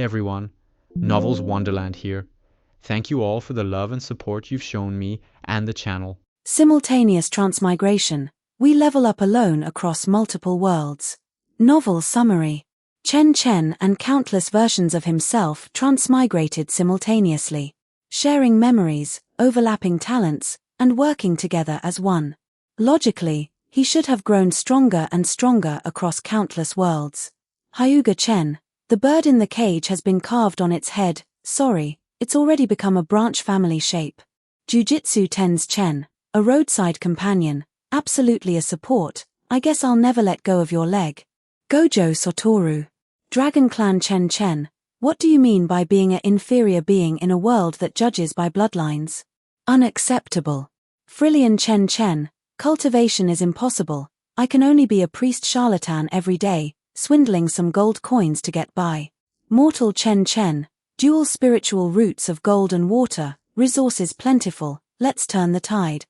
everyone, Novels Wonderland here. Thank you all for the love and support you've shown me and the channel. Simultaneous transmigration. We level up alone across multiple worlds. Novel summary. Chen Chen and countless versions of himself transmigrated simultaneously, sharing memories, overlapping talents, and working together as one. Logically, he should have grown stronger and stronger across countless worlds. Hyuga Chen, the bird in the cage has been carved on its head. Sorry, it's already become a branch family shape. Jujitsu Ten's Chen, a roadside companion, absolutely a support. I guess I'll never let go of your leg. Gojo Satoru. Dragon Clan Chen Chen, what do you mean by being an inferior being in a world that judges by bloodlines? Unacceptable. Frillian Chen Chen, cultivation is impossible. I can only be a priest charlatan every day, swindling some gold coins to get by. Mortal Chen Chen, dual spiritual roots of gold and water, resources plentiful, let's turn the tide.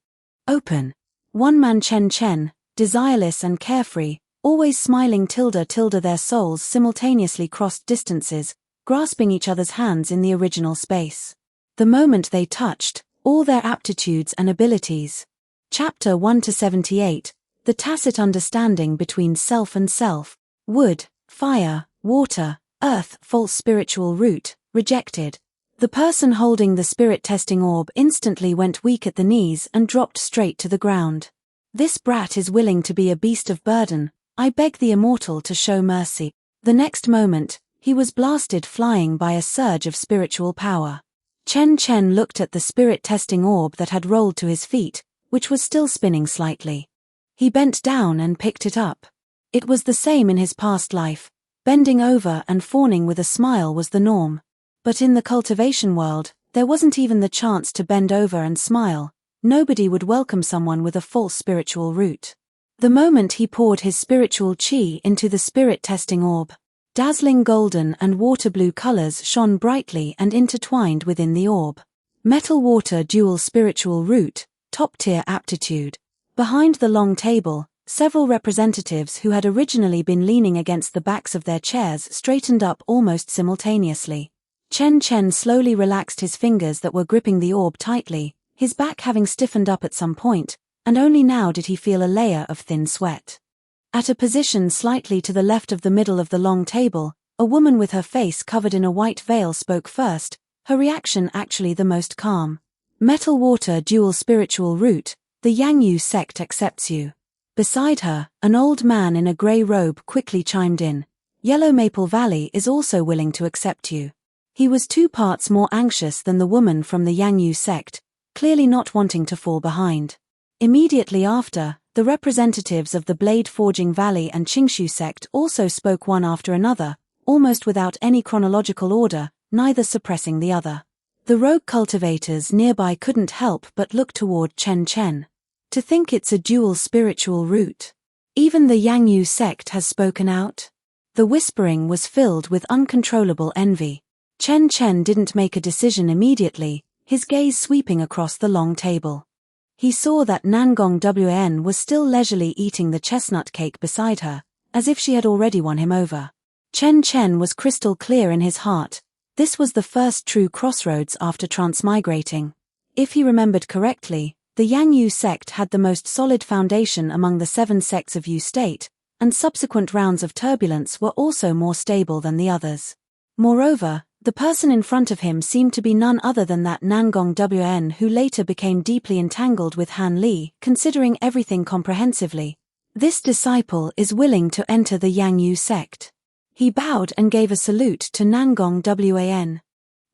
Open. One-man Chen Chen, desireless and carefree, always smiling __ their souls simultaneously crossed distances, grasping each other's hands in the original space. The moment they touched, all their aptitudes and abilities. Chapter 1-78, The Tacit Understanding Between Self and Self. Wood, fire, water, earth, false spiritual root, rejected. The person holding the spirit testing orb instantly went weak at the knees and dropped straight to the ground. This brat is willing to be a beast of burden. I beg the immortal to show mercy. The next moment, he was blasted flying by a surge of spiritual power. Chen Chen looked at the spirit testing orb that had rolled to his feet, which was still spinning slightly. He bent down and picked it up. It was the same in his past life. Bending over and fawning with a smile was the norm. But in the cultivation world, there wasn't even the chance to bend over and smile. Nobody would welcome someone with a false spiritual root. The moment he poured his spiritual chi into the spirit testing orb, dazzling golden and water blue colors shone brightly and intertwined within the orb. Metal water dual spiritual root, top-tier aptitude. Behind the long table, several representatives who had originally been leaning against the backs of their chairs straightened up almost simultaneously. Chen Chen slowly relaxed his fingers that were gripping the orb tightly, his back having stiffened up at some point, and only now did he feel a layer of thin sweat. At a position slightly to the left of the middle of the long table, a woman with her face covered in a white veil spoke first, her reaction actually the most calm. Metal water dual spiritual root, the Yang sect accepts you. Beside her, an old man in a grey robe quickly chimed in. Yellow Maple Valley is also willing to accept you. He was 2 parts more anxious than the woman from the Yang sect, clearly not wanting to fall behind. Immediately after, the representatives of the Blade Forging Valley and Qingshu sect also spoke one after another, almost without any chronological order, neither suppressing the other. The rogue cultivators nearby couldn't help but look toward Chen Chen. To think it's a dual spiritual root. Even the Yang sect has spoken out. The whispering was filled with uncontrollable envy. Chen Chen didn't make a decision immediately, his gaze sweeping across the long table. He saw that Nangong Wan was still leisurely eating the chestnut cake beside her, as if she had already won him over. Chen Chen was crystal clear in his heart. This was the first true crossroads after transmigrating. If he remembered correctly, the Yang sect had the most solid foundation among the 7 sects of Yu State, and subsequent rounds of turbulence were also more stable than the others. Moreover, the person in front of him seemed to be none other than that Nangong Wan who later became deeply entangled with Han Li, considering everything comprehensively. This disciple is willing to enter the Yang sect. He bowed and gave a salute to Nangong Wan.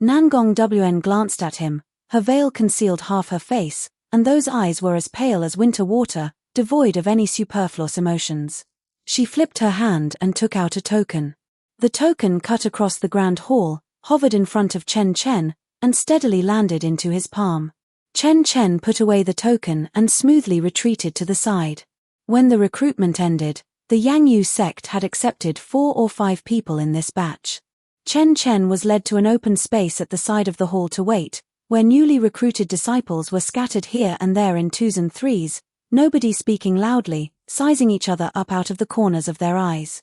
Nangong Wan glanced at him, her veil concealed half her face, and those eyes were as pale as winter water, devoid of any superfluous emotions. She flipped her hand and took out a token. The token cut across the grand hall, hovered in front of Chen Chen, and steadily landed into his palm. Chen Chen put away the token and smoothly retreated to the side. When the recruitment ended, the Yang sect had accepted 4 or 5 people in this batch. Chen Chen was led to an open space at the side of the hall to wait, where newly recruited disciples were scattered here and there in 2s and 3s, nobody speaking loudly, sizing each other up out of the corners of their eyes.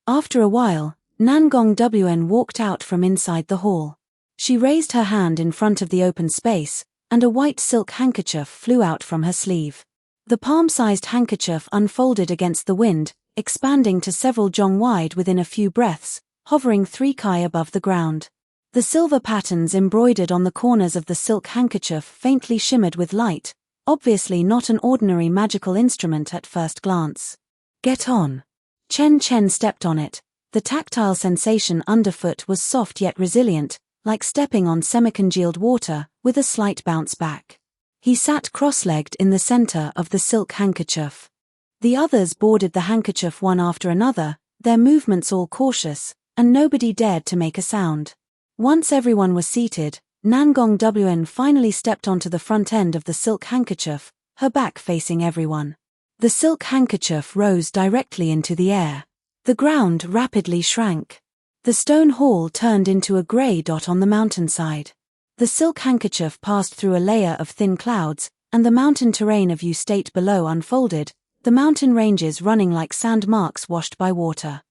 After a while, Nangong Wn walked out from inside the hall. She raised her hand in front of the open space, and a white silk handkerchief flew out from her sleeve. The palm-sized handkerchief unfolded against the wind, expanding to several jong wide within a few breaths, hovering 3 kai above the ground. The silver patterns embroidered on the corners of the silk handkerchief faintly shimmered with light, obviously not an ordinary magical instrument at first glance. "Get on." Chen Chen stepped on it. The tactile sensation underfoot was soft yet resilient, like stepping on semi-congealed water, with a slight bounce back. He sat cross-legged in the center of the silk handkerchief. The others boarded the handkerchief one after another, their movements all cautious, and nobody dared to make a sound. Once everyone was seated, Nangong Wn finally stepped onto the front end of the silk handkerchief, her back facing everyone. The silk handkerchief rose directly into the air. The ground rapidly shrank. The stone hall turned into a grey dot on the mountainside. The silk handkerchief passed through a layer of thin clouds, and the mountain terrain of U State below unfolded, the mountain ranges running like sand marks washed by water.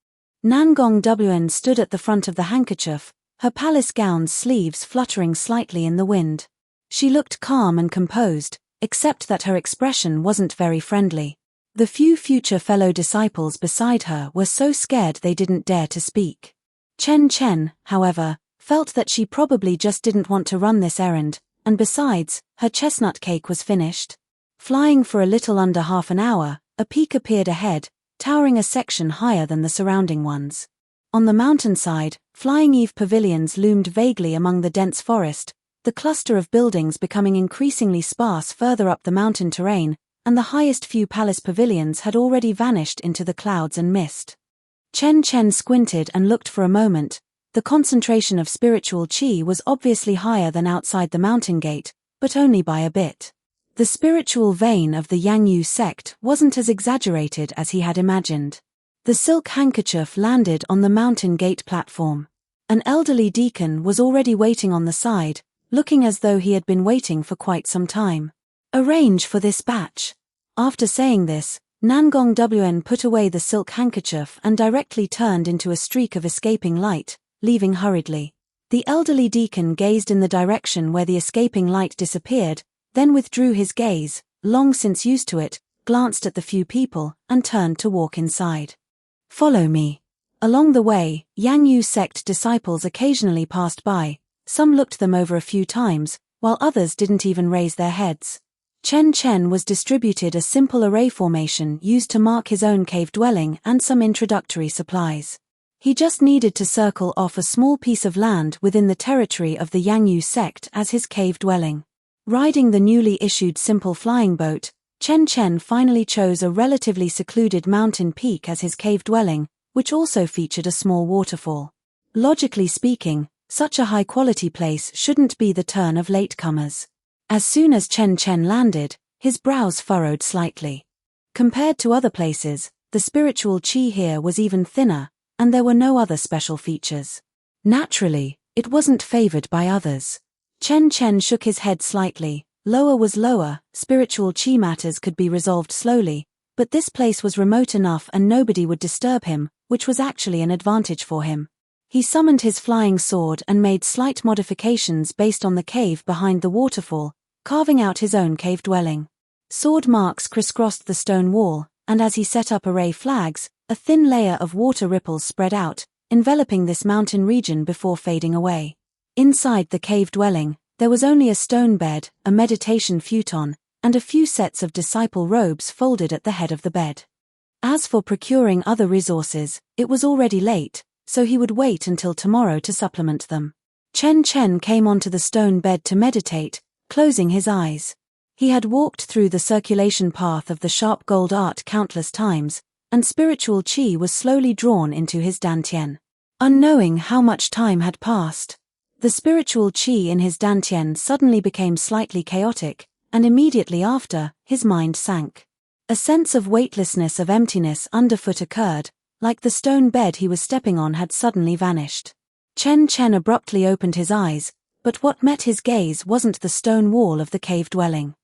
Nangong Wn stood at the front of the handkerchief, her palace gown's sleeves fluttering slightly in the wind. She looked calm and composed, except that her expression wasn't very friendly. The few future fellow disciples beside her were so scared they didn't dare to speak. Chen Chen, however, felt that she probably just didn't want to run this errand, and besides, her chestnut cake was finished. Flying for a little under half an hour, a peak appeared ahead, towering a section higher than the surrounding ones. On the mountainside, flying eave pavilions loomed vaguely among the dense forest, the cluster of buildings becoming increasingly sparse further up the mountain terrain, and the highest few palace pavilions had already vanished into the clouds and mist. Chen Chen squinted and looked for a moment. The concentration of spiritual qi was obviously higher than outside the mountain gate, but only by a bit. The spiritual vein of the Yangyu sect wasn't as exaggerated as he had imagined. The silk handkerchief landed on the mountain gate platform. An elderly deacon was already waiting on the side, looking as though he had been waiting for quite some time. "Arrange for this batch." After saying this, Nangong Wn put away the silk handkerchief and directly turned into a streak of escaping light, leaving hurriedly. The elderly deacon gazed in the direction where the escaping light disappeared, then withdrew his gaze, long since used to it, glanced at the few people, and turned to walk inside. "Follow me." Along the way, Yangyu sect disciples occasionally passed by. Some looked them over a few times, while others didn't even raise their heads. Chen Chen was distributed a simple array formation used to mark his own cave dwelling and some introductory supplies. He just needed to circle off a small piece of land within the territory of the Yangyu sect as his cave dwelling. Riding the newly issued simple flying boat, Chen Chen finally chose a relatively secluded mountain peak as his cave dwelling, which also featured a small waterfall. Logically speaking, such a high-quality place shouldn't be the turn of latecomers. As soon as Chen Chen landed, his brows furrowed slightly. Compared to other places, the spiritual qi here was even thinner, and there were no other special features. Naturally, it wasn't favored by others. Chen Chen shook his head slightly. Lower was lower, spiritual qi matters could be resolved slowly, but this place was remote enough and nobody would disturb him, which was actually an advantage for him. He summoned his flying sword and made slight modifications based on the cave behind the waterfall, carving out his own cave dwelling. Sword marks crisscrossed the stone wall, and as he set up array flags, a thin layer of water ripples spread out, enveloping this mountain region before fading away. Inside the cave dwelling, there was only a stone bed, a meditation futon, and a few sets of disciple robes folded at the head of the bed. As for procuring other resources, it was already late, so he would wait until tomorrow to supplement them. Chen Chen came onto the stone bed to meditate, closing his eyes. He had walked through the circulation path of the sharp gold art countless times, and spiritual qi was slowly drawn into his dantian. Unknowing how much time had passed, the spiritual qi in his dantian suddenly became slightly chaotic, and immediately after, his mind sank. A sense of weightlessness, of emptiness underfoot occurred, like the stone bed he was stepping on had suddenly vanished. Chen Chen abruptly opened his eyes, but what met his gaze wasn't the stone wall of the cave dwelling.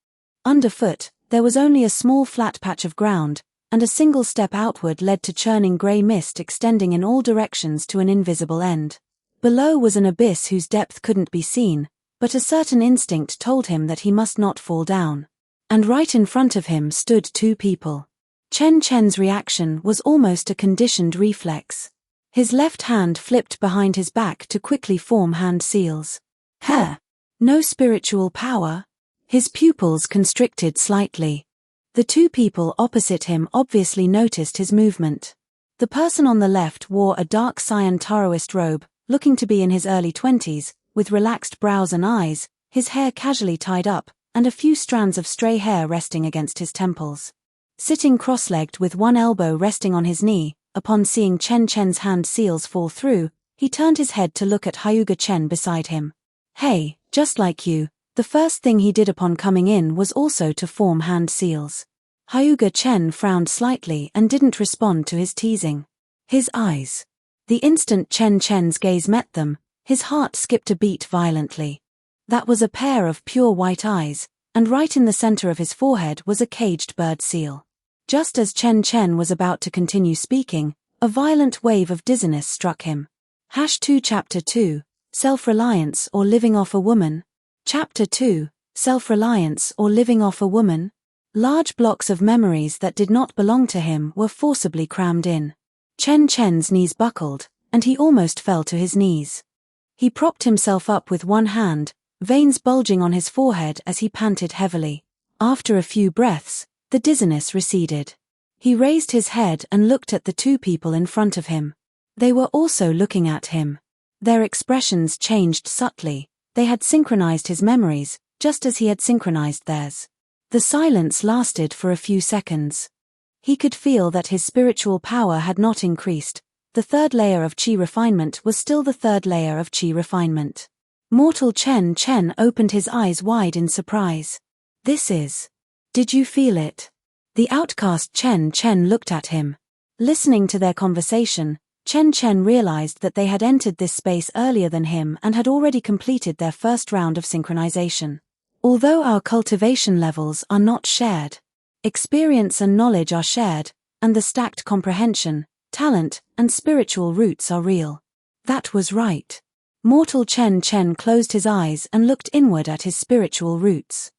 Underfoot, there was only a small flat patch of ground, and a single step outward led to churning grey mist extending in all directions to an invisible end. Below was an abyss whose depth couldn't be seen, but a certain instinct told him that he must not fall down. And right in front of him stood two people. Chen Chen's reaction was almost a conditioned reflex. His left hand flipped behind his back to quickly form hand seals. No spiritual power? His pupils constricted slightly. The two people opposite him obviously noticed his movement. The person on the left wore a dark cyan Taoist robe, looking to be in his early 20s, with relaxed brows and eyes, his hair casually tied up, and a few strands of stray hair resting against his temples. Sitting cross-legged with one elbow resting on his knee, upon seeing Chen Chen's hand seals fall through, he turned his head to look at Hyuga Chen beside him. Hey, just like you, the first thing he did upon coming in was also to form hand seals. Hyuga Chen frowned slightly and didn't respond to his teasing. His eyes. The instant Chen Chen's gaze met them, his heart skipped a beat violently. That was a pair of pure white eyes, and right in the center of his forehead was a caged bird seal. Just as Chen Chen was about to continue speaking, a violent wave of dizziness struck him. #2 Chapter 2, Self-Reliance or Living Off a Woman? Chapter 2, Self-Reliance or Living Off a Woman? Large blocks of memories that did not belong to him were forcibly crammed in. Chen Chen's knees buckled, and he almost fell to his knees. He propped himself up with one hand, veins bulging on his forehead as he panted heavily. After a few breaths, the dizziness receded. He raised his head and looked at the two people in front of him. They were also looking at him. Their expressions changed subtly. They had synchronized his memories, just as he had synchronized theirs. The silence lasted for a few seconds. He could feel that his spiritual power had not increased. The third layer of chi refinement was still the third layer of chi refinement. Mortal Chen Chen opened his eyes wide in surprise. This is... Did you feel it? The outcast Chen Chen looked at him. Listening to their conversation, Chen Chen realized that they had entered this space earlier than him and had already completed their first round of synchronization. Although our cultivation levels are not shared, experience and knowledge are shared, and the stacked comprehension, talent, and spiritual roots are real. That was right. Mortal Chen Chen closed his eyes and looked inward at his spiritual roots.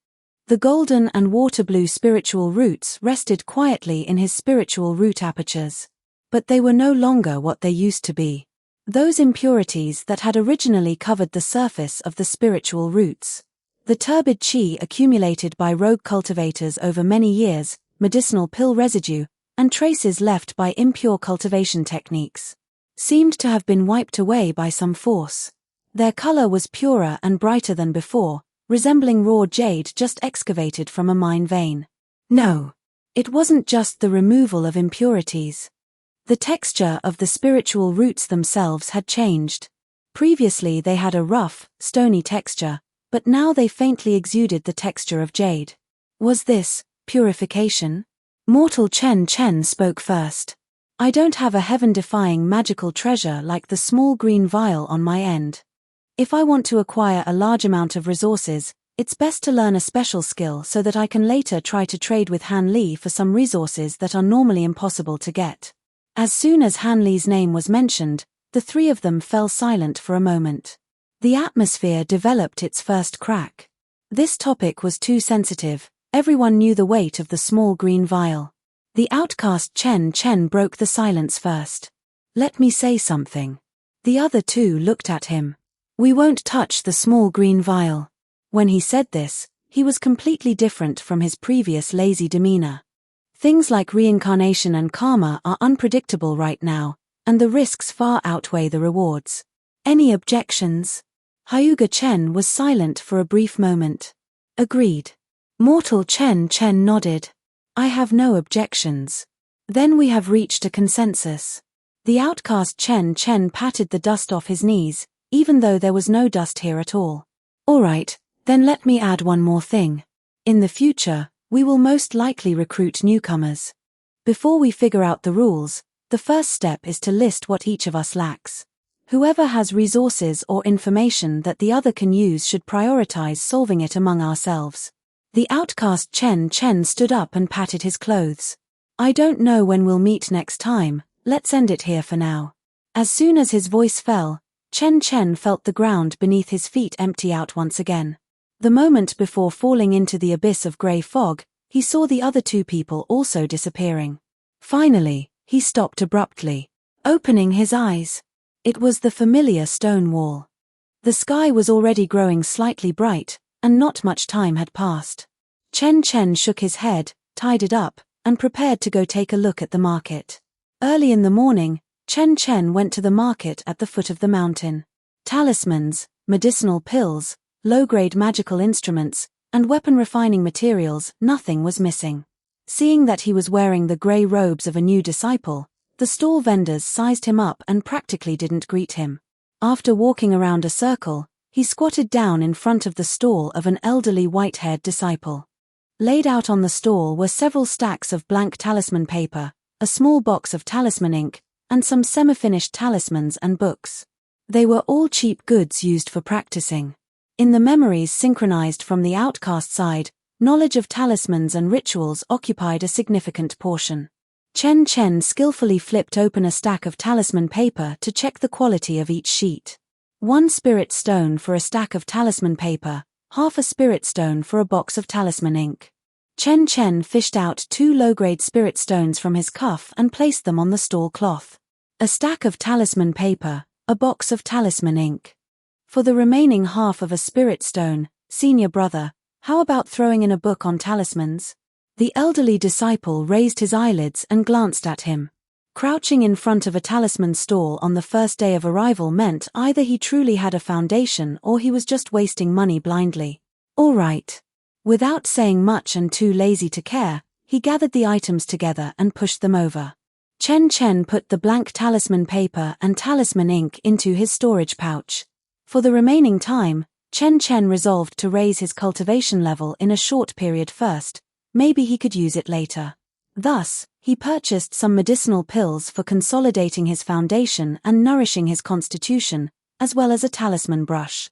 The golden and water blue spiritual roots rested quietly in his spiritual root apertures. But they were no longer what they used to be. Those impurities that had originally covered the surface of the spiritual roots. The turbid chi accumulated by rogue cultivators over many years, medicinal pill residue, and traces left by impure cultivation techniques, seemed to have been wiped away by some force. Their color was purer and brighter than before, resembling raw jade just excavated from a mine vein. No, it wasn't just the removal of impurities. The texture of the spiritual roots themselves had changed. Previously they had a rough, stony texture, but now they faintly exuded the texture of jade. Was this purification? Mortal Chen Chen spoke first. I don't have a heaven-defying magical treasure like the small green vial on my end. If I want to acquire a large amount of resources, it's best to learn a special skill so that I can later try to trade with Han Li for some resources that are normally impossible to get. As soon as Han Li's name was mentioned, the three of them fell silent for a moment. The atmosphere developed its first crack. This topic was too sensitive. Everyone knew the weight of the small green vial. The outcast Chen Chen broke the silence first. Let me say something. The other two looked at him. We won't touch the small green vial. When he said this, he was completely different from his previous lazy demeanor. Things like reincarnation and karma are unpredictable right now, and the risks far outweigh the rewards. Any objections? Hyuga Chen was silent for a brief moment. Agreed. Mortal Chen Chen nodded. I have no objections. Then we have reached a consensus. The outcast Chen Chen patted the dust off his knees, even though there was no dust here at all. All right, then let me add one more thing. In the future, we will most likely recruit newcomers. Before we figure out the rules, the first step is to list what each of us lacks. Whoever has resources or information that the other can use should prioritize solving it among ourselves. The outcast Chen Chen stood up and patted his clothes. I don't know when we'll meet next time, let's end it here for now. As soon as his voice fell, Chen Chen felt the ground beneath his feet empty out once again. The moment before falling into the abyss of grey fog, he saw the other two people also disappearing. Finally, he stopped abruptly, opening his eyes. It was the familiar stone wall. The sky was already growing slightly bright, and not much time had passed. Chen Chen shook his head, tied it up, and prepared to go take a look at the market. Early in the morning, Chen Chen went to the market at the foot of the mountain. Talismans, medicinal pills, low-grade magical instruments, and weapon-refining materials, nothing was missing. Seeing that he was wearing the grey robes of a new disciple, the stall vendors sized him up and practically didn't greet him. After walking around a circle, he squatted down in front of the stall of an elderly white-haired disciple. Laid out on the stall were several stacks of blank talisman paper, a small box of talisman ink, and some semi-finished talismans and books. They were all cheap goods used for practicing. In the memories synchronized from the outcast side, knowledge of talismans and rituals occupied a significant portion. Chen Chen skillfully flipped open a stack of talisman paper to check the quality of each sheet. 1 spirit stone for a stack of talisman paper, half a spirit stone for a box of talisman ink. Chen Chen fished out 2 low-grade spirit stones from his cuff and placed them on the stall cloth. A stack of talisman paper, a box of talisman ink. For the remaining half of a spirit stone, senior brother, how about throwing in a book on talismans? The elderly disciple raised his eyelids and glanced at him. Crouching in front of a talisman stall on the first day of arrival meant either he truly had a foundation or he was just wasting money blindly. All right. Without saying much and too lazy to care, he gathered the items together and pushed them over. Chen Chen put the blank talisman paper and talisman ink into his storage pouch. For the remaining time, Chen Chen resolved to raise his cultivation level in a short period first. Maybe he could use it later. Thus, he purchased some medicinal pills for consolidating his foundation and nourishing his constitution, as well as a talisman brush.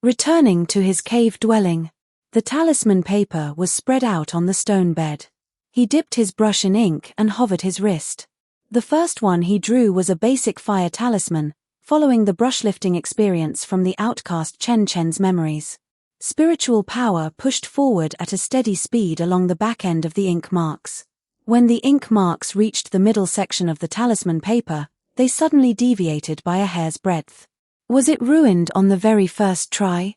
Returning to his cave dwelling, the talisman paper was spread out on the stone bed. He dipped his brush in ink and hovered his wrist. The first one he drew was a basic fire talisman, following the brush-lifting experience from the outcast Chen Chen's memories. Spiritual power pushed forward at a steady speed along the back end of the ink marks. When the ink marks reached the middle section of the talisman paper, they suddenly deviated by a hair's breadth. Was it ruined on the very first try?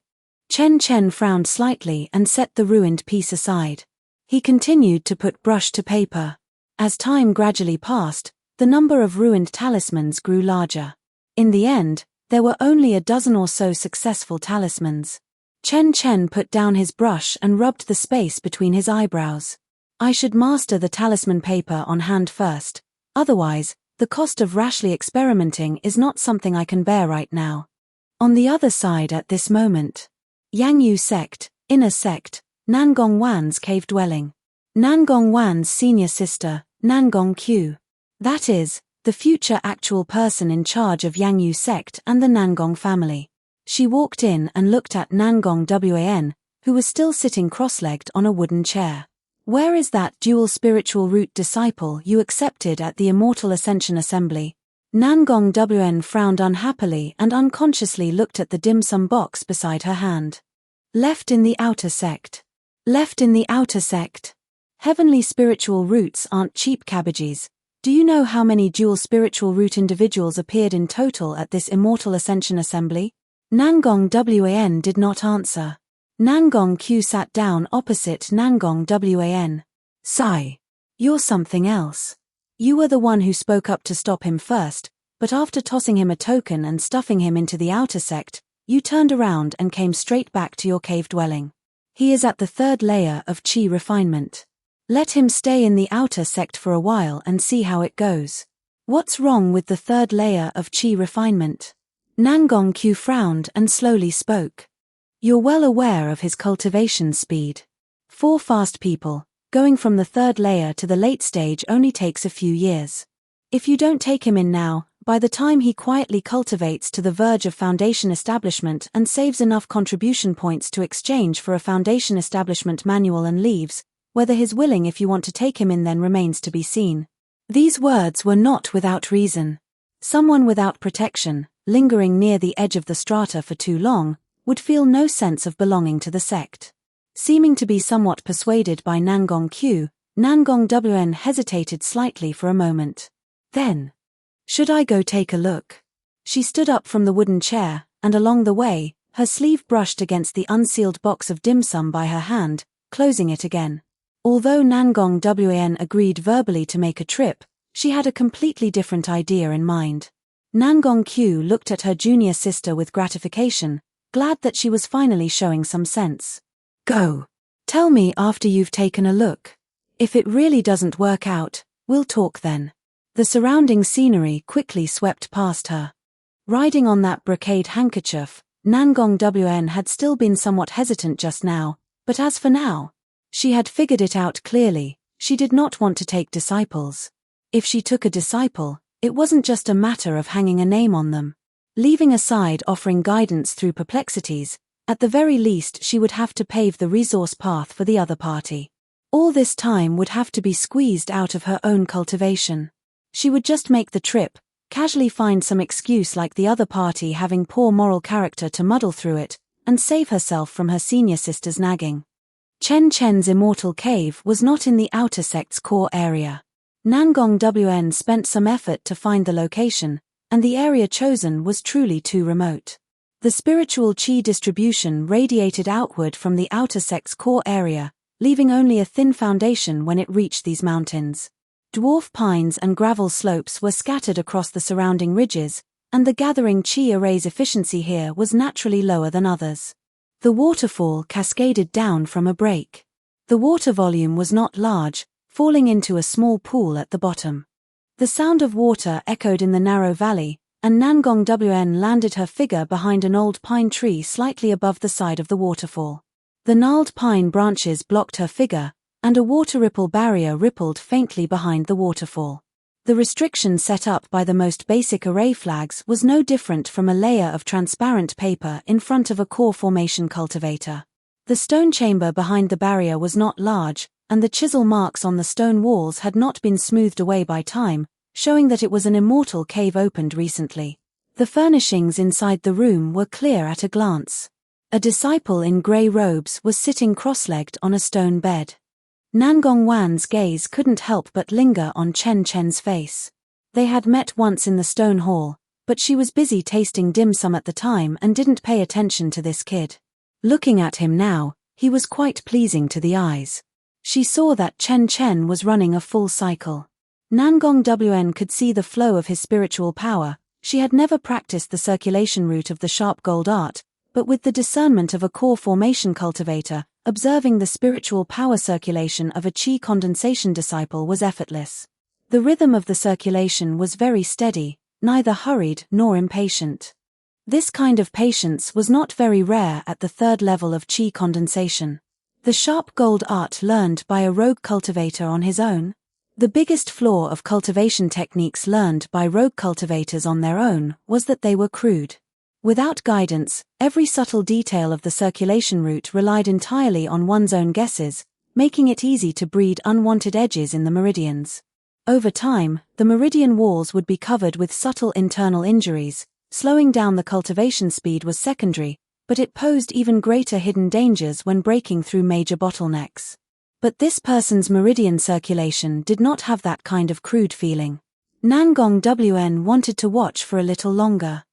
Chen Chen frowned slightly and set the ruined piece aside. He continued to put brush to paper. As time gradually passed, the number of ruined talismans grew larger. In the end, there were only a dozen or so successful talismans. Chen Chen put down his brush and rubbed the space between his eyebrows. I should master the talisman paper on hand first, otherwise, the cost of rashly experimenting is not something I can bear right now. On the other side at this moment, Yangyu sect, inner sect, Nangong Wan's cave dwelling. Nangong Wan's senior sister, Nangong Q. That is, the future actual person in charge of Yangyu sect and the Nangong family. She walked in and looked at Nangong Wan, who was still sitting cross-legged on a wooden chair. Where is that dual spiritual root disciple you accepted at the Immortal Ascension Assembly? Nangong Wan frowned unhappily and unconsciously looked at the dim sum box beside her hand. Left in the outer sect. Left in the outer sect. Heavenly spiritual roots aren't cheap cabbages. Do you know how many dual spiritual root individuals appeared in total at this Immortal Ascension Assembly? Nangong Wan did not answer. Nangong Q sat down opposite Nangong Wan. Sigh. You're something else. You were the one who spoke up to stop him first, but after tossing him a token and stuffing him into the outer sect, you turned around and came straight back to your cave dwelling. He is at the 3rd layer of Qi refinement. Let him stay in the outer sect for a while and see how it goes. What's wrong with the 3rd layer of Qi refinement? Nangong Q frowned and slowly spoke. You're well aware of his cultivation speed. 4 fast people, going from the 3rd layer to the late stage only takes a few years. If you don't take him in now, by the time he quietly cultivates to the verge of foundation establishment and saves enough contribution points to exchange for a foundation establishment manual and leaves, Whether he's willing if you want to take him in then remains to be seen. These words were not without reason. Someone without protection, lingering near the edge of the strata for too long, would feel no sense of belonging to the sect. Seeming to be somewhat persuaded by Nangong Q, Nangong Wn hesitated slightly for a moment. Then, should I go take a look? She stood up from the wooden chair, and along the way, her sleeve brushed against the unsealed box of dim sum by her hand, closing it again. Although Nangong Wn agreed verbally to make a trip, she had a completely different idea in mind. Nangong Q looked at her junior sister with gratification, glad that she was finally showing some sense. Go. Tell me after you've taken a look. If it really doesn't work out, we'll talk then. The surrounding scenery quickly swept past her. Riding on that brocade handkerchief, Nangong Wn had still been somewhat hesitant just now, but as for now, she had figured it out clearly. She did not want to take disciples. If she took a disciple, it wasn't just a matter of hanging a name on them. Leaving aside offering guidance through perplexities, at the very least she would have to pave the resource path for the other party. All this time would have to be squeezed out of her own cultivation. She would just make the trip, casually find some excuse like the other party having poor moral character to muddle through it, and save herself from her senior sister's nagging. Chen Chen's immortal cave was not in the outer sect's core area. Nangong Wn spent some effort to find the location, and the area chosen was truly too remote. The spiritual qi distribution radiated outward from the outer sect's core area, leaving only a thin foundation when it reached these mountains. Dwarf pines and gravel slopes were scattered across the surrounding ridges, and the gathering qi array's efficiency here was naturally lower than others. The waterfall cascaded down from a break. The water volume was not large, falling into a small pool at the bottom. The sound of water echoed in the narrow valley, and Nangong Wn landed her figure behind an old pine tree slightly above the side of the waterfall. The gnarled pine branches blocked her figure, and a water ripple barrier rippled faintly behind the waterfall. The restriction set up by the most basic array flags was no different from a layer of transparent paper in front of a core formation cultivator. The stone chamber behind the barrier was not large, and the chisel marks on the stone walls had not been smoothed away by time, showing that it was an immortal cave opened recently. The furnishings inside the room were clear at a glance. A disciple in grey robes was sitting cross-legged on a stone bed. Nangong Wan's gaze couldn't help but linger on Chen Chen's face. They had met once in the stone hall, but she was busy tasting dim sum at the time and didn't pay attention to this kid. Looking at him now, he was quite pleasing to the eyes. She saw that Chen Chen was running a full cycle. Nangong Wn could see the flow of his spiritual power. She had never practiced the circulation route of the sharp gold art, but with the discernment of a core formation cultivator, observing the spiritual power circulation of a qi condensation disciple was effortless. The rhythm of the circulation was very steady, neither hurried nor impatient. This kind of patience was not very rare at the third level of qi condensation. The sharp gold art learned by a rogue cultivator on his own. The biggest flaw of cultivation techniques learned by rogue cultivators on their own was that they were crude. Without guidance, every subtle detail of the circulation route relied entirely on one's own guesses, making it easy to breed unwanted edges in the meridians. Over time, the meridian walls would be covered with subtle internal injuries. Slowing down the cultivation speed was secondary, but it posed even greater hidden dangers when breaking through major bottlenecks. But this person's meridian circulation did not have that kind of crude feeling. Nangong Wn wanted to watch for a little longer.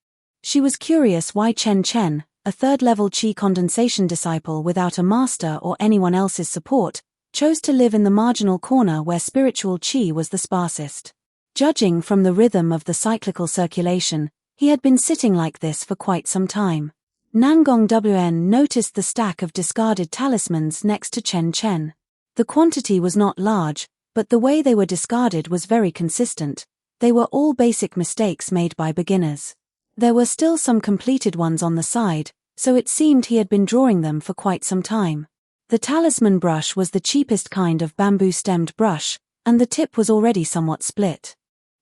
She was curious why Chen Chen, a third-level qi condensation disciple without a master or anyone else's support, chose to live in the marginal corner where spiritual qi was the sparsest. Judging from the rhythm of the cyclical circulation, he had been sitting like this for quite some time. Nangong Wn noticed the stack of discarded talismans next to Chen Chen. The quantity was not large, but the way they were discarded was very consistent. They were all basic mistakes made by beginners. There were still some completed ones on the side, so it seemed he had been drawing them for quite some time. The talisman brush was the cheapest kind of bamboo-stemmed brush, and the tip was already somewhat split.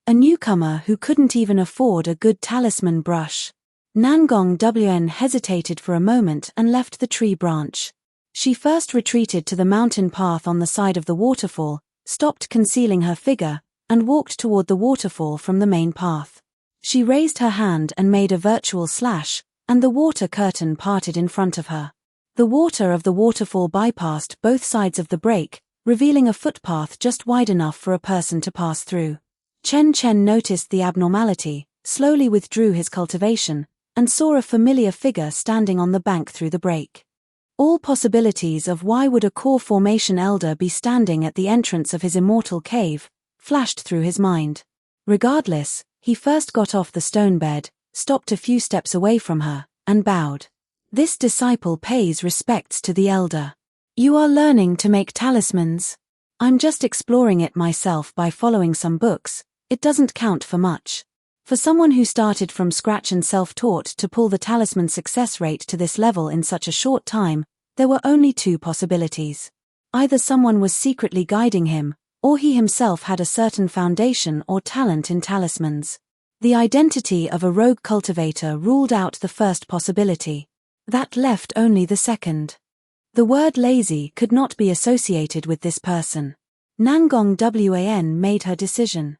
A newcomer who couldn't even afford a good talisman brush. Nangong Wn hesitated for a moment and left the tree branch. She first retreated to the mountain path on the side of the waterfall, stopped concealing her figure, and walked toward the waterfall from the main path. She raised her hand and made a virtual slash, and the water curtain parted in front of her. The water of the waterfall bypassed both sides of the break, revealing a footpath just wide enough for a person to pass through. Chen Chen noticed the abnormality, slowly withdrew his cultivation, and saw a familiar figure standing on the bank through the break. All possibilities of why would a core formation elder be standing at the entrance of his immortal cave flashed through his mind. Regardless, he first got off the stone bed, stopped a few steps away from her, and bowed. This disciple pays respects to the elder. You are learning to make talismans. I'm just exploring it myself by following some books. It doesn't count for much. For someone who started from scratch and self-taught to pull the talisman success rate to this level in such a short time, there were only two possibilities. Either someone was secretly guiding him, or he himself had a certain foundation or talent in talismans. The identity of a rogue cultivator ruled out the first possibility. That left only the second. The word lazy could not be associated with this person. Nangong Wan made her decision.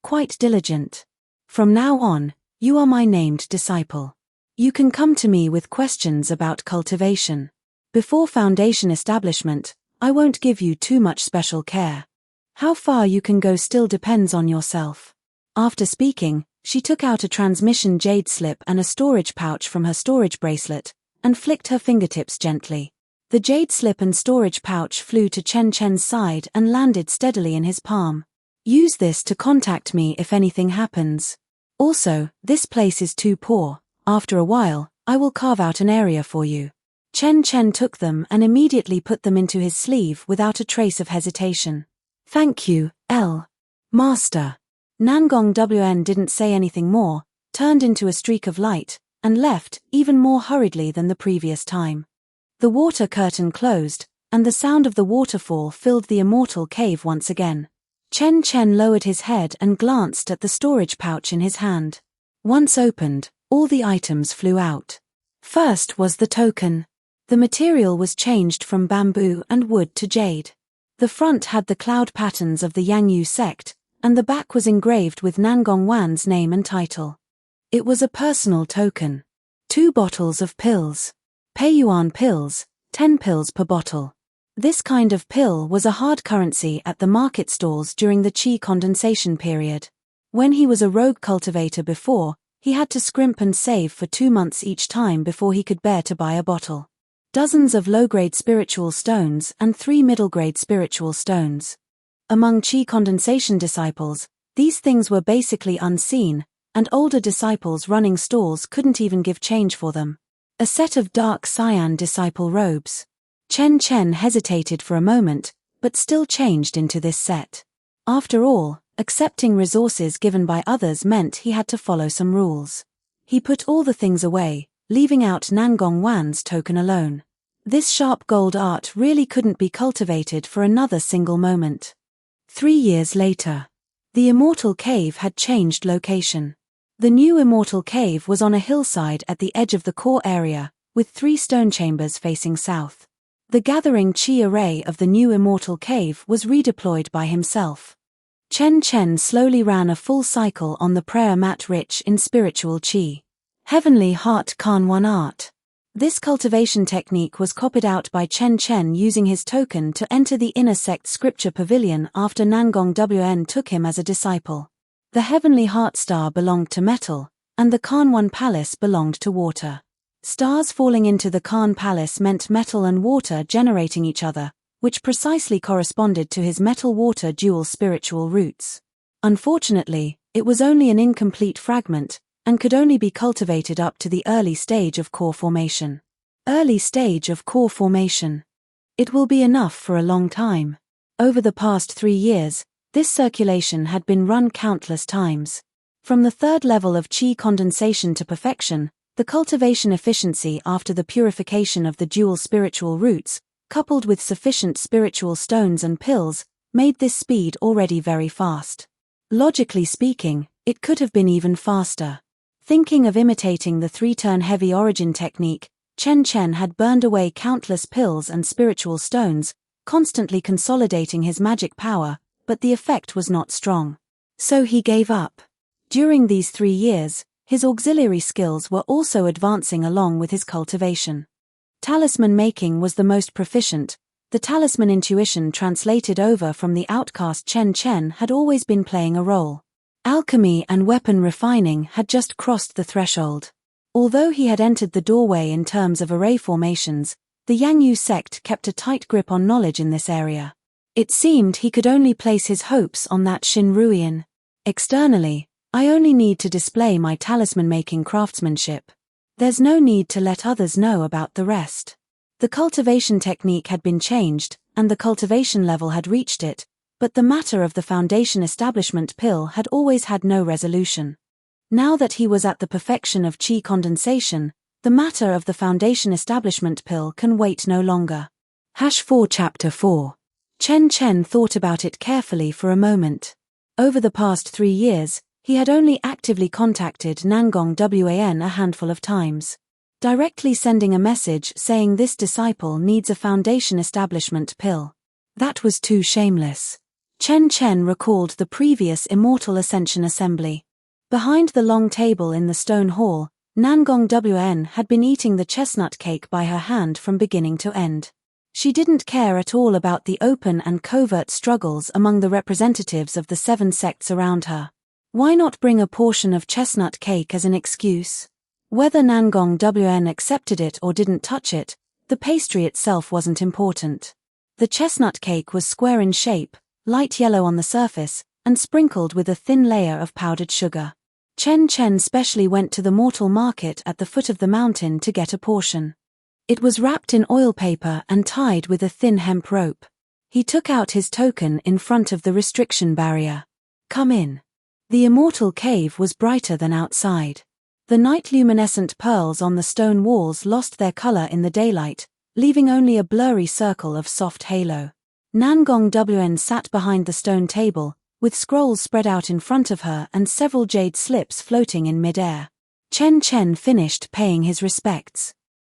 Quite diligent. From now on, you are my named disciple. You can come to me with questions about cultivation. Before foundation establishment, I won't give you too much special care. How far you can go still depends on yourself. After speaking, she took out a transmission jade slip and a storage pouch from her storage bracelet, and flicked her fingertips gently. The jade slip and storage pouch flew to Chen Chen's side and landed steadily in his palm. Use this to contact me if anything happens. Also, this place is too poor. After a while, I will carve out an area for you. Chen Chen took them and immediately put them into his sleeve without a trace of hesitation. Thank you, L. Master. Nangong Wan didn't say anything more, turned into a streak of light, and left, even more hurriedly than the previous time. The water curtain closed, and the sound of the waterfall filled the immortal cave once again. Chen Chen lowered his head and glanced at the storage pouch in his hand. Once opened, all the items flew out. First was the token. The material was changed from bamboo and wood to jade. The front had the cloud patterns of the Yangyu sect, and the back was engraved with Nangong Wan's name and title. It was a personal token. 2 bottles of pills. Peiyuan pills, 10 pills per bottle. This kind of pill was a hard currency at the market stalls during the qi condensation period. When he was a rogue cultivator before, he had to scrimp and save for 2 months each time before he could bear to buy a bottle. Dozens of low-grade spiritual stones and 3 middle-grade spiritual stones. Among qi condensation disciples, these things were basically unseen, and older disciples running stalls couldn't even give change for them. A set of dark cyan disciple robes. Chen Chen hesitated for a moment, but still changed into this set. After all, accepting resources given by others meant he had to follow some rules. He put all the things away, leaving out Nangong Wan's token alone. This sharp gold art really couldn't be cultivated for another single moment. 3 years later. The immortal cave had changed location. The new immortal cave was on a hillside at the edge of the core area, with 3 stone chambers facing south. The gathering chi array of the new immortal cave was redeployed by himself. Chen Chen slowly ran a full cycle on the prayer mat rich in spiritual chi. Heavenly Heart Kanwan art. This cultivation technique was copied out by Chen Chen using his token to enter the inner sect scripture pavilion after Nangong Wan took him as a disciple. The Heavenly Heart star belonged to metal, and the Kanwan palace belonged to water. Stars falling into the Khan palace meant metal and water generating each other, which precisely corresponded to his metal-water dual spiritual roots. Unfortunately, it was only an incomplete fragment, and could only be cultivated up to the early stage of core formation. Early stage of core formation. It will be enough for a long time. Over the past 3 years, this circulation had been run countless times. From the 3rd level of qi condensation to perfection, the cultivation efficiency after the purification of the dual spiritual roots, coupled with sufficient spiritual stones and pills, made this speed already very fast. Logically speaking, it could have been even faster. Thinking of imitating the 3-turn heavy origin technique, Chen Chen had burned away countless pills and spiritual stones, constantly consolidating his magic power, but the effect was not strong. So he gave up. During these 3 years, his auxiliary skills were also advancing along with his cultivation. Talisman making was the most proficient. The talisman intuition translated over from the outcast Chen Chen had always been playing a role. Alchemy and weapon refining had just crossed the threshold. Although he had entered the doorway in terms of array formations, the Yangyu sect kept a tight grip on knowledge in this area. It seemed he could only place his hopes on that Shinruian. Externally, I only need to display my talisman-making craftsmanship. There's no need to let others know about the rest. The cultivation technique had been changed, and the cultivation level had reached it, but the matter of the foundation establishment pill had always had no resolution. Now that he was at the perfection of qi condensation, the matter of the foundation establishment pill can wait no longer. #4 Chapter 4. Chen Chen thought about it carefully for a moment. Over the past 3 years, he had only actively contacted Nangong Wan a handful of times. Directly sending a message saying this disciple needs a foundation establishment pill. That was too shameless. Chen Chen recalled the previous Immortal Ascension Assembly. Behind the long table in the stone hall, Nangong Wan had been eating the chestnut cake by her hand from beginning to end. She didn't care at all about the open and covert struggles among the representatives of the 7 sects around her. Why not bring a portion of chestnut cake as an excuse? Whether Nangong Wan accepted it or didn't touch it, the pastry itself wasn't important. The chestnut cake was square in shape, light yellow on the surface, and sprinkled with a thin layer of powdered sugar. Chen Chen specially went to the mortal market at the foot of the mountain to get a portion. It was wrapped in oil paper and tied with a thin hemp rope. He took out his token in front of the restriction barrier. "Come in." The immortal cave was brighter than outside. The night-luminescent pearls on the stone walls lost their color in the daylight, leaving only a blurry circle of soft halo. Nangong Wan sat behind the stone table, with scrolls spread out in front of her and several jade slips floating in mid-air. Chen Chen finished paying his respects.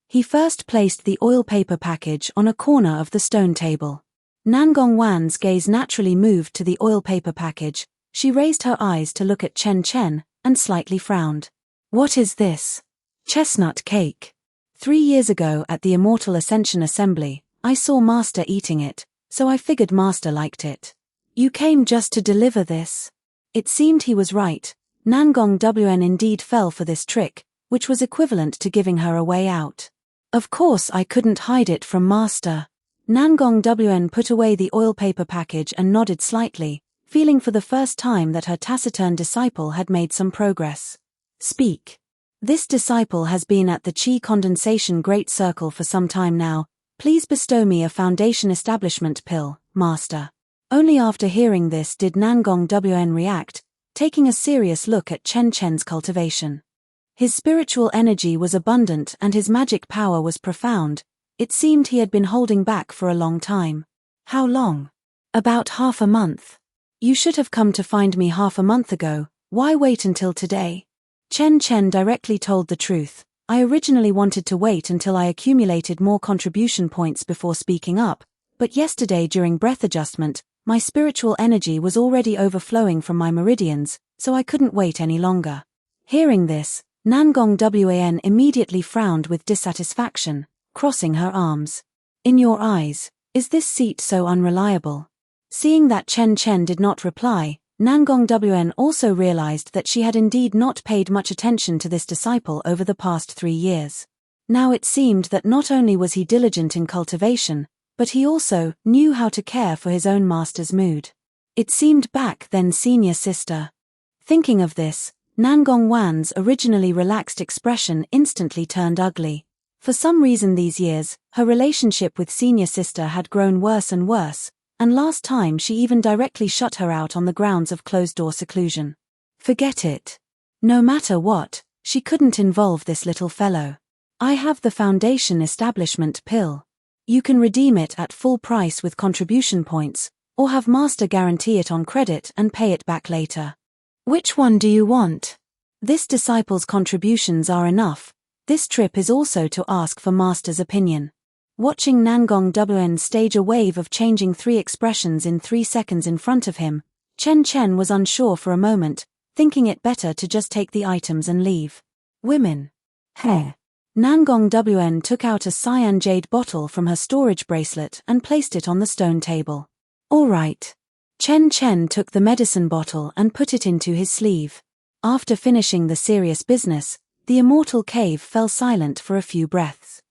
He first placed the oil paper package on a corner of the stone table. Nangong Wan's gaze naturally moved to the oil paper package. She raised her eyes to look at Chen Chen, and slightly frowned. "What is this?" "Chestnut cake. 3 years ago at the Immortal Ascension Assembly, I saw Master eating it, so I figured Master liked it. You came just to deliver this?" It seemed he was right. Nangong Wan indeed fell for this trick, which was equivalent to giving her a way out. "Of course I couldn't hide it from Master." Nangong Wan put away the oil paper package and nodded slightly, feeling for the first time that her taciturn disciple had made some progress. "Speak." "This disciple has been at the Qi Condensation Great Circle for some time now. Please bestow me a foundation establishment pill, Master." Only after hearing this did Nangong Wan react, taking a serious look at Chen Chen's cultivation. His spiritual energy was abundant and his magic power was profound. It seemed he had been holding back for a long time. "How long?" "About half a month." "You should have come to find me half a month ago. Why wait until today?" Chen Chen directly told the truth. "I originally wanted to wait until I accumulated more contribution points before speaking up, but yesterday during breath adjustment, my spiritual energy was already overflowing from my meridians, so I couldn't wait any longer." Hearing this, Nangong Wan immediately frowned with dissatisfaction, crossing her arms. "In your eyes, is this seat so unreliable?" Seeing that Chen Chen did not reply, Nangong Wan also realized that she had indeed not paid much attention to this disciple over the past 3 years. Now it seemed that not only was he diligent in cultivation, but he also knew how to care for his own master's mood. It seemed back then senior sister. Thinking of this, Nangong Wan's originally relaxed expression instantly turned ugly. For some reason these years, her relationship with senior sister had grown worse and worse, and last time she even directly shut her out on the grounds of closed-door seclusion. Forget it. No matter what, she couldn't involve this little fellow. "I have the foundation establishment pill. You can redeem it at full price with contribution points, or have Master guarantee it on credit and pay it back later. Which one do you want?" "This disciple's contributions are enough. This trip is also to ask for Master's opinion. Watching Nangong Wn stage a wave of changing 3 expressions in 3 seconds in front of him, Chen Chen was unsure for a moment, thinking it better to just take the items and leave. Women. Hair. Nangong Wn took out a cyan jade bottle from her storage bracelet and placed it on the stone table. All right. Chen Chen took the medicine bottle and put it into his sleeve. After finishing the serious business, the immortal cave fell silent for a few breaths.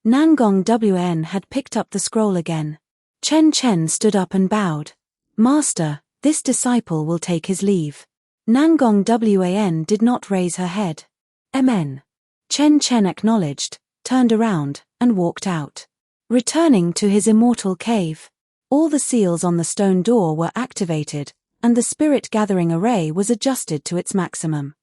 Nangong Wn had picked up the scroll again. Chen Chen stood up and bowed. Master, this disciple will take his leave. Nangong Wan did not raise her head. Amen. Chen Chen acknowledged, turned around, and walked out. Returning to his immortal cave, all the seals on the stone door were activated, and the spirit gathering array was adjusted to its maximum.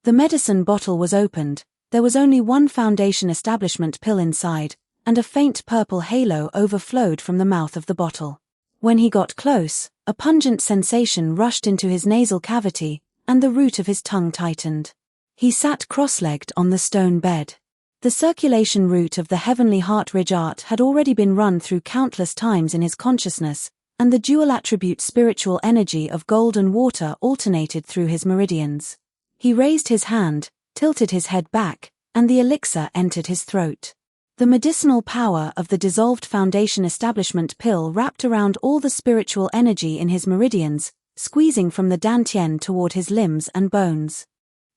The medicine bottle was opened, there was only one foundation establishment pill inside, and a faint purple halo overflowed from the mouth of the bottle. When he got close, a pungent sensation rushed into his nasal cavity, and the root of his tongue tightened. He sat cross-legged on the stone bed. The circulation route of the heavenly heart ridge art had already been run through countless times in his consciousness, and the dual-attribute spiritual energy of gold and water alternated through his meridians. He raised his hand, tilted his head back, and the elixir entered his throat. The medicinal power of the dissolved foundation establishment pill wrapped around all the spiritual energy in his meridians, squeezing from the dantian toward his limbs and bones.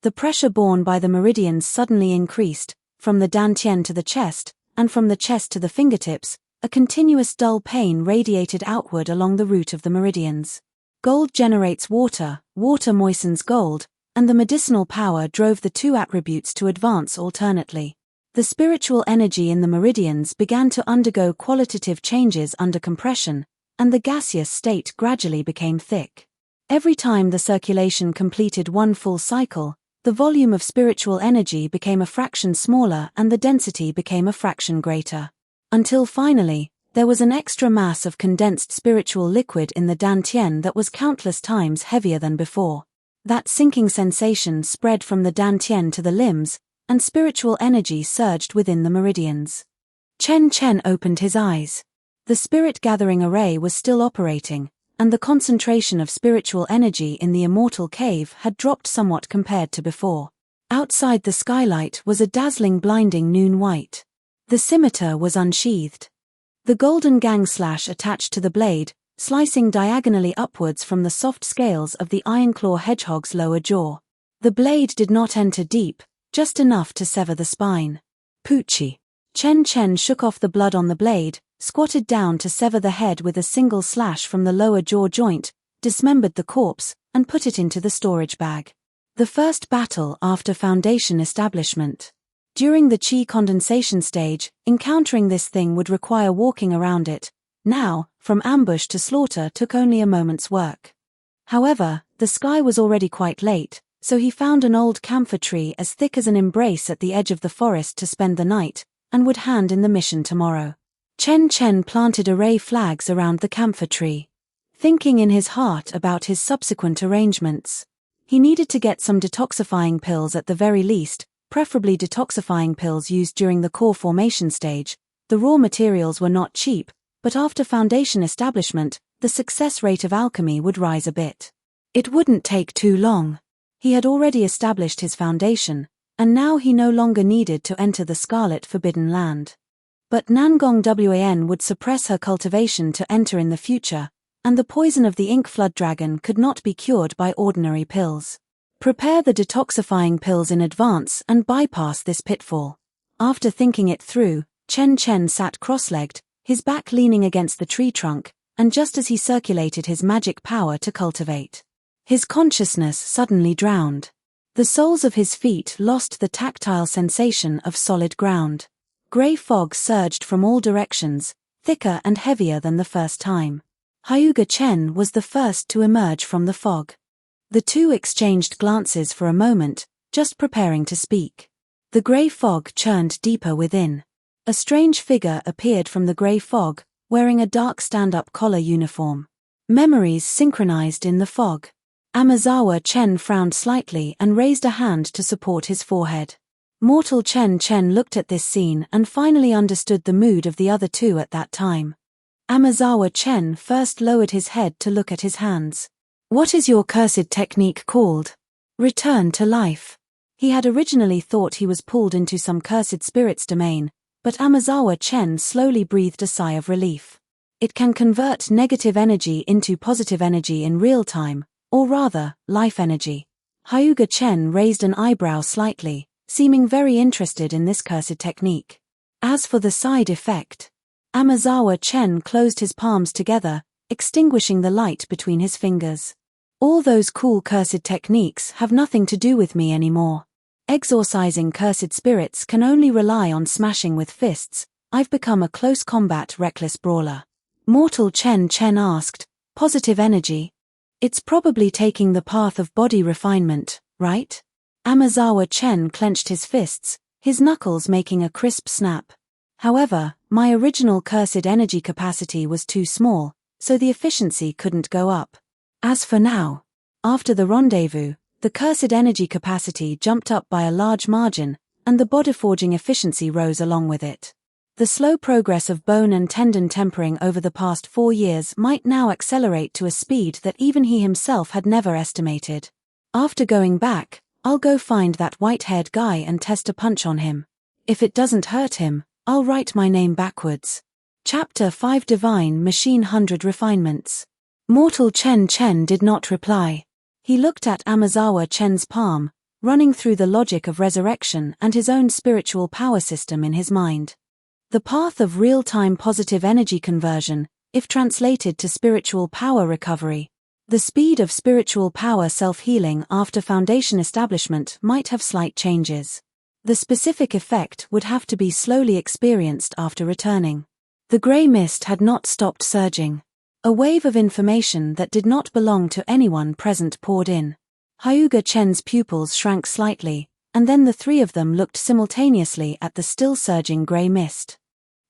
The pressure borne by the meridians suddenly increased, from the dantian to the chest, and from the chest to the fingertips, a continuous dull pain radiated outward along the route of the meridians. Gold generates water, water moistens gold, and the medicinal power drove the 2 attributes to advance alternately. The spiritual energy in the meridians began to undergo qualitative changes under compression, and the gaseous state gradually became thick. Every time the circulation completed one full cycle, the volume of spiritual energy became a fraction smaller and the density became a fraction greater. Until finally, there was an extra mass of condensed spiritual liquid in the dantian that was countless times heavier than before. That sinking sensation spread from the dantian to the limbs, and spiritual energy surged within the meridians. Chen Chen opened his eyes. The spirit gathering array was still operating, and the concentration of spiritual energy in the immortal cave had dropped somewhat compared to before. Outside the skylight was a dazzling blinding noon white. The scimitar was unsheathed. The golden gang slash attached to the blade, slicing diagonally upwards from the soft scales of the ironclaw hedgehog's lower jaw. The blade did not enter deep, just enough to sever the spine. Poochie. Chen Chen shook off the blood on the blade, squatted down to sever the head with a single slash from the lower jaw joint, dismembered the corpse, and put it into the storage bag. The first battle after foundation establishment. During the chi condensation stage, encountering this thing would require walking around it. Now, from ambush to slaughter took only a moment's work. However, the sky was already quite late, so he found an old camphor tree as thick as an embrace at the edge of the forest to spend the night, and would hand in the mission tomorrow. Chen Chen planted array flags around the camphor tree. Thinking in his heart about his subsequent arrangements. He needed to get some detoxifying pills at the very least, preferably detoxifying pills used during the core formation stage. The raw materials were not cheap, but after foundation establishment, the success rate of alchemy would rise a bit. It wouldn't take too long. He had already established his foundation, and now he no longer needed to enter the Scarlet Forbidden Land. But Nangong Wan would suppress her cultivation to enter in the future, and the poison of the ink flood dragon could not be cured by ordinary pills. Prepare the detoxifying pills in advance and bypass this pitfall. After thinking it through, Chen Chen sat cross-legged, his back leaning against the tree trunk, and just as he circulated his magic power to cultivate, his consciousness suddenly drowned. The soles of his feet lost the tactile sensation of solid ground. Grey fog surged from all directions, thicker and heavier than the first time. Hyuga Chen was the first to emerge from the fog. The two exchanged glances for a moment, just preparing to speak. The grey fog churned deeper within. A strange figure appeared from the grey fog, wearing a dark stand-up collar uniform. Memories synchronized in the fog. Amazawa Chen frowned slightly and raised a hand to support his forehead. Mortal Chen Chen looked at this scene and finally understood the mood of the other two at that time. Amazawa Chen first lowered his head to look at his hands. "What is your cursed technique called?" "Return to life." He had originally thought he was pulled into some cursed spirit's domain, but Amazawa Chen slowly breathed a sigh of relief. It can convert negative energy into positive energy in real time, or rather, life energy. Hyuga Chen raised an eyebrow slightly, seeming very interested in this cursed technique. As for the side effect, Amazawa Chen closed his palms together, extinguishing the light between his fingers. "All those cool cursed techniques have nothing to do with me anymore. Exorcising cursed spirits can only rely on smashing with fists. I've become a close combat reckless brawler." Mortal Chen Chen asked, "Positive energy? It's probably taking the path of body refinement, right?" Amazawa Chen clenched his fists, his knuckles making a crisp snap. "However, my original cursed energy capacity was too small, so the efficiency couldn't go up. As for now, after the rendezvous, the cursed energy capacity jumped up by a large margin, and the bodyforging efficiency rose along with it. The slow progress of bone and tendon tempering over the past 4 years might now accelerate to a speed that even he himself had never estimated. After going back, I'll go find that white-haired guy and test a punch on him. If it doesn't hurt him, I'll write my name backwards." Chapter 5 Divine Machine 100 Refinements. Mortal Chen Chen did not reply. He looked at Amazawa Chen's palm, running through the logic of resurrection and his own spiritual power system in his mind. The path of real-time positive energy conversion, if translated to spiritual power recovery. The speed of spiritual power self-healing after foundation establishment might have slight changes. The specific effect would have to be slowly experienced after returning. The grey mist had not stopped surging. A wave of information that did not belong to anyone present poured in. Hyuga Chen's pupils shrank slightly, and then the three of them looked simultaneously at the still surging grey mist.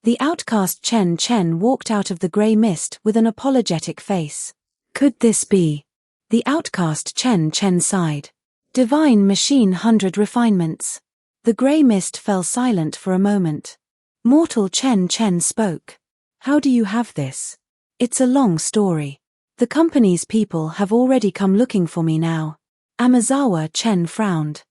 The outcast Chen Chen walked out of the grey mist with an apologetic face. "Could this be?" The outcast Chen Chen sighed. "Divine Machine 100 Refinements." The grey mist fell silent for a moment. Mortal Chen Chen spoke. "How do you have this?" "It's a long story. The company's people have already come looking for me now." Amazawa Chen frowned.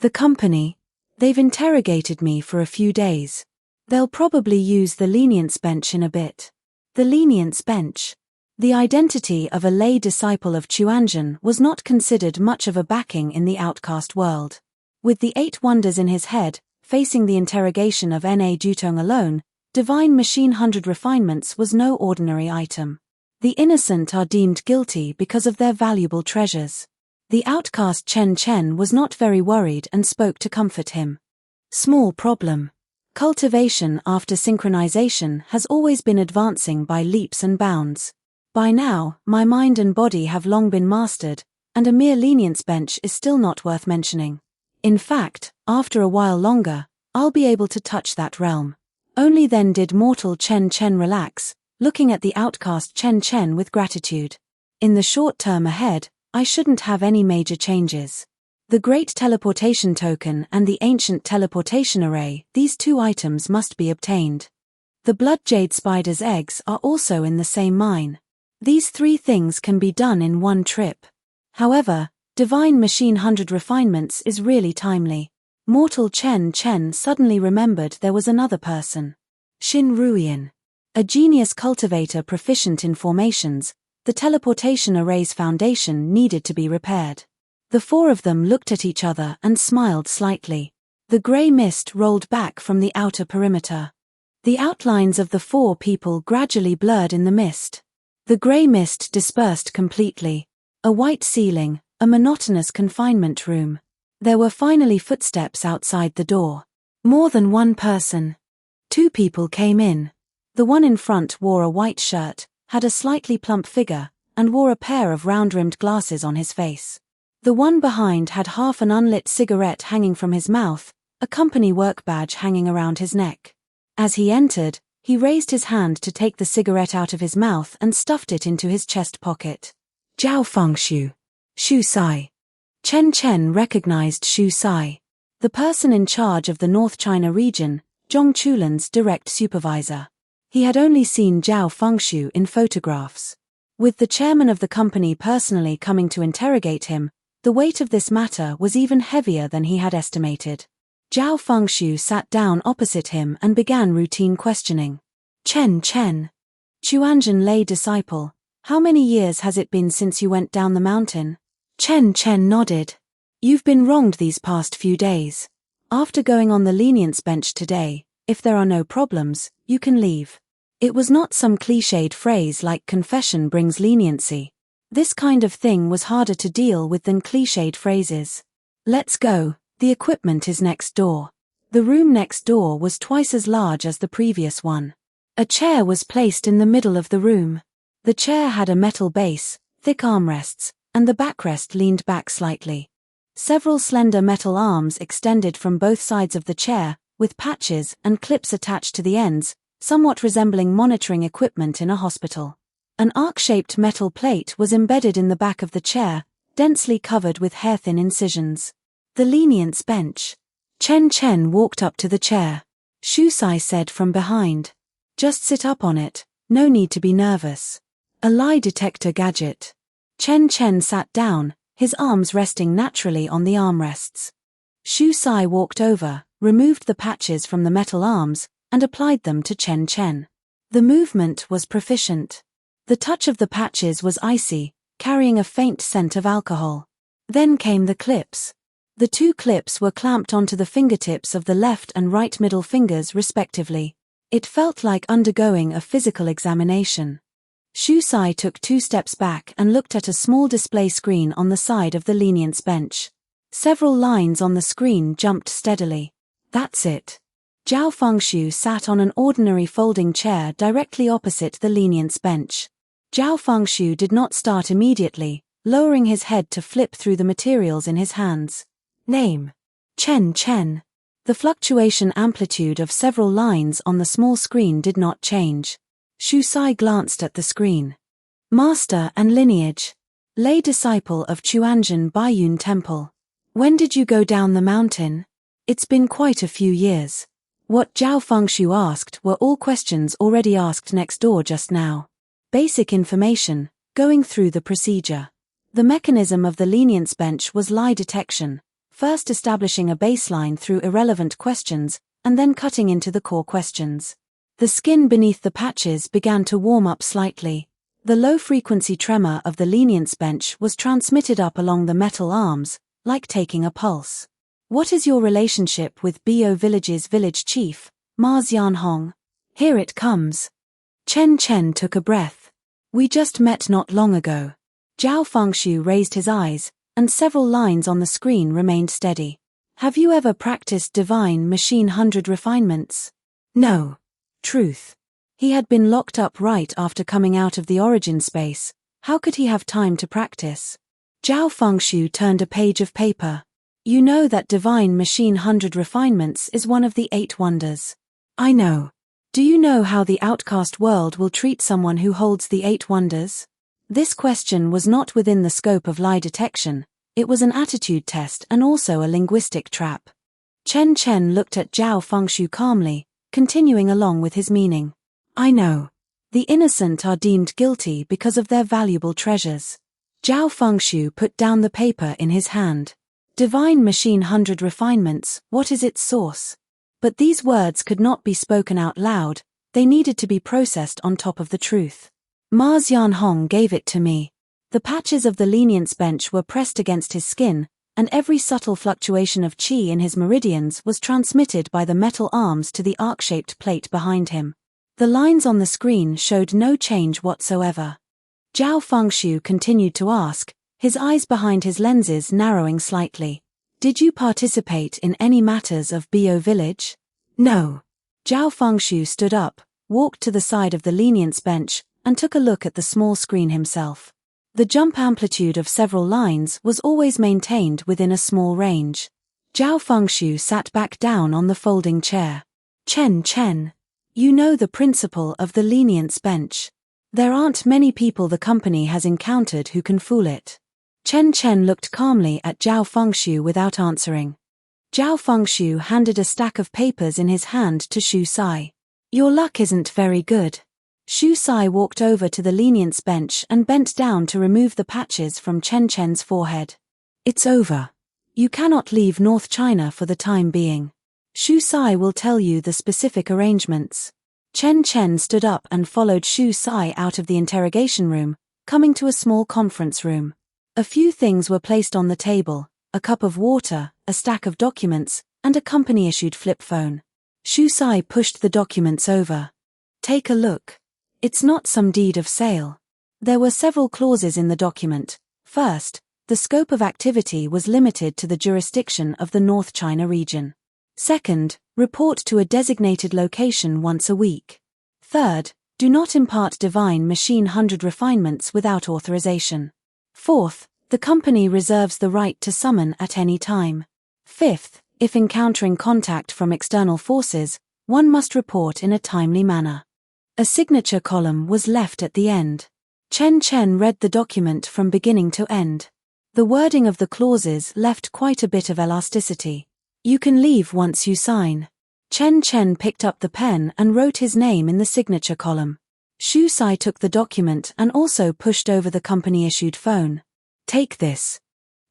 "The company? They've interrogated me for a few days. They'll probably use the lenience bench in a bit." The lenience bench. The identity of a lay disciple of Chuanzhen was not considered much of a backing in the outcast world. With the 8 wonders in his head, facing the interrogation of Na Dutong alone, Divine Machine 100 Refinements was no ordinary item. The innocent are deemed guilty because of their valuable treasures. The outcast Chen Chen was not very worried and spoke to comfort him. "Small problem. Cultivation after synchronization has always been advancing by leaps and bounds. By now, my mind and body have long been mastered, and a mere lenience bench is still not worth mentioning. In fact, after a while longer, I'll be able to touch that realm." Only then did mortal Chen Chen relax, looking at the outcast Chen Chen with gratitude. "In the short term ahead, I shouldn't have any major changes. The Great Teleportation Token and the Ancient Teleportation Array, these 2 items must be obtained. The Blood Jade Spider's eggs are also in the same mine. These 3 things can be done in one trip. However, Divine Machine 100 Refinements is really timely." Mortal Chen Chen suddenly remembered there was another person. Xin Ruian. A genius cultivator proficient in formations, the teleportation array's foundation needed to be repaired. The 4 of them looked at each other and smiled slightly. The grey mist rolled back from the outer perimeter. The outlines of the 4 people gradually blurred in the mist. The grey mist dispersed completely. A white ceiling, a monotonous confinement room. There were finally footsteps outside the door. More than one person. 2 people came in. The one in front wore a white shirt, had a slightly plump figure, and wore a pair of round-rimmed glasses on his face. The one behind had half an unlit cigarette hanging from his mouth, a company work badge hanging around his neck. As he entered, he raised his hand to take the cigarette out of his mouth and stuffed it into his chest pocket. "Jiao Fengshu. Shu Sai." Chen Chen recognized Shu Sai. the person in charge of the North China region, Zhong Chulan's direct supervisor. He had only seen Zhao Fengshu in photographs. With the chairman of the company personally coming to interrogate him, the weight of this matter was even heavier than he had estimated. Zhao Fengshu sat down opposite him and began routine questioning. Chen, Chuanzhen lay disciple, how many years has it been since you went down the mountain? Chen nodded. You've been wronged these past few days. After going on the lenience bench today, if there are no problems, you can leave. It was not some cliched phrase like confession brings leniency. This kind of thing was harder to deal with than cliched phrases. Let's go, the equipment is next door. The room next door was twice as large as the previous one. A chair was placed in the middle of the room. The chair had a metal base, thick armrests, and the backrest leaned back slightly. Several slender metal arms extended from both sides of the chair, with patches and clips attached to the ends, somewhat resembling monitoring equipment in a hospital. An arc-shaped metal plate was embedded in the back of the chair, densely covered with hair-thin incisions. The lenience bench. Chen walked up to the chair. Shu Sai said from behind. Just sit up on it, no need to be nervous. A lie detector gadget. Chen sat down, his arms resting naturally on the armrests. Shu Sai walked over, removed the patches from the metal arms, and applied them to Chen. The movement was proficient. The touch of the patches was icy, carrying a faint scent of alcohol. Then came the clips. The two clips were clamped onto the fingertips of the left and right middle fingers respectively. It felt like undergoing a physical examination. Shu Sai took 2 steps back and looked at a small display screen on the side of the lenience bench. Several lines on the screen jumped steadily. That's it. Zhao Fengshu sat on an ordinary folding chair directly opposite the lenience bench. Zhao Fengshu did not start immediately, lowering his head to flip through the materials in his hands. Name. Chen. The fluctuation amplitude of several lines on the small screen did not change. Shu Sai glanced at the screen. Master and lineage. Lay disciple of Chuanzhen Baiyun Temple. When did you go down the mountain? It's been quite a few years. What Zhao Fengshu asked were all questions already asked next door just now. Basic information, going through the procedure. The mechanism of the lenience bench was lie detection, first establishing a baseline through irrelevant questions, and then cutting into the core questions. The skin beneath the patches began to warm up slightly. The low-frequency tremor of the lenience bench was transmitted up along the metal arms, like taking a pulse. What is your relationship with Bo Village's village chief, Ma Xianhong? Here it comes. Chen took a breath. We just met not long ago. Zhao Fengshu raised his eyes, and several lines on the screen remained steady. Have you ever practiced divine machine 100 refinements? No. Truth. He had been locked up right after coming out of the origin space. How could he have time to practice? Zhao Fengshu turned a page of paper. You know that divine machine 100 refinements is one of the 8 wonders. I know. Do you know how the outcast world will treat someone who holds the 8 wonders? This question was not within the scope of lie detection. It was an attitude test and also a linguistic trap. Chen looked at Zhao Fengshu calmly, continuing along with his meaning. I know. The innocent are deemed guilty because of their valuable treasures. Zhao Fengshu put down the paper in his hand. Divine machine 100 refinements, what is its source? But these words could not be spoken out loud, they needed to be processed on top of the truth. Ma Xianhong gave it to me. The patches of the lenience bench were pressed against his skin, and every subtle fluctuation of qi in his meridians was transmitted by the metal arms to the arc-shaped plate behind him. The lines on the screen showed no change whatsoever. Zhao Fengshu continued to ask, his eyes behind his lenses narrowing slightly. Did you participate in any matters of Bo Village? No. Zhao Fengshu stood up, walked to the side of the lenience bench, and took a look at the small screen himself. The jump amplitude of several lines was always maintained within a small range. Zhao Fengshu sat back down on the folding chair. Chen, you know the principle of the lenience bench. There aren't many people the company has encountered who can fool it. Chen looked calmly at Zhao Fengshu without answering. Zhao Fengshu handed a stack of papers in his hand to Xu Sai. Your luck isn't very good. Xu Sai walked over to the lenience bench and bent down to remove the patches from Chen Chen's forehead. It's over. You cannot leave North China for the time being. Xu Sai will tell you the specific arrangements. Chen Chen stood up and followed Xu Sai out of the interrogation room, coming to a small conference room. A few things were placed on the table: a cup of water, a stack of documents, and a company-issued flip phone. Xu Sai pushed the documents over. Take a look. It's not some deed of sale. There were several clauses in the document. First, the scope of activity was limited to the jurisdiction of the North China region. Second, report to a designated location once a week. Third, do not impart divine machine 100 refinements without authorization. Fourth, the company reserves the right to summon at any time. Fifth, if encountering contact from external forces, one must report in a timely manner. A signature column was left at the end. Chen Chen read the document from beginning to end. The wording of the clauses left quite a bit of elasticity. You can leave once you sign. Chen Chen picked up the pen and wrote his name in the signature column. Xu Sai took the document and also pushed over the company-issued phone. Take this.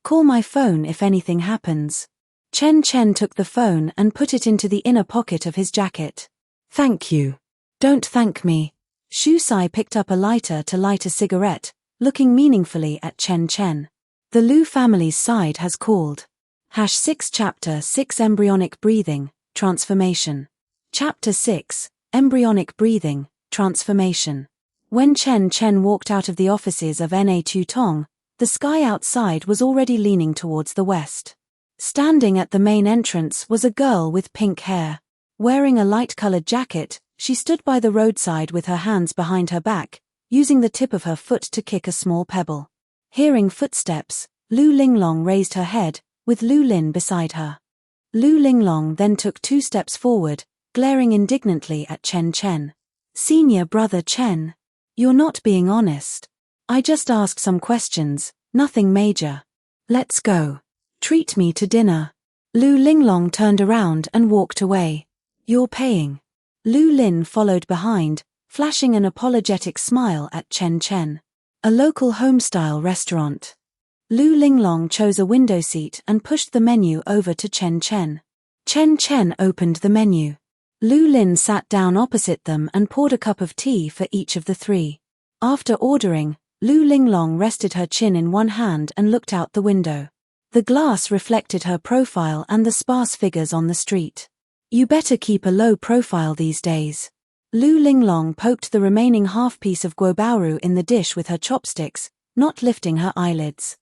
Call my phone if anything happens. Chen Chen took the phone and put it into the inner pocket of his jacket. Thank you. Don't thank me. Xu Sai picked up a lighter to light a cigarette, looking meaningfully at Chen Chen. The Lu family's side has called. #6 Chapter 6 Embryonic Breathing, Transformation. Chapter 6, Embryonic Breathing, Transformation. When Chen Chen walked out of the offices of Na Tutong, the sky outside was already leaning towards the west. Standing at the main entrance was a girl with pink hair. Wearing a light-colored jacket, she stood by the roadside with her hands behind her back, using the tip of her foot to kick a small pebble. Hearing footsteps, Lu Linglong raised her head, with Lu Lin beside her. Lu Linglong then took 2 steps forward, glaring indignantly at Chen Chen. Senior brother Chen. You're not being honest. I just asked some questions, nothing major. Let's go. Treat me to dinner. Lu Linglong turned around and walked away. You're paying. Lu Lin followed behind, flashing an apologetic smile at Chen Chen. A local home-style restaurant. Lu Linglong chose a window seat and pushed the menu over to Chen Chen. Chen Chen opened the menu. Lu Lin sat down opposite them and poured a cup of tea for each of the 3. After ordering, Lu Linglong rested her chin in one hand and looked out the window. The glass reflected her profile and the sparse figures on the street. You better keep a low profile these days. Lu Linglong poked the remaining half-piece of guobaoru in the dish with her chopsticks, not lifting her eyelids.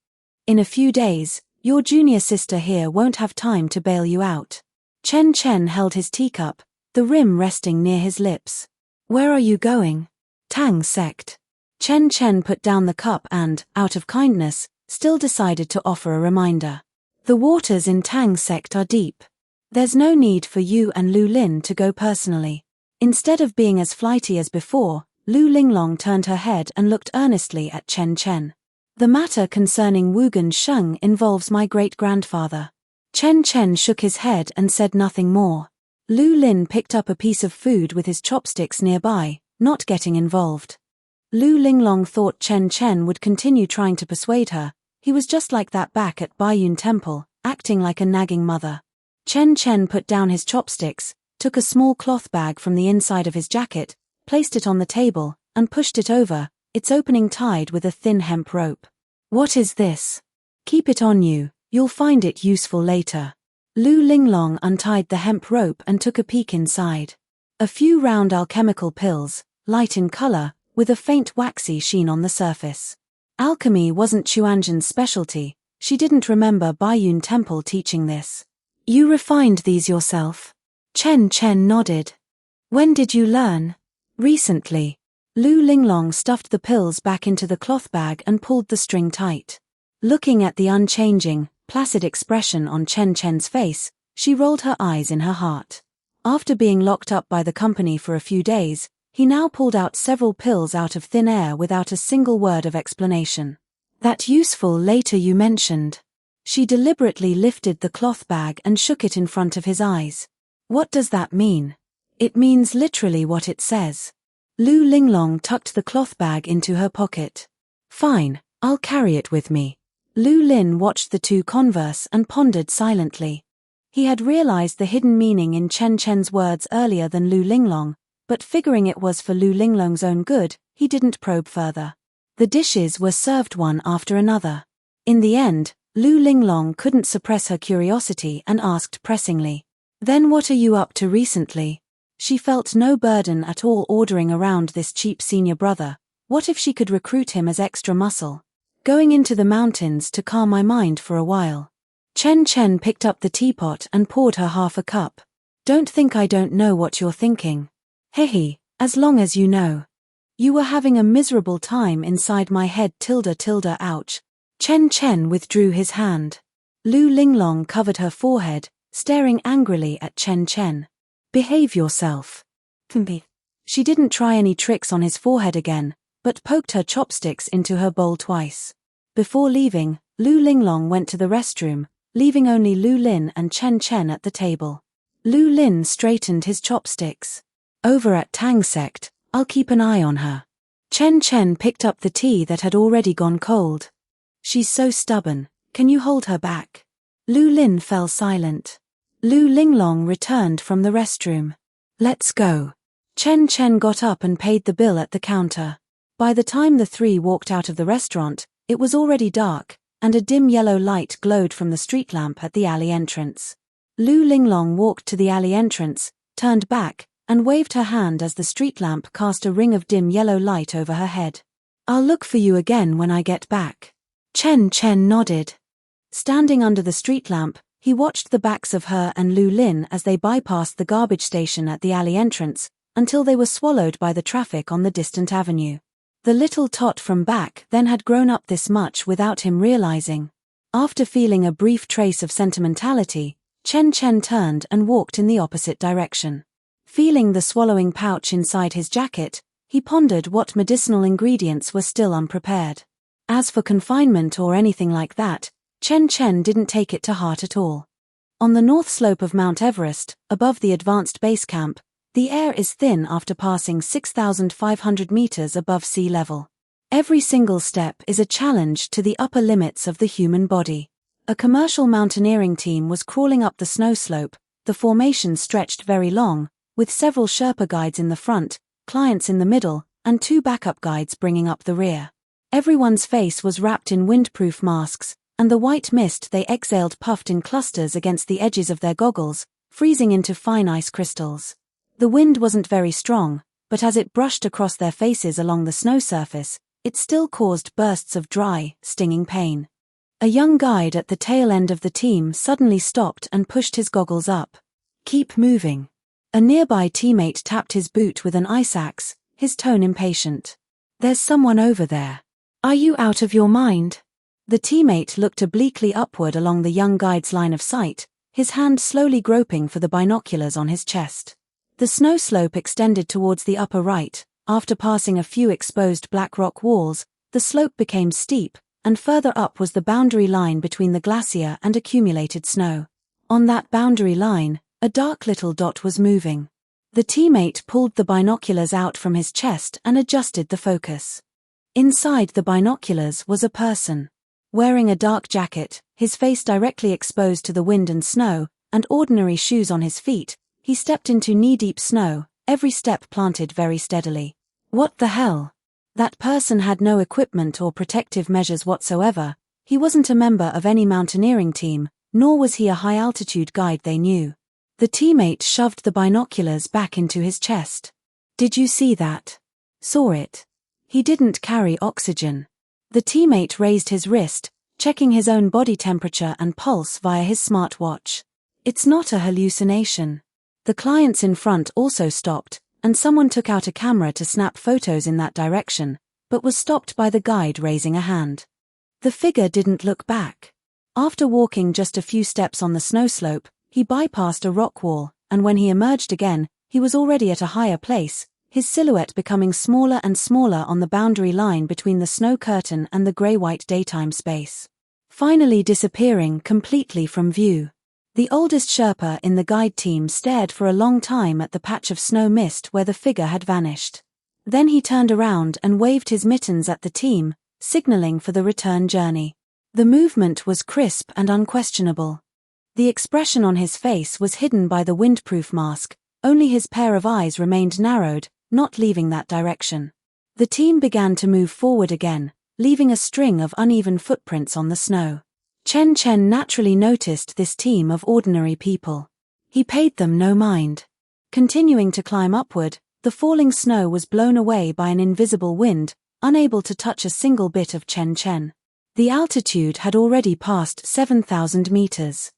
In a few days, your junior sister here won't have time to bail you out. Chen Chen held his teacup, the rim resting near his lips. Where are you going? Tang sect. Chen Chen put down the cup and, out of kindness, still decided to offer a reminder. The waters in Tang sect are deep. There's no need for you and Lu Lin to go personally. Instead of being as flighty as before, Lu Linglong turned her head and looked earnestly at Chen Chen. The matter concerning Wugen Sheng involves my great-grandfather. Chen Chen shook his head and said nothing more. Lu Lin picked up a piece of food with his chopsticks nearby, not getting involved. Lu Linglong thought Chen Chen would continue trying to persuade her. He was just like that back at Baiyun Temple, acting like a nagging mother. Chen Chen put down his chopsticks, took a small cloth bag from the inside of his jacket, placed it on the table, and pushed it over, its opening tied with a thin hemp rope. What is this? Keep it on you, you'll find it useful later. Lu Linglong untied the hemp rope and took a peek inside. A few round alchemical pills, light in color, with a faint waxy sheen on the surface. Alchemy wasn't Chuanjan's specialty. She didn't remember Baiyun Temple teaching this. You refined these yourself? Chen Chen nodded. When did you learn? Recently. Lu Linglong stuffed the pills back into the cloth bag and pulled the string tight. Looking at the unchanging, placid expression on Chen Chen's face, she rolled her eyes in her heart. After being locked up by the company for a few days, he now pulled out several pills out of thin air without a single word of explanation. That useful later you mentioned. She deliberately lifted the cloth bag and shook it in front of his eyes. What does that mean? It means literally what it says. Lu Linglong tucked the cloth bag into her pocket. Fine, I'll carry it with me. Lu Lin watched the two converse and pondered silently. He had realized the hidden meaning in Chen Chen's words earlier than Lu Linglong, but figuring it was for Lu Linglong's own good, he didn't probe further. The dishes were served one after another. In the end, Lu Linglong couldn't suppress her curiosity and asked pressingly, "Then what are you up to recently?" She felt no burden at all ordering around this cheap senior brother. What if she could recruit him as extra muscle? Going into the mountains to calm my mind for a while. Chen Chen picked up the teapot and poured her half a cup. Don't think I don't know what you're thinking. Hehe, as long as you know. You were having a miserable time inside my head _, ouch. Chen Chen withdrew his hand. Lu Linglong covered her forehead, staring angrily at Chen Chen. Behave yourself. She didn't try any tricks on his forehead again, but poked her chopsticks into her bowl twice. Before leaving, Lu Linglong went to the restroom, leaving only Lu Lin and Chen Chen at the table. Lu Lin straightened his chopsticks. Over at Tang Sect, I'll keep an eye on her. Chen Chen picked up the tea that had already gone cold. She's so stubborn, can you hold her back? Lu Lin fell silent. Lu Linglong returned from the restroom. Let's go. Chen Chen got up and paid the bill at the counter. By the time the three walked out of the restaurant, it was already dark, and a dim yellow light glowed from the street lamp at the alley entrance. Lu Linglong walked to the alley entrance, turned back, and waved her hand as the street lamp cast a ring of dim yellow light over her head. I'll look for you again when I get back. Chen Chen nodded. Standing under the street lamp, he watched the backs of her and Lu Lin as they bypassed the garbage station at the alley entrance, until they were swallowed by the traffic on the distant avenue. The little tot from back then had grown up this much without him realizing. After feeling a brief trace of sentimentality, Chen Chen turned and walked in the opposite direction. Feeling the swallowing pouch inside his jacket, he pondered what medicinal ingredients were still unprepared. As for confinement or anything like that, Chen Chen didn't take it to heart at all. On the north slope of Mount Everest, above the advanced base camp, the air is thin after passing 6,500 meters above sea level. Every single step is a challenge to the upper limits of the human body. A commercial mountaineering team was crawling up the snow slope, the formation stretched very long, with several Sherpa guides in the front, clients in the middle, and two backup guides bringing up the rear. Everyone's face was wrapped in windproof masks, and the white mist they exhaled puffed in clusters against the edges of their goggles, freezing into fine ice crystals. The wind wasn't very strong, but as it brushed across their faces along the snow surface, it still caused bursts of dry, stinging pain. A young guide at the tail end of the team suddenly stopped and pushed his goggles up. Keep moving. A nearby teammate tapped his boot with an ice axe, his tone impatient. There's someone over there. Are you out of your mind? The teammate looked obliquely upward along the young guide's line of sight, his hand slowly groping for the binoculars on his chest. The snow slope extended towards the upper right. After passing a few exposed black rock walls, the slope became steep, and further up was the boundary line between the glacier and accumulated snow. On that boundary line, a dark little dot was moving. The teammate pulled the binoculars out from his chest and adjusted the focus. Inside the binoculars was a person. Wearing a dark jacket, his face directly exposed to the wind and snow, and ordinary shoes on his feet, he stepped into knee-deep snow, every step planted very steadily. What the hell? That person had no equipment or protective measures whatsoever. He wasn't a member of any mountaineering team, nor was he a high-altitude guide they knew. The teammate shoved the binoculars back into his chest. Did you see that? Saw it. He didn't carry oxygen. The teammate raised his wrist, checking his own body temperature and pulse via his smartwatch. It's not a hallucination. The clients in front also stopped, and someone took out a camera to snap photos in that direction, but was stopped by the guide raising a hand. The figure didn't look back. After walking just a few steps on the snow slope, he bypassed a rock wall, and when he emerged again, he was already at a higher place, his silhouette becoming smaller and smaller on the boundary line between the snow curtain and the grey-white daytime space. finally disappearing completely from view. The oldest Sherpa in the guide team stared for a long time at the patch of snow mist where the figure had vanished. Then he turned around and waved his mittens at the team, signaling for the return journey. The movement was crisp and unquestionable. The expression on his face was hidden by the windproof mask, only his pair of eyes remained narrowed, not leaving that direction. The team began to move forward again, leaving a string of uneven footprints on the snow. Chen Chen naturally noticed this team of ordinary people. He paid them no mind. Continuing to climb upward, the falling snow was blown away by an invisible wind, unable to touch a single bit of Chen Chen. The altitude had already passed 7,000 meters.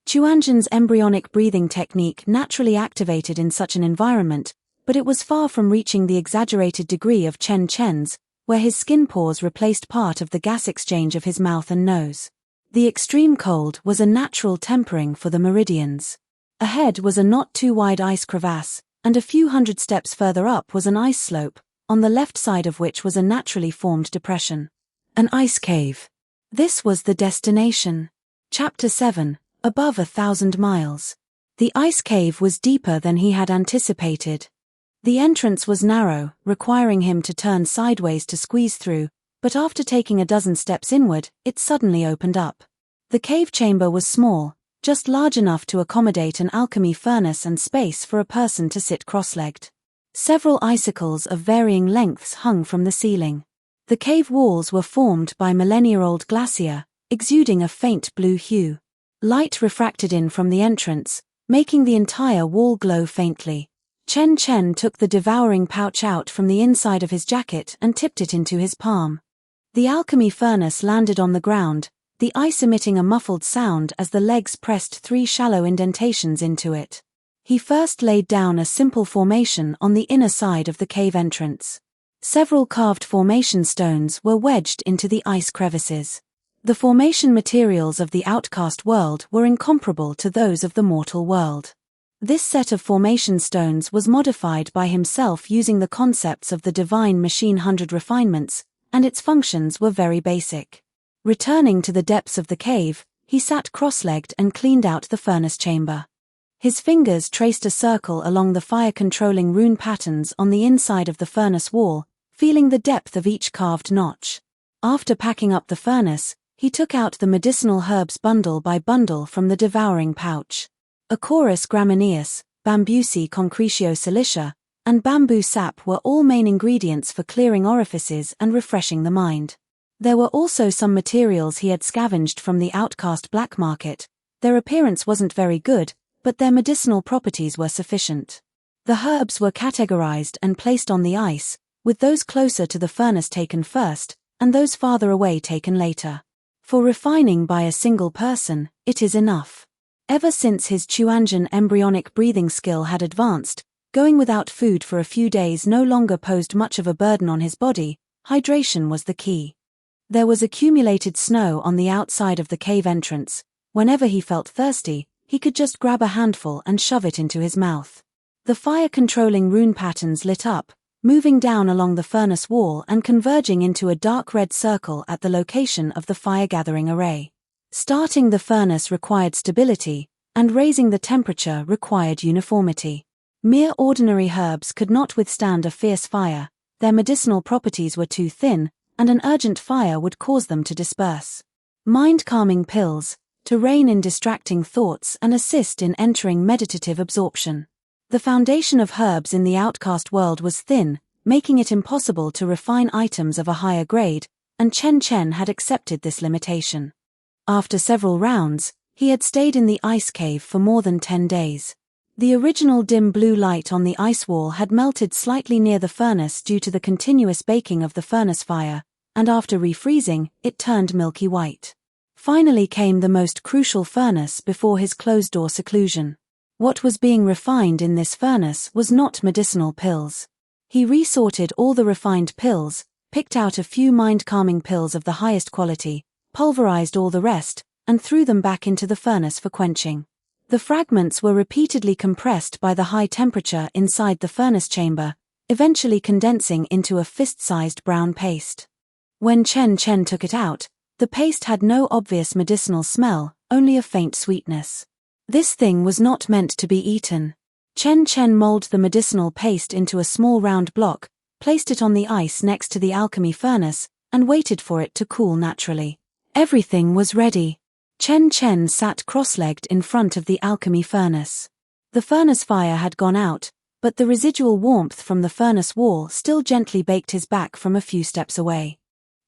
Chuanzhen's embryonic breathing technique naturally activated in such an environment, but it was far from reaching the exaggerated degree of Chen Chen's, where his skin pores replaced part of the gas exchange of his mouth and nose. The extreme cold was a natural tempering for the meridians. Ahead was a not too wide ice crevasse, and a few hundred steps further up was an ice slope, on the left side of which was a naturally formed depression. An ice cave. This was the destination. Chapter 7, Above 1,000 miles. The ice cave was deeper than he had anticipated. The entrance was narrow, requiring him to turn sideways to squeeze through, but after taking a dozen steps inward, it suddenly opened up. The cave chamber was small, just large enough to accommodate an alchemy furnace and space for a person to sit cross-legged. Several icicles of varying lengths hung from the ceiling. The cave walls were formed by millennia-old glacier, exuding a faint blue hue. Light refracted in from the entrance, making the entire wall glow faintly. Chen Chen took the devouring pouch out from the inside of his jacket and tipped it into his palm. The alchemy furnace landed on the ground, the ice emitting a muffled sound as the legs pressed 3 shallow indentations into it. He first laid down a simple formation on the inner side of the cave entrance. Several carved formation stones were wedged into the ice crevices. The formation materials of the outcast world were incomparable to those of the mortal world. This set of formation stones was modified by himself using the concepts of the divine machine 100 refinements, and its functions were very basic. Returning to the depths of the cave, he sat cross-legged and cleaned out the furnace chamber. His fingers traced a circle along the fire-controlling rune patterns on the inside of the furnace wall, feeling the depth of each carved notch. After packing up the furnace, he took out the medicinal herbs bundle by bundle from the devouring pouch. Acorus gramineus, Bambusi concretio silicia, and bamboo sap were all main ingredients for clearing orifices and refreshing the mind. There were also some materials he had scavenged from the outcast black market. Their appearance wasn't very good, but their medicinal properties were sufficient. The herbs were categorized and placed on the ice, with those closer to the furnace taken first, and those farther away taken later. For refining by a single person, it is enough. Ever since his Chuanzhen embryonic breathing skill had advanced, going without food for a few days no longer posed much of a burden on his body. Hydration was the key. There was accumulated snow on the outside of the cave entrance. Whenever he felt thirsty, he could just grab a handful and shove it into his mouth. The fire-controlling rune patterns lit up, moving down along the furnace wall and converging into a dark red circle at the location of the fire-gathering array. Starting the furnace required stability, and raising the temperature required uniformity. Mere ordinary herbs could not withstand a fierce fire, their medicinal properties were too thin, and an urgent fire would cause them to disperse. Mind-calming pills, to rein in distracting thoughts and assist in entering meditative absorption. The foundation of herbs in the outcast world was thin, making it impossible to refine items of a higher grade, and Chen Chen had accepted this limitation. After several rounds, he had stayed in the ice cave for more than 10 days. The original dim blue light on the ice wall had melted slightly near the furnace due to the continuous baking of the furnace fire, and after refreezing, it turned milky white. Finally came the most crucial furnace before his closed-door seclusion. What was being refined in this furnace was not medicinal pills. He resorted all the refined pills, picked out a few mind-calming pills of the highest quality, pulverized all the rest, and threw them back into the furnace for quenching. The fragments were repeatedly compressed by the high temperature inside the furnace chamber, eventually condensing into a fist-sized brown paste. When Chen Chen took it out, The paste had no obvious medicinal smell, only a faint sweetness. This thing was not meant to be eaten. Chen Chen molded the medicinal paste into a small round block, placed it on the ice next to the alchemy furnace, and waited for it to cool naturally. Everything was ready. Chen Chen sat cross-legged in front of the alchemy furnace. The furnace fire had gone out, but the residual warmth from the furnace wall still gently baked his back from a few steps away.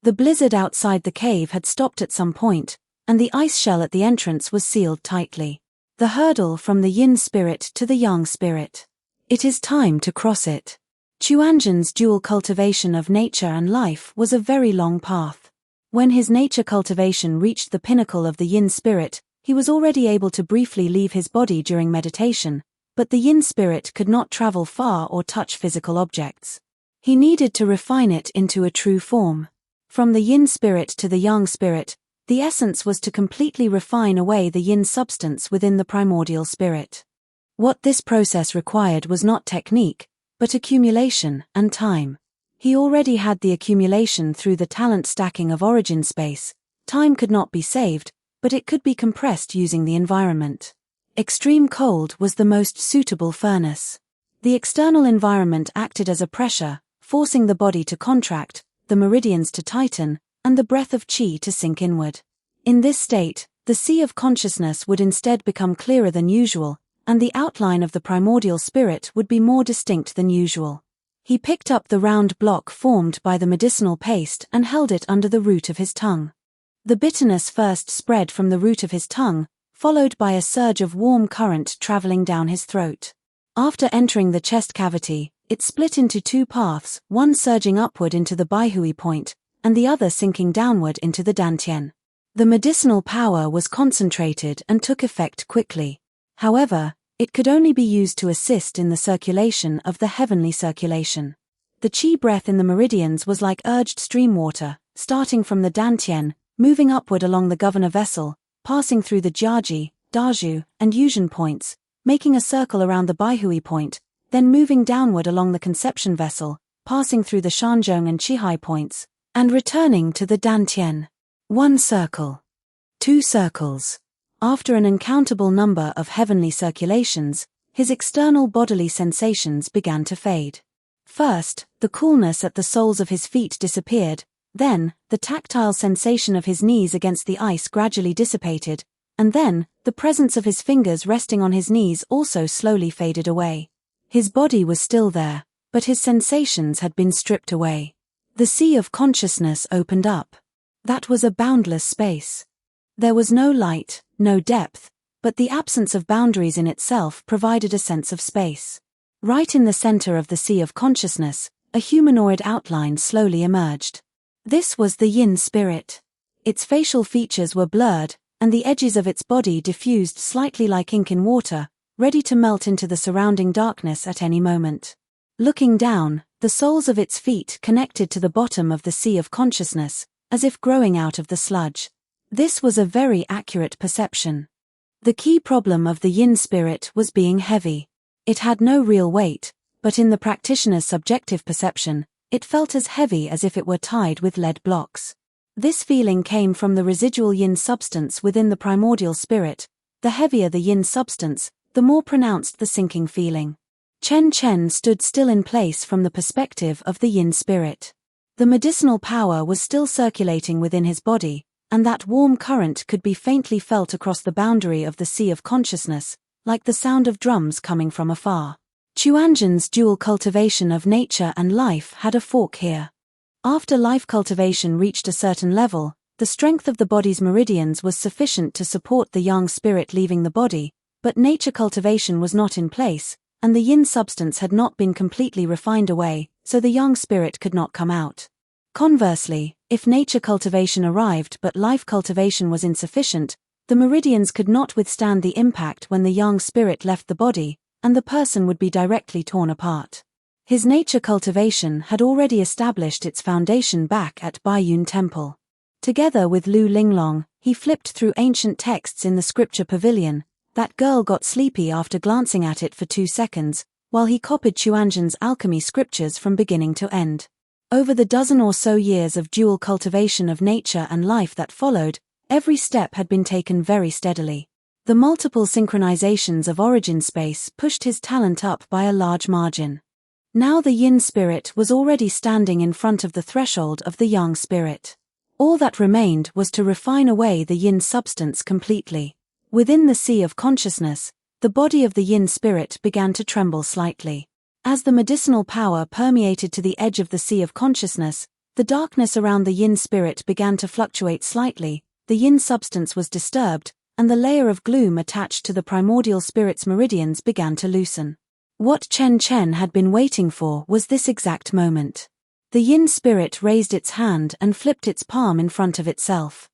The blizzard outside the cave had stopped at some point, and the ice shell at the entrance was sealed tightly. The hurdle from the yin spirit to the yang spirit. It is time to cross it. Chuanzhen's dual cultivation of nature and life was a very long path. When his nature cultivation reached the pinnacle of the yin spirit, he was already able to briefly leave his body during meditation, but the yin spirit could not travel far or touch physical objects. He needed to refine it into a true form. From the yin spirit to the yang spirit, the essence was to completely refine away the yin substance within the primordial spirit. What this process required was not technique, but accumulation and time. He already had the accumulation through the talent stacking of origin space. Time could not be saved, but it could be compressed using the environment. Extreme cold was the most suitable furnace. The external environment acted as a pressure, forcing the body to contract, the meridians to tighten, and the breath of qi to sink inward. In this state, the sea of consciousness would instead become clearer than usual, and the outline of the primordial spirit would be more distinct than usual. He picked up the round block formed by the medicinal paste and held it under the root of his tongue. The bitterness first spread from the root of his tongue, followed by a surge of warm current traveling down his throat. After entering the chest cavity, it split into two paths, one surging upward into the Baihui point, and the other sinking downward into the Dantian. The medicinal power was concentrated and took effect quickly. However, it could only be used to assist in the circulation of the heavenly circulation. The qi breath in the meridians was like urged stream water, starting from the Dantian, moving upward along the governor vessel, passing through the Jiaji, Dazhu, and Yuzhen points, making a circle around the Baihui point, then moving downward along the conception vessel, passing through the Shanzhong and Qihai points, and returning to the Dantian. 1 circle. 2 circles. After an uncountable number of heavenly circulations, his external bodily sensations began to fade. First, the coolness at the soles of his feet disappeared, then, the tactile sensation of his knees against the ice gradually dissipated, and then, the presence of his fingers resting on his knees also slowly faded away. His body was still there, but his sensations had been stripped away. The sea of consciousness opened up. That was a boundless space. There was no light, no depth, but the absence of boundaries in itself provided a sense of space. Right in the center of the sea of consciousness, a humanoid outline slowly emerged. This was the yin spirit. Its facial features were blurred, and the edges of its body diffused slightly like ink in water, ready to melt into the surrounding darkness at any moment. Looking down, the soles of its feet connected to the bottom of the sea of consciousness, as if growing out of the sludge. This was a very accurate perception. The key problem of the yin spirit was being heavy. It had no real weight, but in the practitioner's subjective perception, it felt as heavy as if it were tied with lead blocks. This feeling came from the residual yin substance within the primordial spirit. The heavier the yin substance, the more pronounced the sinking feeling. Chen Chen stood still in place from the perspective of the yin spirit. The medicinal power was still circulating within his body, and that warm current could be faintly felt across the boundary of the sea of consciousness, like the sound of drums coming from afar. Chuanzhen's dual cultivation of nature and life had a fork here. After life cultivation reached a certain level, the strength of the body's meridians was sufficient to support the yang spirit leaving the body, but nature cultivation was not in place, and the yin substance had not been completely refined away, so the yang spirit could not come out. Conversely, if nature cultivation arrived but life cultivation was insufficient, the meridians could not withstand the impact when the yang spirit left the body, and the person would be directly torn apart. His nature cultivation had already established its foundation back at Baiyun Temple. Together with Lu Linglong, he flipped through ancient texts in the scripture pavilion. That girl got sleepy after glancing at it for 2 seconds, while he copied Chuanzhen's alchemy scriptures from beginning to end. Over the dozen or so years of dual cultivation of nature and life that followed, every step had been taken very steadily. The multiple synchronizations of origin space pushed his talent up by a large margin. Now the yin spirit was already standing in front of the threshold of the yang spirit. All that remained was to refine away the yin substance completely. Within the sea of consciousness, the body of the yin spirit began to tremble slightly. As the medicinal power permeated to the edge of the sea of consciousness, the darkness around the yin spirit began to fluctuate slightly, the yin substance was disturbed, and the layer of gloom attached to the primordial spirit's meridians began to loosen. What Chen Chen had been waiting for was this exact moment. The yin spirit raised its hand and flipped its palm in front of itself.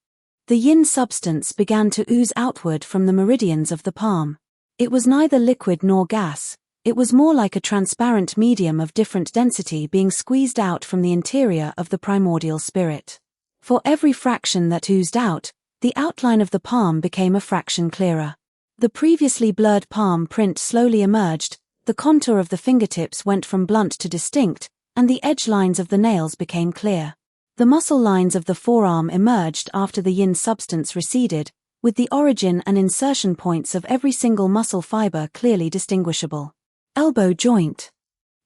The yin substance began to ooze outward from the meridians of the palm. It was neither liquid nor gas, it was more like a transparent medium of different density being squeezed out from the interior of the primordial spirit. For every fraction that oozed out, the outline of the palm became a fraction clearer. The previously blurred palm print slowly emerged, the contour of the fingertips went from blunt to distinct, and the edge lines of the nails became clear. The muscle lines of the forearm emerged after the yin substance receded, with the origin and insertion points of every single muscle fiber clearly distinguishable. Elbow joint,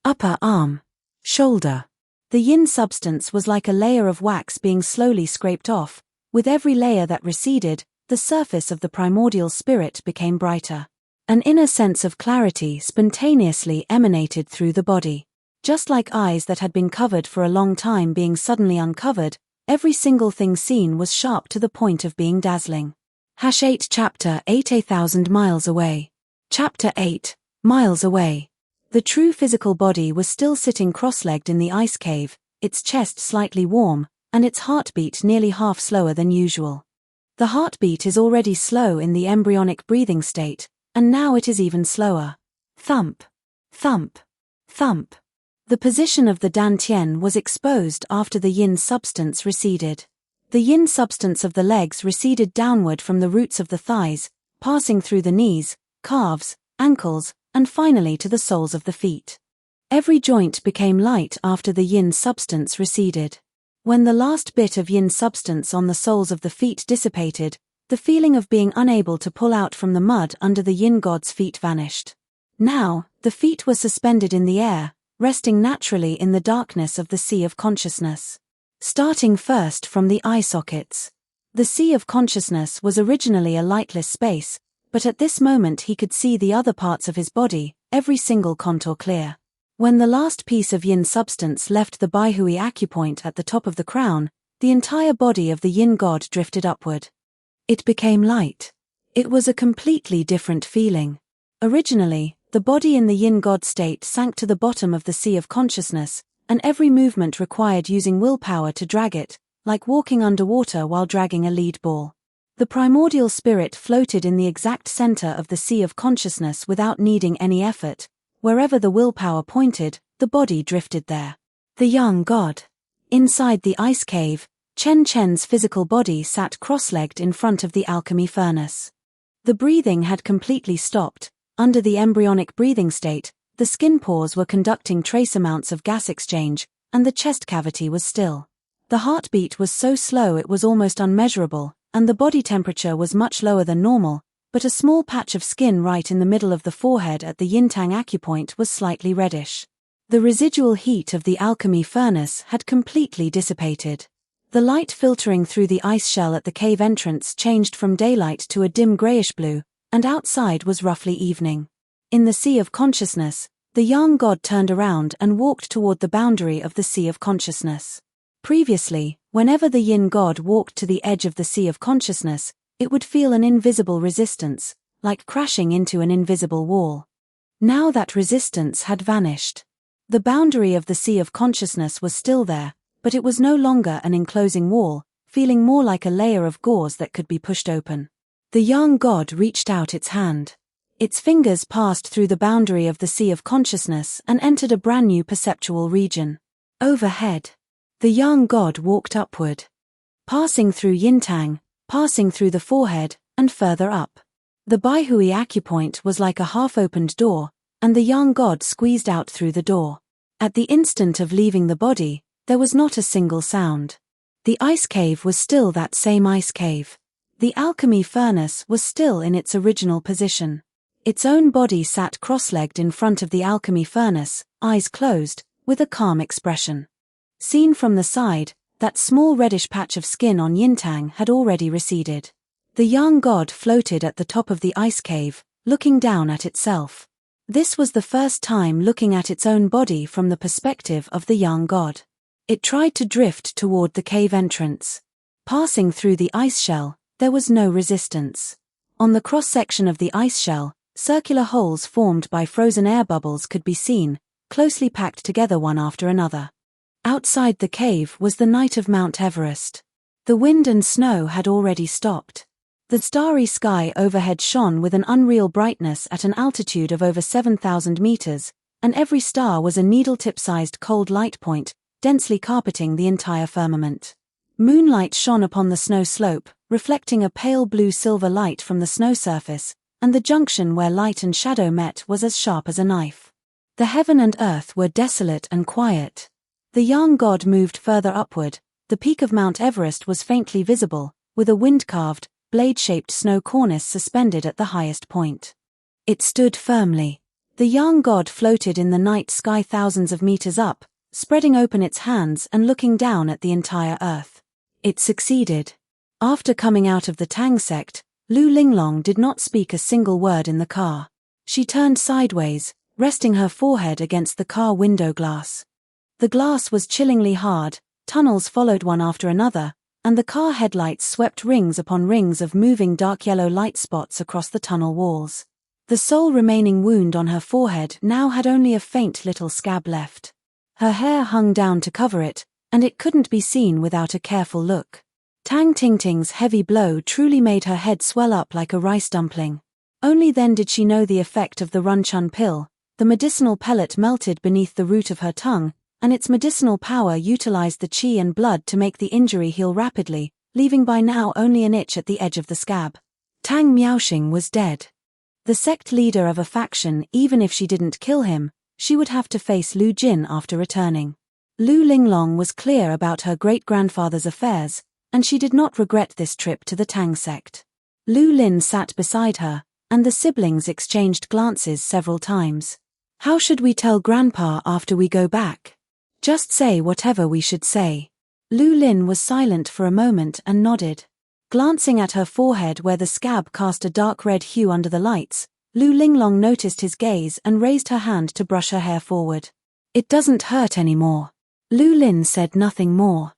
upper arm, shoulder. The yin substance was like a layer of wax being slowly scraped off. With every layer that receded, the surface of the primordial spirit became brighter. An inner sense of clarity spontaneously emanated through the body. Just like eyes that had been covered for a long time being suddenly uncovered, every single thing seen was sharp to the point of being dazzling. #8 Chapter 8 8,000 miles away. Chapter 8 Miles away. The true physical body was still sitting cross-legged in the ice cave, its chest slightly warm, and its heartbeat nearly half slower than usual. The heartbeat is already slow in the embryonic breathing state, and now it is even slower. Thump, thump, thump. The position of the dantian was exposed after the yin substance receded. The yin substance of the legs receded downward from the roots of the thighs, passing through the knees, calves, ankles, and finally to the soles of the feet. Every joint became light after the yin substance receded. When the last bit of yin substance on the soles of the feet dissipated, the feeling of being unable to pull out from the mud under the yin god's feet vanished. Now, the feet were suspended in the air, resting naturally in the darkness of the sea of consciousness. Starting first from the eye sockets. The sea of consciousness was originally a lightless space, but at this moment he could see the other parts of his body, every single contour clear. When the last piece of yin substance left the Baihui acupoint at the top of the crown, the entire body of the yin god drifted upward. It became light. It was a completely different feeling. Originally, the body in the yin god state sank to the bottom of the sea of consciousness, and every movement required using willpower to drag it, like walking underwater while dragging a lead ball. The primordial spirit floated in the exact center of the sea of consciousness without needing any effort. Wherever the willpower pointed, the body drifted there. The young god. Inside the ice cave, Chen Chen's physical body sat cross-legged in front of the alchemy furnace. The breathing had completely stopped. Under the embryonic breathing state, the skin pores were conducting trace amounts of gas exchange, and the chest cavity was still. The heartbeat was so slow it was almost unmeasurable, and the body temperature was much lower than normal, but a small patch of skin right in the middle of the forehead at the yin-tang acupoint was slightly reddish. The residual heat of the alchemy furnace had completely dissipated. The light filtering through the ice shell at the cave entrance changed from daylight to a dim grayish-blue, and outside was roughly evening. In the sea of consciousness, the young god turned around and walked toward the boundary of the sea of consciousness. Previously, whenever the yin god walked to the edge of the sea of consciousness, it would feel an invisible resistance, like crashing into an invisible wall. Now that resistance had vanished. The boundary of the sea of consciousness was still there, but it was no longer an enclosing wall, feeling more like a layer of gauze that could be pushed open. The young god reached out its hand. Its fingers passed through the boundary of the sea of consciousness and entered a brand new perceptual region. Overhead. The young god walked upward. Passing through yin-tang, passing through the forehead, and further up. The Baihui acupoint was like a half-opened door, and the young god squeezed out through the door. At the instant of leaving the body, there was not a single sound. The ice cave was still that same ice cave. The alchemy furnace was still in its original position. Its own body sat cross-legged in front of the alchemy furnace, eyes closed, with a calm expression. Seen from the side, that small reddish patch of skin on Yintang had already receded. The young god floated at the top of the ice cave, looking down at itself. This was the first time looking at its own body from the perspective of the young god. It tried to drift toward the cave entrance. Passing through the ice shell, there was no resistance. On the cross-section of the ice shell, circular holes formed by frozen air bubbles could be seen, closely packed together one after another. Outside the cave was the night of Mount Everest. The wind and snow had already stopped. The starry sky overhead shone with an unreal brightness at an altitude of over 7,000 meters, and every star was a needle-tip-sized cold light point, densely carpeting the entire firmament. Moonlight shone upon the snow slope, reflecting a pale blue-silver light from the snow surface, and the junction where light and shadow met was as sharp as a knife. The heaven and earth were desolate and quiet. The young god moved further upward. The peak of Mount Everest was faintly visible, with a wind-carved, blade-shaped snow cornice suspended at the highest point. It stood firmly. The young god floated in the night sky thousands of meters up, spreading open its hands and looking down at the entire earth. It succeeded. After coming out of the Tang sect, Lu Linglong did not speak a single word in the car. She turned sideways, resting her forehead against the car window glass. The glass was chillingly hard, tunnels followed one after another, and the car headlights swept rings upon rings of moving dark yellow light spots across the tunnel walls. The sole remaining wound on her forehead now had only a faint little scab left. Her hair hung down to cover it, and it couldn't be seen without a careful look. Tang Tingting's heavy blow truly made her head swell up like a rice dumpling. Only then did she know the effect of the Runchun pill. The medicinal pellet melted beneath the root of her tongue, and its medicinal power utilized the qi and blood to make the injury heal rapidly, leaving by now only an itch at the edge of the scab. Tang Miaoxing was dead. The sect leader of a faction, even if she didn't kill him, she would have to face Lu Jin after returning. Lu Linglong was clear about her great-grandfather's affairs, and she did not regret this trip to the Tang sect. Lu Lin sat beside her, and the siblings exchanged glances several times. "How should we tell Grandpa after we go back?" "Just say whatever we should say." Lu Lin was silent for a moment and nodded. Glancing at her forehead where the scab cast a dark red hue under the lights, Lu Linglong noticed his gaze and raised her hand to brush her hair forward. "It doesn't hurt anymore." Lu Lin said nothing more.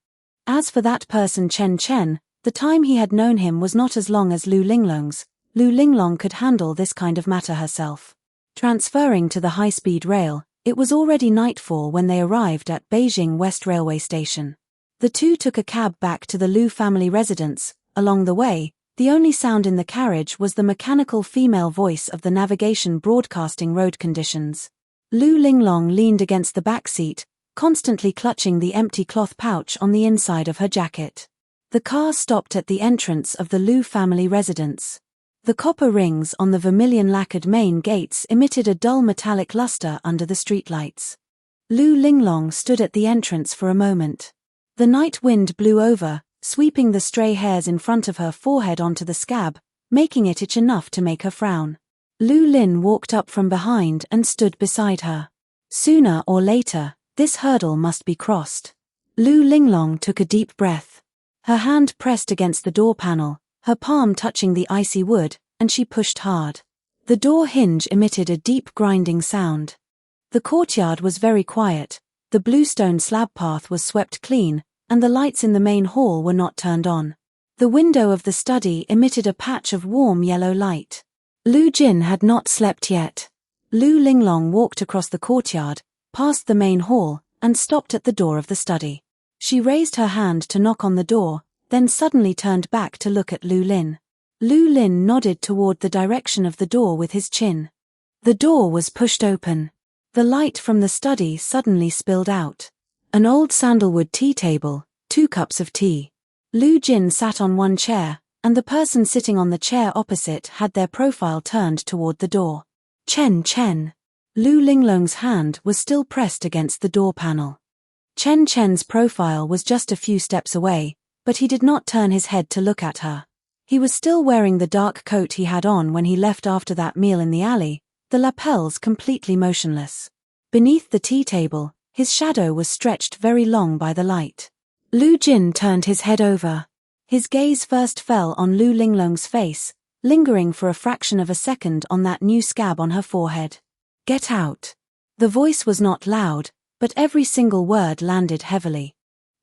As for that person Chen Chen, the time he had known him was not as long as Lu Linglong's. Lu Linglong could handle this kind of matter herself. Transferring to the high-speed rail, it was already nightfall when they arrived at Beijing West Railway Station. The two took a cab back to the Lu family residence. Along the way, the only sound in the carriage was the mechanical female voice of the navigation broadcasting road conditions. Lu Linglong leaned against the back seat, constantly clutching the empty cloth pouch on the inside of her jacket. The car stopped at the entrance of the Lu family residence. The copper rings on the vermilion lacquered main gates emitted a dull metallic luster under the streetlights. Lu Linglong stood at the entrance for a moment. The night wind blew over, sweeping the stray hairs in front of her forehead onto the scab, making it itch enough to make her frown. Lu Lin walked up from behind and stood beside her. Sooner or later, this hurdle must be crossed. Lu Linglong took a deep breath. Her hand pressed against the door panel, her palm touching the icy wood, and she pushed hard. The door hinge emitted a deep grinding sound. The courtyard was very quiet, the bluestone slab path was swept clean, and the lights in the main hall were not turned on. The window of the study emitted a patch of warm yellow light. Lu Jin had not slept yet. Lu Linglong walked across the courtyard, past the main hall, and stopped at the door of the study. She raised her hand to knock on the door, then suddenly turned back to look at Lu Lin. Lu Lin nodded toward the direction of the door with his chin. The door was pushed open. The light from the study suddenly spilled out. An old sandalwood tea table, 2 cups of tea. Lu Jin sat on one chair, and the person sitting on the chair opposite had their profile turned toward the door. Chen Chen. Lu Linglong's hand was still pressed against the door panel. Chen Chen's profile was just a few steps away, but he did not turn his head to look at her. He was still wearing the dark coat he had on when he left after that meal in the alley, the lapels completely motionless. Beneath the tea table, his shadow was stretched very long by the light. Lu Jin turned his head over. His gaze first fell on Lu Linglong's face, lingering for a fraction of a second on that new scab on her forehead. "Get out." The voice was not loud, but every single word landed heavily.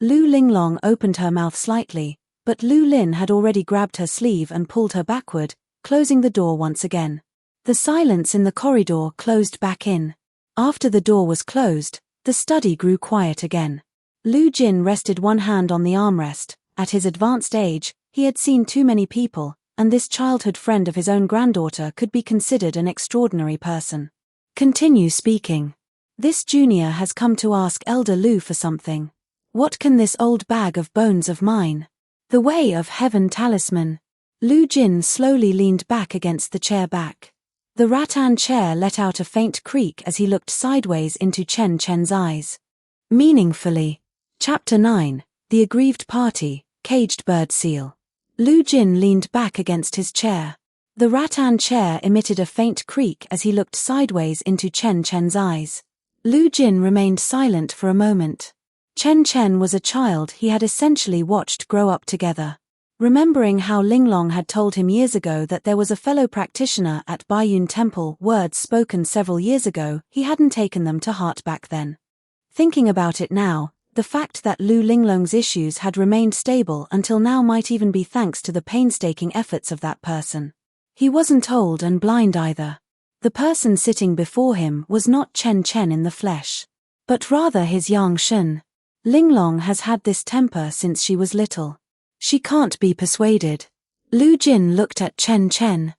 Lu Linglong opened her mouth slightly, but Lu Lin had already grabbed her sleeve and pulled her backward, closing the door once again. The silence in the corridor closed back in. After the door was closed, the study grew quiet again. Lu Jin rested one hand on the armrest. At his advanced age, he had seen too many people, and this childhood friend of his own granddaughter could be considered an extraordinary person. "Continue speaking. This junior has come to ask Elder Lu for something. What can this old bag of bones of mine? The Way of Heaven talisman." Lu Jin slowly leaned back against the chair back. The rattan chair let out a faint creak as he looked sideways into Chen Chen's eyes. Meaningfully. Chapter 9, The Aggrieved Party, Caged Bird Seal. Lu Jin leaned back against his chair. The rattan chair emitted a faint creak as he looked sideways into Chen Chen's eyes. Lu Jin remained silent for a moment. Chen Chen was a child he had essentially watched grow up together. Remembering how Linglong had told him years ago that there was a fellow practitioner at Baiyun Temple, words spoken several years ago, he hadn't taken them to heart back then. Thinking about it now, the fact that Lu Linglong's issues had remained stable until now might even be thanks to the painstaking efforts of that person. He wasn't old and blind either. The person sitting before him was not Chen Chen in the flesh, but rather his Yang Shun. Linglong has had this temper since she was little. She can't be persuaded. Lu Jin looked at Chen Chen.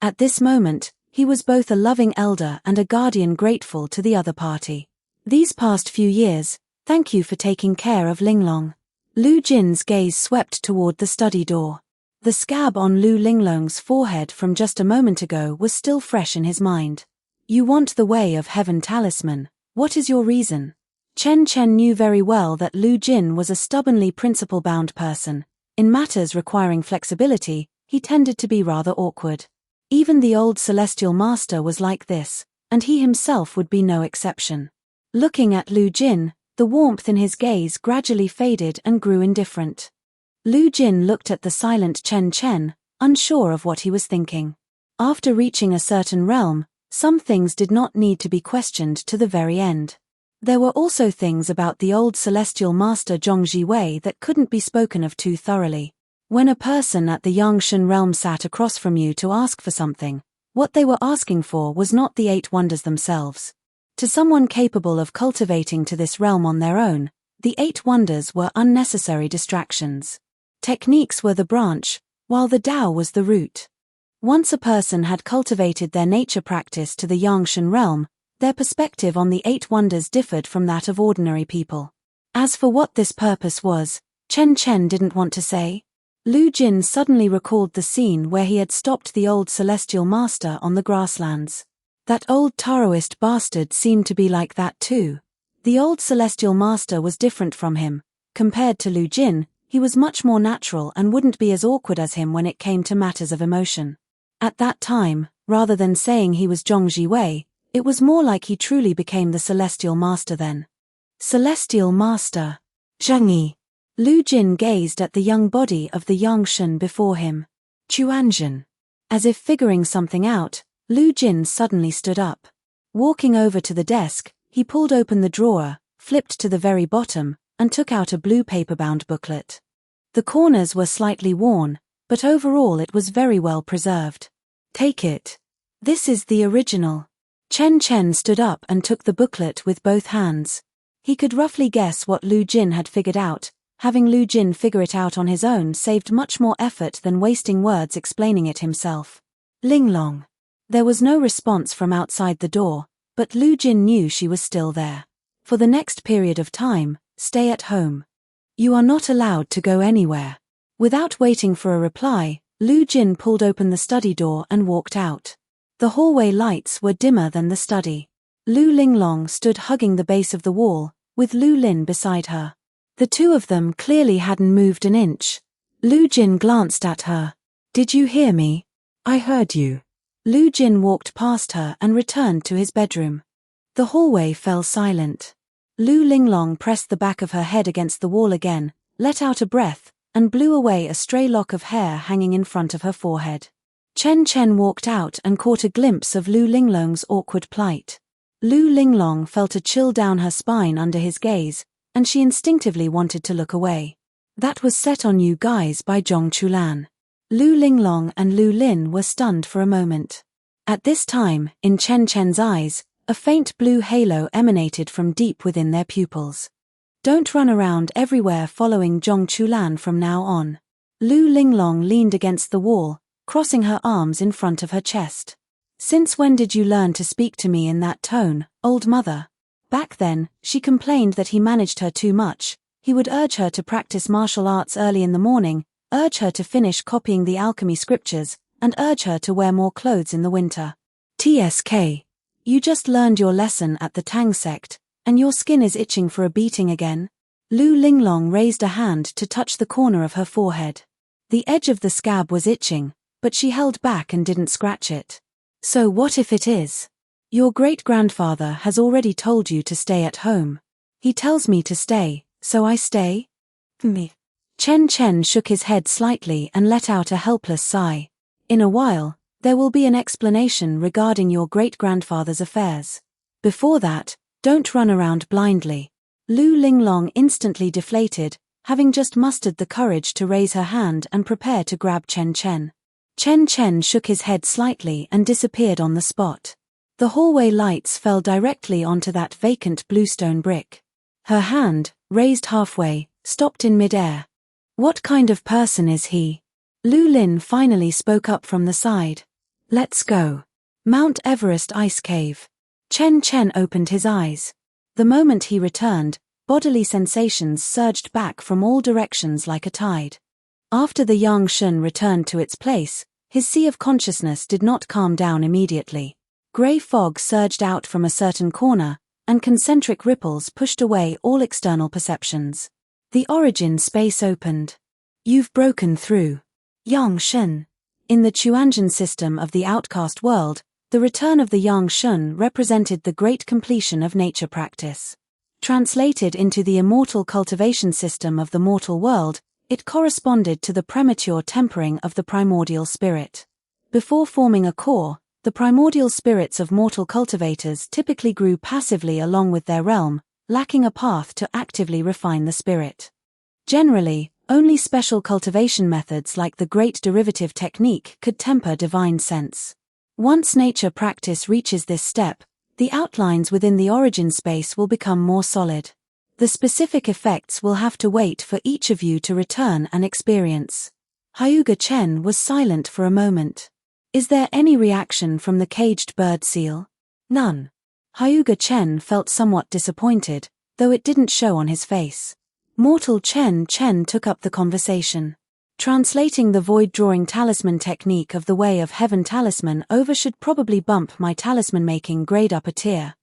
At this moment, he was both a loving elder and a guardian grateful to the other party. "These past few years, thank you for taking care of Linglong." Lu Jin's gaze swept toward the study door. The scab on Lu Linglong's forehead from just a moment ago was still fresh in his mind. "You want the Way of Heaven talisman. What is your reason?" Chen Chen knew very well that Lu Jin was a stubbornly principle-bound person. In matters requiring flexibility, he tended to be rather awkward. Even the old celestial master was like this, and he himself would be no exception. Looking at Lu Jin, the warmth in his gaze gradually faded and grew indifferent. Lu Jin looked at the silent Chen Chen, unsure of what he was thinking. After reaching a certain realm, some things did not need to be questioned to the very end. There were also things about the old celestial master Zhongji Wei that couldn't be spoken of too thoroughly. When a person at the Yangshan realm sat across from you to ask for something, what they were asking for was not the 8 wonders themselves. To someone capable of cultivating to this realm on their own, the 8 wonders were unnecessary distractions. Techniques were the branch, while the Tao was the root. Once a person had cultivated their nature practice to the Yangshan realm, their perspective on the 8 wonders differed from that of ordinary people. As for what this purpose was, Chen Chen didn't want to say. Lu Jin suddenly recalled the scene where he had stopped the old celestial master on the grasslands. That old Taoist bastard seemed to be like that too. The old celestial master was different from him. Compared to Lu Jin, he was much more natural and wouldn't be as awkward as him when it came to matters of emotion. At that time, rather than saying he was Zhongji Wei, it was more like he truly became the celestial master then. Celestial master. Zhengyi. Lu Jin gazed at the young body of the Yangshan before him. Chuanzhen. As if figuring something out, Lu Jin suddenly stood up. Walking over to the desk, he pulled open the drawer, flipped to the very bottom, and took out a blue paper-bound booklet. The corners were slightly worn, but overall it was very well preserved. "Take it. This is the original." Chen Chen stood up and took the booklet with both hands. He could roughly guess what Lu Jin had figured out. Having Lu Jin figure it out on his own saved much more effort than wasting words explaining it himself. Linglong. There was no response from outside the door, but Lu Jin knew she was still there. For the next period of time, stay at home. You are not allowed to go anywhere. Without waiting for a reply, Lu Jin pulled open the study door and walked out. The hallway lights were dimmer than the study. Lu Linglong stood hugging the base of the wall, with Lu Lin beside her. The two of them clearly hadn't moved an inch. Lu Jin glanced at her. "Did you hear me?" "I heard you." Lu Jin walked past her and returned to his bedroom. The hallway fell silent. Lu Linglong pressed the back of her head against the wall again, let out a breath, and blew away a stray lock of hair hanging in front of her forehead. Chen Chen walked out and caught a glimpse of Lu Linglong's awkward plight. Lu Linglong felt a chill down her spine under his gaze, and she instinctively wanted to look away. "That was set on you guys by Zhong Chulan." Lu Linglong and Lu Lin were stunned for a moment. At this time, in Chen Chen's eyes, a faint blue halo emanated from deep within their pupils. "Don't run around everywhere following Zhong Chulan from now on." Lu Linglong leaned against the wall, crossing her arms in front of her chest. "Since when did you learn to speak to me in that tone, old mother?" Back then, she complained that he managed her too much. He would urge her to practice martial arts early in the morning, urge her to finish copying the alchemy scriptures, and urge her to wear more clothes in the winter. "TSK. You just learned your lesson at the Tang sect, and your skin is itching for a beating again?" Lu Linglong raised a hand to touch the corner of her forehead. The edge of the scab was itching, but she held back and didn't scratch it. "So what if it is? Your great-grandfather has already told you to stay at home. He tells me to stay, so I stay?" "Me." Chen Chen shook his head slightly and let out a helpless sigh. "In a while, there will be an explanation regarding your great-grandfather's affairs. Before that, don't run around blindly." Lu Linglong instantly deflated, having just mustered the courage to raise her hand and prepare to grab Chen Chen. Chen Chen shook his head slightly and disappeared on the spot. The hallway lights fell directly onto that vacant bluestone brick. Her hand, raised halfway, stopped in midair. "What kind of person is he?" Lu Lin finally spoke up from the side. "Let's go." Mount Everest Ice Cave. Chen Chen opened his eyes. The moment he returned, bodily sensations surged back from all directions like a tide. After the Yang Shun returned to its place, his sea of consciousness did not calm down immediately. Grey fog surged out from a certain corner, and concentric ripples pushed away all external perceptions. The origin space opened. "You've broken through." Yang Shun. In the Chuanjin system of the outcast world, the return of the Yang Shun represented the great completion of nature practice. Translated into the immortal cultivation system of the mortal world, it corresponded to the premature tempering of the primordial spirit. Before forming a core, the primordial spirits of mortal cultivators typically grew passively along with their realm, lacking a path to actively refine the spirit. Generally, only special cultivation methods like the Great Derivative Technique could temper divine sense. Once nature practice reaches this step, the outlines within the origin space will become more solid. The specific effects will have to wait for each of you to return and experience. Hyuga Chen was silent for a moment. "Is there any reaction from the caged bird seal?" "None." Hyuga Chen felt somewhat disappointed, though it didn't show on his face. Mortal Chen Chen took up the conversation. "Translating the void drawing talisman technique of the Way of Heaven talisman over should probably bump my talisman making grade up a tier.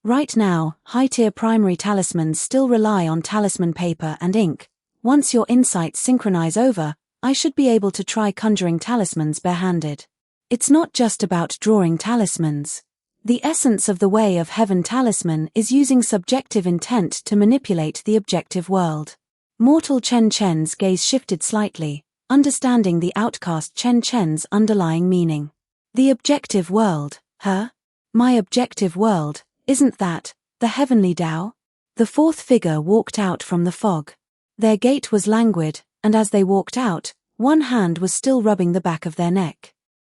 Right now, high-tier primary talismans still rely on talisman paper and ink. Once your insights synchronize over, I should be able to try conjuring talismans barehanded. It's not just about drawing talismans. The essence of the Way of Heaven talisman is using subjective intent to manipulate the objective world." Mortal Chen Chen's gaze shifted slightly, understanding the outcast Chen Chen's underlying meaning. "The objective world, huh? My objective world, isn't that the heavenly Tao?" The fourth figure walked out from the fog. Their gait was languid, and as they walked out, one hand was still rubbing the back of their neck.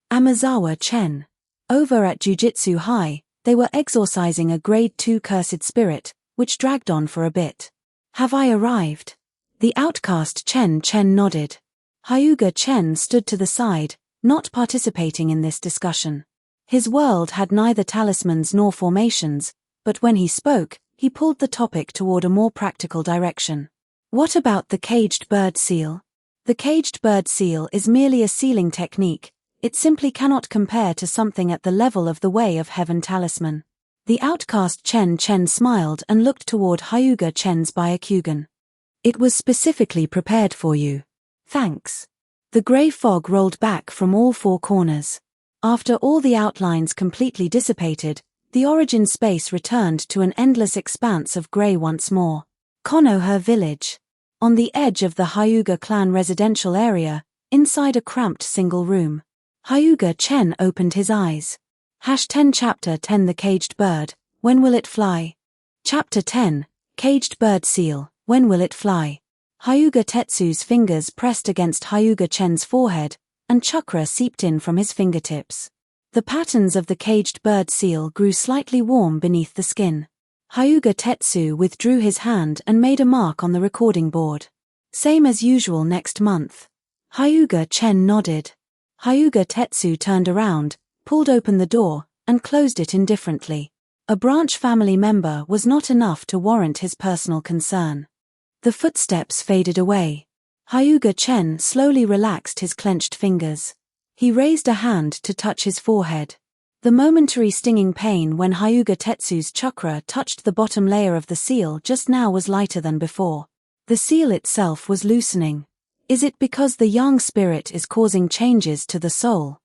Amazawa Chen. Over at Jujitsu High, they were exorcising a Grade 2 cursed spirit, which dragged on for a bit. "Have I arrived?" The outcast Chen Chen nodded. Hyuga Chen stood to the side, not participating in this discussion. His world had neither talismans nor formations, but when he spoke, he pulled the topic toward a more practical direction. "What about the caged bird seal?" The caged bird seal is merely a sealing technique. It simply cannot compare to something at the level of the Way of Heaven talisman. The outcast Chen Chen smiled and looked toward Hyuga Chen's Byakugan. It was specifically prepared for you. Thanks. The grey fog rolled back from all four corners. After all the outlines completely dissipated, the origin space returned to an endless expanse of grey once more. Konoha Village. On the edge of the Hyuga clan residential area, inside a cramped single room. Hyuga Chen opened his eyes. #10 Chapter 10 The Caged Bird, When Will It Fly? Chapter 10, Caged Bird Seal, When Will It Fly? Hyuga Tetsu's fingers pressed against Hyuga Chen's forehead, and chakra seeped in from his fingertips. The patterns of the caged bird seal grew slightly warm beneath the skin. Hyuga Tetsu withdrew his hand and made a mark on the recording board. Same as usual next month. Hyuga Chen nodded. Hyuga Tetsu turned around, pulled open the door, and closed it indifferently. A branch family member was not enough to warrant his personal concern. The footsteps faded away. Hyuga Chen slowly relaxed his clenched fingers. He raised a hand to touch his forehead. The momentary stinging pain when Hyuga Tetsu's chakra touched the bottom layer of the seal just now was lighter than before. The seal itself was loosening. Is it because the yang spirit is causing changes to the soul?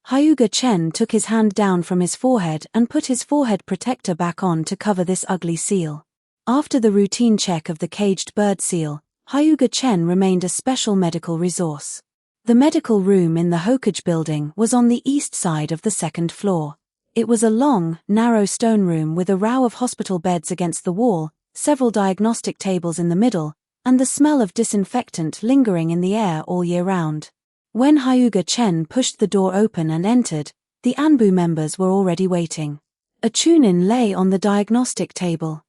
Hyuga Chen took his hand down from his forehead and put his forehead protector back on to cover this ugly seal. After the routine check of the caged bird seal, Hyuga Chen remained a special medical resource. The medical room in the Hokage building was on the east side of the second floor. It was a long, narrow stone room with a row of hospital beds against the wall, several diagnostic tables in the middle, and the smell of disinfectant lingering in the air all year round. When Hyuga Chen pushed the door open and entered, the Anbu members were already waiting. A chunin lay on the diagnostic table.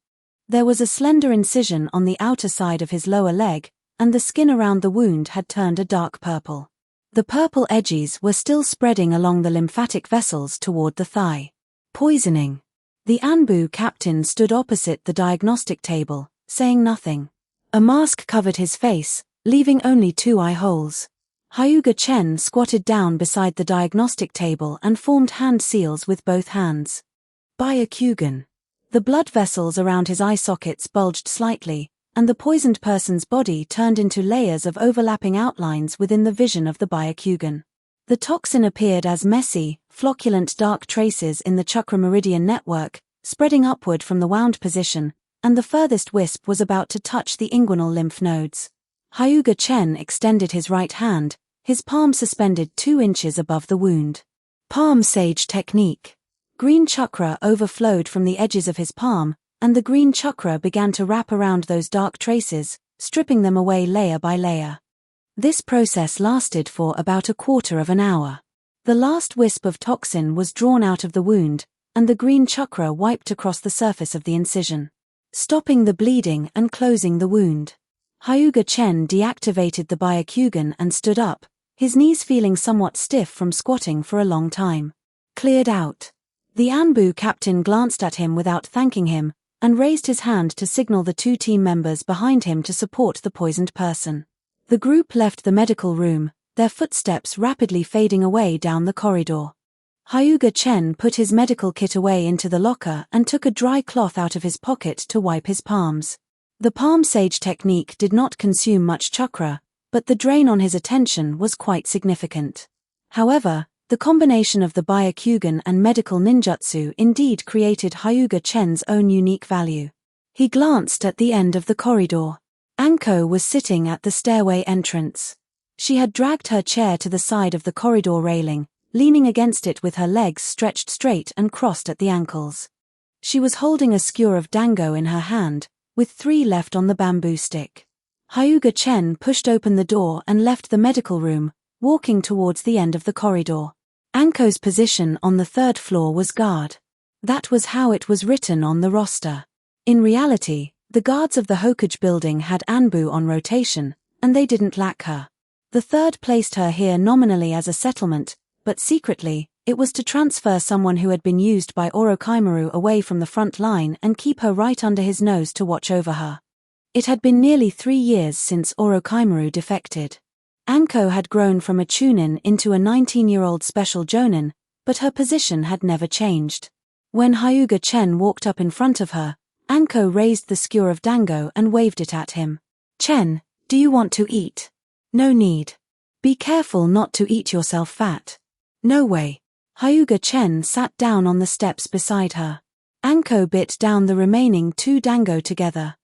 There was a slender incision on the outer side of his lower leg, and the skin around the wound had turned a dark purple. The purple edges were still spreading along the lymphatic vessels toward the thigh. Poisoning. The Anbu captain stood opposite the diagnostic table, saying nothing. A mask covered his face, leaving only 2 eye holes. Hyuga Chen squatted down beside the diagnostic table and formed hand seals with both hands. Byakugan. The blood vessels around his eye sockets bulged slightly, and the poisoned person's body turned into layers of overlapping outlines within the vision of the Byakugan. The toxin appeared as messy, flocculent dark traces in the chakra meridian network, spreading upward from the wound position, and the furthest wisp was about to touch the inguinal lymph nodes. Hyuga Chen extended his right hand, his palm suspended 2 inches above the wound. Palm Sage Technique. Green chakra overflowed from the edges of his palm, and the green chakra began to wrap around those dark traces, stripping them away layer by layer. This process lasted for about a quarter of an hour. The last wisp of toxin was drawn out of the wound, and the green chakra wiped across the surface of the incision, stopping the bleeding and closing the wound. Hyuga Chen deactivated the Byakugan and stood up, his knees feeling somewhat stiff from squatting for a long time. Cleared out. The Anbu captain glanced at him without thanking him, and raised his hand to signal the 2 team members behind him to support the poisoned person. The group left the medical room, their footsteps rapidly fading away down the corridor. Hyuga Chen put his medical kit away into the locker and took a dry cloth out of his pocket to wipe his palms. The palm sage technique did not consume much chakra, but the drain on his attention was quite significant. However, the combination of the Byakugan and medical ninjutsu indeed created Hyuga Chen's own unique value. He glanced at the end of the corridor. Anko was sitting at the stairway entrance. She had dragged her chair to the side of the corridor railing, leaning against it with her legs stretched straight and crossed at the ankles. She was holding a skewer of dango in her hand, with 3 left on the bamboo stick. Hyuga Chen pushed open the door and left the medical room, walking towards the end of the corridor. Anko's position on the 3rd floor was guard. That was how it was written on the roster. In reality, the guards of the Hokage building had Anbu on rotation, and they didn't lack her. The 3rd placed her here nominally as a settlement, but secretly, it was to transfer someone who had been used by Orochimaru away from the front line and keep her right under his nose to watch over her. It had been nearly 3 years since Orochimaru defected. Anko had grown from a chunin into a 19-year-old special jonin, but her position had never changed. When Hyuga Chen walked up in front of her, Anko raised the skewer of dango and waved it at him. "Chen, do you want to eat?" "No need. Be careful not to eat yourself fat." "No way." Hyuga Chen sat down on the steps beside her. Anko bit down the remaining 2 dango together.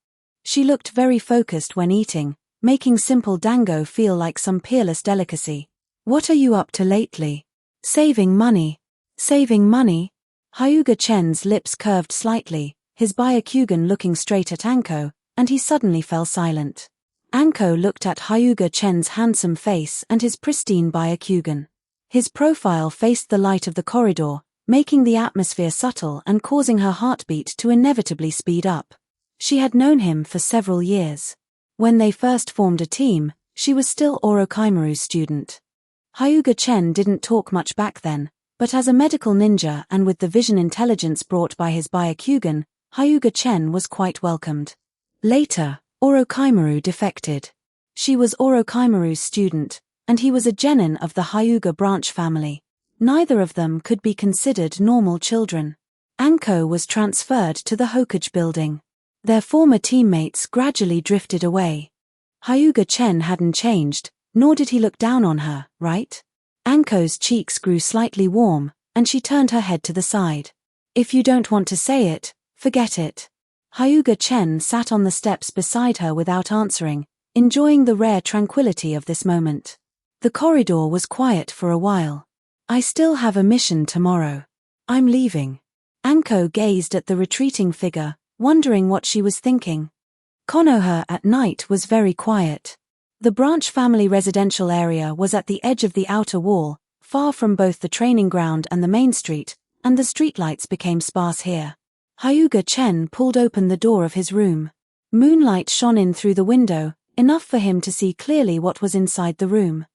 She looked very focused when eating, making simple dango feel like some peerless delicacy. "What are you up to lately?" "Saving money." "Saving money?" Hyuga Chen's lips curved slightly, his Byakugan looking straight at Anko, and he suddenly fell silent. Anko looked at Hyuga Chen's handsome face and his pristine Byakugan. His profile faced the light of the corridor, making the atmosphere subtle and causing her heartbeat to inevitably speed up. She had known him for several years. When they first formed a team, she was still Orokaimaru's student. Hyuga Chen didn't talk much back then, but as a medical ninja and with the vision intelligence brought by his Byakugan, Hyuga Chen was quite welcomed. Later, Orokaimaru defected. She was Orokaimaru's student, and he was a genin of the Hyuga branch family. Neither of them could be considered normal children. Anko was transferred to the Hokage building. Their former teammates gradually drifted away. Hyuga Chen hadn't changed, nor did he look down on her, right? Anko's cheeks grew slightly warm, and she turned her head to the side. "If you don't want to say it, forget it." Hyuga Chen sat on the steps beside her without answering, enjoying the rare tranquility of this moment. The corridor was quiet for a while. "I still have a mission tomorrow. I'm leaving." Anko gazed at the retreating figure, wondering what she was thinking. Konoha at night was very quiet. The branch family residential area was at the edge of the outer wall, far from both the training ground and the main street, and the streetlights became sparse here. Hyuga Chen pulled open the door of his room. Moonlight shone in through the window, enough for him to see clearly what was inside the room.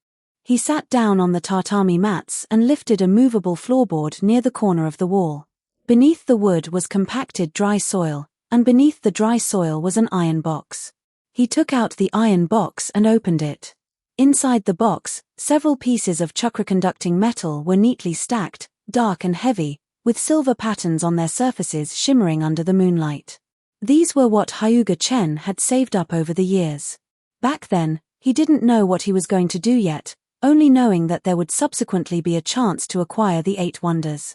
He sat down on the tatami mats and lifted a movable floorboard near the corner of the wall. Beneath the wood was compacted dry soil, and beneath the dry soil was an iron box. He took out the iron box and opened it. Inside the box, several pieces of chakra-conducting metal were neatly stacked, dark and heavy, with silver patterns on their surfaces shimmering under the moonlight. These were what Hyuga Chen had saved up over the years. Back then, he didn't know what he was going to do yet, only knowing that there would subsequently be a chance to acquire the 8 wonders.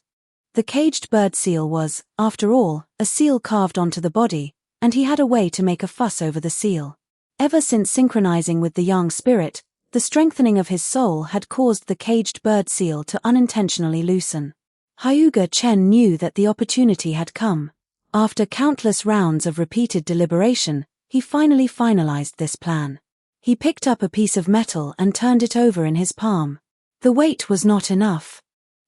The caged bird seal was, after all, a seal carved onto the body, and he had a way to make a fuss over the seal. Ever since synchronizing with the yang spirit, the strengthening of his soul had caused the caged bird seal to unintentionally loosen. Hyuga Chen knew that the opportunity had come. After countless rounds of repeated deliberation, he finally finalized this plan. He picked up a piece of metal and turned it over in his palm. The weight was not enough.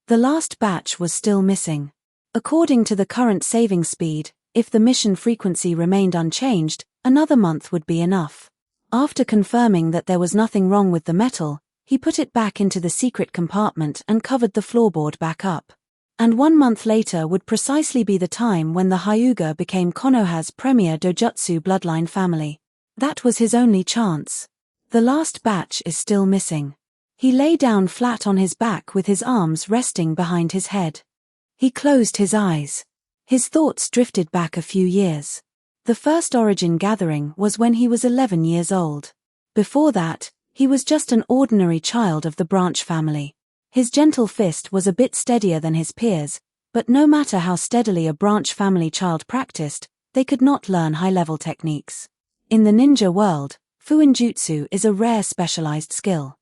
The last batch was still missing. According to the current saving speed, if the mission frequency remained unchanged, another month would be enough. After confirming that there was nothing wrong with the metal, he put it back into the secret compartment and covered the floorboard back up. And 1 month later would precisely be the time when the Hyuga became Konoha's premier dojutsu bloodline family. That was his only chance. The last batch is still missing. He lay down flat on his back with his arms resting behind his head. He closed his eyes. His thoughts drifted back a few years. The first origin gathering was when he was 11 years old. Before that, he was just an ordinary child of the branch family. His gentle fist was a bit steadier than his peers, but no matter how steadily a branch family child practiced, they could not learn high-level techniques. In the ninja world, fuinjutsu is a rare specialized skill.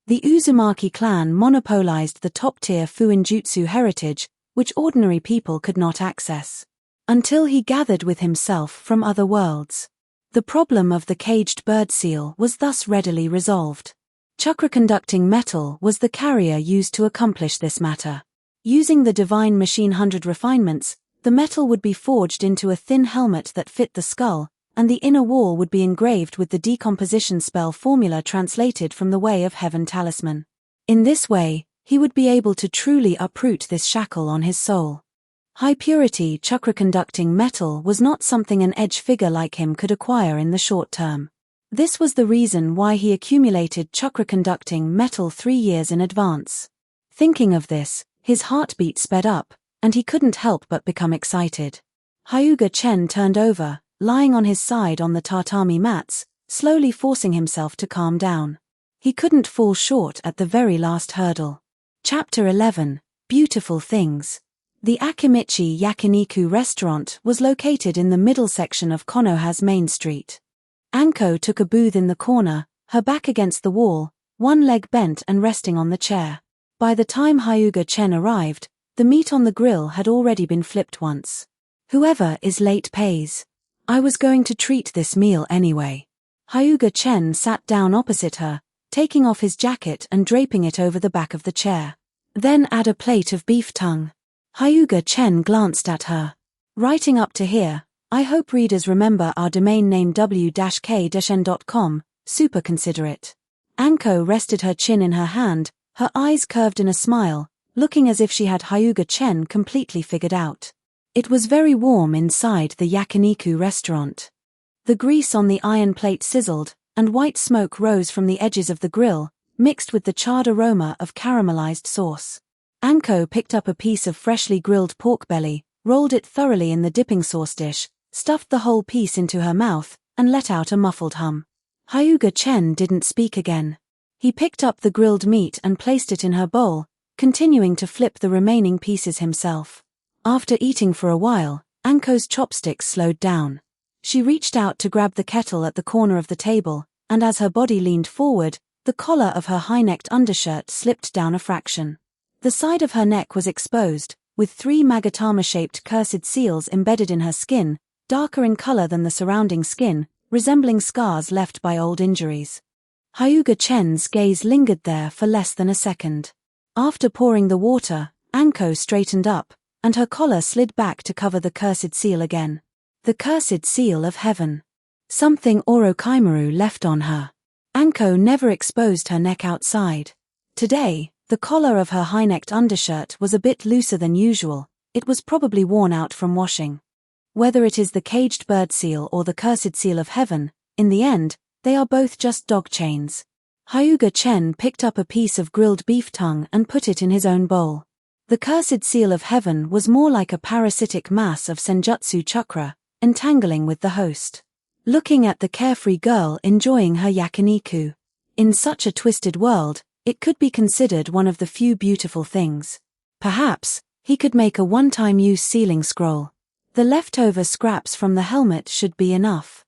The Uzumaki clan monopolized the top-tier fuinjutsu heritage, which ordinary people could not access. Until he gathered with himself from other worlds. The problem of the caged bird seal was thus readily resolved. Chakra-conducting metal was the carrier used to accomplish this matter. Using the Divine Machine 100 refinements, the metal would be forged into a thin helmet that fit the skull, and the inner wall would be engraved with the decomposition spell formula translated from the Way of Heaven talisman. In this way, he would be able to truly uproot this shackle on his soul. High-purity chakra-conducting metal was not something an edge figure like him could acquire in the short term. This was the reason why he accumulated chakra-conducting metal 3 years in advance. Thinking of this, his heartbeat sped up, and he couldn't help but become excited. Hyuga Chen turned over, lying on his side on the tatami mats, slowly forcing himself to calm down. He couldn't fall short at the very last hurdle. Chapter 11, Beautiful Things. The Akimichi Yakiniku restaurant was located in the middle section of Konoha's main street. Anko took a booth in the corner, her back against the wall, one leg bent and resting on the chair. By the time Hyuga Chen arrived, the meat on the grill had already been flipped once. Whoever is late pays. I was going to treat this meal anyway. Hyuga Chen sat down opposite her, taking off his jacket and draping it over the back of the chair. Then add a plate of beef tongue. Hyuga Chen glanced at her. Writing up to here, I hope readers remember our domain name w-k-n.com, super considerate. Anko rested her chin in her hand, her eyes curved in a smile, looking as if she had Hyuga Chen completely figured out. It was very warm inside the yakiniku restaurant. The grease on the iron plate sizzled, and white smoke rose from the edges of the grill, mixed with the charred aroma of caramelized sauce. Anko picked up a piece of freshly grilled pork belly, rolled it thoroughly in the dipping sauce dish, stuffed the whole piece into her mouth, and let out a muffled hum. Hyuga Chen didn't speak again. He picked up the grilled meat and placed it in her bowl, continuing to flip the remaining pieces himself. After eating for a while, Anko's chopsticks slowed down. She reached out to grab the kettle at the corner of the table, and as her body leaned forward, the collar of her high-necked undershirt slipped down a fraction. The side of her neck was exposed, with 3 magatama-shaped cursed seals embedded in her skin, darker in color than the surrounding skin, resembling scars left by old injuries. Hyuga Chen's gaze lingered there for less than a second. After pouring the water, Anko straightened up, and her collar slid back to cover the cursed seal again. The cursed seal of heaven. Something Orochimaru left on her. Anko never exposed her neck outside. Today, the collar of her high-necked undershirt was a bit looser than usual. It was probably worn out from washing. Whether it is the caged bird seal or the cursed seal of heaven, in the end, they are both just dog chains. Hyuga Chen picked up a piece of grilled beef tongue and put it in his own bowl. The cursed seal of heaven was more like a parasitic mass of senjutsu chakra, entangling with the host. Looking at the carefree girl enjoying her yakiniku. In such a twisted world, it could be considered one of the few beautiful things. Perhaps, he could make a one-time-use sealing scroll. The leftover scraps from the helmet should be enough.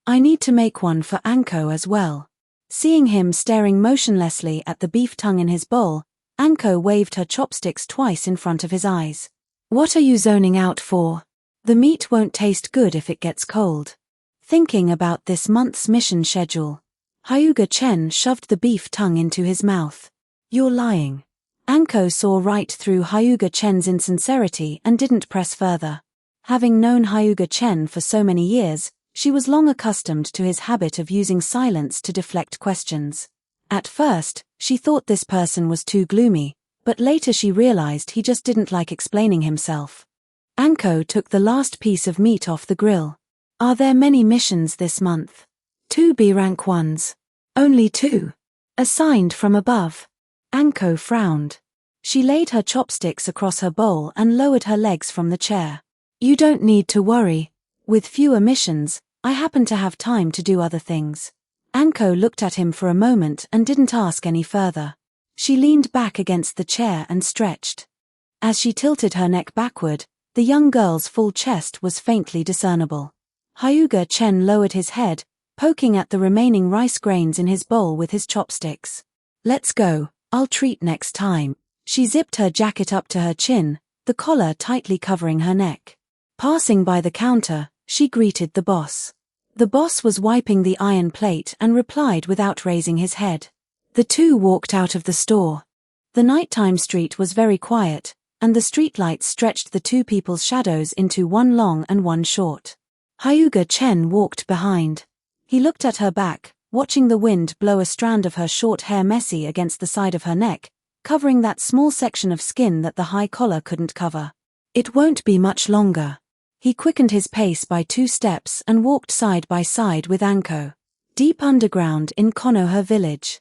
I need to make one for Anko as well. Seeing him staring motionlessly at the beef tongue in his bowl, Anko waved her chopsticks twice in front of his eyes. What are you zoning out for? The meat won't taste good if it gets cold. Thinking about this month's mission schedule. Hyuga Chen shoved the beef tongue into his mouth. You're lying. Anko saw right through Hyuga Chen's insincerity and didn't press further. Having known Hyuga Chen for so many years, she was long accustomed to his habit of using silence to deflect questions. At first, she thought this person was too gloomy, but later she realized he just didn't like explaining himself. Anko took the last piece of meat off the grill. Are there many missions this month? 2 B-rank ones. Only 2. Assigned from above. Anko frowned. She laid her chopsticks across her bowl and lowered her legs from the chair. You don't need to worry. With fewer missions, I happen to have time to do other things. Anko looked at him for a moment and didn't ask any further. She leaned back against the chair and stretched. As she tilted her neck backward, the young girl's full chest was faintly discernible. Hyuga Chen lowered his head, poking at the remaining rice grains in his bowl with his chopsticks. Let's go, I'll treat next time. She zipped her jacket up to her chin, the collar tightly covering her neck. Passing by the counter, she greeted the boss. The boss was wiping the iron plate and replied without raising his head. The two walked out of the store. The nighttime street was very quiet, and the streetlights stretched the two people's shadows into one long and one short. Hyuga Chen walked behind. He looked at her back, watching the wind blow a strand of her short hair messy against the side of her neck, covering that small section of skin that the high collar couldn't cover. It won't be much longer. He quickened his pace by 2 steps and walked side by side with Anko. Deep underground in Konoha village.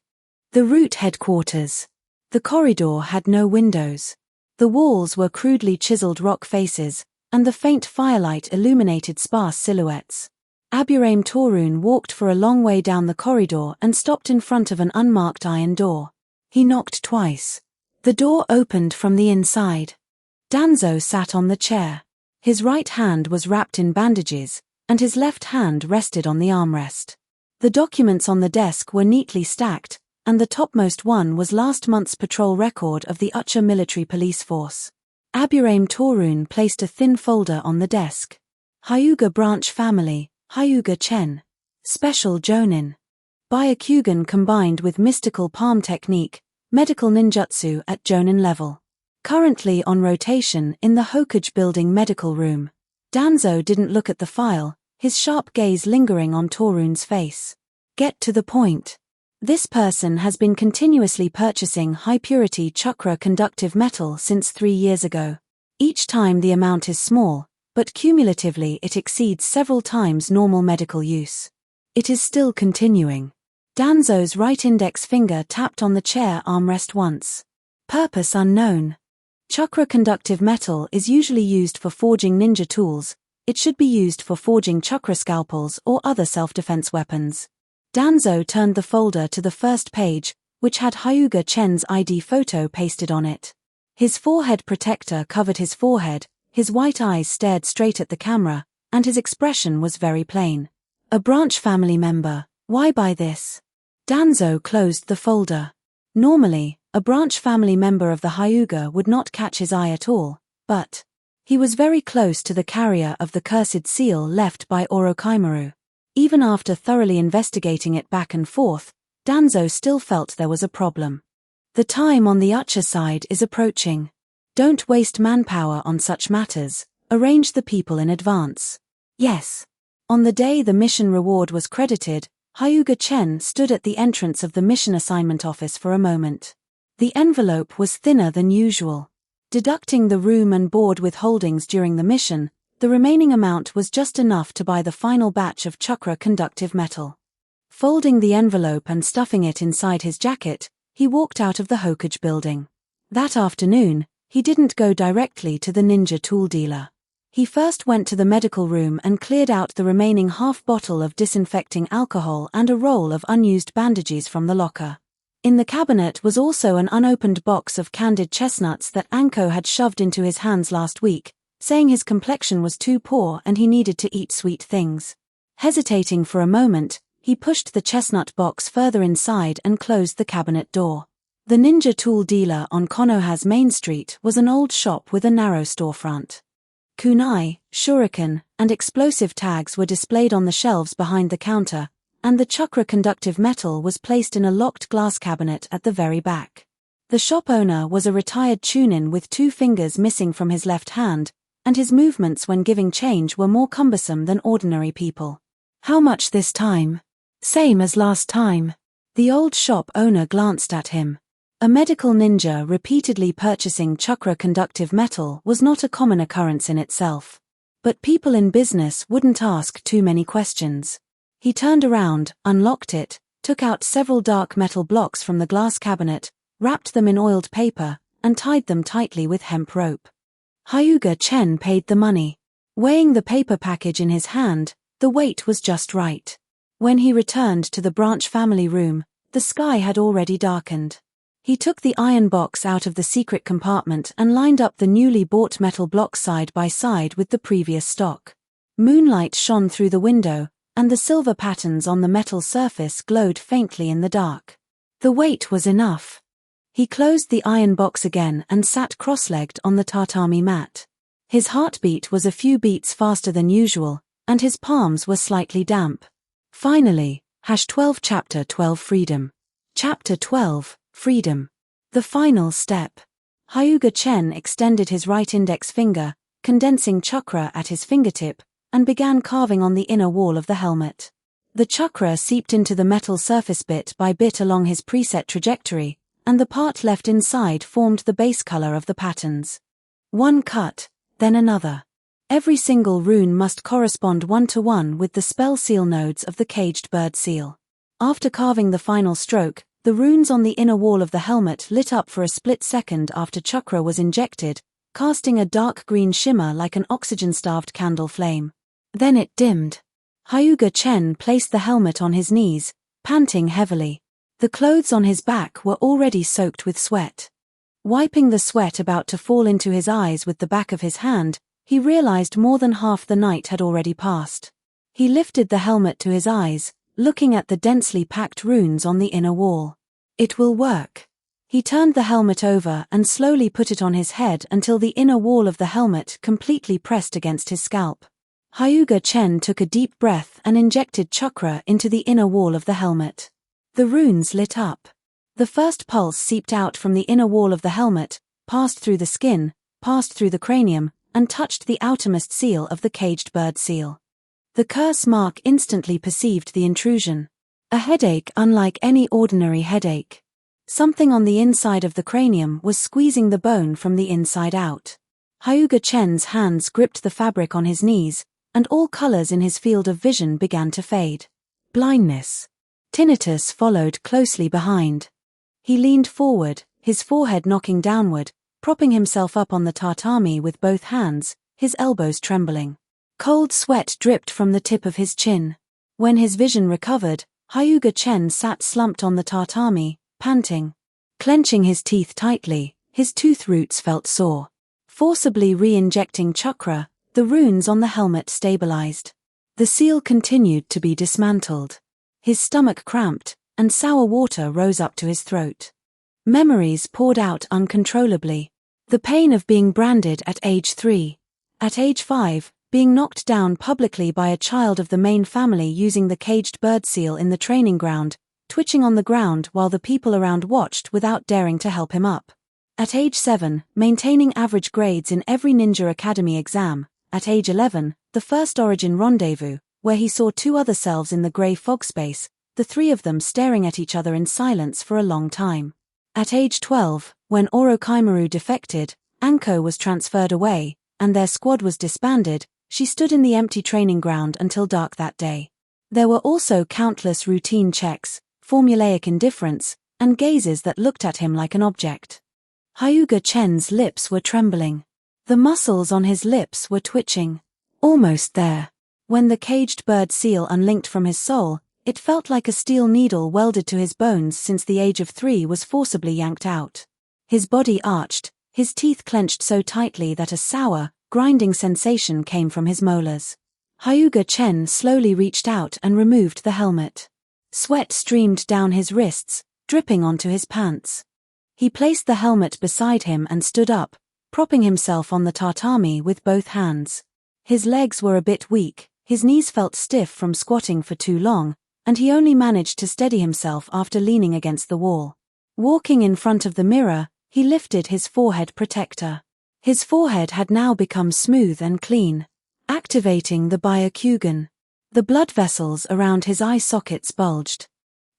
The route headquarters. The corridor had no windows. The walls were crudely chiseled rock faces, and the faint firelight illuminated sparse silhouettes. Aburaim Torun walked for a long way down the corridor and stopped in front of an unmarked iron door. He knocked twice. The door opened from the inside. Danzo sat on the chair. His right hand was wrapped in bandages, and his left hand rested on the armrest. The documents on the desk were neatly stacked, and the topmost one was last month's patrol record of the Ucha military police force. Aburaim Torun placed a thin folder on the desk. Hyuga branch family, Hyuga Chen. Special Jonin. Byakugan combined with mystical palm technique, medical ninjutsu at Jonin level. Currently on rotation in the Hokage building medical room. Danzo didn't look at the file, his sharp gaze lingering on Torun's face. Get to the point. This person has been continuously purchasing high-purity chakra conductive metal since 3 years ago. Each time the amount is small, but cumulatively it exceeds several times normal medical use. It is still continuing. Danzo's right index finger tapped on the chair armrest once. Purpose unknown. Chakra conductive metal is usually used for forging ninja tools. It should be used for forging chakra scalpels or other self-defense weapons. Danzo turned the folder to the first page, which had Hyuga Chen's ID photo pasted on it. His forehead protector covered his forehead, his white eyes stared straight at the camera, and his expression was very plain. A branch family member, why buy this? Danzo closed the folder. Normally, a branch family member of the Hyuga would not catch his eye at all, but he was very close to the carrier of the cursed seal left by Orochimaru. Even after thoroughly investigating it back and forth, Danzo still felt there was a problem. The time on the Ucha side is approaching. Don't waste manpower on such matters, arrange the people in advance. Yes. On the day the mission reward was credited, Hyuga Chen stood at the entrance of the mission assignment office for a moment. The envelope was thinner than usual. Deducting the room and board withholdings during the mission, the remaining amount was just enough to buy the final batch of chakra conductive metal. Folding the envelope and stuffing it inside his jacket, he walked out of the Hokage building. That afternoon, he didn't go directly to the ninja tool dealer. He first went to the medical room and cleared out the remaining half bottle of disinfecting alcohol and a roll of unused bandages from the locker. In the cabinet was also an unopened box of candied chestnuts that Anko had shoved into his hands last week, saying his complexion was too poor and he needed to eat sweet things. Hesitating for a moment, he pushed the chestnut box further inside and closed the cabinet door. The ninja tool dealer on Konoha's Main Street was an old shop with a narrow storefront. Kunai, shuriken, and explosive tags were displayed on the shelves behind the counter, and the chakra conductive metal was placed in a locked glass cabinet at the very back. The shop owner was a retired chunin with 2 fingers missing from his left hand, and his movements when giving change were more cumbersome than ordinary people. How much this time? Same as last time. The old shop owner glanced at him. A medical ninja repeatedly purchasing chakra conductive metal was not a common occurrence in itself. But people in business wouldn't ask too many questions. He turned around, unlocked it, took out several dark metal blocks from the glass cabinet, wrapped them in oiled paper, and tied them tightly with hemp rope. Hyuga Chen paid the money. Weighing the paper package in his hand, the weight was just right. When he returned to the branch family room, the sky had already darkened. He took the iron box out of the secret compartment and lined up the newly bought metal blocks side by side with the previous stock. Moonlight shone through the window, and the silver patterns on the metal surface glowed faintly in the dark. The weight was enough. He closed the iron box again and sat cross-legged on the tatami mat. His heartbeat was a few beats faster than usual, and his palms were slightly damp. Finally, #12 Chapter 12 Freedom. Chapter 12, Freedom. The final step. Hyuga Chen extended his right index finger, condensing chakra at his fingertip, and began carving on the inner wall of the helmet. The chakra seeped into the metal surface bit by bit along his preset trajectory, and the part left inside formed the base color of the patterns. One cut, then another. Every single rune must correspond 1-to-1 with the spell seal nodes of the caged bird seal. After carving the final stroke, The runes on the inner wall of the helmet lit up for a split second after chakra was injected, casting a dark green shimmer like an oxygen-starved candle flame. Then it dimmed. Hyuga Chen placed the helmet on his knees, panting heavily. The clothes on his back were already soaked with sweat. Wiping the sweat about to fall into his eyes with the back of his hand, he realized more than half the night had already passed. He lifted the helmet to his eyes, looking at the densely packed runes on the inner wall. It will work. He turned the helmet over and slowly put it on his head until the inner wall of the helmet completely pressed against his scalp. Hyuga Chen took a deep breath and injected chakra into the inner wall of the helmet. The runes lit up. The first pulse seeped out from the inner wall of the helmet, passed through the skin, passed through the cranium, and touched the outermost seal of the caged bird seal. The curse mark instantly perceived the intrusion. A headache unlike any ordinary headache. Something on the inside of the cranium was squeezing the bone from the inside out. Hyuga Chen's hands gripped the fabric on his knees, and all colors in his field of vision began to fade. Blindness. Tinnitus followed closely behind. He leaned forward, his forehead knocking downward, propping himself up on the tatami with both hands, his elbows trembling. Cold sweat dripped from the tip of his chin. When his vision recovered, Hyuga Chen sat slumped on the tatami, panting. Clenching his teeth tightly, his tooth roots felt sore. Forcibly re-injecting chakra, the runes on the helmet stabilized. The seal continued to be dismantled. His stomach cramped, and sour water rose up to his throat. Memories poured out uncontrollably. The pain of being branded at age 3. At age 5, being knocked down publicly by a child of the main family using the caged bird seal in the training ground, twitching on the ground while the people around watched without daring to help him up. At age 7, maintaining average grades in every Ninja Academy exam. At age 11, the first Origin rendezvous, where he saw 2 other selves in the grey fog space, the 3 of them staring at each other in silence for a long time. At age 12, when Orochimaru defected, Anko was transferred away, and their squad was disbanded, she stood in the empty training ground until dark that day. There were also countless routine checks, formulaic indifference, and gazes that looked at him like an object. Hyuga Chen's lips were trembling. The muscles on his lips were twitching. Almost there. When the caged bird seal unlinked from his soul, it felt like a steel needle welded to his bones since the age of 3 was forcibly yanked out. His body arched, his teeth clenched so tightly that a sour, grinding sensation came from his molars. Hyuga Chen slowly reached out and removed the helmet. Sweat streamed down his wrists, dripping onto his pants. He placed the helmet beside him and stood up, propping himself on the tatami with both hands. His legs were a bit weak, his knees felt stiff from squatting for too long, and he only managed to steady himself after leaning against the wall. Walking in front of the mirror, he lifted his forehead protector. His forehead had now become smooth and clean. Activating the Byakugan. The blood vessels around his eye sockets bulged.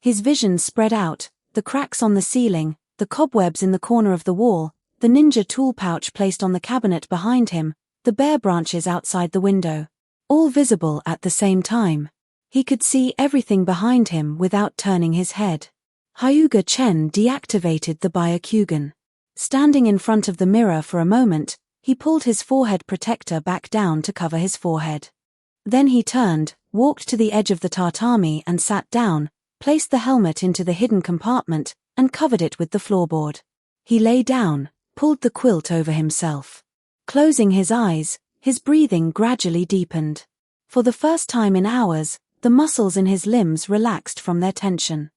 His vision spread out, the cracks on the ceiling, the cobwebs in the corner of the wall, the ninja tool pouch placed on the cabinet behind him, the bare branches outside the window. All visible at the same time. He could see everything behind him without turning his head. Hyuga Chen deactivated the Byakugan. Standing in front of the mirror for a moment, he pulled his forehead protector back down to cover his forehead. Then he turned, walked to the edge of the tatami and sat down, placed the helmet into the hidden compartment, and covered it with the floorboard. He lay down, pulled the quilt over himself. Closing his eyes, his breathing gradually deepened. For the first time in hours, the muscles in his limbs relaxed from their tension.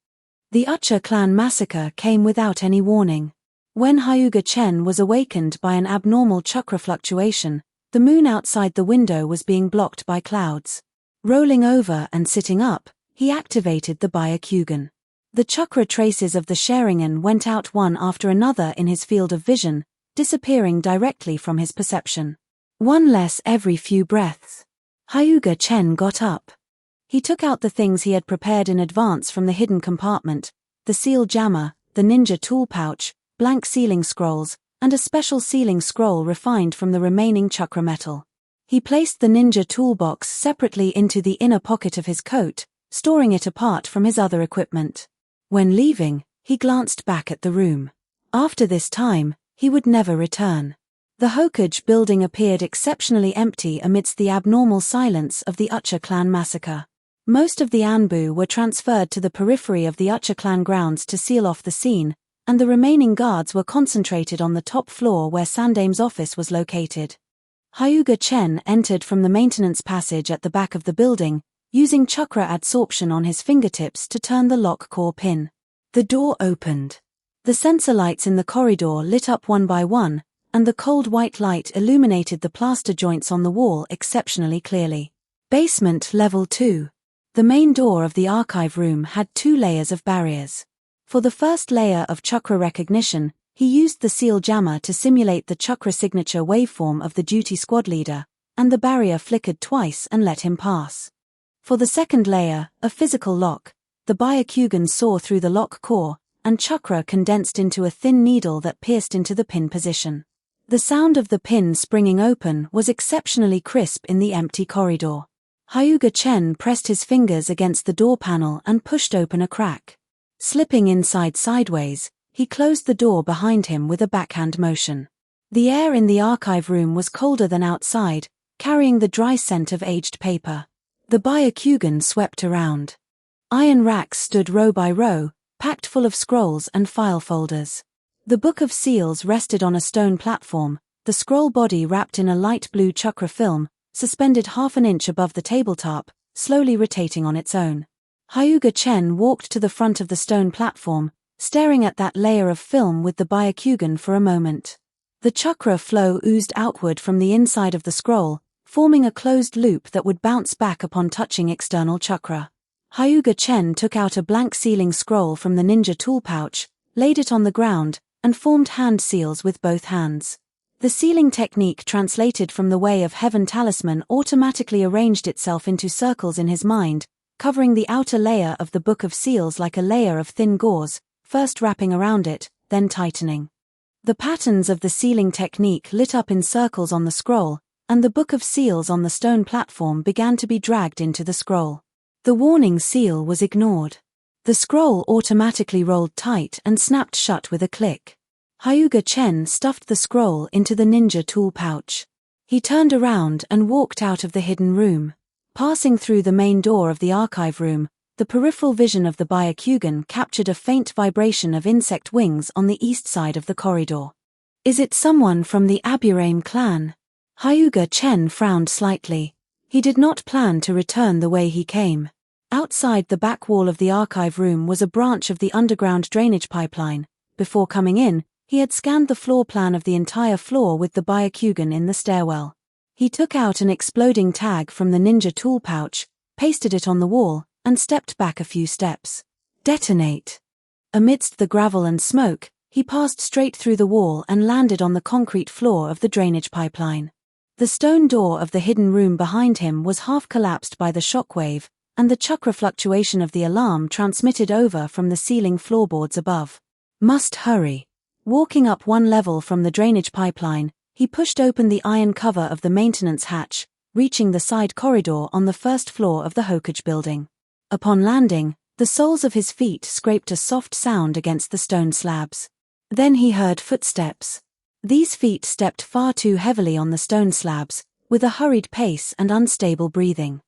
The Ucha clan massacre came without any warning. When Hyuga Chen was awakened by an abnormal chakra fluctuation, the moon outside the window was being blocked by clouds. Rolling over and sitting up, he activated the Byakugan. The chakra traces of the Sharingan went out one after another in his field of vision, disappearing directly from his perception. One less every few breaths. Hyuga Chen got up. He took out the things he had prepared in advance from the hidden compartment, the seal jammer, the ninja tool pouch, blank sealing scrolls, and a special sealing scroll refined from the remaining chakra metal. He placed the ninja toolbox separately into the inner pocket of his coat, storing it apart from his other equipment. When leaving, He glanced back at the room. After this time, he would never return. The Hokage building appeared exceptionally empty amidst the abnormal silence of the Ucha clan massacre. Most of the Anbu were transferred to the periphery of the Ucha clan grounds to seal off the scene, and the remaining guards were concentrated on the top floor where Sandame's office was located. Hyuga Chen entered from the maintenance passage at the back of the building, using chakra adsorption on his fingertips to turn the lock core pin. The door opened. The sensor lights in the corridor lit up one by one, and the cold white light illuminated the plaster joints on the wall exceptionally clearly. Basement Level 2. The main door of the archive room had 2 layers of barriers. For the first layer of chakra recognition, he used the seal jammer to simulate the chakra signature waveform of the duty squad leader, and the barrier flickered twice and let him pass. For the second layer, a physical lock, the Byakugan saw through the lock core, and chakra condensed into a thin needle that pierced into the pin position. The sound of the pin springing open was exceptionally crisp in the empty corridor. Hyuga Chen pressed his fingers against the door panel and pushed open a crack. Slipping inside sideways, he closed the door behind him with a backhand motion. The air in the archive room was colder than outside, carrying the dry scent of aged paper. The Byakugan swept around. Iron racks stood row by row, packed full of scrolls and file folders. The Book of Seals rested on a stone platform, the scroll body wrapped in a light blue chakra film, suspended half an inch above the tabletop, slowly rotating on its own. Hyuga Chen walked to the front of the stone platform, staring at that layer of film with the Byakugan for a moment. The chakra flow oozed outward from the inside of the scroll, forming a closed loop that would bounce back upon touching external chakra. Hyuga Chen took out a blank sealing scroll from the ninja tool pouch, laid it on the ground, and formed hand seals with both hands. The sealing technique translated from the Way of Heaven talisman automatically arranged itself into circles in his mind, covering the outer layer of the Book of Seals like a layer of thin gauze, first wrapping around it, then tightening. The patterns of the sealing technique lit up in circles on the scroll, and the Book of Seals on the stone platform began to be dragged into the scroll. The warning seal was ignored. The scroll automatically rolled tight and snapped shut with a click. Hyuga Chen stuffed the scroll into the ninja tool pouch. He turned around and walked out of the hidden room. Passing through the main door of the archive room, the peripheral vision of the Byakugan captured a faint vibration of insect wings on the east side of the corridor. Is it someone from the Aburame clan? Hyuga Chen frowned slightly. He did not plan to return the way he came. Outside the back wall of the archive room was a branch of the underground drainage pipeline. Before coming in, he had scanned the floor plan of the entire floor with the Byakugan in the stairwell. He took out an exploding tag from the ninja tool pouch, pasted it on the wall, and stepped back a few steps. Detonate. Amidst the gravel and smoke, he passed straight through the wall and landed on the concrete floor of the drainage pipeline. The stone door of the hidden room behind him was half collapsed by the shockwave, and the chakra fluctuation of the alarm transmitted over from the ceiling floorboards above. Must hurry. Walking up one level from the drainage pipeline, he pushed open the iron cover of the maintenance hatch, reaching the side corridor on the first floor of the Hokage building. Upon landing, the soles of his feet scraped a soft sound against the stone slabs. Then he heard footsteps. These feet stepped far too heavily on the stone slabs, with a hurried pace and unstable breathing.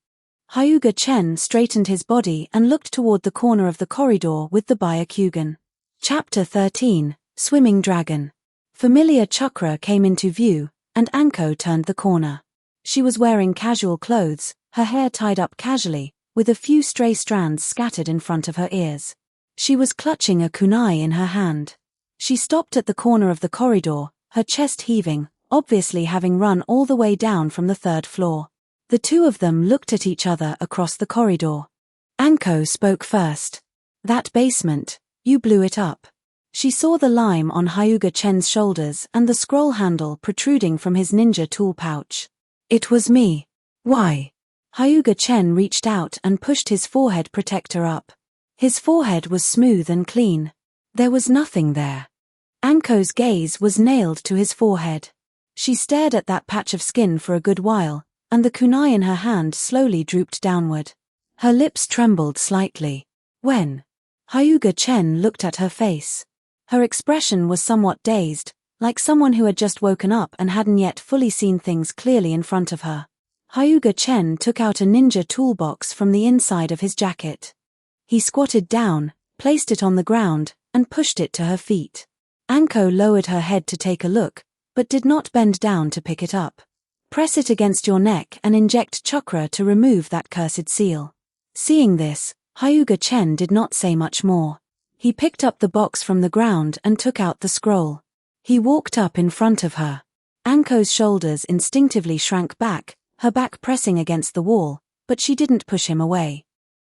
Hyuga Chen straightened his body and looked toward the corner of the corridor with the Byakugan. Chapter 13, Swimming Dragon. Familiar chakra came into view, and Anko turned the corner. She was wearing casual clothes, her hair tied up casually, with a few stray strands scattered in front of her ears. She was clutching a kunai in her hand. She stopped at the corner of the corridor, her chest heaving, obviously having run all the way down from the 3rd floor. The two of them looked at each other across the corridor. Anko spoke first. That basement, you blew it up. She saw the lime on Hyuga Chen's shoulders and the scroll handle protruding from his ninja tool pouch. It was me. Why? Hyuga Chen reached out and pushed his forehead protector up. His forehead was smooth and clean. There was nothing there. Anko's gaze was nailed to his forehead. She stared at that patch of skin for a good while, and the kunai in her hand slowly drooped downward. Her lips trembled slightly. When? Hyuga Chen looked at her face. Her expression was somewhat dazed, like someone who had just woken up and hadn't yet fully seen things clearly in front of her. Hyuga Chen took out a ninja toolbox from the inside of his jacket. He squatted down, placed it on the ground, and pushed it to her feet. Anko lowered her head to take a look, but did not bend down to pick it up. Press it against your neck and inject chakra to remove that cursed seal. Seeing this, Hyuga Chen did not say much more. He picked up the box from the ground and took out the scroll. He walked up in front of her. Anko's shoulders instinctively shrank back, her back pressing against the wall, but she didn't push him away.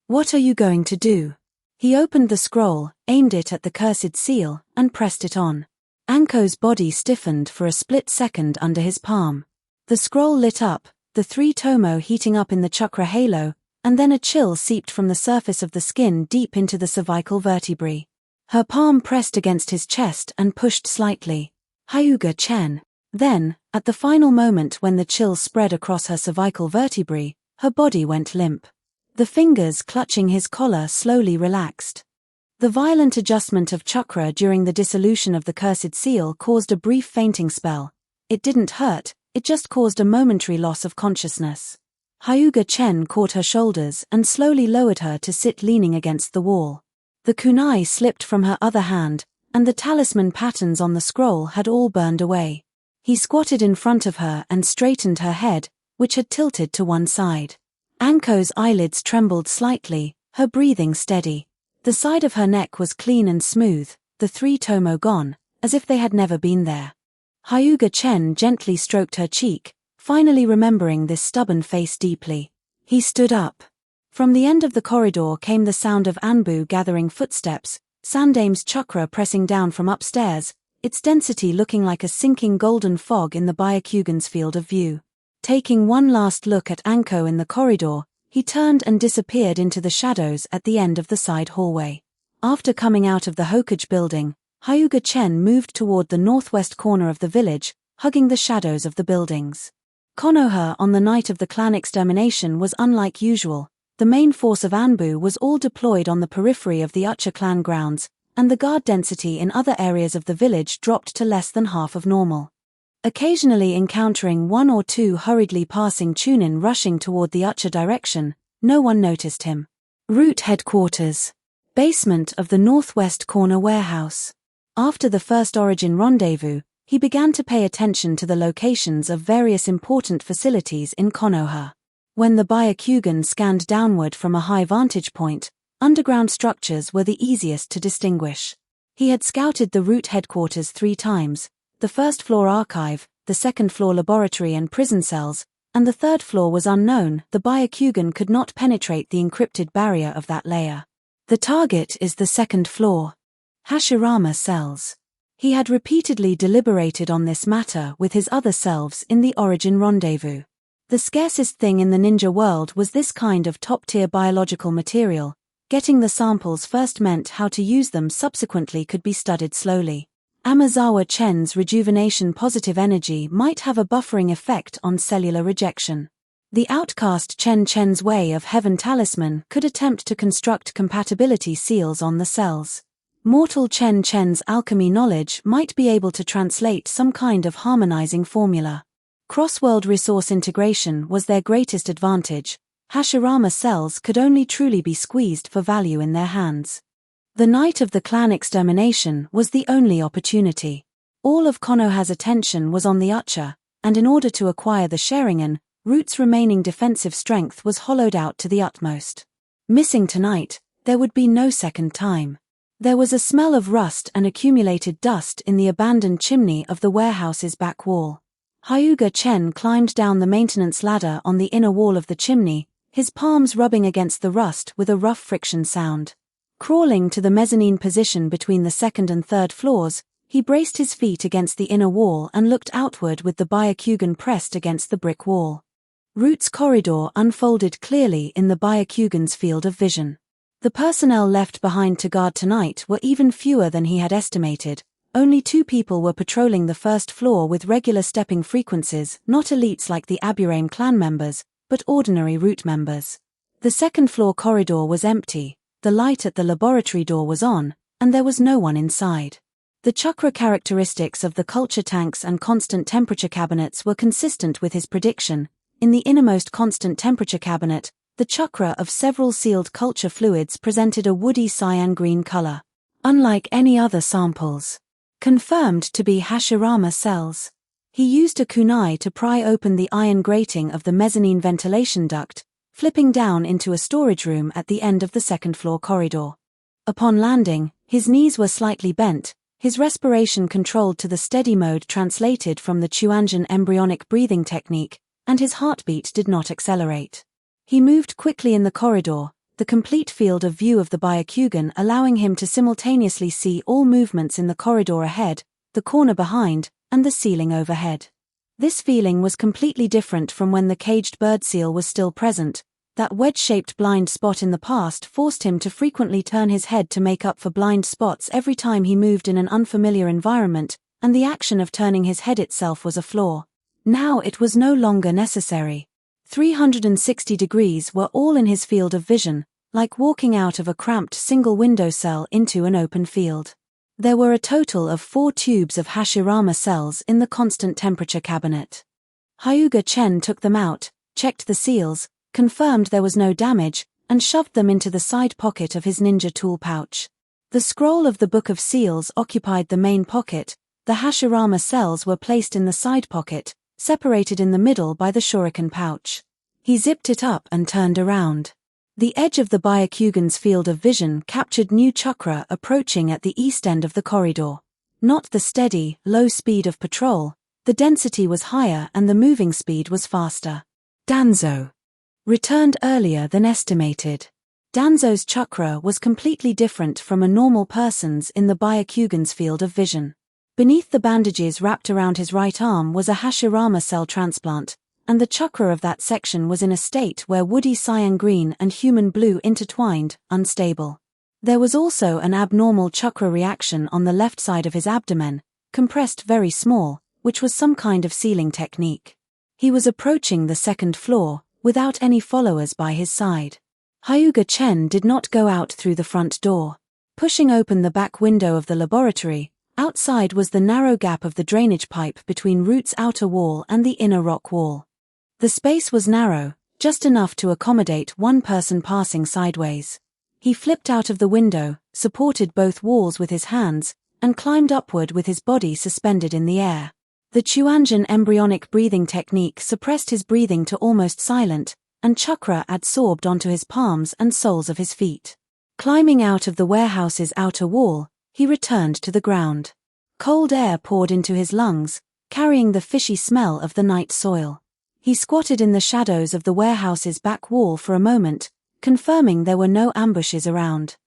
"What are you going to do?" He opened the scroll, aimed it at the cursed seal, and pressed it on. Anko's body stiffened for a split second under his palm. The scroll lit up, the three tomo heating up in the chakra halo, and then a chill seeped from the surface of the skin deep into the cervical vertebrae. Her palm pressed against his chest and pushed slightly. Hyuga Chen. Then, at the final moment when the chill spread across her cervical vertebrae, her body went limp. The fingers clutching his collar slowly relaxed. The violent adjustment of chakra during the dissolution of the cursed seal caused a brief fainting spell. It didn't hurt, it just caused a momentary loss of consciousness. Hyuga Chen caught her shoulders and slowly lowered her to sit leaning against the wall. The kunai slipped from her other hand, and the talisman patterns on the scroll had all burned away. He squatted in front of her and straightened her head, which had tilted to one side. Anko's eyelids trembled slightly, her breathing steady. The side of her neck was clean and smooth, the three tomo gone, as if they had never been there. Hyuga Chen gently stroked her cheek, finally remembering this stubborn face deeply. He stood up. From the end of the corridor came the sound of Anbu gathering footsteps, Sandame's chakra pressing down from upstairs, its density looking like a sinking golden fog in the Byakugan's field of view. Taking one last look at Anko in the corridor, he turned and disappeared into the shadows at the end of the side hallway. After coming out of the Hokage building, Hyuga Chen moved toward the northwest corner of the village, hugging the shadows of the buildings. Konoha on the night of the clan extermination was unlike usual. The main force of Anbu was all deployed on the periphery of the Ucha clan grounds, and the guard density in other areas of the village dropped to less than half of normal. Occasionally encountering one or two hurriedly passing Chunin rushing toward the Ucha direction, no one noticed him. Route headquarters. Basement of the northwest corner warehouse. After the first Origin rendezvous, he began to pay attention to the locations of various important facilities in Konoha. When the Byakugan scanned downward from a high vantage point, underground structures were the easiest to distinguish. He had scouted the route headquarters 3 times, the first floor archive, the second floor laboratory and prison cells, and the third floor was unknown. The Byakugan could not penetrate the encrypted barrier of that layer. The target is the second floor. Hashirama cells. He had repeatedly deliberated on this matter with his other selves in the Origin rendezvous. The scarcest thing in the ninja world was this kind of top-tier biological material. Getting the samples first meant how to use them subsequently could be studied slowly. Amazawa Chen's rejuvenation positive energy might have a buffering effect on cellular rejection. The outcast Chen's way of heaven talisman could attempt to construct compatibility seals on the cells. Mortal Chen's alchemy knowledge might be able to translate some kind of harmonizing formula. Cross-world resource integration was their greatest advantage. Hashirama cells could only truly be squeezed for value in their hands. The night of the clan extermination was the only opportunity. All of Konoha's attention was on the Ucha, and in order to acquire the Sharingan, Root's remaining defensive strength was hollowed out to the utmost. Missing tonight, there would be no second time. There was a smell of rust and accumulated dust in the abandoned chimney of the warehouse's back wall. Hyuga Chen climbed down the maintenance ladder on the inner wall of the chimney, his palms rubbing against the rust with a rough friction sound. Crawling to the mezzanine position between the second and third floors, he braced his feet against the inner wall and looked outward with the Byakugan pressed against the brick wall. Root's corridor unfolded clearly in the Byakugan's field of vision. The personnel left behind to guard tonight were even fewer than he had estimated. Only 2 people were patrolling the first floor with regular stepping frequencies, not elites like the Aburame clan members, but ordinary root members. The second floor corridor was empty. the light at the laboratory door was on, and there was no one inside. The chakra characteristics of the culture tanks and constant temperature cabinets were consistent with his prediction. In the innermost constant temperature cabinet, the chakra of several sealed culture fluids presented a woody cyan green color, unlike any other samples. Confirmed to be Hashirama cells. He used a kunai to pry open the iron grating of the mezzanine ventilation duct, flipping down into a storage room at the end of the second-floor corridor. Upon landing, his knees were slightly bent, his respiration controlled to the steady mode translated from the Chuanjian embryonic breathing technique, and his heartbeat did not accelerate. He moved quickly in the corridor, the complete field of view of the Byakugan allowing him to simultaneously see all movements in the corridor ahead, the corner behind, and the ceiling overhead. This feeling was completely different from when the caged bird seal was still present. That wedge-shaped blind spot in the past forced him to frequently turn his head to make up for blind spots every time he moved in an unfamiliar environment, and the action of turning his head itself was a flaw. Now it was no longer necessary. 360 degrees were all in his field of vision, like walking out of a cramped single-window cell into an open field. There were a total of 4 tubes of Hashirama cells in the constant temperature cabinet. Hyuga Chen took them out, checked the seals, confirmed there was no damage, and shoved them into the side pocket of his ninja tool pouch. The scroll of the Book of Seals occupied the main pocket, the Hashirama cells were placed in the side pocket, separated in the middle by the shuriken pouch. He zipped it up and turned around. The edge of the Byakugan's field of vision captured new chakra approaching at the east end of the corridor. Not the steady, low speed of patrol, the density was higher and the moving speed was faster. Danzo returned earlier than estimated. Danzo's chakra was completely different from a normal person's in the Byakugan's field of vision. Beneath the bandages wrapped around his right arm was a Hashirama cell transplant, and the chakra of that section was in a state where woody cyan green and human blue intertwined, unstable. There was also an abnormal chakra reaction on the left side of his abdomen, compressed very small, which was some kind of sealing technique. He was approaching the second floor, without any followers by his side. Hyuga Chen did not go out through the front door. Pushing open the back window of the laboratory, outside was the narrow gap of the drainage pipe between Root's outer wall and the inner rock wall. The space was narrow, just enough to accommodate one person passing sideways. He flipped out of the window, supported both walls with his hands, and climbed upward with his body suspended in the air. The Chuanjian embryonic breathing technique suppressed his breathing to almost silent, and chakra adsorbed onto his palms and soles of his feet. Climbing out of the warehouse's outer wall, he returned to the ground. Cold air poured into his lungs, carrying the fishy smell of the night soil. He squatted in the shadows of the warehouse's back wall for a moment, confirming there were no ambushes around.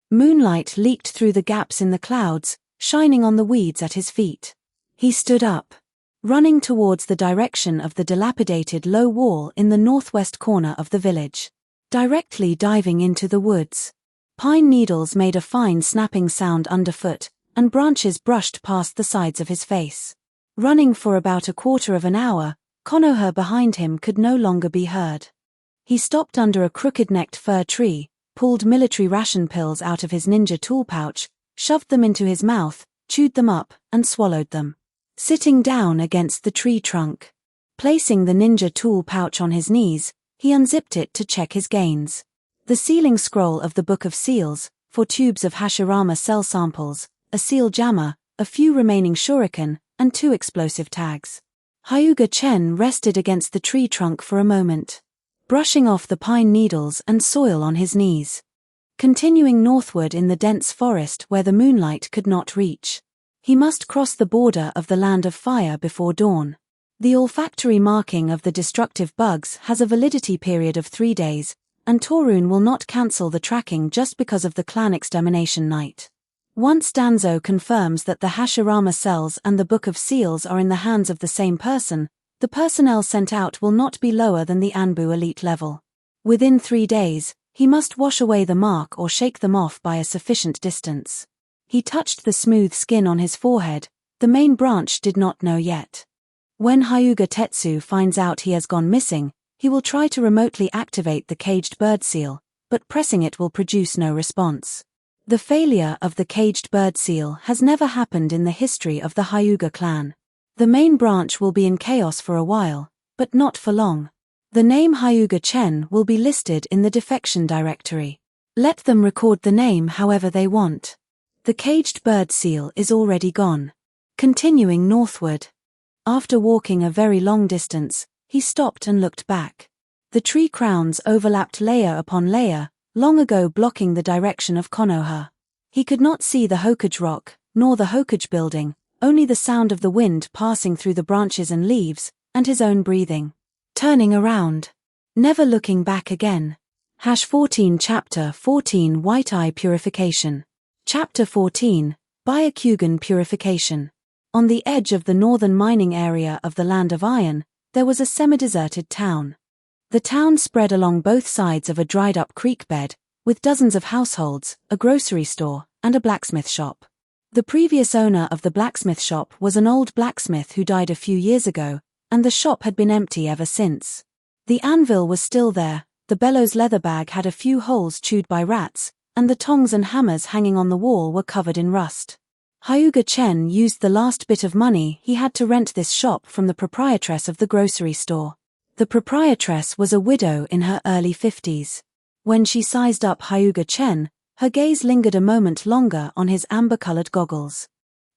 Moonlight leaked through the gaps in the clouds, shining on the weeds at his feet. He stood up, running towards the direction of the dilapidated low wall in the northwest corner of the village. Directly diving into the woods. Pine needles made a fine snapping sound underfoot, and branches brushed past the sides of his face. Running for about a quarter of an hour, Konoha behind him could no longer be heard. He stopped under a crooked-necked fir tree, pulled military ration pills out of his ninja tool pouch, shoved them into his mouth, chewed them up, and swallowed them. Sitting down against the tree trunk. Placing the ninja tool pouch on his knees, he unzipped it to check his gains. The sealing scroll of the Book of Seals, 4 tubes of Hashirama cell samples, a seal jammer, a few remaining shuriken, and 2 explosive tags. Hyuga Chen rested against the tree trunk for a moment, brushing off the pine needles and soil on his knees. Continuing northward in the dense forest where the moonlight could not reach. He must cross the border of the Land of Fire before dawn. The olfactory marking of the destructive bugs has a validity period of 3 days, and Torun will not cancel the tracking just because of the clan extermination night. Once Danzo confirms that the Hashirama cells and the Book of Seals are in the hands of the same person, the personnel sent out will not be lower than the Anbu elite level. Within 3 days, he must wash away the mark or shake them off by a sufficient distance. He touched the smooth skin on his forehead. The main branch did not know yet. When Hyuga Tetsu finds out he has gone missing, he will try to remotely activate the caged bird seal, but pressing it will produce no response. The failure of the caged bird seal has never happened in the history of the Hyuga clan. The main branch will be in chaos for a while, but not for long. The name Hyuga Chen will be listed in the defection directory. Let them record the name however they want. The caged bird seal is already gone. Continuing northward. After walking a very long distance, he stopped and looked back. The tree crowns overlapped layer upon layer, long ago blocking the direction of Konoha. He could not see the Hokage rock, nor the Hokage building, only the sound of the wind passing through the branches and leaves, and his own breathing. Turning around. Never looking back again. 14 Chapter 14 White Eye Purification. Chapter 14 Byakugan Purification. On the edge of the northern mining area of the Land of Iron, there was a semi-deserted town. The town spread along both sides of a dried-up creek bed, with dozens of households, a grocery store, and a blacksmith shop. The previous owner of the blacksmith shop was an old blacksmith who died a few years ago, and the shop had been empty ever since. The anvil was still there, the bellows leather bag had a few holes chewed by rats, and the tongs and hammers hanging on the wall were covered in rust. Hyuga Chen used the last bit of money he had to rent this shop from the proprietress of the grocery store. The proprietress was a widow in her early 50s. When she sized up Hyuga Chen, her gaze lingered a moment longer on his amber-colored goggles.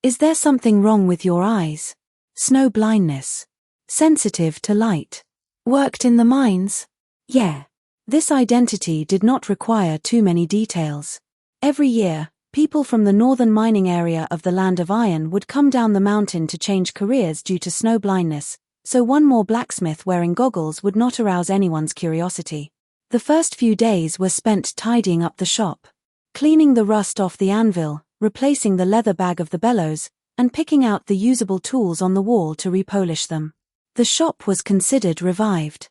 Is there something wrong with your eyes? Snow blindness. Sensitive to light. Worked in the mines? Yeah. This identity did not require too many details. Every year, people from the northern mining area of the Land of Iron would come down the mountain to change careers due to snow blindness, so one more blacksmith wearing goggles would not arouse anyone's curiosity. The first few days were spent tidying up the shop, cleaning the rust off the anvil, replacing the leather bag of the bellows, and picking out the usable tools on the wall to repolish them. The shop was considered revived.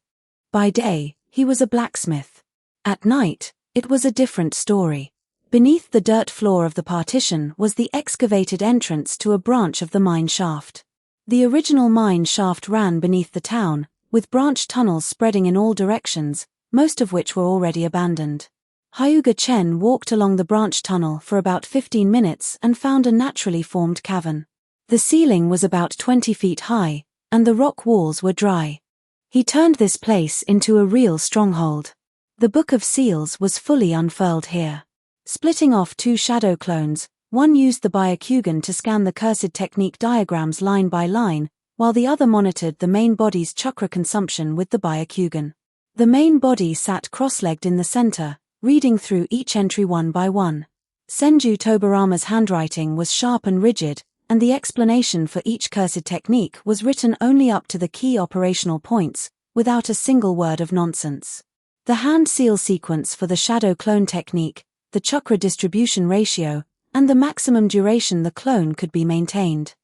By day, he was a blacksmith. At night, it was a different story. Beneath the dirt floor of the partition was the excavated entrance to a branch of the mine shaft. The original mine shaft ran beneath the town, with branch tunnels spreading in all directions, most of which were already abandoned. Hyuga Chen walked along the branch tunnel for about 15 minutes and found a naturally formed cavern. The ceiling was about 20 feet high, and the rock walls were dry. He turned this place into a real stronghold. The Book of Seals was fully unfurled here. Splitting off two shadow clones, one used the Byakugan to scan the cursed technique diagrams line by line, while the other monitored the main body's chakra consumption with the Byakugan. The main body sat cross-legged in the center, reading through each entry one by one. Senju Tobarama's handwriting was sharp and rigid, and the explanation for each cursed technique was written only up to the key operational points, without a single word of nonsense. The hand seal sequence for the shadow clone technique, the chakra distribution ratio, and the maximum duration the clone could be maintained.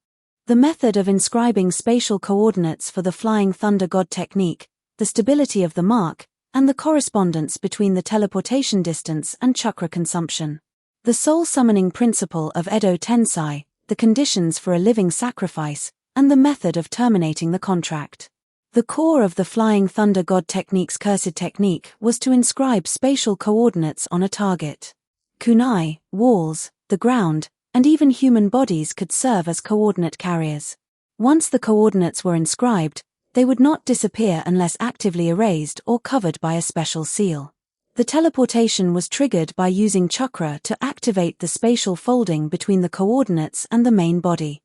The method of inscribing spatial coordinates for the Flying Thunder God technique, the stability of the mark, and the correspondence between the teleportation distance and chakra consumption. The soul summoning principle of Edo Tensai, the conditions for a living sacrifice, and the method of terminating the contract. The core of the Flying Thunder God technique's cursed technique was to inscribe spatial coordinates on a target. Kunai, walls, the ground, and even human bodies could serve as coordinate carriers. Once the coordinates were inscribed, they would not disappear unless actively erased or covered by a special seal. The teleportation was triggered by using chakra to activate the spatial folding between the coordinates and the main body.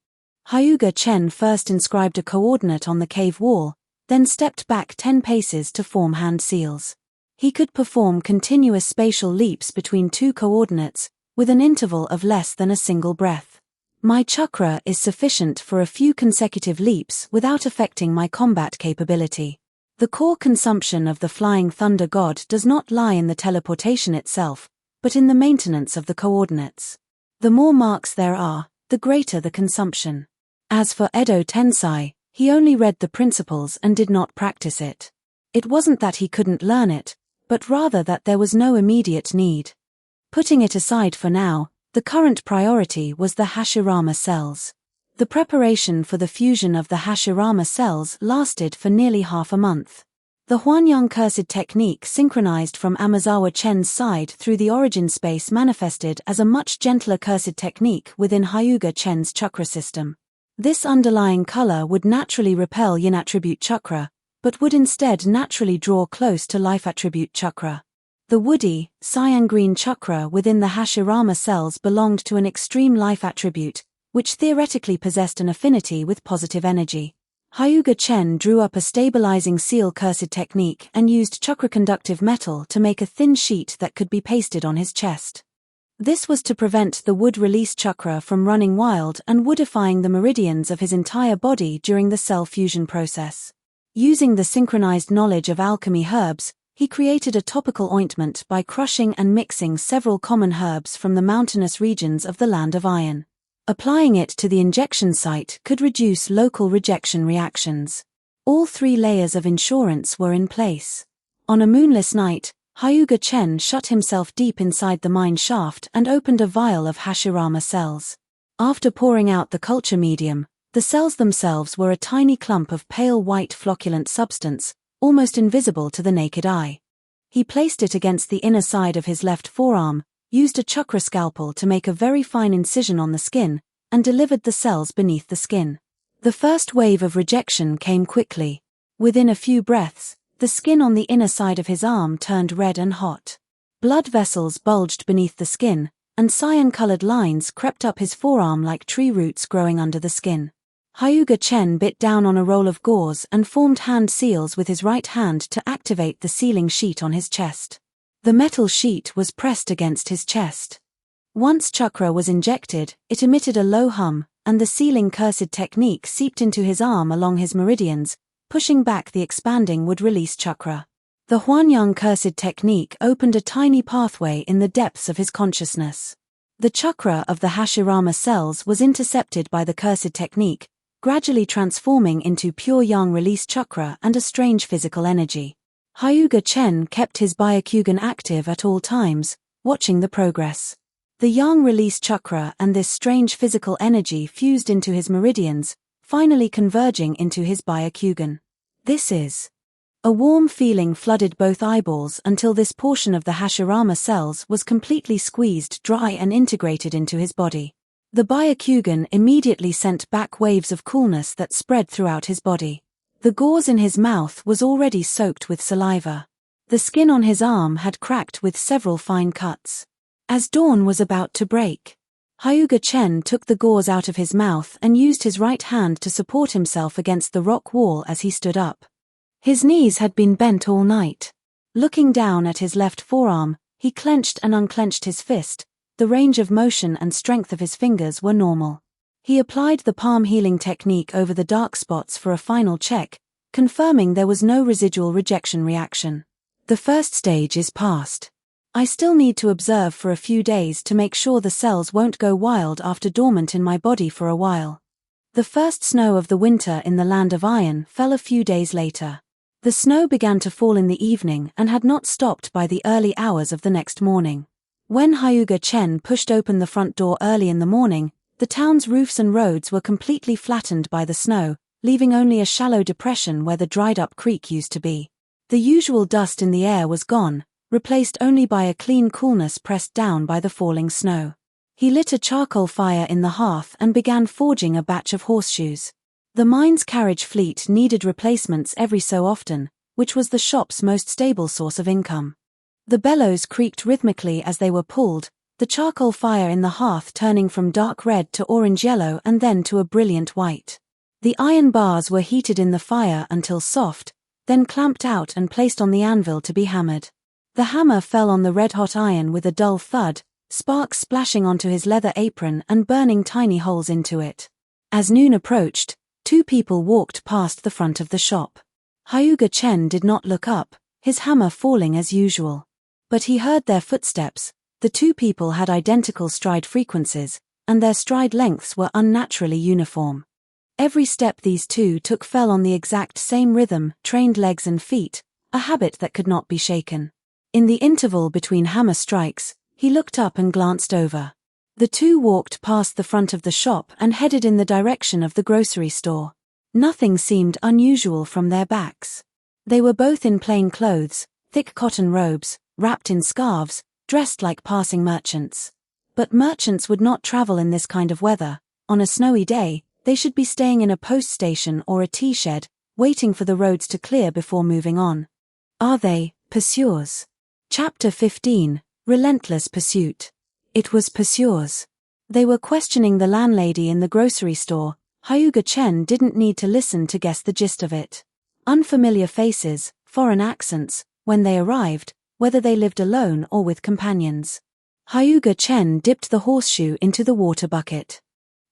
Hyuga Chen first inscribed a coordinate on the cave wall, then stepped back 10 paces to form hand seals. He could perform continuous spatial leaps between two coordinates, with an interval of less than a single breath. My chakra is sufficient for a few consecutive leaps without affecting my combat capability. The core consumption of the Flying Thunder God does not lie in the teleportation itself, but in the maintenance of the coordinates. The more marks there are, the greater the consumption. As for Edo Tensai, he only read the principles and did not practice it. It wasn't that he couldn't learn it, but rather that there was no immediate need. Putting it aside for now, the current priority was the Hashirama cells. The preparation for the fusion of the Hashirama cells lasted for nearly half a month. The Huanyang Cursed technique synchronized from Amazawa Chen's side through the origin space manifested as a much gentler cursed technique within Hyuga Chen's chakra system. This underlying color would naturally repel yin attribute chakra, but would instead naturally draw close to life attribute chakra. The woody, cyan green chakra within the Hashirama cells belonged to an extreme life attribute, which theoretically possessed an affinity with positive energy. Hyuga Chen drew up a stabilizing seal cursed technique and used chakra-conductive metal to make a thin sheet that could be pasted on his chest. This was to prevent the wood release chakra from running wild and woodifying the meridians of his entire body during the cell fusion process. Using the synchronized knowledge of alchemy herbs, he created a topical ointment by crushing and mixing several common herbs from the mountainous regions of the Land of Iron. Applying it to the injection site could reduce local rejection reactions. All 3 layers of insurance were in place. On a moonless night, Hyuga Chen shut himself deep inside the mine shaft and opened a vial of Hashirama cells. After pouring out the culture medium, the cells themselves were a tiny clump of pale white flocculent substance, almost invisible to the naked eye. He placed it against the inner side of his left forearm, used a chakra scalpel to make a very fine incision on the skin, and delivered the cells beneath the skin. The first wave of rejection came quickly. Within a few breaths, the skin on the inner side of his arm turned red and hot. Blood vessels bulged beneath the skin, and cyan-colored lines crept up his forearm like tree roots growing under the skin. Hyuga Chen bit down on a roll of gauze and formed hand seals with his right hand to activate the sealing sheet on his chest. The metal sheet was pressed against his chest. Once chakra was injected, it emitted a low hum, and the sealing cursed technique seeped into his arm along his meridians, pushing back the expanding wood-release chakra. The Huanyang cursed technique opened a tiny pathway in the depths of his consciousness. The chakra of the Hashirama cells was intercepted by the cursed technique, gradually transforming into pure yang release chakra and a strange physical energy. Hyuga Chen kept his Byakugan active at all times, watching the progress. The yang release chakra and this strange physical energy fused into his meridians, finally converging into his Byakugan. This is. A warm feeling flooded both eyeballs until this portion of the Hashirama cells was completely squeezed dry and integrated into his body. The Byakugan immediately sent back waves of coolness that spread throughout his body. The gauze in his mouth was already soaked with saliva. The skin on his arm had cracked with several fine cuts. As dawn was about to break, Hyuga Chen took the gauze out of his mouth and used his right hand to support himself against the rock wall as he stood up. His knees had been bent all night. Looking down at his left forearm, he clenched and unclenched his fist. The range of motion and strength of his fingers were normal. He applied the palm healing technique over the dark spots for a final check, confirming there was no residual rejection reaction. The first stage is past. I still need to observe for a few days to make sure the cells won't go wild after dormant in my body for a while. The first snow of the winter in the Land of Iron fell a few days later. The snow began to fall in the evening and had not stopped by the early hours of the next morning. When Hyuga Chen pushed open the front door early in the morning, the town's roofs and roads were completely flattened by the snow, leaving only a shallow depression where the dried-up creek used to be. The usual dust in the air was gone, replaced only by a clean coolness pressed down by the falling snow. He lit a charcoal fire in the hearth and began forging a batch of horseshoes. The mine's carriage fleet needed replacements every so often, which was the shop's most stable source of income. The bellows creaked rhythmically as they were pulled, the charcoal fire in the hearth turning from dark red to orange-yellow and then to a brilliant white. The iron bars were heated in the fire until soft, then clamped out and placed on the anvil to be hammered. The hammer fell on the red-hot iron with a dull thud, sparks splashing onto his leather apron and burning tiny holes into it. As noon approached, 2 people walked past the front of the shop. Hyuga Chen did not look up, his hammer falling as usual. But he heard their footsteps. The 2 people had identical stride frequencies, and their stride lengths were unnaturally uniform. Every step these 2 took fell on the exact same rhythm, trained legs and feet, a habit that could not be shaken. In the interval between hammer strikes, he looked up and glanced over. The 2 walked past the front of the shop and headed in the direction of the grocery store. Nothing seemed unusual from their backs. They were both in plain clothes, thick cotton robes, wrapped in scarves, dressed like passing merchants. But merchants would not travel in this kind of weather. On a snowy day, they should be staying in a post station or a tea shed, waiting for the roads to clear before moving on. Are they pursuers? Chapter 15, Relentless Pursuit. It was pursuers. They were questioning the landlady in the grocery store. Hyuga Chen didn't need to listen to guess the gist of it. Unfamiliar faces, foreign accents, when they arrived, whether they lived alone or with companions. Hyuga Chen dipped the horseshoe into the water bucket.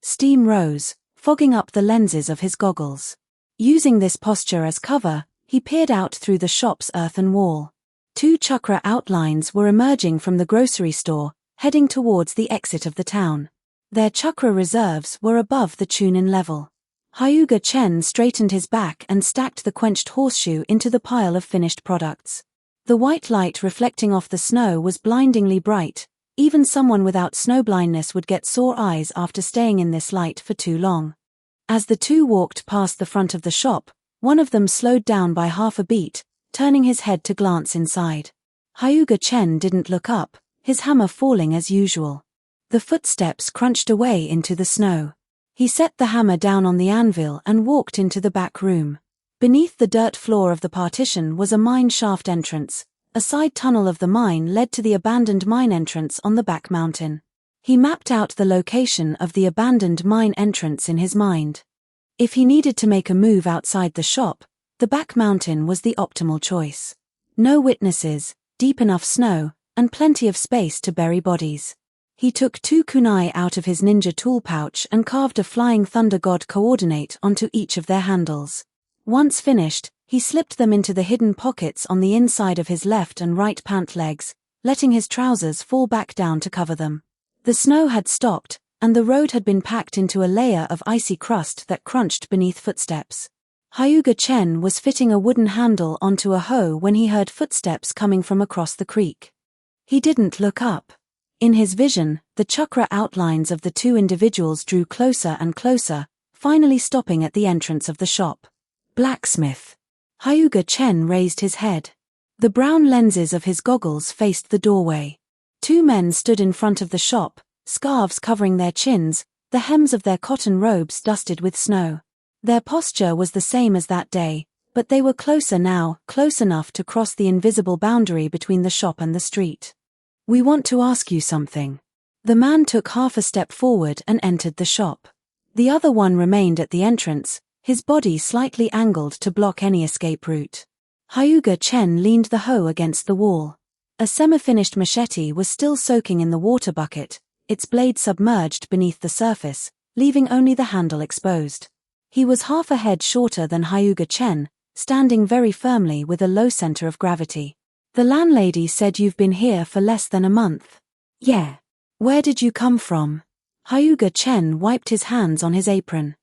Steam rose, fogging up the lenses of his goggles. Using this posture as cover, he peered out through the shop's earthen wall. Two chakra outlines were emerging from the grocery store, heading towards the exit of the town. Their chakra reserves were above the Chunin level. Hyuga Chen straightened his back and stacked the quenched horseshoe into the pile of finished products. The white light reflecting off the snow was blindingly bright. Even someone without snow blindness would get sore eyes after staying in this light for too long. As the two walked past the front of the shop, one of them slowed down by half a beat, turning his head to glance inside. Hyuga Chen didn't look up, his hammer falling as usual. The footsteps crunched away into the snow. He set the hammer down on the anvil and walked into the back room. Beneath the dirt floor of the partition was a mine shaft entrance. A side tunnel of the mine led to the abandoned mine entrance on the back mountain. He mapped out the location of the abandoned mine entrance in his mind. If he needed to make a move outside the shop, the back mountain was the optimal choice. No witnesses, deep enough snow, and plenty of space to bury bodies. He took 2 kunai out of his ninja tool pouch and carved a flying thunder god coordinate onto each of their handles. Once finished, he slipped them into the hidden pockets on the inside of his left and right pant legs, letting his trousers fall back down to cover them. The snow had stopped, and the road had been packed into a layer of icy crust that crunched beneath footsteps. Hyuga Chen was fitting a wooden handle onto a hoe when he heard footsteps coming from across the creek. He didn't look up. In his vision, the chakra outlines of the two individuals drew closer and closer, finally stopping at the entrance of the shop. Blacksmith. Hyuga Chen raised his head. The brown lenses of his goggles faced the doorway. 2 men stood in front of the shop, scarves covering their chins, the hems of their cotton robes dusted with snow. Their posture was the same as that day, but they were closer now, close enough to cross the invisible boundary between the shop and the street. "We want to ask you something." The man took half a step forward and entered the shop. The other one remained at the entrance, his body slightly angled to block any escape route. Hyuga Chen leaned the hoe against the wall. A semi-finished machete was still soaking in the water bucket, its blade submerged beneath the surface, leaving only the handle exposed. He was half a head shorter than Hyuga Chen, standing very firmly with a low center of gravity. "The landlady said you've been here for less than a month." "Yeah. Where did you come from?" Hyuga Chen wiped his hands on his apron.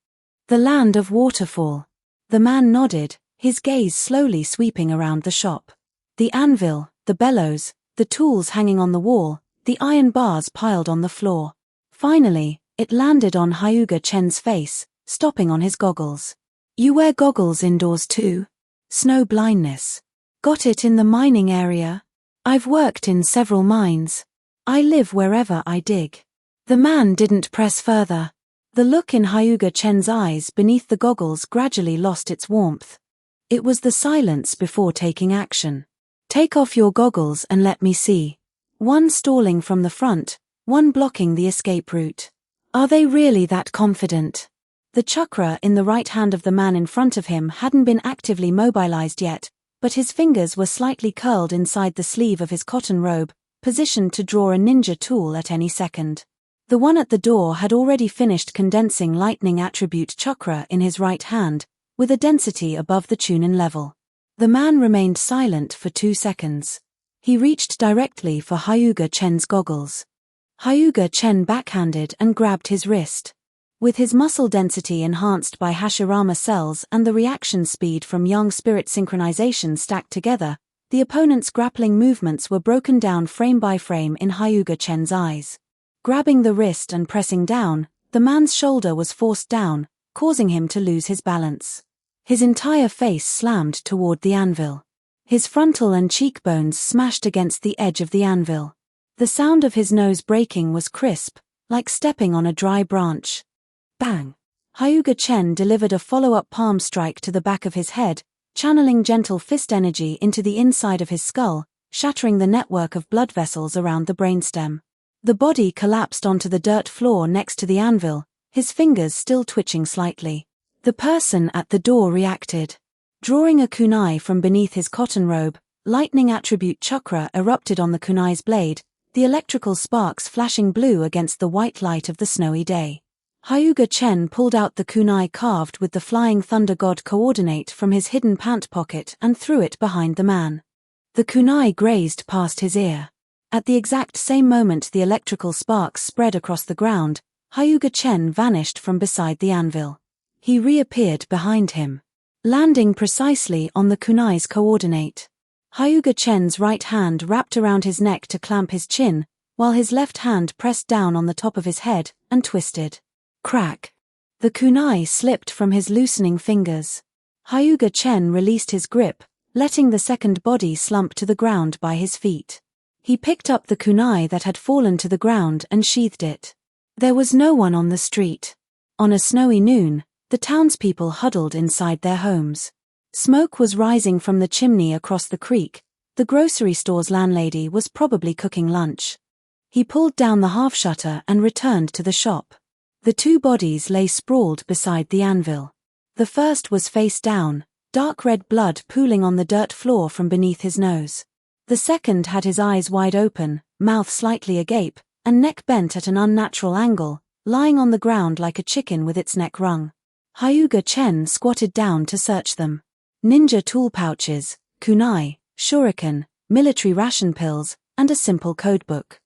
"The land of waterfall." The man nodded, his gaze slowly sweeping around the shop. The anvil, the bellows, the tools hanging on the wall, the iron bars piled on the floor. Finally, it landed on Hyuga Chen's face, stopping on his goggles. "You wear goggles indoors too? Snow blindness. Got it in the mining area? I've worked in several mines. I live wherever I dig." The man didn't press further. The look in Hyuga Chen's eyes beneath the goggles gradually lost its warmth. It was the silence before taking action. "Take off your goggles and let me see." One stalling from the front, one blocking the escape route. Are they really that confident? The chakra in the right hand of the man in front of him hadn't been actively mobilized yet, but his fingers were slightly curled inside the sleeve of his cotton robe, positioned to draw a ninja tool at any second. The one at the door had already finished condensing lightning attribute chakra in his right hand, with a density above the Chunin level. The man remained silent for 2 seconds. He reached directly for Hyuga Chen's goggles. Hyuga Chen backhanded and grabbed his wrist. With his muscle density enhanced by Hashirama cells and the reaction speed from Yang spirit synchronization stacked together, the opponent's grappling movements were broken down frame by frame in Hyuga Chen's eyes. Grabbing the wrist and pressing down, the man's shoulder was forced down, causing him to lose his balance. His entire face slammed toward the anvil. His frontal and cheekbones smashed against the edge of the anvil. The sound of his nose breaking was crisp, like stepping on a dry branch. Bang! Hyuga Chen delivered a follow-up palm strike to the back of his head, channeling gentle fist energy into the inside of his skull, shattering the network of blood vessels around the brainstem. The body collapsed onto the dirt floor next to the anvil, his fingers still twitching slightly. The person at the door reacted. Drawing a kunai from beneath his cotton robe, lightning attribute chakra erupted on the kunai's blade, the electrical sparks flashing blue against the white light of the snowy day. Hyuga Chen pulled out the kunai carved with the flying thunder god coordinate from his hidden pant pocket and threw it behind the man. The kunai grazed past his ear. At the exact same moment the electrical sparks spread across the ground, Hyuga Chen vanished from beside the anvil. He reappeared behind him, landing precisely on the kunai's coordinate. Hyuga Chen's right hand wrapped around his neck to clamp his chin, while his left hand pressed down on the top of his head and twisted. Crack! The kunai slipped from his loosening fingers. Hyuga Chen released his grip, letting the second body slump to the ground by his feet. He picked up the kunai that had fallen to the ground and sheathed it. There was no one on the street. On a snowy noon, the townspeople huddled inside their homes. Smoke was rising from the chimney across the creek. The grocery store's landlady was probably cooking lunch. He pulled down the half-shutter and returned to the shop. The two bodies lay sprawled beside the anvil. The first was face down, dark red blood pooling on the dirt floor from beneath his nose. The second had his eyes wide open, mouth slightly agape, and neck bent at an unnatural angle, lying on the ground like a chicken with its neck wrung. Hyuga Chen squatted down to search them. Ninja tool pouches, kunai, shuriken, military ration pills, and a simple codebook.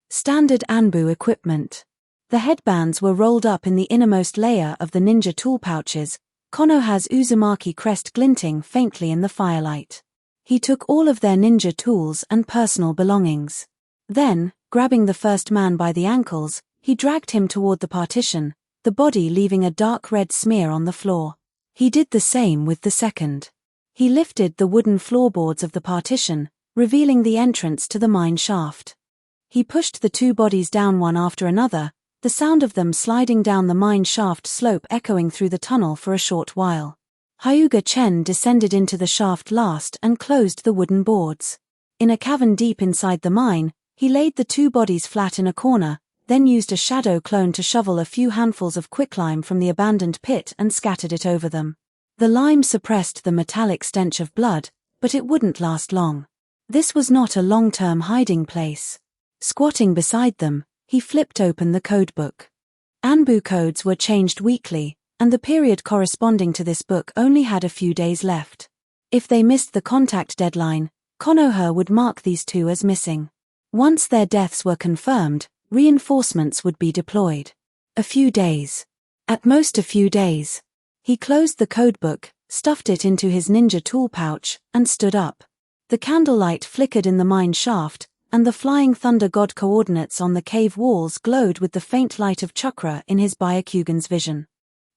Standard Anbu equipment. The headbands were rolled up in the innermost layer of the ninja tool pouches, Konoha's Uzumaki crest glinting faintly in the firelight. He took all of their ninja tools and personal belongings. Then, grabbing the first man by the ankles, he dragged him toward the partition, the body leaving a dark red smear on the floor. He did the same with the second. He lifted the wooden floorboards of the partition, revealing the entrance to the mine shaft. He pushed the two bodies down one after another, the sound of them sliding down the mine shaft slope echoing through the tunnel for a short while. Hyuga Chen descended into the shaft last and closed the wooden boards. In a cavern deep inside the mine, he laid the two bodies flat in a corner, then used a shadow clone to shovel a few handfuls of quicklime from the abandoned pit and scattered it over them. The lime suppressed the metallic stench of blood, but it wouldn't last long. This was not a long-term hiding place. Squatting beside them, he flipped open the codebook. Anbu codes were changed weekly, and the period corresponding to this book only had a few days left. If they missed the contact deadline, Konoha would mark these two as missing. Once their deaths were confirmed, reinforcements would be deployed. A few days. At most a few days. He closed the codebook, stuffed it into his ninja tool pouch, and stood up. The candlelight flickered in the mine shaft, and the flying thunder god coordinates on the cave walls glowed with the faint light of chakra in his Byakugan's vision.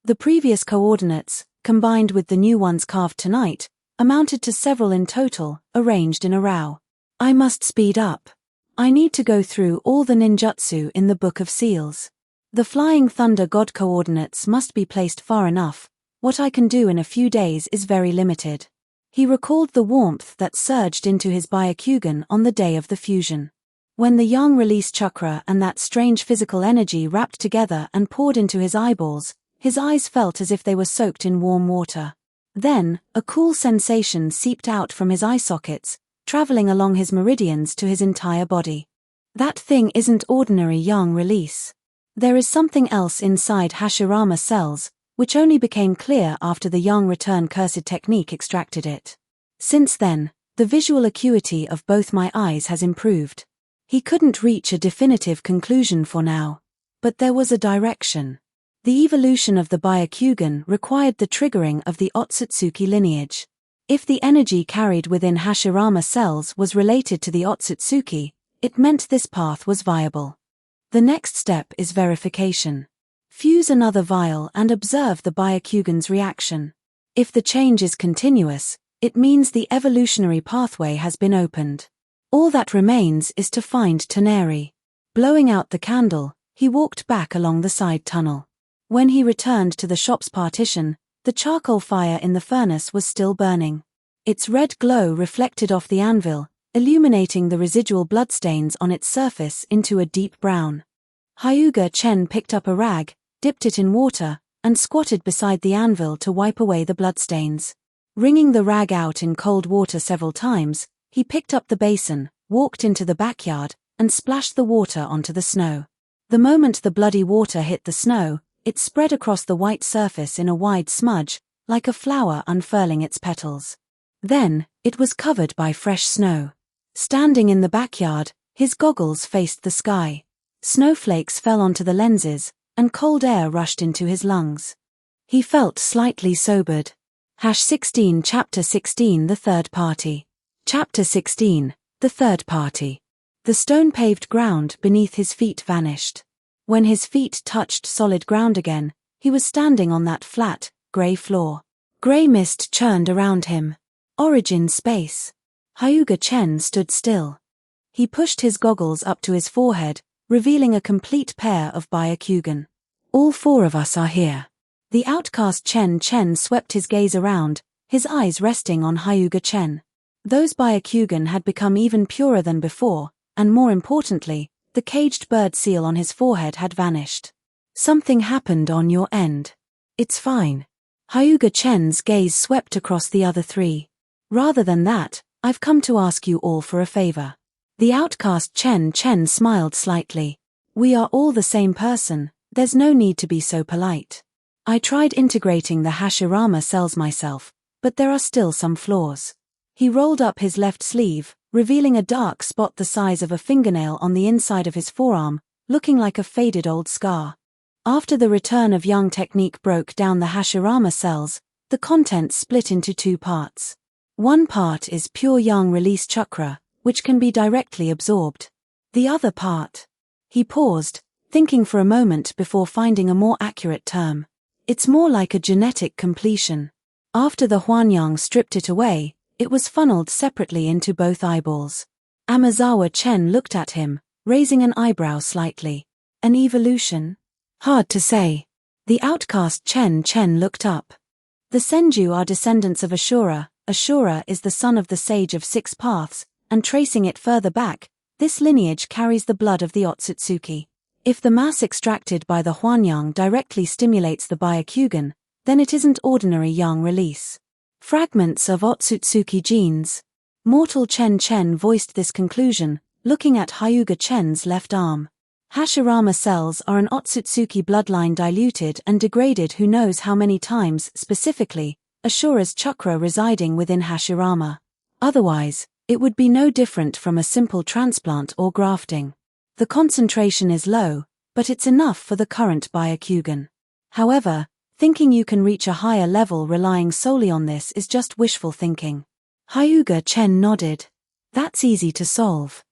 The previous coordinates, combined with the new ones carved tonight, amounted to several in total, arranged in a row. I must speed up. I need to go through all the ninjutsu in the Book of Seals. The flying thunder god coordinates must be placed far enough. What I can do in a few days is very limited. He recalled the warmth that surged into his Byakugan on the day of the fusion. When the yang released chakra and that strange physical energy wrapped together and poured into his eyeballs, his eyes felt as if they were soaked in warm water. Then, a cool sensation seeped out from his eye sockets, traveling along his meridians to his entire body. That thing isn't ordinary yang release. There is something else inside Hashirama cells, which only became clear after the yang return cursed technique extracted it. Since then, the visual acuity of both my eyes has improved. He couldn't reach a definitive conclusion for now. But there was a direction. The evolution of the Byakugan required the triggering of the Otsutsuki lineage. If the energy carried within Hashirama cells was related to the Otsutsuki, it meant this path was viable. The next step is verification. Fuse another vial and observe the Byakugan's reaction. If the change is continuous, it means the evolutionary pathway has been opened. All that remains is to find Taneri. Blowing out the candle, he walked back along the side tunnel. When he returned to the shop's partition, the charcoal fire in the furnace was still burning. Its red glow reflected off the anvil, illuminating the residual bloodstains on its surface into a deep brown. Hyuga Chen picked up a rag, dipped it in water, and squatted beside the anvil to wipe away the bloodstains. Wringing the rag out in cold water several times, he picked up the basin, walked into the backyard, and splashed the water onto the snow. The moment the bloody water hit the snow, it spread across the white surface in a wide smudge, like a flower unfurling its petals. Then, it was covered by fresh snow. Standing in the backyard, his goggles faced the sky. Snowflakes fell onto the lenses, and cold air rushed into his lungs. He felt slightly sobered. #16 Chapter 16 The Third Party. Chapter 16 The Third Party. The stone-paved ground beneath his feet vanished. When his feet touched solid ground again, he was standing on that flat, grey floor. Grey mist churned around him. Origin space. Hyuga Chen stood still. He pushed his goggles up to his forehead, revealing a complete pair of Byakugan. All four of us are here. The outcast Chen swept his gaze around, his eyes resting on Hyuga Chen. Those Byakugan had become even purer than before, and more importantly, the caged bird seal on his forehead had vanished. Something happened on your end. It's fine. Hyuga Chen's gaze swept across the other three. Rather than that, I've come to ask you all for a favor. The outcast Chen smiled slightly. We are all the same person, there's no need to be so polite. I tried integrating the Hashirama cells myself, but there are still some flaws. He rolled up his left sleeve, revealing a dark spot the size of a fingernail on the inside of his forearm, looking like a faded old scar. After the return of Yang technique broke down the Hashirama cells, the contents split into two parts. One part is pure Yang release chakra, which can be directly absorbed. The other part. He paused, thinking for a moment before finding a more accurate term. It's more like a genetic completion. After the Huanyang stripped it away, it was funneled separately into both eyeballs. Amazawa Chen looked at him, raising an eyebrow slightly. An evolution? Hard to say. The outcast Chen looked up. The Senju are descendants of Ashura. Ashura is the son of the Sage of Six Paths, and tracing it further back, this lineage carries the blood of the Otsutsuki. If the mass extracted by the Huanyang directly stimulates the Byakugan, then it isn't ordinary Yang release. Fragments of Otsutsuki genes. Mortal Chen voiced this conclusion, looking at Hyuga Chen's left arm. Hashirama cells are an Otsutsuki bloodline diluted and degraded who knows how many times, specifically, Ashura's chakra residing within Hashirama. Otherwise, it would be no different from a simple transplant or grafting. The concentration is low, but it's enough for the current Byakugan. However, thinking you can reach a higher level relying solely on this is just wishful thinking. Hyuga Chen nodded. That's easy to solve.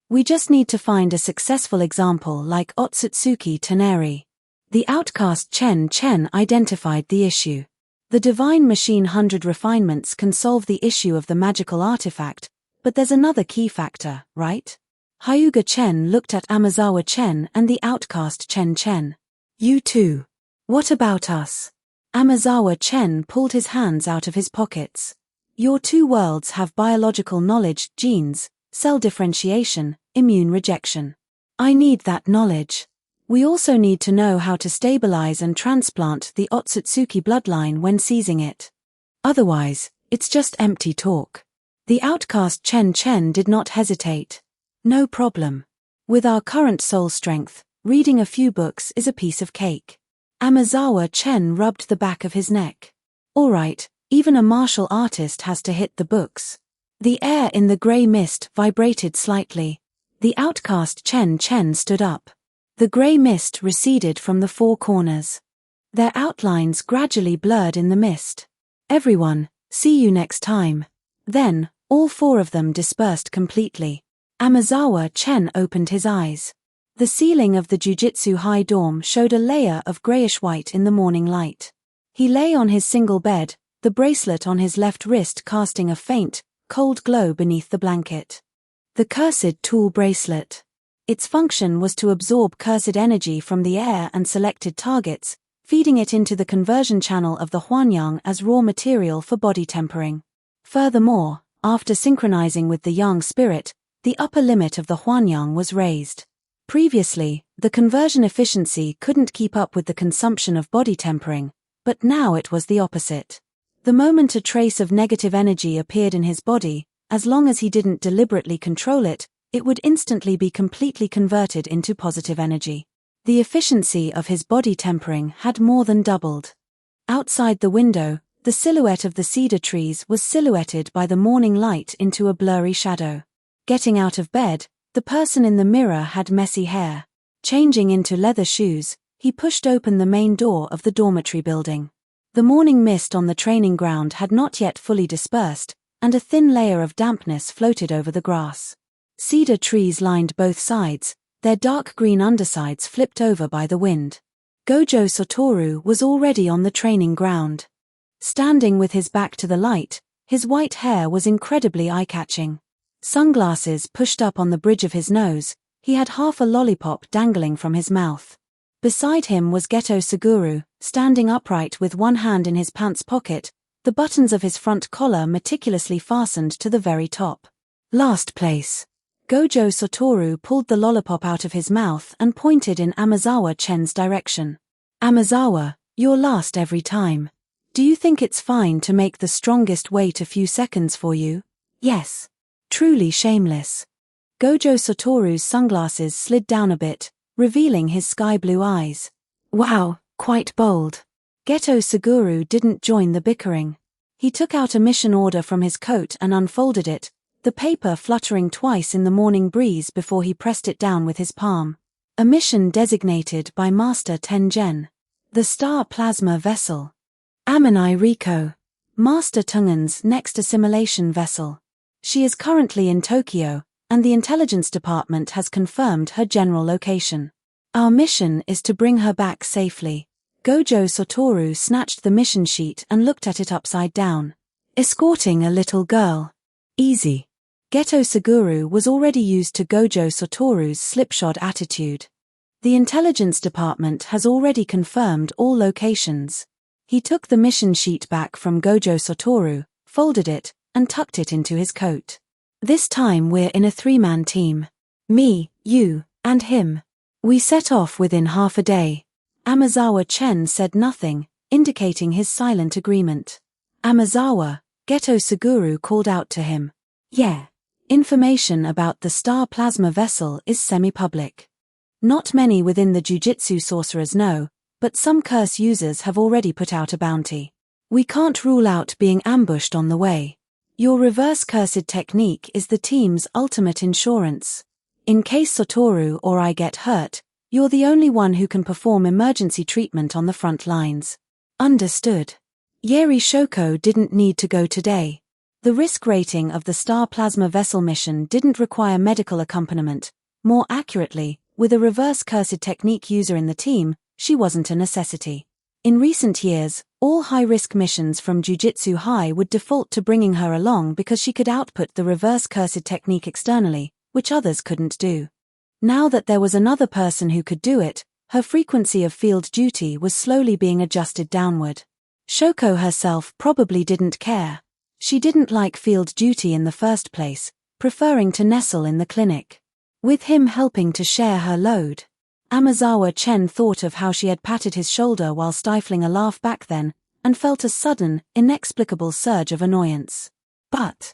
We just need to find a successful example like Otsutsuki Taneri. The outcast Chen identified the issue. The Divine Machine 100 refinements can solve the issue of the magical artifact, but there's another key factor, right? Hyuga Chen looked at Amazawa Chen and the outcast Chen. You too. What about us? Amazawa Chen pulled his hands out of his pockets. Your two worlds have biological knowledge, genes, cell differentiation, immune rejection. I need that knowledge. We also need to know how to stabilize and transplant the Otsutsuki bloodline when seizing it. Otherwise, it's just empty talk. The outcast Chen did not hesitate. No problem. With our current soul strength, reading a few books is a piece of cake. Amazawa Chen rubbed the back of his neck. All right, even a martial artist has to hit the books. The air in the grey mist vibrated slightly. The outcast Chen stood up. The grey mist receded from the four corners. Their outlines gradually blurred in the mist. Everyone, see you next time. Then, all four of them dispersed completely. Amazawa Chen opened his eyes. The ceiling of the Jujitsu High Dorm showed a layer of greyish-white in the morning light. He lay on his single bed, the bracelet on his left wrist casting a faint, cold glow beneath the blanket. The cursed tool bracelet. Its function was to absorb cursed energy from the air and selected targets, feeding it into the conversion channel of the Huanyang as raw material for body tempering. Furthermore, after synchronizing with the Yang spirit, the upper limit of the Huanyang was raised. Previously, the conversion efficiency couldn't keep up with the consumption of body tempering, but now it was the opposite. The moment a trace of negative energy appeared in his body, as long as he didn't deliberately control it, it would instantly be completely converted into positive energy. The efficiency of his body tempering had more than doubled. Outside the window, the silhouette of the cedar trees was silhouetted by the morning light into a blurry shadow. Getting out of bed, the person in the mirror had messy hair. Changing into leather shoes, he pushed open the main door of the dormitory building. The morning mist on the training ground had not yet fully dispersed, and a thin layer of dampness floated over the grass. Cedar trees lined both sides, their dark green undersides flipped over by the wind. Gojo Satoru was already on the training ground. Standing with his back to the light, his white hair was incredibly eye-catching. Sunglasses pushed up on the bridge of his nose, he had half a lollipop dangling from his mouth. Beside him was Geto Suguru, standing upright with one hand in his pants pocket, the buttons of his front collar meticulously fastened to the very top. Last place. Gojo Satoru pulled the lollipop out of his mouth and pointed in Amazawa Chen's direction. Amazawa, you're last every time. Do you think it's fine to make the strongest wait a few seconds for you? Yes. Truly shameless. Gojo Satoru's sunglasses slid down a bit, revealing his sky-blue eyes. Wow, quite bold. Geto Suguru didn't join the bickering. He took out a mission order from his coat and unfolded it, the paper fluttering twice in the morning breeze before he pressed it down with his palm. A mission designated by Master Tengen. The Star Plasma Vessel. Aminai Riko. Master Tungan's next assimilation vessel. She is currently in Tokyo, and the Intelligence Department has confirmed her general location. Our mission is to bring her back safely. Gojo Satoru snatched the mission sheet and looked at it upside down. Escorting a little girl. Easy. Geto Suguru was already used to Gojo Satoru's slipshod attitude. The Intelligence Department has already confirmed all locations. He took the mission sheet back from Gojo Satoru, folded it, and tucked it into his coat. This time we're in a three-man team. Me, you, and him. We set off within half a day. Amazawa Chen said nothing, indicating his silent agreement. Amazawa, Geto Suguru called out to him. Yeah. Information about the Star Plasma Vessel is semi-public. Not many within the Jujitsu sorcerers know, but some curse users have already put out a bounty. We can't rule out being ambushed on the way. Your reverse cursed technique is the team's ultimate insurance. In case Satoru or I get hurt, you're the only one who can perform emergency treatment on the front lines. Understood. Yeri Shoko didn't need to go today. The risk rating of the Star Plasma Vessel mission didn't require medical accompaniment. More accurately, with a reverse cursed technique user in the team, she wasn't a necessity. In recent years, all high-risk missions from Jujitsu High would default to bringing her along because she could output the reverse cursed technique externally, which others couldn't do. Now that there was another person who could do it, her frequency of field duty was slowly being adjusted downward. Shoko herself probably didn't care. She didn't like field duty in the first place, preferring to nestle in the clinic. With him helping to share her load. Amazawa Chen thought of how she had patted his shoulder while stifling a laugh back then, and felt a sudden, inexplicable surge of annoyance. But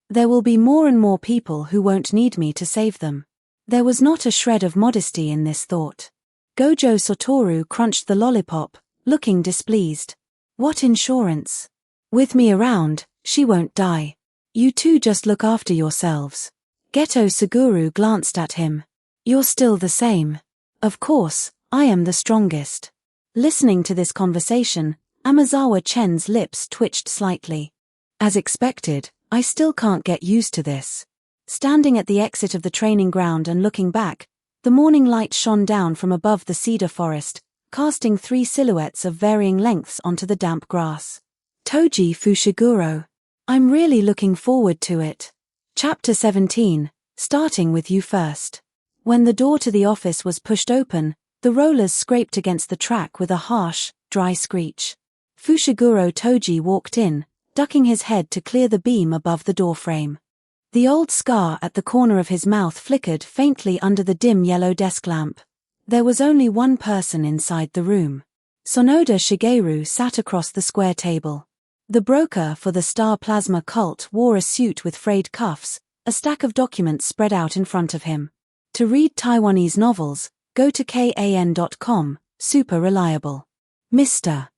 there will be more and more people who won't need me to save them. There was not a shred of modesty in this thought. Gojo Satoru crunched the lollipop, looking displeased. What insurance? With me around, she won't die. You two just look after yourselves. Geto Suguru glanced at him. You're still the same. Of course, I am the strongest. Listening to this conversation, Amazawa Chen's lips twitched slightly. As expected, I still can't get used to this. Standing at the exit of the training ground and looking back, the morning light shone down from above the cedar forest, casting three silhouettes of varying lengths onto the damp grass. Toji Fushiguro. I'm really looking forward to it. Chapter 17, starting with you first. When the door to the office was pushed open, the rollers scraped against the track with a harsh, dry screech. Fushiguro Toji walked in, ducking his head to clear the beam above the doorframe. The old scar at the corner of his mouth flickered faintly under the dim yellow desk lamp. There was only one person inside the room. Sonoda Shigeru sat across the square table. The broker for the Star Plasma cult wore a suit with frayed cuffs, a stack of documents spread out in front of him. To read Taiwanese novels, go to kan.com, super reliable. Mr.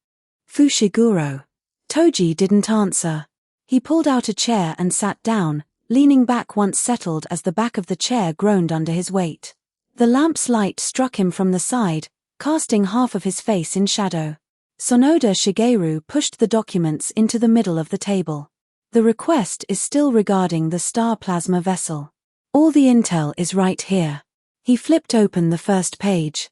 Fushiguro. Toji didn't answer. He pulled out a chair and sat down, leaning back once settled as the back of the chair groaned under his weight. The lamp's light struck him from the side, casting half of his face in shadow. Sonoda Shigeru pushed the documents into the middle of the table. The request is still regarding the Star Plasma vessel. All the intel is right here. He flipped open the first page.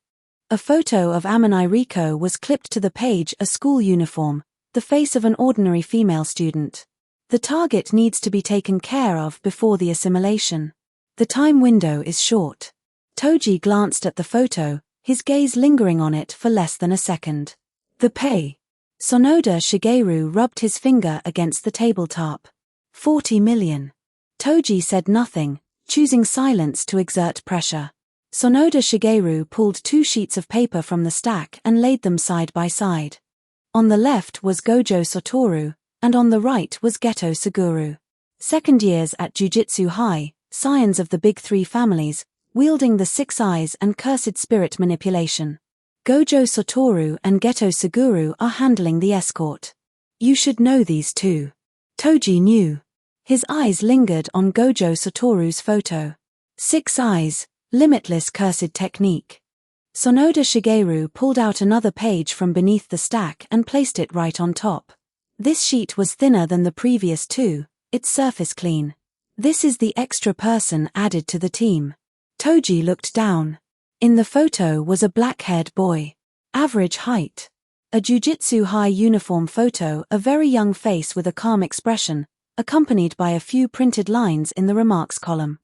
A photo of Amani Riko was clipped to the page, a school uniform, the face of an ordinary female student. The target needs to be taken care of before the assimilation. The time window is short. Toji glanced at the photo, his gaze lingering on it for less than a second. The pay. Sonoda Shigeru rubbed his finger against the tabletop. 40 million. Toji said nothing, choosing silence to exert pressure. Sonoda Shigeru pulled 2 sheets of paper from the stack and laid them side by side. On the left was Gojo Satoru, and on the right was Geto Suguru. Second years at Jujutsu High, scions of the Big Three families, wielding the 6 eyes and cursed spirit manipulation. Gojo Satoru and Geto Suguru are handling the escort. You should know these two. Toji knew. His eyes lingered on Gojo Satoru's photo. 6 eyes, limitless cursed technique. Sonoda Shigeru pulled out another page from beneath the stack and placed it right on top. This sheet was thinner than the previous 2, its surface clean. This is the extra person added to the team. Toji looked down. In the photo was a black-haired boy. Average height. A Jujutsu High uniform photo, a very young face with a calm expression, accompanied by a few printed lines in the remarks column.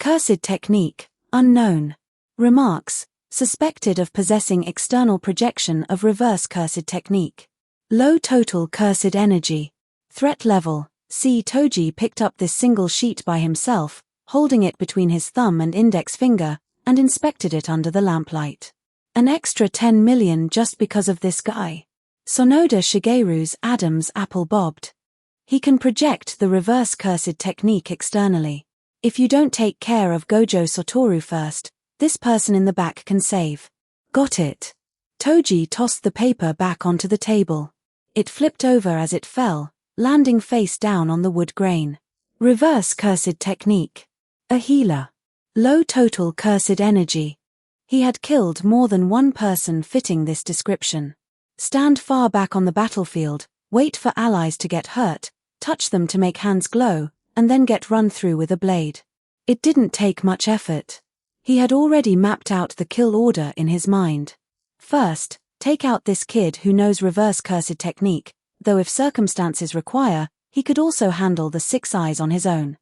Cursed technique, unknown. Remarks, suspected of possessing external projection of reverse cursed technique. Low total cursed energy. Threat level, C. Toji picked up this single sheet by himself, holding it between his thumb and index finger, and inspected it under the lamplight. An extra 10 million just because of this guy. Sonoda Shigeru's Adam's apple bobbed. He can project the reverse cursed technique externally. If you don't take care of Gojo Satoru first, this person in the back can save. Got it. Toji tossed the paper back onto the table. It flipped over as it fell, landing face down on the wood grain. Reverse cursed technique. A healer. Low total cursed energy. He had killed more than one person fitting this description. Stand far back on the battlefield, wait for allies to get hurt, touch them to make hands glow, and then get run through with a blade. It didn't take much effort. He had already mapped out the kill order in his mind. First, take out this kid who knows reverse cursed technique, though if circumstances require, he could also handle the 6 eyes on his own.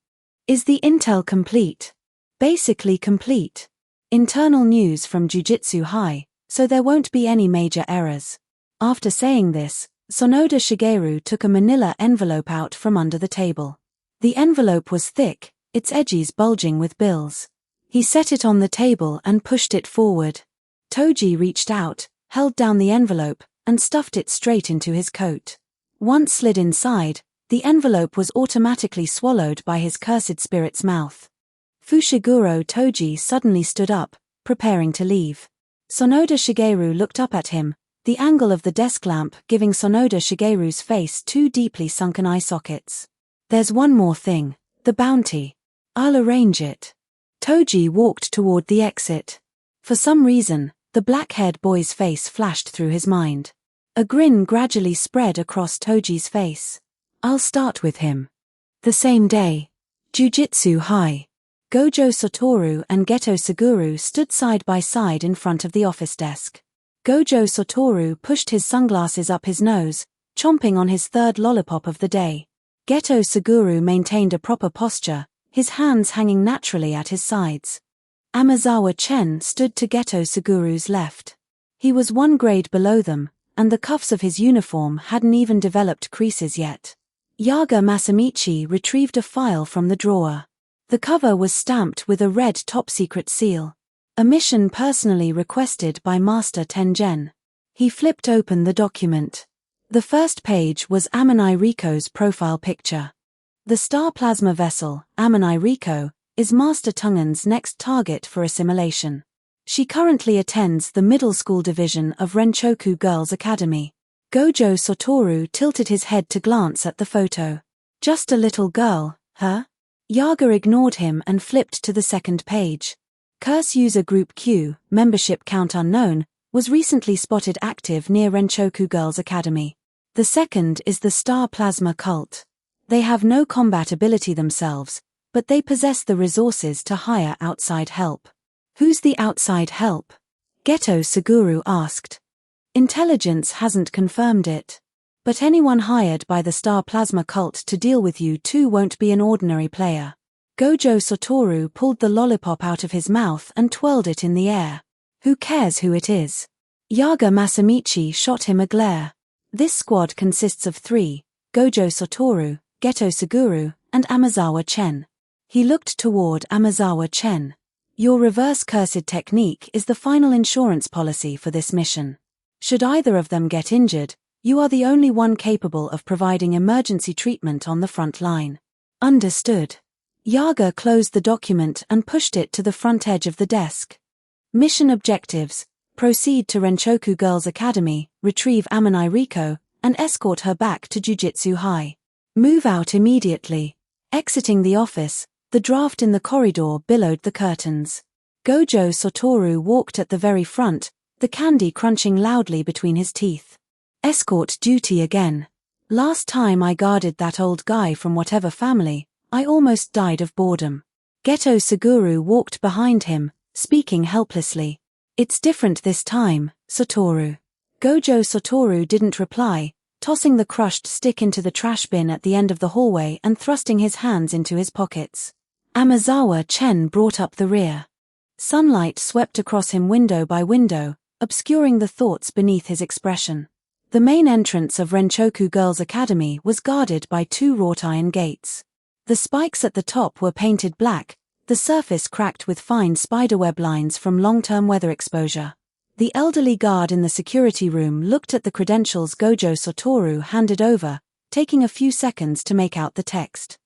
Is the intel complete? Basically complete. Internal news from Jujutsu High, so there won't be any major errors. After saying this, Sonoda Shigeru took a manila envelope out from under the table. The envelope was thick, its edges bulging with bills. He set it on the table and pushed it forward. Toji reached out, held down the envelope, and stuffed it straight into his coat. Once slid inside, the envelope was automatically swallowed by his cursed spirit's mouth. Fushiguro Toji suddenly stood up, preparing to leave. Sonoda Shigeru looked up at him, the angle of the desk lamp giving Sonoda Shigeru's face 2 deeply sunken eye sockets. There's one more thing, the bounty. I'll arrange it. Toji walked toward the exit. For some reason, the black-haired boy's face flashed through his mind. A grin gradually spread across Toji's face. I'll start with him. The same day. Jujutsu High. Gojo Satoru and Geto Suguru stood side by side in front of the office desk. Gojo Satoru pushed his sunglasses up his nose, chomping on his third lollipop of the day. Geto Suguru maintained a proper posture, his hands hanging naturally at his sides. Amazawa Chen stood to Geto Suguru's left. He was one grade below them, and the cuffs of his uniform hadn't even developed creases yet. Yaga Masamichi retrieved a file from the drawer. The cover was stamped with a red top-secret seal. A mission personally requested by Master Tengen. He flipped open the document. The first page was Amanai Riko's profile picture. The star plasma vessel, Amanai Riko, is Master Tengen's next target for assimilation. She currently attends the middle school division of Renchoku Girls' Academy. Gojo Satoru tilted his head to glance at the photo. Just a little girl, huh? Yaga ignored him and flipped to the second page. Curse user Group Q, membership count unknown, was recently spotted active near Renchoku Girls' Academy. The second is the Star Plasma Cult. They have no combat ability themselves, but they possess the resources to hire outside help. Who's the outside help? Geto Suguru asked. Intelligence hasn't confirmed it. But anyone hired by the Star Plasma Cult to deal with you two won't be an ordinary player. Gojo Satoru pulled the lollipop out of his mouth and twirled it in the air. Who cares who it is? Yaga Masamichi shot him a glare. This squad consists of 3, Gojo Satoru, Geto Suguru, and Amazawa Chen. He looked toward Amazawa Chen. Your reverse cursed technique is the final insurance policy for this mission. Should either of them get injured, you are the only one capable of providing emergency treatment on the front line. Understood. Yaga closed the document and pushed it to the front edge of the desk. Mission objectives: proceed to Renchoku Girls' Academy, retrieve Amanai Riko, and escort her back to Jujutsu High. Move out immediately. Exiting the office, the draft in the corridor billowed the curtains. Gojo Satoru walked at the very front, the candy crunching loudly between his teeth. Escort duty again. Last time I guarded that old guy from whatever family, I almost died of boredom. Geto Suguru walked behind him, speaking helplessly. It's different this time, Satoru. Gojo Satoru didn't reply, tossing the crushed stick into the trash bin at the end of the hallway and thrusting his hands into his pockets. Amazawa Chen brought up the rear. Sunlight swept across him window by window, obscuring the thoughts beneath his expression. The main entrance of Renchoku Girls' Academy was guarded by 2 wrought iron gates. The spikes at the top were painted black, the surface cracked with fine spiderweb lines from long-term weather exposure. The elderly guard in the security room looked at the credentials Gojo Satoru handed over, taking a few seconds to make out the text.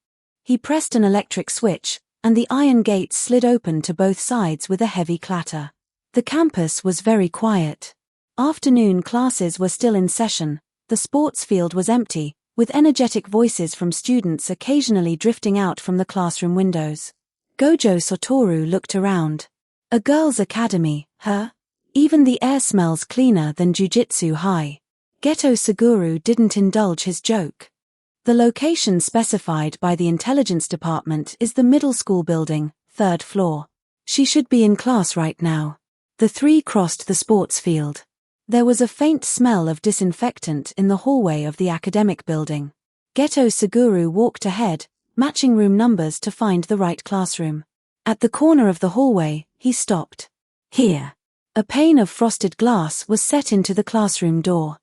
He pressed an electric switch, and the iron gates slid open to both sides with a heavy clatter. The campus was very quiet. Afternoon classes were still in session, the sports field was empty, with energetic voices from students occasionally drifting out from the classroom windows. Gojo Satoru looked around. A girls' academy, huh? Even the air smells cleaner than Jujutsu High. Geto Suguru didn't indulge his joke. The location specified by the intelligence department is the middle school building, 3rd floor. She should be in class right now. The 3 crossed the sports field. There was a faint smell of disinfectant in the hallway of the academic building. Geto Suguru walked ahead, matching room numbers to find the right classroom. At the corner of the hallway, he stopped. Here. A pane of frosted glass was set into the classroom door.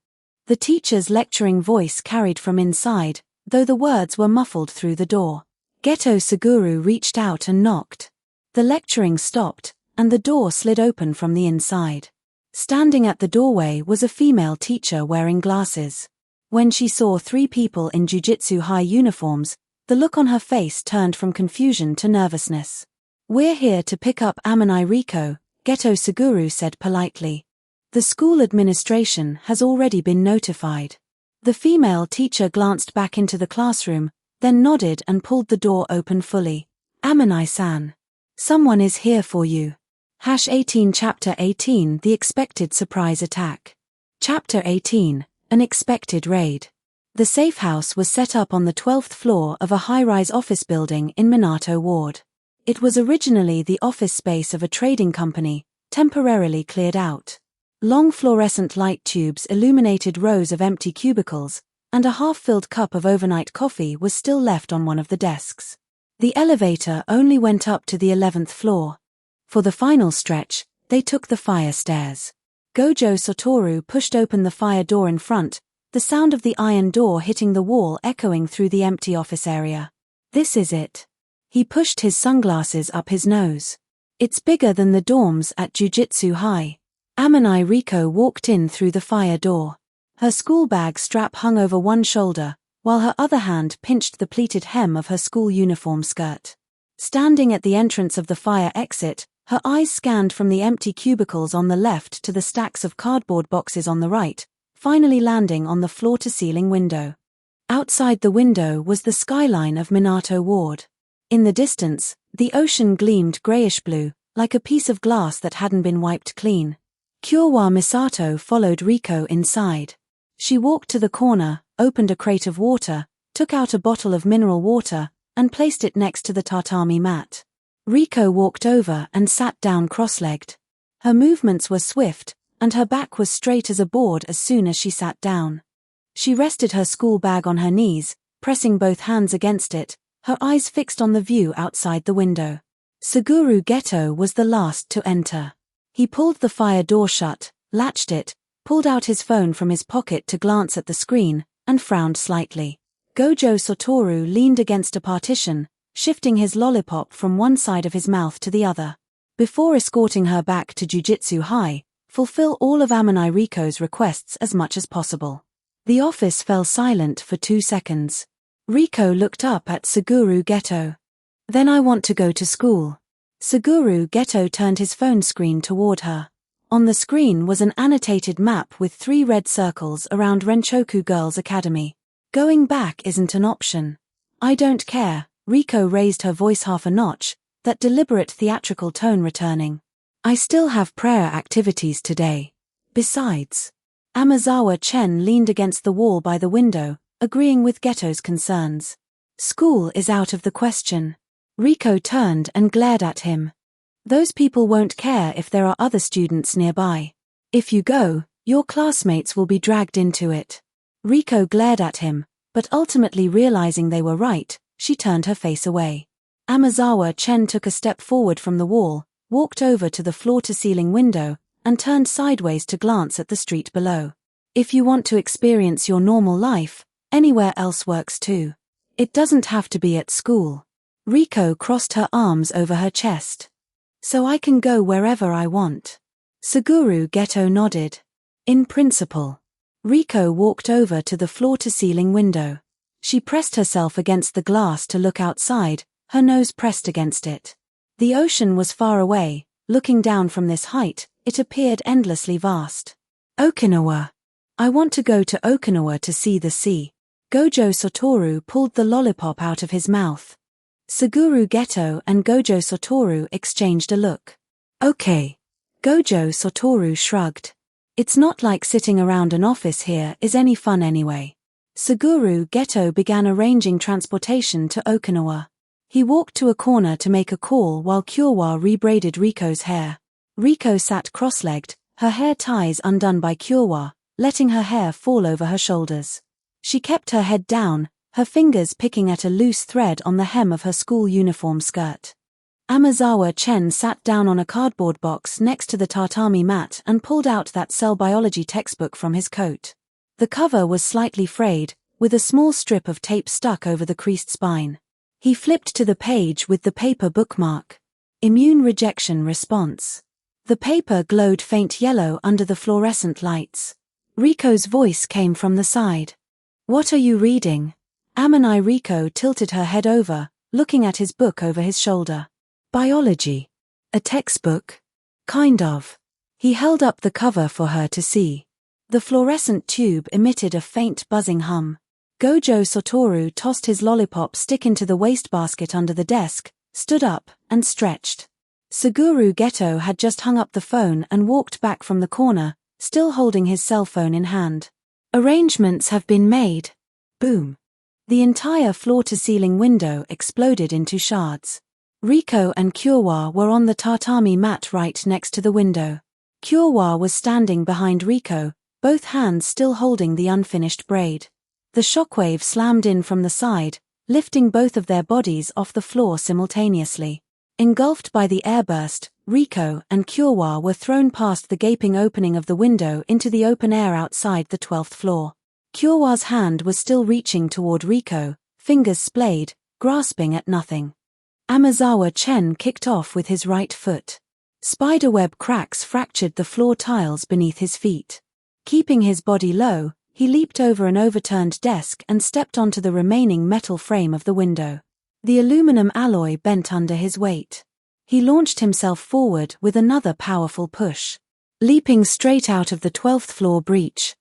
The teacher's lecturing voice carried from inside, though the words were muffled through the door. Geto Suguru reached out and knocked. The lecturing stopped, and the door slid open from the inside. Standing at the doorway was a female teacher wearing glasses. When she saw 3 people in Jujutsu High uniforms, the look on her face turned from confusion to nervousness. We're here to pick up Amanai Riko, Geto Suguru said politely. The school administration has already been notified. The female teacher glanced back into the classroom, then nodded and pulled the door open fully. Amanai-san. Someone is here for you. #18 Chapter 18 The Expected Surprise Attack. Chapter 18 An Expected Raid. The safe house was set up on the 12th floor of a high-rise office building in Minato Ward. It was originally the office space of a trading company, temporarily cleared out. Long fluorescent light tubes illuminated rows of empty cubicles, and a half-filled cup of overnight coffee was still left on one of the desks. The elevator only went up to the 11th floor. For the final stretch, they took the fire stairs. Gojo Satoru pushed open the fire door in front, the sound of the iron door hitting the wall echoing through the empty office area. This is it. He pushed his sunglasses up his nose. It's bigger than the dorms at Jujitsu High. Amani Riko walked in through the fire door. Her school bag strap hung over one shoulder, while her other hand pinched the pleated hem of her school uniform skirt. Standing at the entrance of the fire exit, her eyes scanned from the empty cubicles on the left to the stacks of cardboard boxes on the right, finally landing on the floor-to-ceiling window. Outside the window was the skyline of Minato Ward. In the distance, the ocean gleamed grayish-blue, like a piece of glass that hadn't been wiped clean. Kyowa Misato followed Riko inside. She walked to the corner, opened a crate of water, took out a bottle of mineral water, and placed it next to the tatami mat. Riko walked over and sat down cross-legged. Her movements were swift, and her back was straight as a board as soon as she sat down. She rested her school bag on her knees, pressing both hands against it, her eyes fixed on the view outside the window. Suguru Geto was the last to enter. He pulled the fire door shut, latched it, pulled out his phone from his pocket to glance at the screen, and frowned slightly. Gojo Satoru leaned against a partition, shifting his lollipop from one side of his mouth to the other. Before escorting her back to Jujitsu High, fulfill all of Amani Riko's requests as much as possible. The office fell silent for 2 seconds. Riko looked up at Suguru Geto. Then I want to go to school. Suguru Geto turned his phone screen toward her. On the screen was an annotated map with 3 red circles around Renchoku Girls' Academy. Going back isn't an option. I don't care, Riko raised her voice half a notch, that deliberate theatrical tone returning. I still have prayer activities today. Besides. Amazawa Chen leaned against the wall by the window, agreeing with Geto's concerns. School is out of the question. Riko turned and glared at him. Those people won't care if there are other students nearby. If you go, your classmates will be dragged into it. Riko glared at him, but ultimately realizing they were right, she turned her face away. Amazawa Chen took a step forward from the wall, walked over to the floor-to-ceiling window, and turned sideways to glance at the street below. If you want to experience your normal life, anywhere else works too. It doesn't have to be at school. Riko crossed her arms over her chest. So I can go wherever I want. Suguru Geto nodded. In principle. Riko walked over to the floor-to-ceiling window. She pressed herself against the glass to look outside, her nose pressed against it. The ocean was far away. Looking down from this height, it appeared endlessly vast. Okinawa. I want to go to Okinawa to see the sea. Gojo Satoru pulled the lollipop out of his mouth. Suguru Geto and Gojo Satoru exchanged a look. Okay. Gojo Satoru shrugged. It's not like sitting around an office here is any fun anyway. Suguru Geto began arranging transportation to Okinawa. He walked to a corner to make a call while Kyowa rebraided Riko's hair. Riko sat cross-legged, her hair ties undone by Kyowa, letting her hair fall over her shoulders. She kept her head down, her fingers picking at a loose thread on the hem of her school uniform skirt. Amazawa Chen sat down on a cardboard box next to the tatami mat and pulled out that cell biology textbook from his coat. The cover was slightly frayed, with a small strip of tape stuck over the creased spine. He flipped to the page with the paper bookmark. Immune rejection response. The paper glowed faint yellow under the fluorescent lights. Riko's voice came from the side. What are you reading? Amani Riko tilted her head over, looking at his book over his shoulder. Biology. A textbook? Kind of. He held up the cover for her to see. The fluorescent tube emitted a faint buzzing hum. Gojo Satoru tossed his lollipop stick into the wastebasket under the desk, stood up, and stretched. Suguru Geto had just hung up the phone and walked back from the corner, still holding his cell phone in hand. Arrangements have been made. Boom. The entire floor-to-ceiling window exploded into shards. Riko and Kyowa were on the tatami mat right next to the window. Kyowa was standing behind Riko, both hands still holding the unfinished braid. The shockwave slammed in from the side, lifting both of their bodies off the floor simultaneously. Engulfed by the airburst, Riko and Kyowa were thrown past the gaping opening of the window into the open air outside the 12th floor. Kyowa's hand was still reaching toward Riko, fingers splayed, grasping at nothing. Amazawa Chen kicked off with his right foot. Spiderweb cracks fractured the floor tiles beneath his feet. Keeping his body low, he leaped over an overturned desk and stepped onto the remaining metal frame of the window. The aluminum alloy bent under his weight. He launched himself forward with another powerful push, leaping straight out of the 12th floor breach.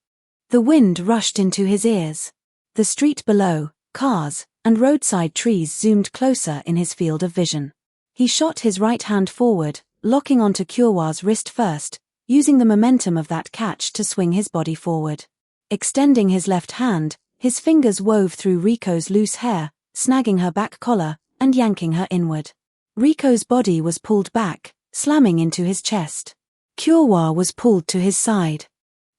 The wind rushed into his ears. The street below, cars, and roadside trees zoomed closer in his field of vision. He shot his right hand forward, locking onto Kyowa's wrist first, using the momentum of that catch to swing his body forward. Extending his left hand, his fingers wove through Riko's loose hair, snagging her back collar, and yanking her inward. Riko's body was pulled back, slamming into his chest. Kyowa was pulled to his side.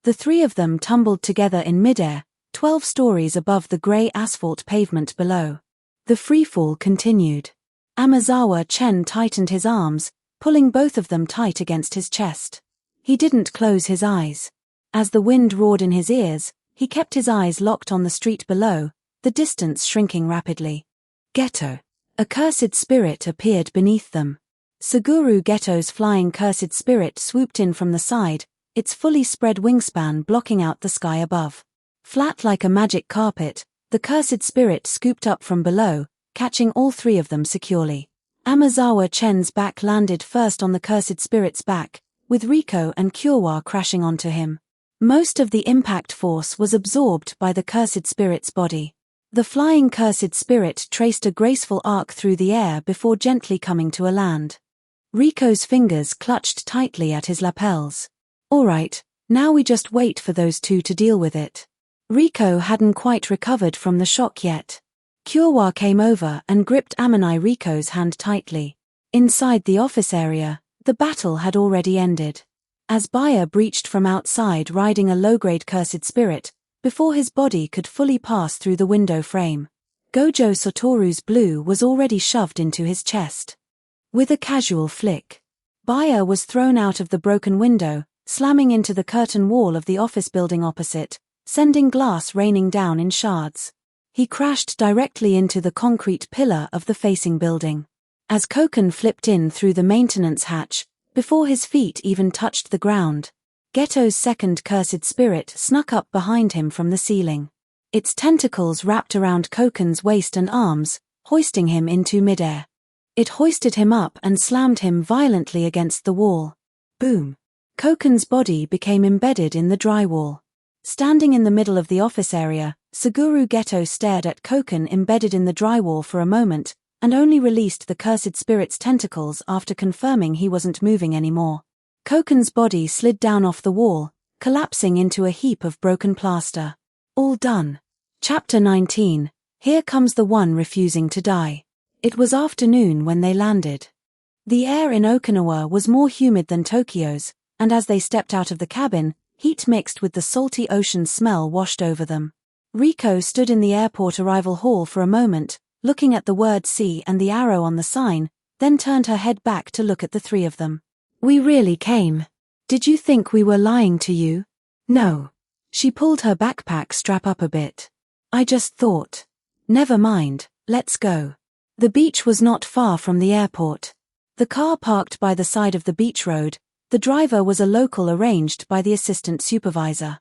The three of them tumbled together in midair, 12 stories above the grey asphalt pavement below. The freefall continued. Amazawa Chen tightened his arms, pulling both of them tight against his chest. He didn't close his eyes. As the wind roared in his ears, he kept his eyes locked on the street below, the distance shrinking rapidly. Geto. A cursed spirit appeared beneath them. Suguru Geto's flying cursed spirit swooped in from the side, its fully spread wingspan blocking out the sky above. Flat like a magic carpet, the cursed spirit scooped up from below, catching all three of them securely. Amazawa Chen's back landed first on the cursed spirit's back, with Riko and Kyowa crashing onto him. Most of the impact force was absorbed by the cursed spirit's body. The flying cursed spirit traced a graceful arc through the air before gently coming to a land. Riko's fingers clutched tightly at his lapels. All right, now we just wait for those two to deal with it. Riko hadn't quite recovered from the shock yet. Kyowa came over and gripped Amanai Riko's hand tightly. Inside the office area, the battle had already ended. As Baya breached from outside riding a low-grade cursed spirit, before his body could fully pass through the window frame, Gojo Satoru's blue was already shoved into his chest. With a casual flick, Baya was thrown out of the broken window, slamming into the curtain wall of the office building opposite, sending glass raining down in shards. He crashed directly into the concrete pillar of the facing building. As Koken flipped in through the maintenance hatch, before his feet even touched the ground, Geto's second cursed spirit snuck up behind him from the ceiling. Its tentacles wrapped around Koken's waist and arms, hoisting him into midair. It hoisted him up and slammed him violently against the wall. Boom! Koken's body became embedded in the drywall. Standing in the middle of the office area, Suguru Geto stared at Koken embedded in the drywall for a moment, and only released the cursed spirit's tentacles after confirming he wasn't moving anymore. Koken's body slid down off the wall, collapsing into a heap of broken plaster. All done. Chapter 19. Here comes the one refusing to die. It was afternoon when they landed. The air in Okinawa was more humid than Tokyo's, and as they stepped out of the cabin, heat mixed with the salty ocean smell washed over them. Riko stood in the airport arrival hall for a moment, looking at the word C and the arrow on the sign, then turned her head back to look at the three of them. We really came. Did you think we were lying to you? No. She pulled her backpack strap up a bit. I just thought. Never mind, let's go. The beach was not far from the airport. The car parked by the side of the beach road, the driver was a local arranged by the assistant supervisor.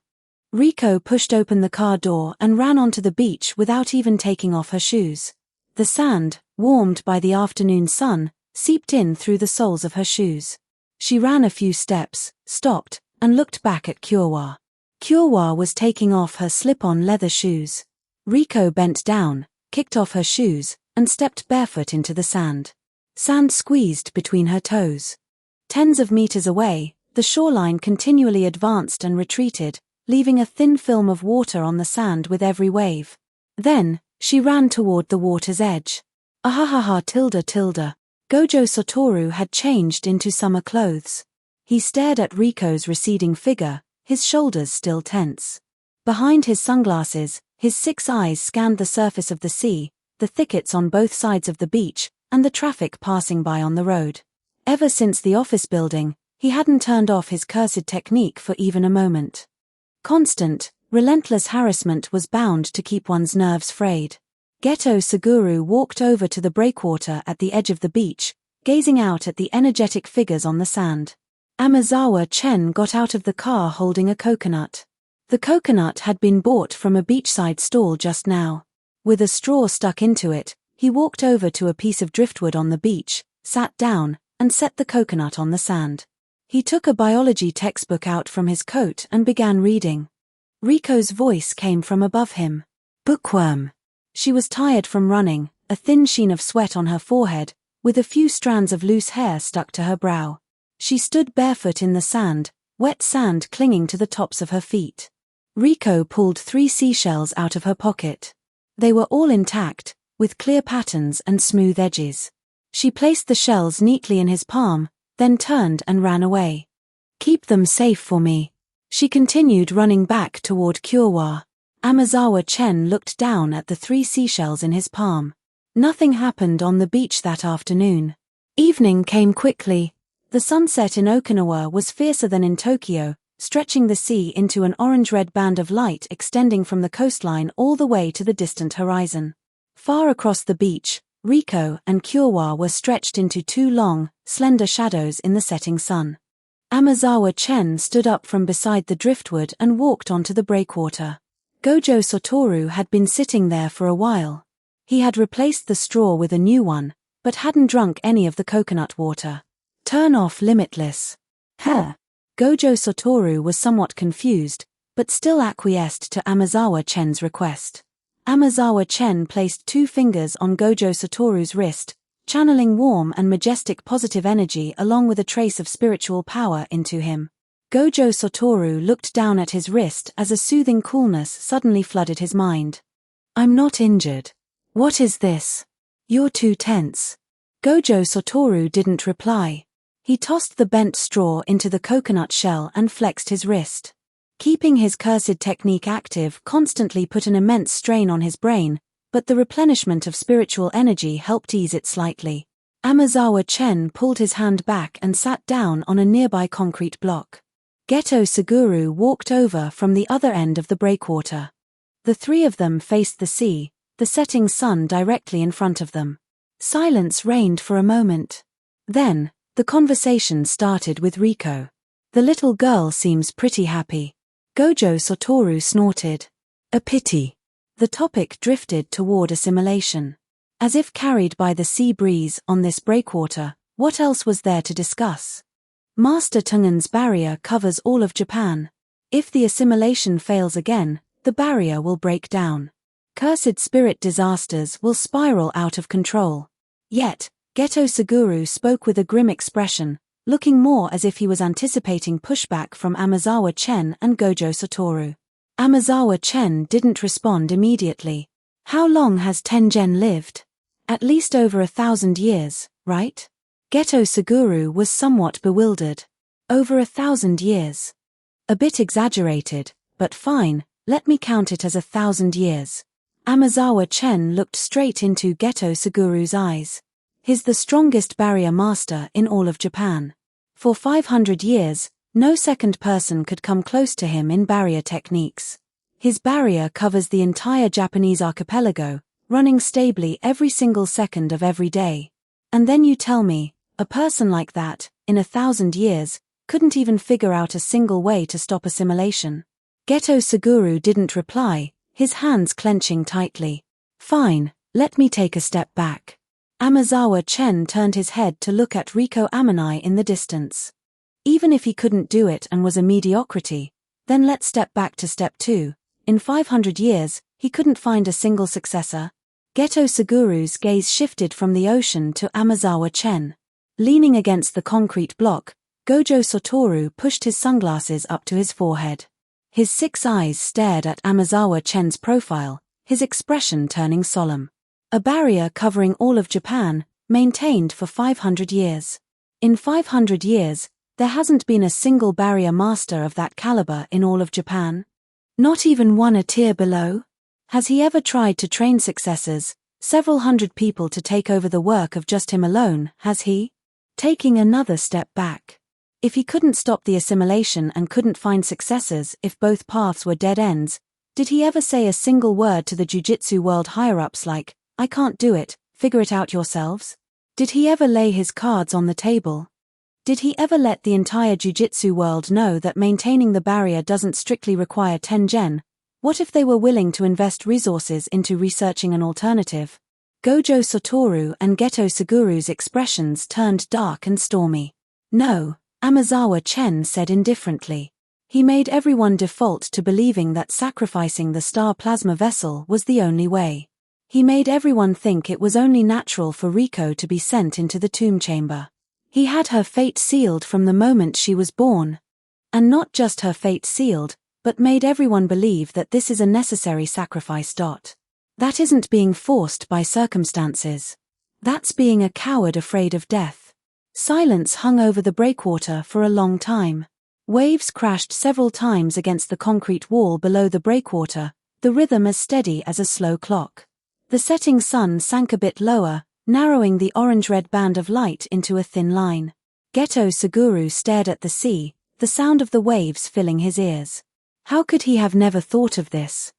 Riko pushed open the car door and ran onto the beach without even taking off her shoes. The sand, warmed by the afternoon sun, seeped in through the soles of her shoes. She ran a few steps, stopped, and looked back at Kyowa. Kyowa was taking off her slip-on leather shoes. Riko bent down, kicked off her shoes, and stepped barefoot into the sand. Sand squeezed between her toes. Tens of meters away, the shoreline continually advanced and retreated, leaving a thin film of water on the sand with every wave. Then, she ran toward the water's edge. Ahahaha tilde. Gojo Satoru had changed into summer clothes. He stared at Riko's receding figure, his shoulders still tense. Behind his sunglasses, His 6 eyes scanned the surface of the sea, the thickets on both sides of the beach, and the traffic passing by on the road. Ever since the office building, he hadn't turned off his cursed technique for even a moment. Constant, relentless harassment was bound to keep one's nerves frayed. Geto Suguru walked over to the breakwater at the edge of the beach, gazing out at the energetic figures on the sand. Amazawa Chen got out of the car holding a coconut. The coconut had been bought from a beachside stall just now. With a straw stuck into it, he walked over to a piece of driftwood on the beach, sat down, and set the coconut on the sand. He took a biology textbook out from his coat and began reading. Riko's voice came from above him. Bookworm. She was tired from running, a thin sheen of sweat on her forehead, with a few strands of loose hair stuck to her brow. She stood barefoot in the sand, wet sand clinging to the tops of her feet. Riko pulled 3 seashells out of her pocket. They were all intact, with clear patterns and smooth edges. She placed the shells neatly in his palm, then turned and ran away. Keep them safe for me. She continued running back toward Kyowa. Amazawa Chen looked down at the 3 seashells in his palm. Nothing happened on the beach that afternoon. Evening came quickly. The sunset in Okinawa was fiercer than in Tokyo, stretching the sea into an orange-red band of light extending from the coastline all the way to the distant horizon. Far across the beach, Riko and Kyowa were stretched into 2 long, slender shadows in the setting sun. Amazawa Chen stood up from beside the driftwood and walked onto the breakwater. Gojo Satoru had been sitting there for a while. He had replaced the straw with a new one, but hadn't drunk any of the coconut water. Turn off Limitless. Huh. Gojo Satoru was somewhat confused, but still acquiesced to Amazawa Chen's request. Amazawa Chen placed 2 fingers on Gojo Satoru's wrist, channeling warm and majestic positive energy along with a trace of spiritual power into him. Gojo Satoru looked down at his wrist as a soothing coolness suddenly flooded his mind. I'm not injured. What is this? You're too tense. Gojo Satoru didn't reply. He tossed the bent straw into the coconut shell and flexed his wrist. Keeping his cursed technique active constantly put an immense strain on his brain, but the replenishment of spiritual energy helped ease it slightly. Amazawa Chen pulled his hand back and sat down on a nearby concrete block. Geto Suguru walked over from the other end of the breakwater. The 3 of them faced the sea, the setting sun directly in front of them. Silence reigned for a moment. Then, the conversation started with Riko. The little girl seems pretty happy. Gojo Satoru snorted. A pity. The topic drifted toward assimilation. As if carried by the sea breeze on this breakwater, what else was there to discuss? Master Tungan's barrier covers all of Japan. If the assimilation fails again, the barrier will break down. Cursed spirit disasters will spiral out of control. Yet, Geto Suguru spoke with a grim expression, looking more as if he was anticipating pushback from Amazawa Chen and Gojo Satoru. Amazawa Chen didn't respond immediately. How long has Tengen lived? At least over 1,000 years, right? Geto Suguru was somewhat bewildered. Over 1,000 years. A bit exaggerated, but fine, let me count it as 1,000 years. Amazawa Chen looked straight into Geto Suguru's eyes. He's the strongest barrier master in all of Japan. For 500 years, no second person could come close to him in barrier techniques. His barrier covers the entire Japanese archipelago, running stably every single second of every day. And then you tell me, a person like that, in 1,000 years, couldn't even figure out a single way to stop assimilation. Geto Suguru didn't reply, his hands clenching tightly. Fine, let me take a step back. Amazawa Chen turned his head to look at Riko Amanai in the distance. Even if he couldn't do it and was a mediocrity, then let's step back to step 2. In 500 years, he couldn't find a single successor. Geto Suguru's gaze shifted from the ocean to Amazawa Chen. Leaning against the concrete block, Gojo Satoru pushed his sunglasses up to his forehead. His 6 eyes stared at Amazawa Chen's profile, his expression turning solemn. A barrier covering all of Japan, maintained for 500 years. In 500 years, there hasn't been a single barrier master of that caliber in all of Japan. Not even one a tier below? Has he ever tried to train successors, several hundred people to take over the work of just him alone, has he? Taking another step back. If he couldn't stop the assimilation and couldn't find successors if both paths were dead ends, did he ever say a single word to the Jiu-Jitsu world higher-ups like, "I can't do it, figure it out yourselves"? Did he ever lay his cards on the table? Did he ever let the entire Jiu-Jitsu world know that maintaining the barrier doesn't strictly require Tengen? What if they were willing to invest resources into researching an alternative? Gojo Satoru and Geto Suguru's expressions turned dark and stormy. No, Amazawa Chen said indifferently. He made everyone default to believing that sacrificing the star plasma vessel was the only way. He made everyone think it was only natural for Riko to be sent into the tomb chamber. He had her fate sealed from the moment she was born. And not just her fate sealed, but made everyone believe that this is a necessary sacrifice. That isn't being forced by circumstances. That's being a coward afraid of death. Silence hung over the breakwater for a long time. Waves crashed several times against the concrete wall below the breakwater, the rhythm as steady as a slow clock. The setting sun sank a bit lower, narrowing the orange-red band of light into a thin line. Geto Suguru stared at the sea, the sound of the waves filling his ears. How could he have never thought of this?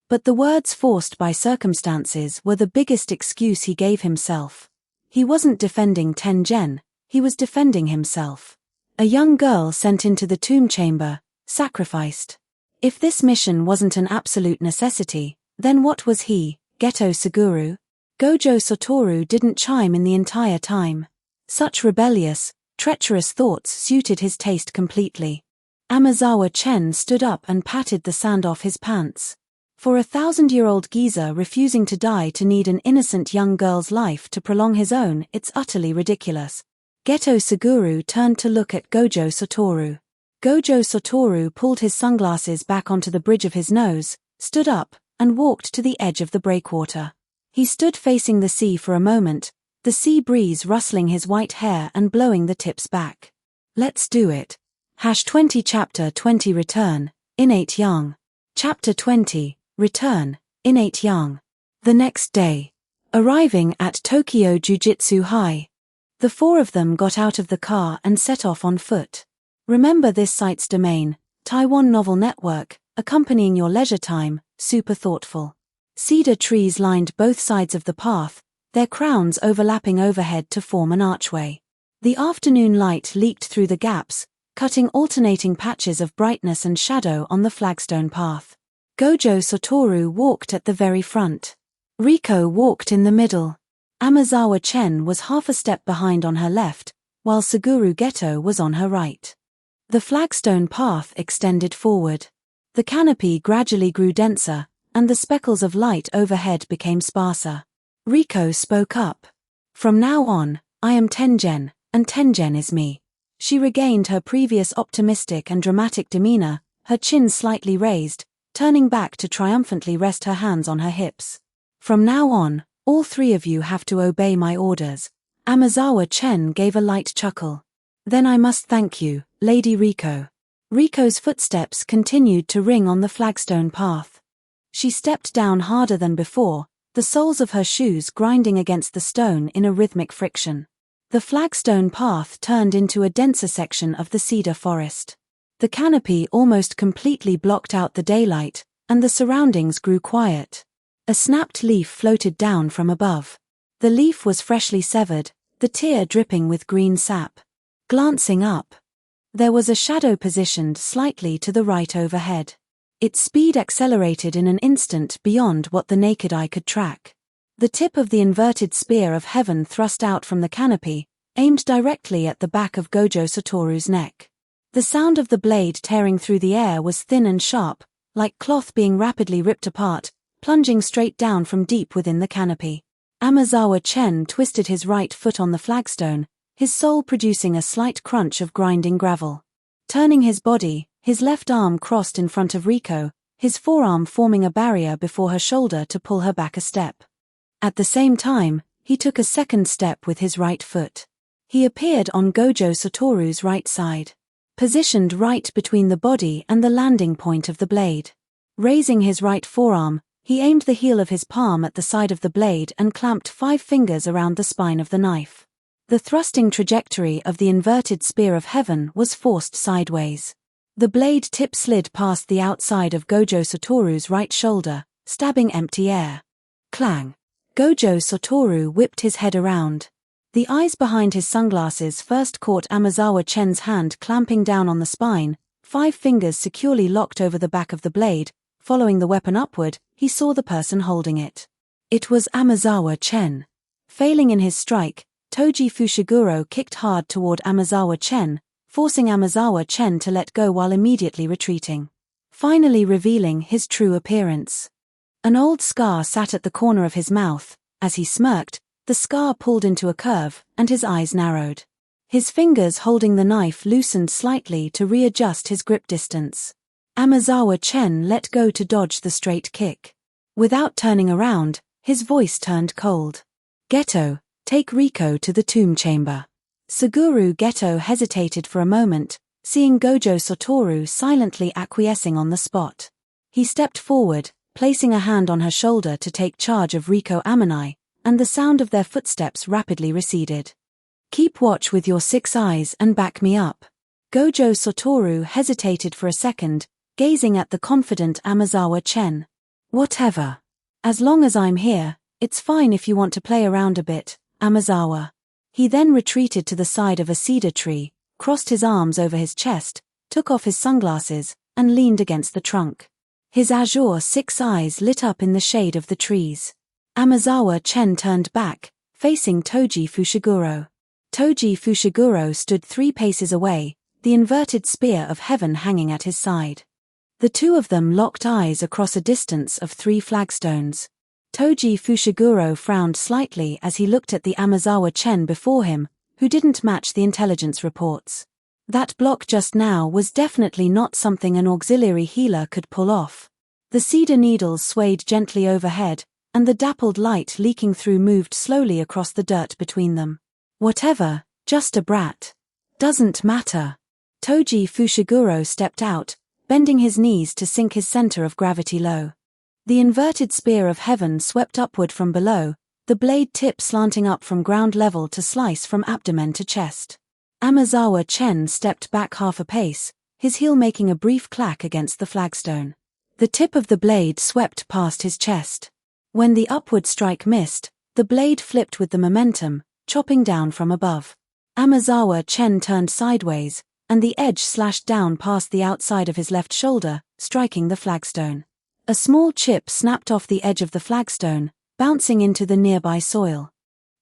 But the words forced by circumstances were the biggest excuse he gave himself. He wasn't defending Tengen, he was defending himself. A young girl sent into the tomb chamber, sacrificed. If this mission wasn't an absolute necessity, then what was he, Geto Suguru? Gojo Satoru didn't chime in the entire time. Such rebellious, treacherous thoughts suited his taste completely. Amazawa Chen stood up and patted the sand off his pants. For a 1,000-year-old geezer refusing to die to need an innocent young girl's life to prolong his own, it's utterly ridiculous. Geto Suguru turned to look at Gojo Satoru. Gojo Satoru pulled his sunglasses back onto the bridge of his nose, stood up, and walked to the edge of the breakwater. He stood facing the sea for a moment, the sea breeze rustling his white hair and blowing the tips back. Let's do it. #20 Chapter 20 Return, Innate Yang. Chapter 20, Return, Innate Yang. The next day. Arriving at Tokyo Jiu-Jitsu High. The four of them got out of the car and set off on foot. Remember this site's domain, Taiwan Novel Network, accompanying your leisure time, super thoughtful. Cedar trees lined both sides of the path, their crowns overlapping overhead to form an archway. The afternoon light leaked through the gaps, cutting alternating patches of brightness and shadow on the flagstone path. Gojo Satoru walked at the very front. Riko walked in the middle. Amazawa Chen was half a step behind on her left, while Suguru Geto was on her right. The flagstone path extended forward. The canopy gradually grew denser, and the speckles of light overhead became sparser. Riko spoke up. "From now on, I am Tengen, and Tengen is me." She regained her previous optimistic and dramatic demeanor, her chin slightly raised, turning back to triumphantly rest her hands on her hips. "From now on, all three of you have to obey my orders." Amazawa Chen gave a light chuckle. "Then I must thank you, Lady Riko." Riko's footsteps continued to ring on the flagstone path. She stepped down harder than before, the soles of her shoes grinding against the stone in a rhythmic friction. The flagstone path turned into a denser section of the cedar forest. The canopy almost completely blocked out the daylight, and the surroundings grew quiet. A snapped leaf floated down from above. The leaf was freshly severed, the tear dripping with green sap. Glancing up, there was a shadow positioned slightly to the right overhead. Its speed accelerated in an instant beyond what the naked eye could track. The tip of the inverted spear of heaven thrust out from the canopy, aimed directly at the back of Gojo Satoru's neck. The sound of the blade tearing through the air was thin and sharp, like cloth being rapidly ripped apart, plunging straight down from deep within the canopy. Amazawa Chen twisted his right foot on the flagstone, his sole producing a slight crunch of grinding gravel. Turning his body, his left arm crossed in front of Riko, his forearm forming a barrier before her shoulder to pull her back a step. At the same time, he took a second step with his right foot. He appeared on Gojo Satoru's right side, positioned right between the body and the landing point of the blade. Raising his right forearm, He aimed the heel of his palm at the side of the blade and clamped 5 fingers around the spine of the knife. The thrusting trajectory of the inverted spear of heaven was forced sideways. The blade tip slid past the outside of Gojo Satoru's right shoulder, stabbing empty air. Clang! Gojo Satoru whipped his head around. The eyes behind his sunglasses first caught Amazawa Chen's hand clamping down on the spine, 5 fingers securely locked over the back of the blade. Following the weapon upward, he saw the person holding it. It was Amazawa Chen. Failing in his strike, Toji Fushiguro kicked hard toward Amazawa Chen, forcing Amazawa Chen to let go while immediately retreating. Finally revealing his true appearance. An old scar sat at the corner of his mouth. As he smirked, the scar pulled into a curve, and his eyes narrowed. His fingers holding the knife loosened slightly to readjust his grip distance. Amazawa Chen let go to dodge the straight kick. Without turning around, his voice turned cold. "Geto, take Riko to the tomb chamber." Suguru Geto hesitated for a moment, seeing Gojo Satoru silently acquiescing on the spot. He stepped forward, placing a hand on her shoulder to take charge of Riko Amanai, and the sound of their footsteps rapidly receded. "Keep watch with your 6 eyes and back me up." Gojo Satoru hesitated for a second, gazing at the confident Amazawa Chen. "Whatever. As long as I'm here, it's fine if you want to play around a bit, Amazawa." He then retreated to the side of a cedar tree, crossed his arms over his chest, took off his sunglasses, and leaned against the trunk. His azure 6 eyes lit up in the shade of the trees. Amazawa Chen turned back, facing Toji Fushiguro. Toji Fushiguro stood 3 paces away, the inverted spear of heaven hanging at his side. The two of them locked eyes across a distance of 3 flagstones. Toji Fushiguro frowned slightly as he looked at the Amazawa Chen before him, who didn't match the intelligence reports. That block just now was definitely not something an auxiliary healer could pull off. The cedar needles swayed gently overhead, and the dappled light leaking through moved slowly across the dirt between them. "Whatever, just a brat. Doesn't matter." Toji Fushiguro stepped out, bending his knees to sink his center of gravity low. The inverted spear of heaven swept upward from below, the blade tip slanting up from ground level to slice from abdomen to chest. Amazawa Chen stepped back half a pace, his heel making a brief clack against the flagstone. The tip of the blade swept past his chest. When the upward strike missed, the blade flipped with the momentum, chopping down from above. Amazawa Chen turned sideways, and the edge slashed down past the outside of his left shoulder, striking the flagstone. A small chip snapped off the edge of the flagstone, bouncing into the nearby soil.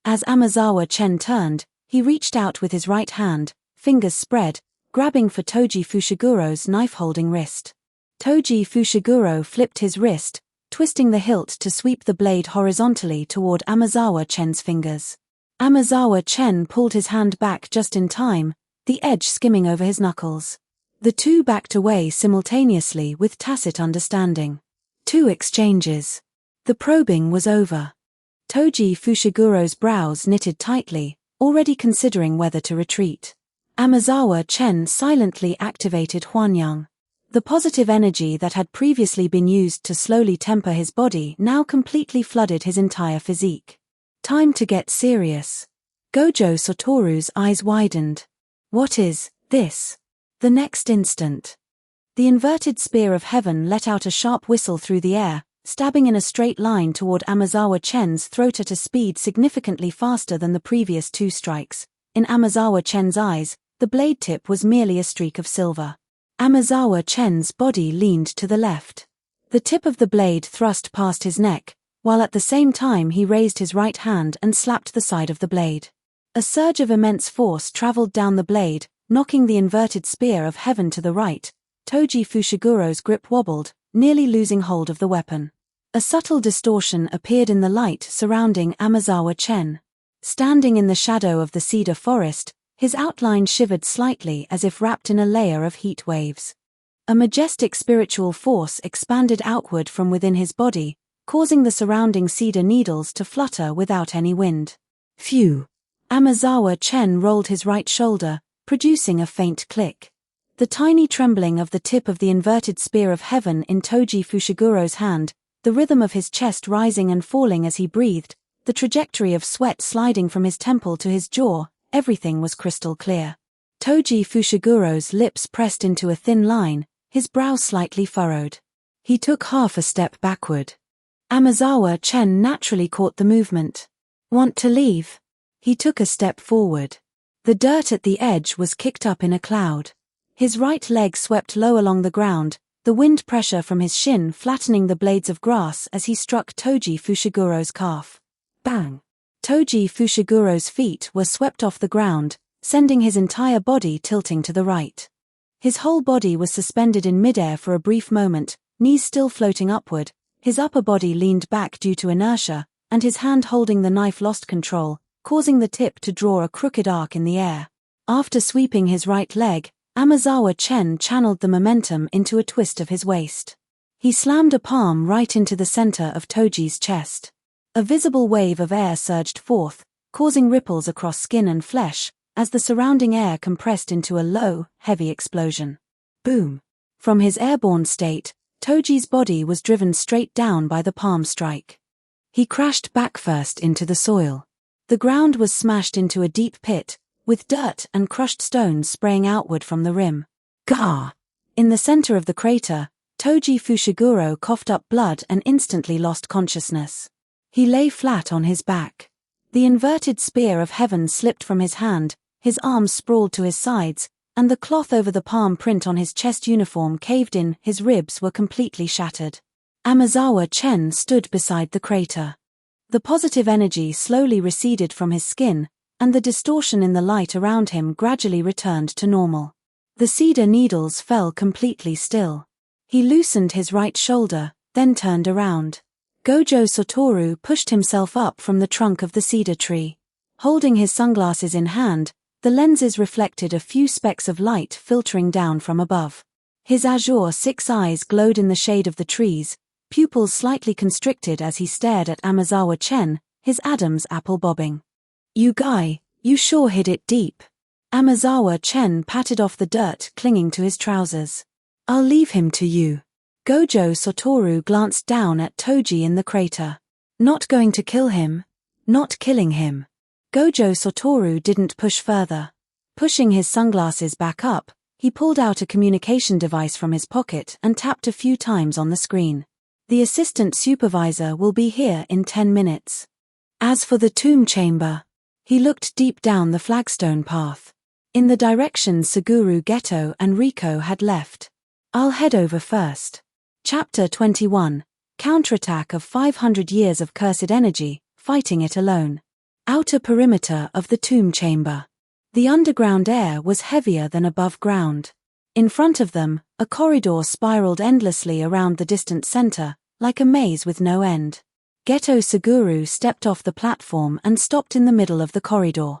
As Amazawa Chen turned, he reached out with his right hand, fingers spread, grabbing for Toji Fushiguro's knife-holding wrist. Toji Fushiguro flipped his wrist, twisting the hilt to sweep the blade horizontally toward Amazawa Chen's fingers. Amazawa Chen pulled his hand back just in time, the edge skimming over his knuckles. The two backed away simultaneously with tacit understanding. 2 exchanges. The probing was over. Toji Fushiguro's brows knitted tightly, already considering whether to retreat. Amazawa Chen silently activated Huanyang. The positive energy that had previously been used to slowly temper his body now completely flooded his entire physique. Time to get serious. Gojo Satoru's eyes widened. What is this? The next instant, the inverted spear of heaven let out a sharp whistle through the air, stabbing in a straight line toward Amazawa Chen's throat at a speed significantly faster than the previous 2 strikes. In Amazawa Chen's eyes, the blade tip was merely a streak of silver. Amazawa Chen's body leaned to the left. The tip of the blade thrust past his neck, while at the same time he raised his right hand and slapped the side of the blade. A surge of immense force traveled down the blade, knocking the inverted spear of heaven to the right. Toji Fushiguro's grip wobbled, nearly losing hold of the weapon. A subtle distortion appeared in the light surrounding Amazawa Chen. Standing in the shadow of the cedar forest, his outline shivered slightly as if wrapped in a layer of heat waves. A majestic spiritual force expanded outward from within his body, causing the surrounding cedar needles to flutter without any wind. Phew! Amazawa Chen rolled his right shoulder, producing a faint click. The tiny trembling of the tip of the inverted spear of heaven in Toji Fushiguro's hand the rhythm of his chest rising and falling as he breathed, the trajectory of sweat sliding from his temple to his jaw, everything was crystal clear. Toji Fushiguro's lips pressed into a thin line, his brow slightly furrowed. He took half a step backward. Amazawa Chen naturally caught the movement. Want to leave? He took a step forward. The dirt at the edge was kicked up in a cloud. His right leg swept low along the ground, the wind pressure from his shin flattening the blades of grass as he struck Toji Fushiguro's calf. Bang! Toji Fushiguro's feet were swept off the ground, sending his entire body tilting to the right. His whole body was suspended in midair for a brief moment, knees still floating upward, his upper body leaned back due to inertia, and his hand holding the knife lost control, causing the tip to draw a crooked arc in the air. After sweeping his right leg, Amazawa Chen channeled the momentum into a twist of his waist. He slammed a palm right into the center of Toji's chest. A visible wave of air surged forth, causing ripples across skin and flesh, as the surrounding air compressed into a low, heavy explosion. Boom! From his airborne state, Toji's body was driven straight down by the palm strike. He crashed backfirst into the soil. The ground was smashed into a deep pit, with dirt and crushed stones spraying outward from the rim. Gah! In the center of the crater, Toji Fushiguro coughed up blood and instantly lost consciousness. He lay flat on his back. The inverted spear of heaven slipped from his hand, his arms sprawled to his sides, and the cloth over the palm print on his chest uniform caved in, his ribs were completely shattered. Amazawa Chen stood beside the crater. The positive energy slowly receded from his skin, and the distortion in the light around him gradually returned to normal. The cedar needles fell completely still. He loosened his right shoulder, then turned around. Gojo Satoru pushed himself up from the trunk of the cedar tree. Holding his sunglasses in hand, the lenses reflected a few specks of light filtering down from above. His azure six eyes glowed in the shade of the trees, pupils slightly constricted as he stared at Amazawa Chen, his Adam's apple bobbing. "You guy, you sure hid it deep." Amazawa Chen patted off the dirt clinging to his trousers. "I'll leave him to you." Gojo Satoru glanced down at Toji in the crater. "Not going to kill him? Not killing him." Gojo Satoru didn't push further. Pushing his sunglasses back up, he pulled out a communication device from his pocket and tapped a few times on the screen. "The assistant supervisor will be here in 10 minutes. As for the tomb chamber," he looked deep down the flagstone path, in the direction Suguru Geto and Riko had left. "I'll head over first." Chapter 21, Counterattack of 500 Years of Cursed Energy, Fighting It Alone. Outer perimeter of the tomb chamber. The underground air was heavier than above ground. In front of them, a corridor spiraled endlessly around the distant center, like a maze with no end. Geto Suguru stepped off the platform and stopped in the middle of the corridor.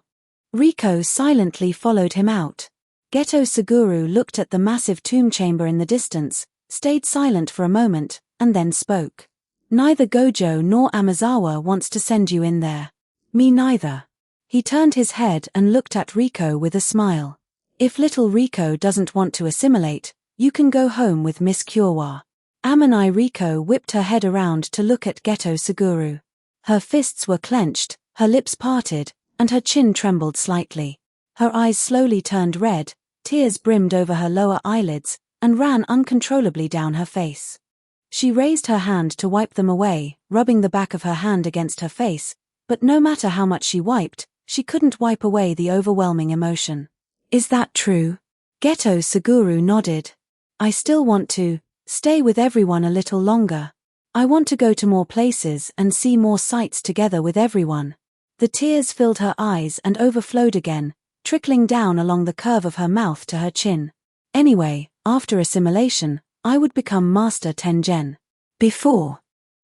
Riko silently followed him out. Geto Suguru looked at the massive tomb chamber in the distance, stayed silent for a moment, and then spoke. "Neither Gojo nor Amazawa wants to send you in there." "Me neither." He turned his head and looked at Riko with a smile. "If little Riko doesn't want to assimilate, you can go home with Miss Kyowa." Amanai Riko whipped her head around to look at Geto Suguru. Her fists were clenched, her lips parted, and her chin trembled slightly. Her eyes slowly turned red, tears brimmed over her lower eyelids, and ran uncontrollably down her face. She raised her hand to wipe them away, rubbing the back of her hand against her face, but no matter how much she wiped, she couldn't wipe away the overwhelming emotion. "Is that true?" Geto Suguru nodded. "I still want to stay with everyone a little longer. I want to go to more places and see more sights together with everyone." The tears filled her eyes and overflowed again, trickling down along the curve of her mouth to her chin. "Anyway, after assimilation, I would become Master Tengen. Before,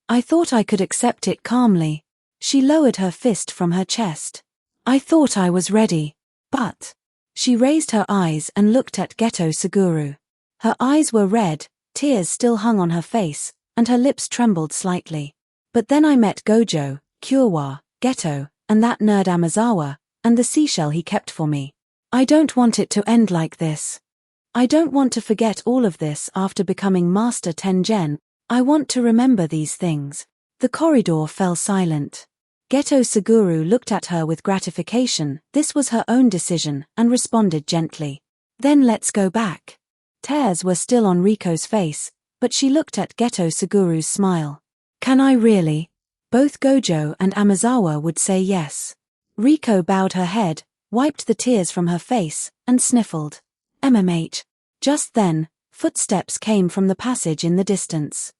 I thought I could accept it calmly." She lowered her fist from her chest. "I thought I was ready, but..." She raised her eyes and looked at Geto Suguru. Her eyes were red, tears still hung on her face, and her lips trembled slightly. "But then I met Gojo, Kyowa, Geto, and that nerd Amazawa, and the seashell he kept for me. I don't want it to end like this. I don't want to forget all of this after becoming Master Tengen. I want to remember these things. The corridor fell silent. Geto Suguru looked at her with gratification. This was her own decision, and responded gently. Then let's go back. Tears were still on Riko's face, but she looked at Geto Suguru's smile. Can I really? Both Gojo and Amazawa would say yes. Riko bowed her head, wiped the tears from her face, and sniffled. MMH. Just then, footsteps came from the passage in the distance.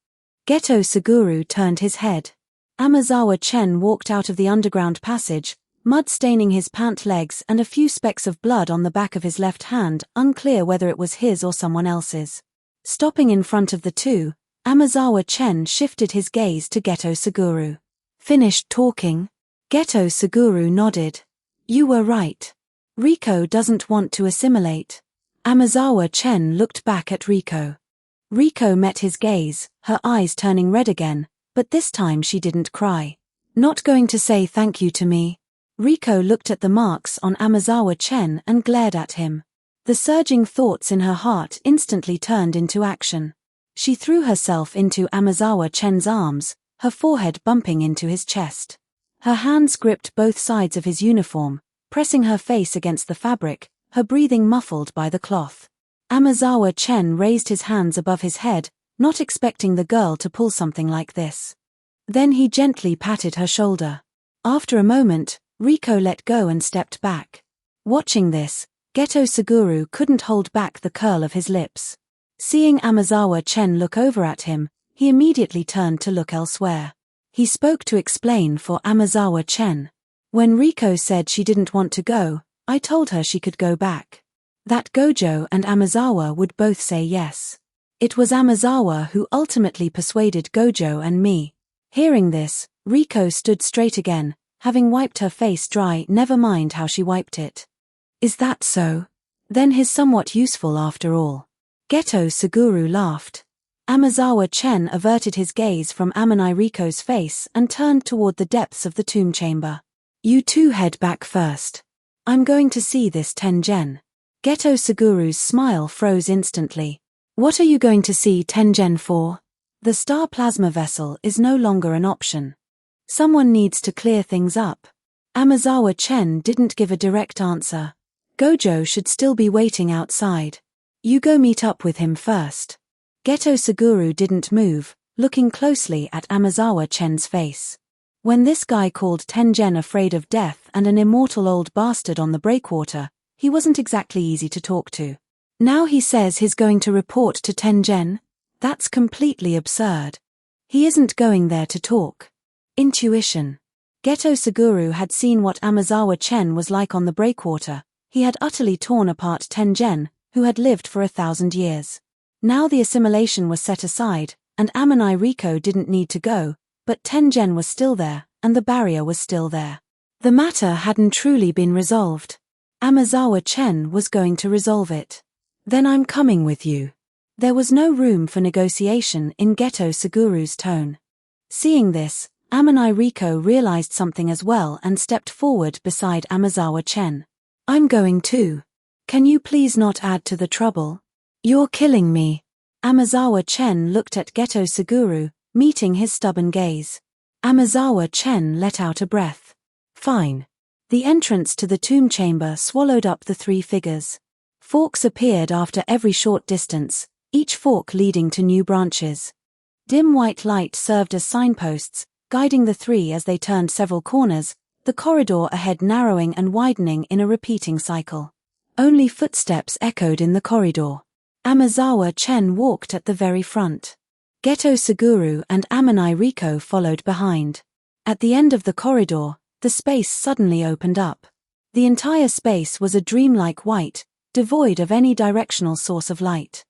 Geto Suguru turned his head. Amazawa Chen walked out of the underground passage, mud staining his pant legs and a few specks of blood on the back of his left hand, unclear whether it was his or someone else's. Stopping in front of the two, Amazawa Chen shifted his gaze to Geto Suguru. Finished talking? Geto Suguru nodded. You were right. Riko doesn't want to assimilate. Amazawa Chen looked back at Riko. Riko met his gaze, her eyes turning red again, but this time she didn't cry. Not going to say thank you to me? Riko looked at the marks on Amazawa Chen and glared at him. The surging thoughts in her heart instantly turned into action. She threw herself into Amazawa Chen's arms, her forehead bumping into his chest. Her hands gripped both sides of his uniform, pressing her face against the fabric, her breathing muffled by the cloth. Amazawa Chen raised his hands above his head, not expecting the girl to pull something like this. Then he gently patted her shoulder. After a moment, Riko let go and stepped back. Watching this, Geto Suguru couldn't hold back the curl of his lips. Seeing Amazawa Chen look over at him, he immediately turned to look elsewhere. He spoke to explain for Amazawa Chen. When Riko said she didn't want to go, I told her she could go back. That Gojo and Amazawa would both say yes. It was Amazawa who ultimately persuaded Gojo and me. Hearing this, Riko stood straight again, having wiped her face dry, never mind how she wiped it. Is that so? Then he's somewhat useful after all. Geto Suguru laughed. Amazawa Chen averted his gaze from Amanai Riko's face and turned toward the depths of the tomb chamber. You two head back first. I'm going to see this Tengen. Geto Suguru's smile froze instantly. What are you going to see Tengen for? The star plasma vessel is no longer an option. Someone needs to clear things up. Amazawa Chen didn't give a direct answer. Gojo should still be waiting outside. You go meet up with him first. Geto Suguru didn't move, looking closely at Amazawa Chen's face. When this guy called Tengen afraid of death and an immortal old bastard on the breakwater, he wasn't exactly easy to talk to. Now he says he's going to report to Tengen? That's completely absurd. He isn't going there to talk. Intuition. Geto Suguru had seen what Amazawa Chen was like on the breakwater. He had utterly torn apart Tengen, who had lived for 1,000 years. Now the assimilation was set aside, and Amanai Riko didn't need to go, but Tengen was still there, and the barrier was still there. The matter hadn't truly been resolved. Amazawa Chen was going to resolve it. Then I'm coming with you. There was no room for negotiation in Geto Suguru's tone. Seeing this, Amanai Riko realized something as well and stepped forward beside Amazawa Chen. I'm going too. Can you please not add to the trouble? You're killing me. Amazawa Chen looked at Geto Suguru, meeting his stubborn gaze. Amazawa Chen let out a breath. Fine. The entrance to the tomb chamber swallowed up the three figures. Forks appeared after every short distance, each fork leading to new branches. Dim white light served as signposts, guiding the three as they turned several corners, the corridor ahead narrowing and widening in a repeating cycle. Only footsteps echoed in the corridor. Amazawa Chen walked at the very front. Geto Suguru and Amanai Riko followed behind. At the end of the corridor, the space suddenly opened up. The entire space was a dreamlike white, devoid of any directional source of light.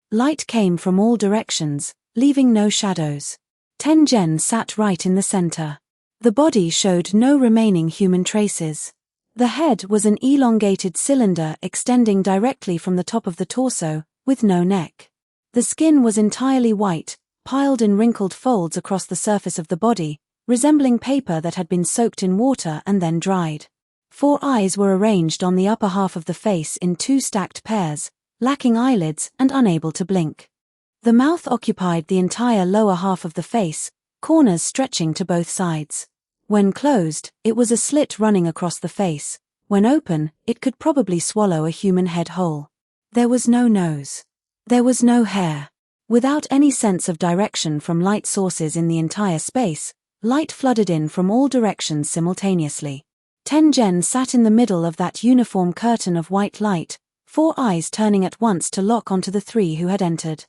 Light came from all directions, leaving no shadows. Tengen sat right in the center. The body showed no remaining human traces. The head was an elongated cylinder extending directly from the top of the torso, with no neck. The skin was entirely white, piled in wrinkled folds across the surface of the body, resembling paper that had been soaked in water and then dried. 4 eyes were arranged on the upper half of the face in 2 stacked pairs, lacking eyelids and unable to blink. The mouth occupied the entire lower half of the face, corners stretching to both sides. When closed, it was a slit running across the face. When open, it could probably swallow a human head whole. There was no nose. There was no hair. Without any sense of direction from light sources in the entire space, light flooded in from all directions simultaneously. Tengen sat in the middle of that uniform curtain of white light, 4 eyes turning at once to lock onto the 3 who had entered.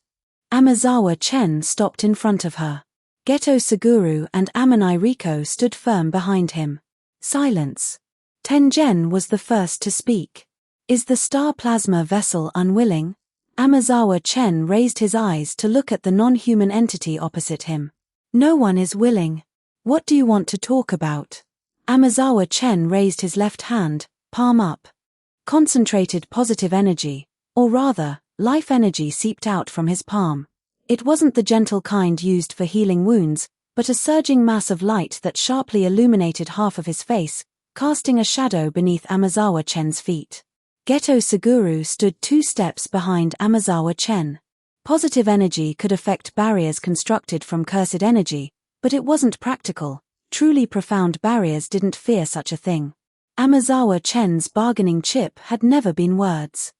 Amazawa Chen stopped in front of her. Geto Suguru and Amanai Riko stood firm behind him. Silence. Tengen was the first to speak. Is the star plasma vessel unwilling? Amazawa Chen raised his eyes to look at the non-human entity opposite him. No one is willing. What do you want to talk about? Amazawa Chen raised his left hand, palm up. Concentrated positive energy, or rather, life energy seeped out from his palm. It wasn't the gentle kind used for healing wounds, but a surging mass of light that sharply illuminated half of his face, casting a shadow beneath Amazawa Chen's feet. Geto Suguru stood 2 steps behind Amazawa Chen. Positive energy could affect barriers constructed from cursed energy, but it wasn't practical. Truly profound barriers didn't fear such a thing. Amazawa Chen's bargaining chip had never been words.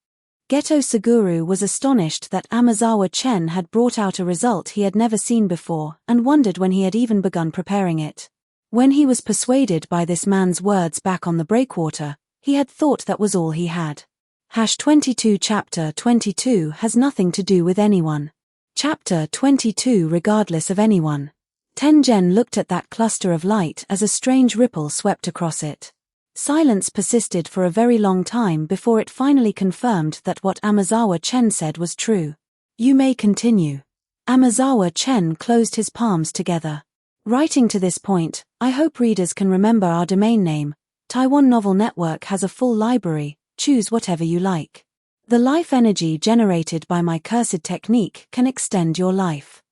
Geto Suguru was astonished that Amazawa Chen had brought out a result he had never seen before and wondered when he had even begun preparing it. When he was persuaded by this man's words back on the breakwater, he had thought that was all he had. #22 Chapter 22 has nothing to do with anyone. Chapter 22 Regardless of anyone. Tengen looked at that cluster of light as a strange ripple swept across it. Silence persisted for a very long time before it finally confirmed that what Amazawa Chen said was true. You may continue. Amazawa Chen closed his palms together. Writing to this point, I hope readers can remember our domain name. Taiwan Novel Network has a full library, choose whatever you like. The life energy generated by my cursed technique can extend your life.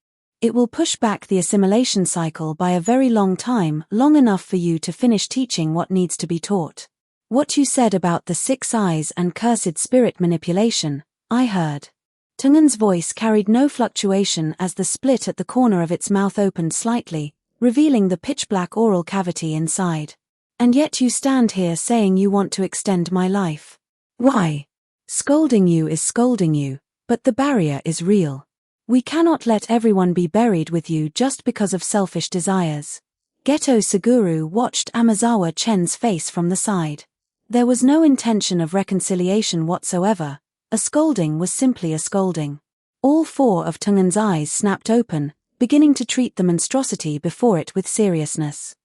It will push back the assimilation cycle by a very long time, long enough for you to finish teaching what needs to be taught. What you said about the 6 eyes and cursed spirit manipulation, I heard. Tungan's voice carried no fluctuation as the split at the corner of its mouth opened slightly, revealing the pitch-black oral cavity inside. And yet you stand here saying you want to extend my life. Why? Scolding you is scolding you, but the barrier is real. We cannot let everyone be buried with you just because of selfish desires. Geto Suguru watched Amazawa Chen's face from the side. There was no intention of reconciliation whatsoever. A scolding was simply a scolding. All 4 of Tungan's eyes snapped open, beginning to treat the monstrosity before it with seriousness.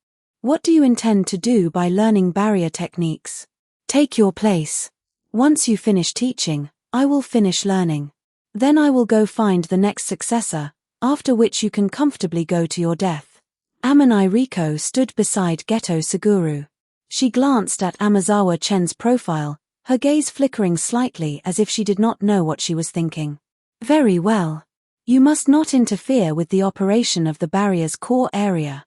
What do you intend to do by learning barrier techniques? Take your place. Once you finish teaching, I will finish learning. Then I will go find the next successor, after which you can comfortably go to your death. Amanai Riko stood beside Geto Suguru. She glanced at Amazawa Chen's profile, her gaze flickering slightly as if she did not know what she was thinking. Very well. You must not interfere with the operation of the barrier's core area.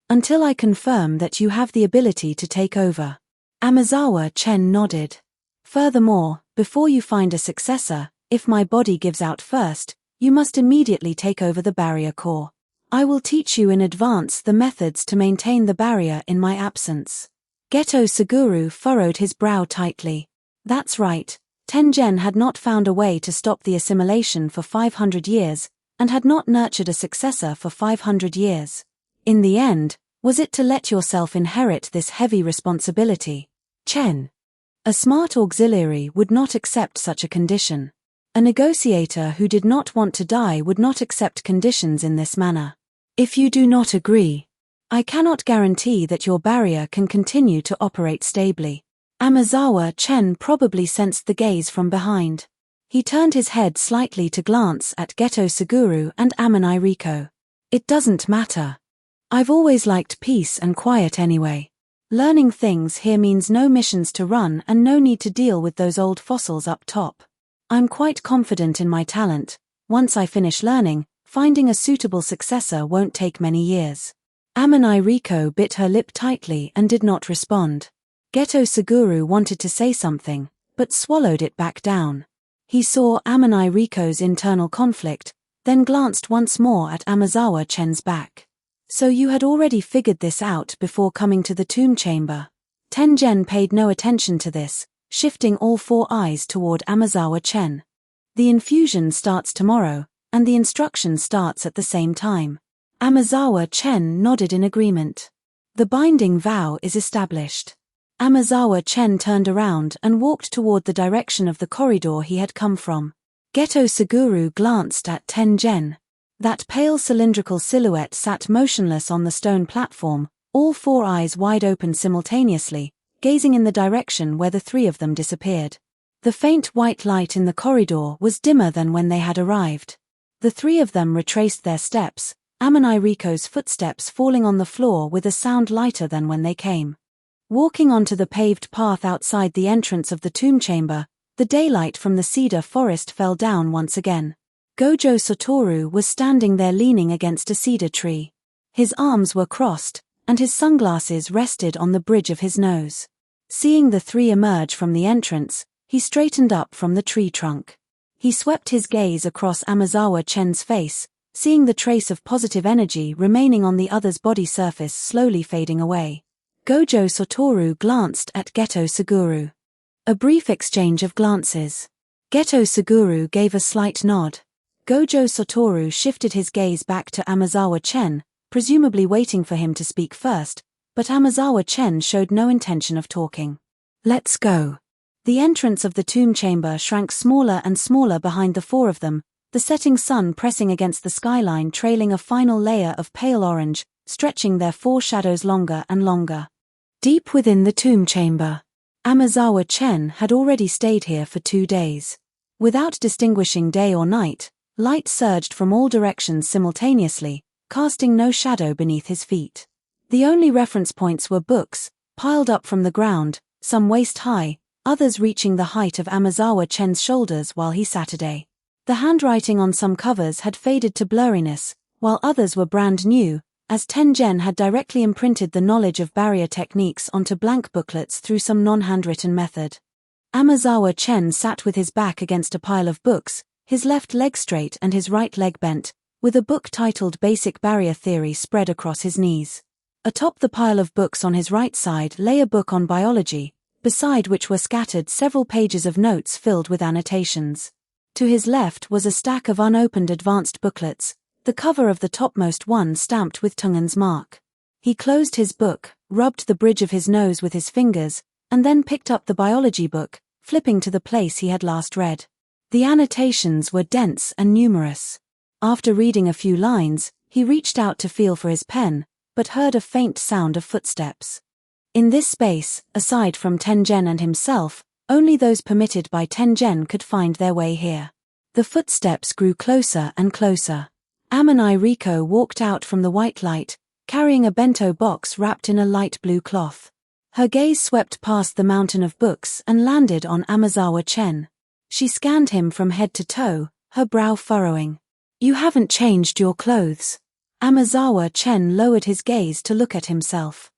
Until I confirm that you have the ability to take over. Amazawa Chen nodded. Furthermore, before you find a successor, if my body gives out first, you must immediately take over the barrier core. I will teach you in advance the methods to maintain the barrier in my absence. Geto Suguru furrowed his brow tightly. That's right, Tengen had not found a way to stop the assimilation for 500 years, and had not nurtured a successor for 500 years. In the end, was it to let yourself inherit this heavy responsibility? Chen. A smart auxiliary would not accept such a condition. A negotiator who did not want to die would not accept conditions in this manner. If you do not agree, I cannot guarantee that your barrier can continue to operate stably. Amazawa Chen probably sensed the gaze from behind. He turned his head slightly to glance at Geto Suguru and Amanai Riko. It doesn't matter. I've always liked peace and quiet anyway. Learning things here means no missions to run and no need to deal with those old fossils up top. I'm quite confident in my talent. Once I finish learning, finding a suitable successor won't take many years. Amanai Riko bit her lip tightly and did not respond. Geto Suguru wanted to say something, but swallowed it back down. He saw Amanai Riko's internal conflict, then glanced once more at Amazawa Chen's back. So you had already figured this out before coming to the tomb chamber. Tengen paid no attention to this, shifting all four eyes toward Amazawa Chen. The infusion starts tomorrow, and the instruction starts at the same time. Amazawa Chen nodded in agreement. The binding vow is established. Amazawa Chen turned around and walked toward the direction of the corridor he had come from. Geto Suguru glanced at Tengen. That pale cylindrical silhouette sat motionless on the stone platform, all four eyes wide open simultaneously, gazing in the direction where the three of them disappeared. The faint white light in the corridor was dimmer than when they had arrived. The three of them retraced their steps, Amane Riko's footsteps falling on the floor with a sound lighter than when they came. Walking onto the paved path outside the entrance of the tomb chamber, the daylight from the cedar forest fell down once again. Gojo Satoru was standing there leaning against a cedar tree. His arms were crossed, and his sunglasses rested on the bridge of his nose. Seeing the three emerge from the entrance, he straightened up from the tree trunk. He swept his gaze across Amazawa Chen's face, seeing the trace of positive energy remaining on the other's body surface slowly fading away. Gojo Satoru glanced at Geto Suguru. A brief exchange of glances. Geto Suguru gave a slight nod. Gojo Satoru shifted his gaze back to Amazawa Chen, presumably waiting for him to speak first, but Amazawa Chen showed no intention of talking. Let's go. The entrance of the tomb chamber shrank smaller and smaller behind the four of them, the setting sun pressing against the skyline trailing a final layer of pale orange, stretching their four shadows longer and longer. Deep within the tomb chamber, Amazawa Chen had already stayed here for 2 days. Without distinguishing day or night, light surged from all directions simultaneously, casting no shadow beneath his feet. The only reference points were books, piled up from the ground, some waist-high, others reaching the height of Amazawa Chen's shoulders while he sat. The handwriting on some covers had faded to blurriness, while others were brand new, as Tengen had directly imprinted the knowledge of barrier techniques onto blank booklets through some non-handwritten method. Amazawa Chen sat with his back against a pile of books, his left leg straight and his right leg bent, with a book titled Basic Barrier Theory spread across his knees. Atop the pile of books on his right side lay a book on biology, beside which were scattered several pages of notes filled with annotations. To his left was a stack of unopened advanced booklets, the cover of the topmost one stamped with Tungan's mark. He closed his book, rubbed the bridge of his nose with his fingers, and then picked up the biology book, flipping to the place he had last read. The annotations were dense and numerous. After reading a few lines, he reached out to feel for his pen, but heard a faint sound of footsteps. In this space, aside from Tengen and himself, only those permitted by Tengen could find their way here. The footsteps grew closer and closer. Amane Riko walked out from the white light, carrying a bento box wrapped in a light blue cloth. Her gaze swept past the mountain of books and landed on Amazawa Chen. She scanned him from head to toe, her brow furrowing. "You haven't changed your clothes." Amazawa Chen lowered his gaze to look at himself.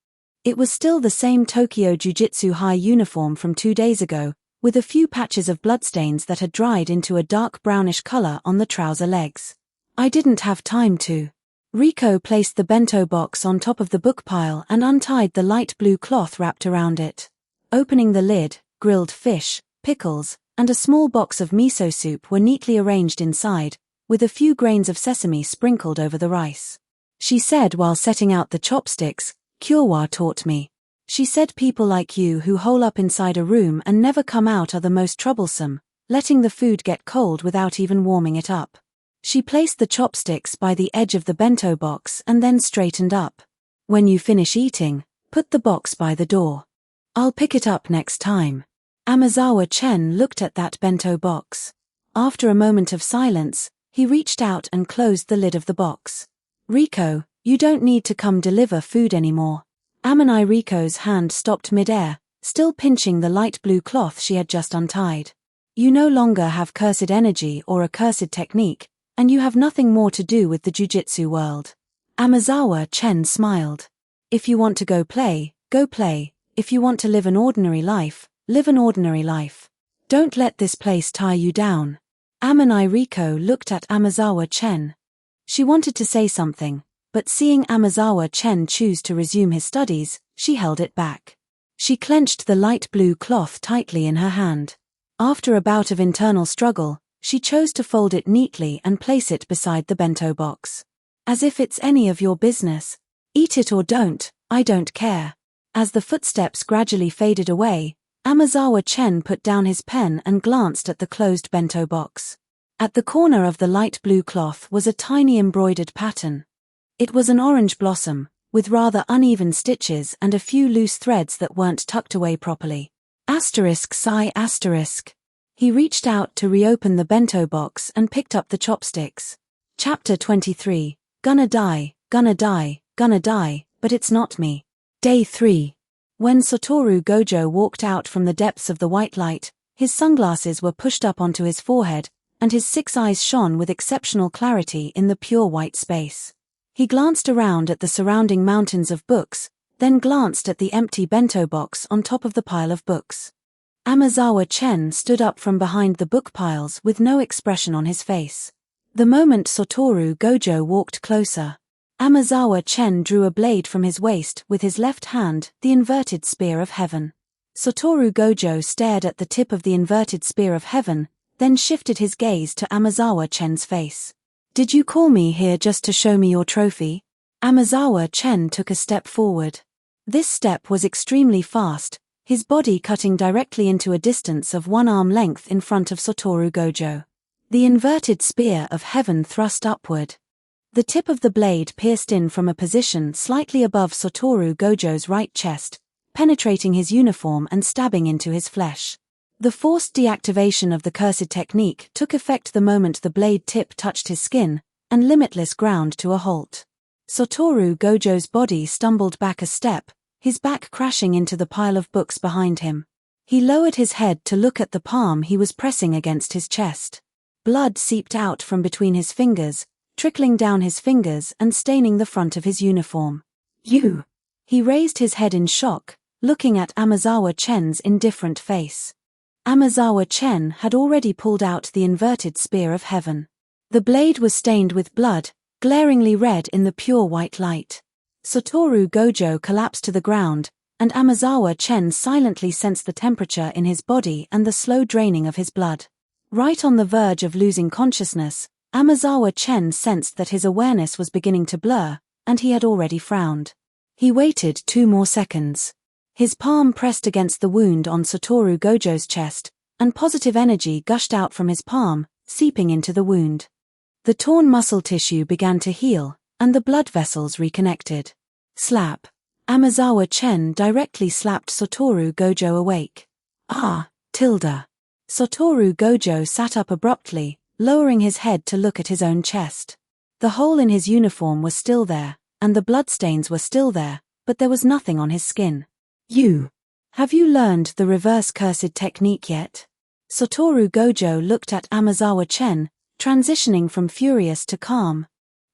It was still the same Tokyo Jiu-Jitsu high uniform from 2 days ago, with a few patches of bloodstains that had dried into a dark brownish color on the trouser legs. "I didn't have time to." Riko placed the bento box on top of the book pile and untied the light blue cloth wrapped around it. Opening the lid, grilled fish, pickles, and a small box of miso soup were neatly arranged inside, with a few grains of sesame sprinkled over the rice. She said while setting out the chopsticks, "Kyowa taught me. She said people like you who hole up inside a room and never come out are the most troublesome, letting the food get cold without even warming it up." She placed the chopsticks by the edge of the bento box and then straightened up. "When you finish eating, put the box by the door. I'll pick it up next time." Amazawa Chen looked at that bento box. After a moment of silence, he reached out and closed the lid of the box. "Riko, you don't need to come deliver food anymore." Amane Riko's hand stopped midair, still pinching the light blue cloth she had just untied. "You no longer have cursed energy or a cursed technique, and you have nothing more to do with the jiu-jitsu world." Amazawa Chen smiled. "If you want to go play, go play. If you want to live an ordinary life, live an ordinary life. Don't let this place tie you down." Amanai Riko looked at Amazawa Chen. She wanted to say something, but seeing Amazawa Chen choose to resume his studies, she held it back. She clenched the light blue cloth tightly in her hand. After a bout of internal struggle, she chose to fold it neatly and place it beside the bento box. As if it's any of your business. Eat it or don't, I don't care. As the footsteps gradually faded away, Amazawa Chen put down his pen and glanced at the closed bento box. At the corner of the light blue cloth was a tiny embroidered pattern. It was an orange blossom, with rather uneven stitches and a few loose threads that weren't tucked away properly. Sigh. He reached out to reopen the bento box and picked up the chopsticks. Chapter 23. Gonna die, but it's not me. Day 3. When Satoru Gojo walked out from the depths of the white light, his sunglasses were pushed up onto his forehead, and his 6 eyes shone with exceptional clarity in the pure white space. He glanced around at the surrounding mountains of books, then glanced at the empty bento box on top of the pile of books. Amazawa Chen stood up from behind the book piles with no expression on his face. The moment Satoru Gojo walked closer, Amazawa Chen drew a blade from his waist with his left hand, the inverted spear of heaven. Satoru Gojo stared at the tip of the inverted spear of heaven, then shifted his gaze to Amazawa Chen's face. Did you call me here just to show me your trophy? Amazawa Chen took a step forward. This step was extremely fast, his body cutting directly into a distance of 1 arm length in front of Satoru Gojo. The inverted spear of heaven thrust upward. The tip of the blade pierced in from a position slightly above Satoru Gojo's right chest, penetrating his uniform and stabbing into his flesh. The forced deactivation of the cursed technique took effect the moment the blade tip touched his skin, and Limitless ground to a halt. Satoru Gojo's body stumbled back a step, his back crashing into the pile of books behind him. He lowered his head to look at the palm he was pressing against his chest. Blood seeped out from between his fingers, trickling down his fingers and staining the front of his uniform. You! He raised his head in shock, looking at Amazawa Chen's indifferent face. Amazawa Chen had already pulled out the inverted spear of heaven. The blade was stained with blood, glaringly red in the pure white light. Satoru Gojo collapsed to the ground, and Amazawa Chen silently sensed the temperature in his body and the slow draining of his blood. Right on the verge of losing consciousness, Amazawa Chen sensed that his awareness was beginning to blur, and he had already frowned. He waited 2 more seconds. His palm pressed against the wound on Satoru Gojo's chest, and positive energy gushed out from his palm, seeping into the wound. The torn muscle tissue began to heal, and the blood vessels reconnected. Slap. Amazawa Chen directly slapped Satoru Gojo awake. Satoru Gojo sat up abruptly, lowering his head to look at his own chest. The hole in his uniform was still there, and the bloodstains were still there, but there was nothing on his skin. Have you learned the reverse cursed technique yet? Satoru Gojo looked at Amazawa Chen, transitioning from furious to calm.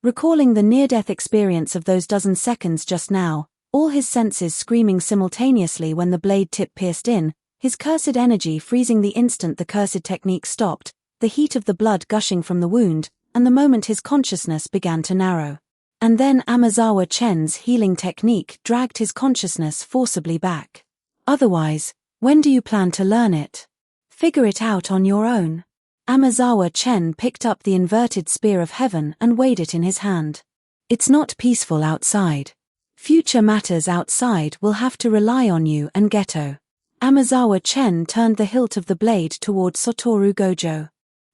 Recalling the near-death experience of those dozen seconds just now, all his senses screaming simultaneously when the blade tip pierced in, his cursed energy freezing the instant the cursed technique stopped, the heat of the blood gushing from the wound, and the moment his consciousness began to narrow. And then Amazawa Chen's healing technique dragged his consciousness forcibly back. Otherwise, when do you plan to learn it? Figure it out on your own. Amazawa Chen picked up the inverted spear of heaven and weighed it in his hand. It's not peaceful outside. Future matters outside will have to rely on you and Geto. Amazawa Chen turned the hilt of the blade toward Satoru Gojo.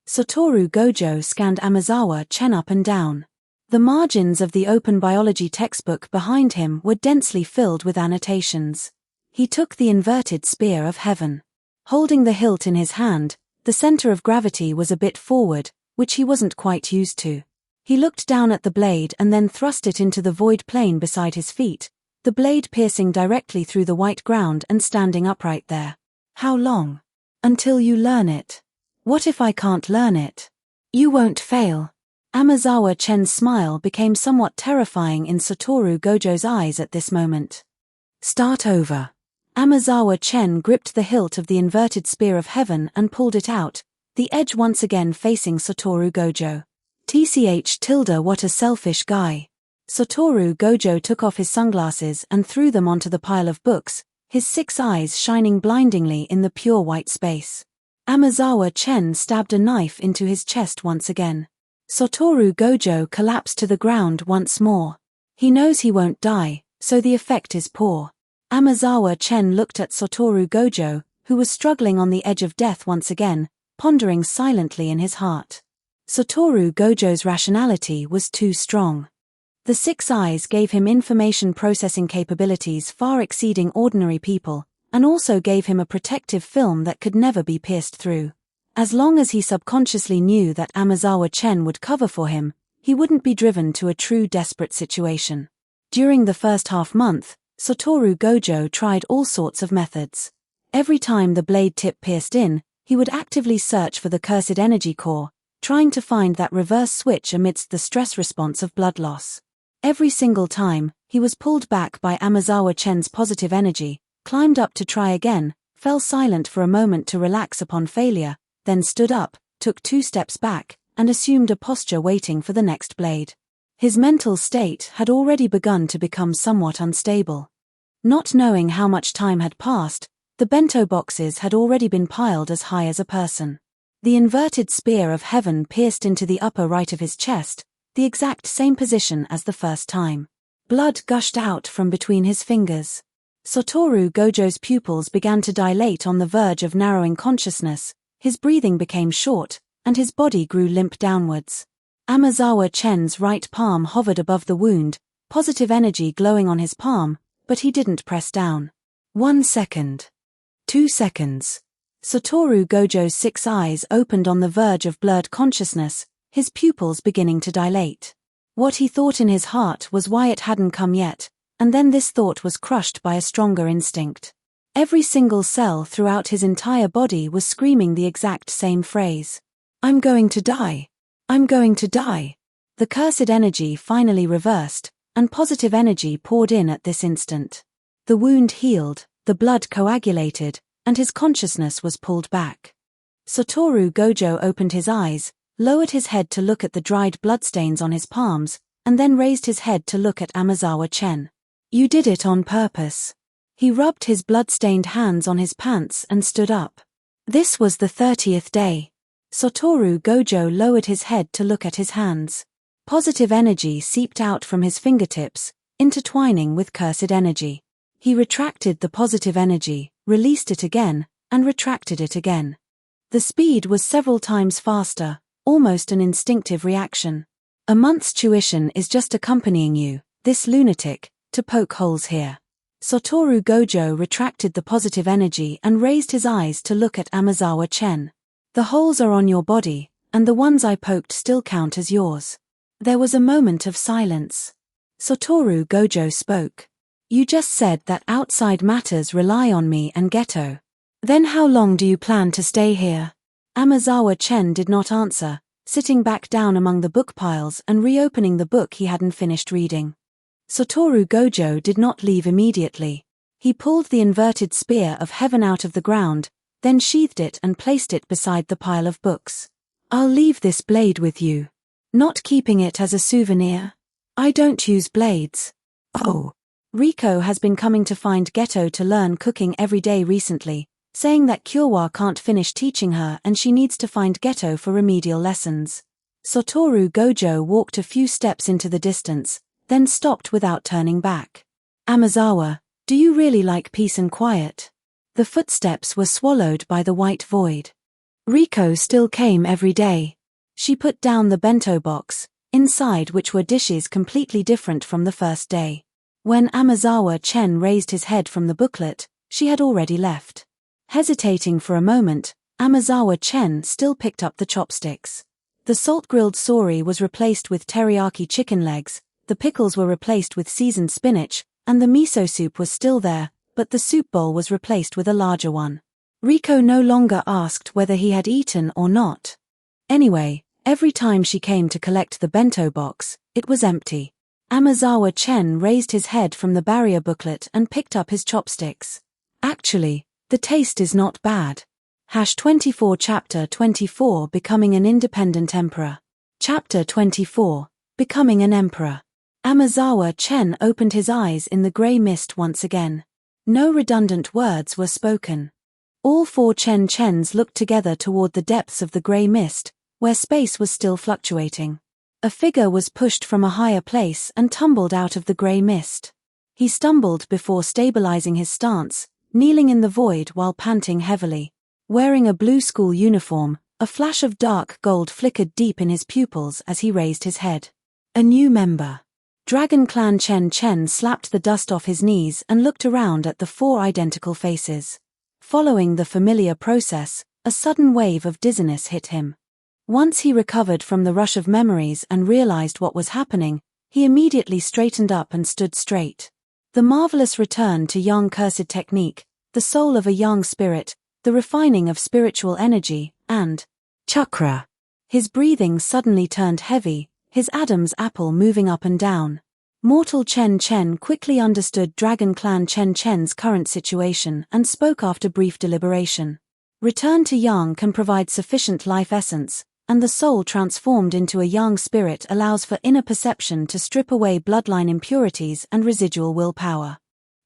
Satoru Gojo scanned Amazawa Chen up and down. The margins of the open biology textbook behind him were densely filled with annotations. He took the inverted spear of heaven. Holding the hilt in his hand, the center of gravity was a bit forward, which he wasn't quite used to. He looked down at the blade and then thrust it into the void plane beside his feet, the blade piercing directly through the white ground and standing upright there. How long? Until you learn it. What if I can't learn it? You won't fail. Amazawa Chen's smile became somewhat terrifying in Satoru Gojo's eyes at this moment. Start over. Amazawa Chen gripped the hilt of the inverted spear of heaven and pulled it out, The edge once again facing Satoru Gojo. What a selfish guy. Satoru Gojo took off his sunglasses and threw them onto the pile of books, his 6 eyes shining blindingly in the pure white space. Amazawa Chen stabbed a knife into his chest once again. Satoru Gojo collapsed to the ground once more. He knows he won't die, so the effect is poor. Amazawa Chen looked at Satoru Gojo, who was struggling on the edge of death once again, pondering silently in his heart. Satoru Gojo's rationality was too strong. The 6 eyes gave him information processing capabilities far exceeding ordinary people, and also gave him a protective film that could never be pierced through. As long as he subconsciously knew that Amazawa Chen would cover for him, he wouldn't be driven to a true desperate situation. During the first half-month, Satoru Gojo tried all sorts of methods. Every time the blade tip pierced in, he would actively search for the cursed energy core, trying to find that reverse switch amidst the stress response of blood loss. Every single time, he was pulled back by Amazawa Chen's positive energy, climbed up to try again, fell silent for a moment to relax upon failure, then stood up, took 2 steps back, and assumed a posture waiting for the next blade. His mental state had already begun to become somewhat unstable. Not knowing how much time had passed, the bento boxes had already been piled as high as a person. The inverted spear of heaven pierced into the upper right of his chest, the exact same position as the first time. Blood gushed out from between his fingers. Satoru Gojo's pupils began to dilate on the verge of narrowing consciousness, his breathing became short, and his body grew limp downwards. Amazawa Chen's right palm hovered above the wound, positive energy glowing on his palm, but he didn't press down. 1 second. 2 seconds. Satoru Gojo's 6 eyes opened on the verge of blurred consciousness, his pupils beginning to dilate. What he thought in his heart was why it hadn't come yet, and then this thought was crushed by a stronger instinct. Every single cell throughout his entire body was screaming the exact same phrase. I'm going to die. I'm going to die. The cursed energy finally reversed, and positive energy poured in at this instant. The wound healed, the blood coagulated, and his consciousness was pulled back. Satoru Gojo opened his eyes, lowered his head to look at the dried bloodstains on his palms, and then raised his head to look at Amazawa Chen. You did it on purpose. He rubbed his blood-stained hands on his pants and stood up. This was the 30th day. Satoru Gojo lowered his head to look at his hands. Positive energy seeped out from his fingertips, intertwining with cursed energy. He retracted the positive energy, released it again, and retracted it again. The speed was several times faster, almost an instinctive reaction. A month's tuition is just accompanying you, this lunatic, to poke holes here. Satoru Gojo retracted the positive energy and raised his eyes to look at Amazawa Chen. The holes are on your body, and the ones I poked still count as yours. There was a moment of silence. Satoru Gojo spoke. You just said that outside matters rely on me and Geto. Then how long do you plan to stay here? Amazawa Chen did not answer, sitting back down among the book piles and reopening the book he hadn't finished reading. Satoru Gojo did not leave immediately. He pulled the inverted spear of heaven out of the ground, then sheathed it and placed it beside the pile of books. I'll leave this blade with you. Not keeping it as a souvenir. I don't use blades. Oh. Riko has been coming to find Geto to learn cooking every day recently, saying that Kyowa can't finish teaching her and she needs to find Geto for remedial lessons. Satoru Gojo walked a few steps into the distance, then stopped without turning back. Amazawa, do you really like peace and quiet? The footsteps were swallowed by the white void. Riko still came every day. She put down the bento box, inside which were dishes completely different from the first day. When Amazawa Chen raised his head from the booklet, she had already left. Hesitating for a moment, Amazawa Chen still picked up the chopsticks. The salt-grilled sori was replaced with teriyaki chicken legs, the pickles were replaced with seasoned spinach, and the miso soup was still there, but the soup bowl was replaced with a larger one. Riko no longer asked whether he had eaten or not. Anyway, every time she came to collect the bento box, it was empty. Amazawa Chen raised his head from the barrier booklet and picked up his chopsticks. Actually, the taste is not bad. #24 Chapter 24 Becoming an Independent Emperor. Chapter 24 Becoming an Emperor. Amazawa Chen opened his eyes in the grey mist once again. No redundant words were spoken. All four Chens looked together toward the depths of the grey mist, where space was still fluctuating. A figure was pushed from a higher place and tumbled out of the grey mist. He stumbled before stabilizing his stance, kneeling in the void while panting heavily. Wearing a blue school uniform, a flash of dark gold flickered deep in his pupils as he raised his head. A new member. Dragon Clan Chen slapped the dust off his knees and looked around at the four identical faces. Following the familiar process, a sudden wave of dizziness hit him. Once he recovered from the rush of memories and realized what was happening, he immediately straightened up and stood straight. The marvelous return to Yang Cursed Technique, the soul of a Yang spirit, the refining of spiritual energy, and chakra. His breathing suddenly turned heavy, his Adam's apple moving up and down. Mortal Chen quickly understood Dragon Clan Chen's current situation and spoke after brief deliberation. Return to Yang can provide sufficient life essence, and the soul transformed into a Yang spirit allows for inner perception to strip away bloodline impurities and residual willpower.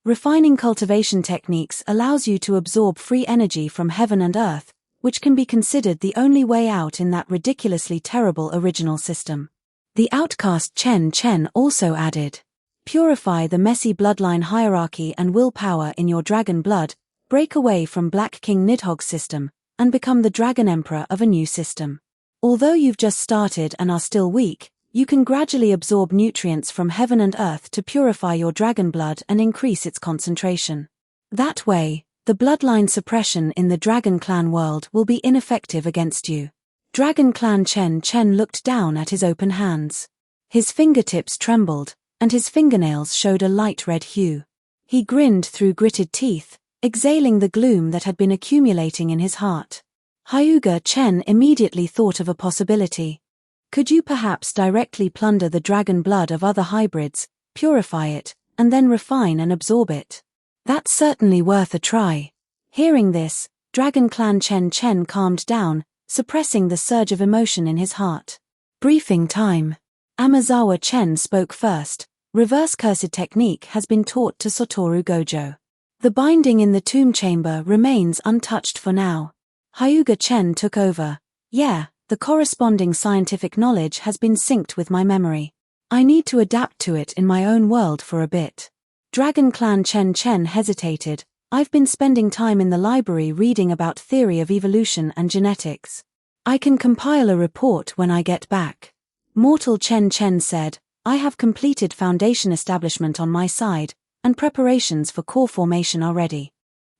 Refining cultivation techniques allows you to absorb free energy from heaven and earth, which can be considered the only way out in that ridiculously terrible original system. The outcast Chen also added, purify the messy bloodline hierarchy and willpower in your dragon blood, break away from Black King Nidhogg's system, and become the Dragon Emperor of a new system. Although you've just started and are still weak, you can gradually absorb nutrients from heaven and earth to purify your dragon blood and increase its concentration. That way, the bloodline suppression in the Dragon Clan world will be ineffective against you. Dragon Clan Chen looked down at his open hands. His fingertips trembled, and his fingernails showed a light red hue. He grinned through gritted teeth, exhaling the gloom that had been accumulating in his heart. Hyuga Chen immediately thought of a possibility. Could you perhaps directly plunder the dragon blood of other hybrids, purify it, and then refine and absorb it? That's certainly worth a try. Hearing this, Dragon Clan Chen calmed down, suppressing the surge of emotion in his heart. Briefing time. Amazawa Chen spoke first. Reverse Cursed Technique has been taught to Satoru Gojo. The binding in the tomb chamber remains untouched for now. Hyuga Chen took over. Yeah, the corresponding scientific knowledge has been synced with my memory. I need to adapt to it in my own world for a bit. Dragon Clan Chen hesitated. I've been spending time in the library reading about theory of evolution and genetics. I can compile a report when I get back. Mortal Chen said, I have completed foundation establishment on my side, and preparations for core formation are ready.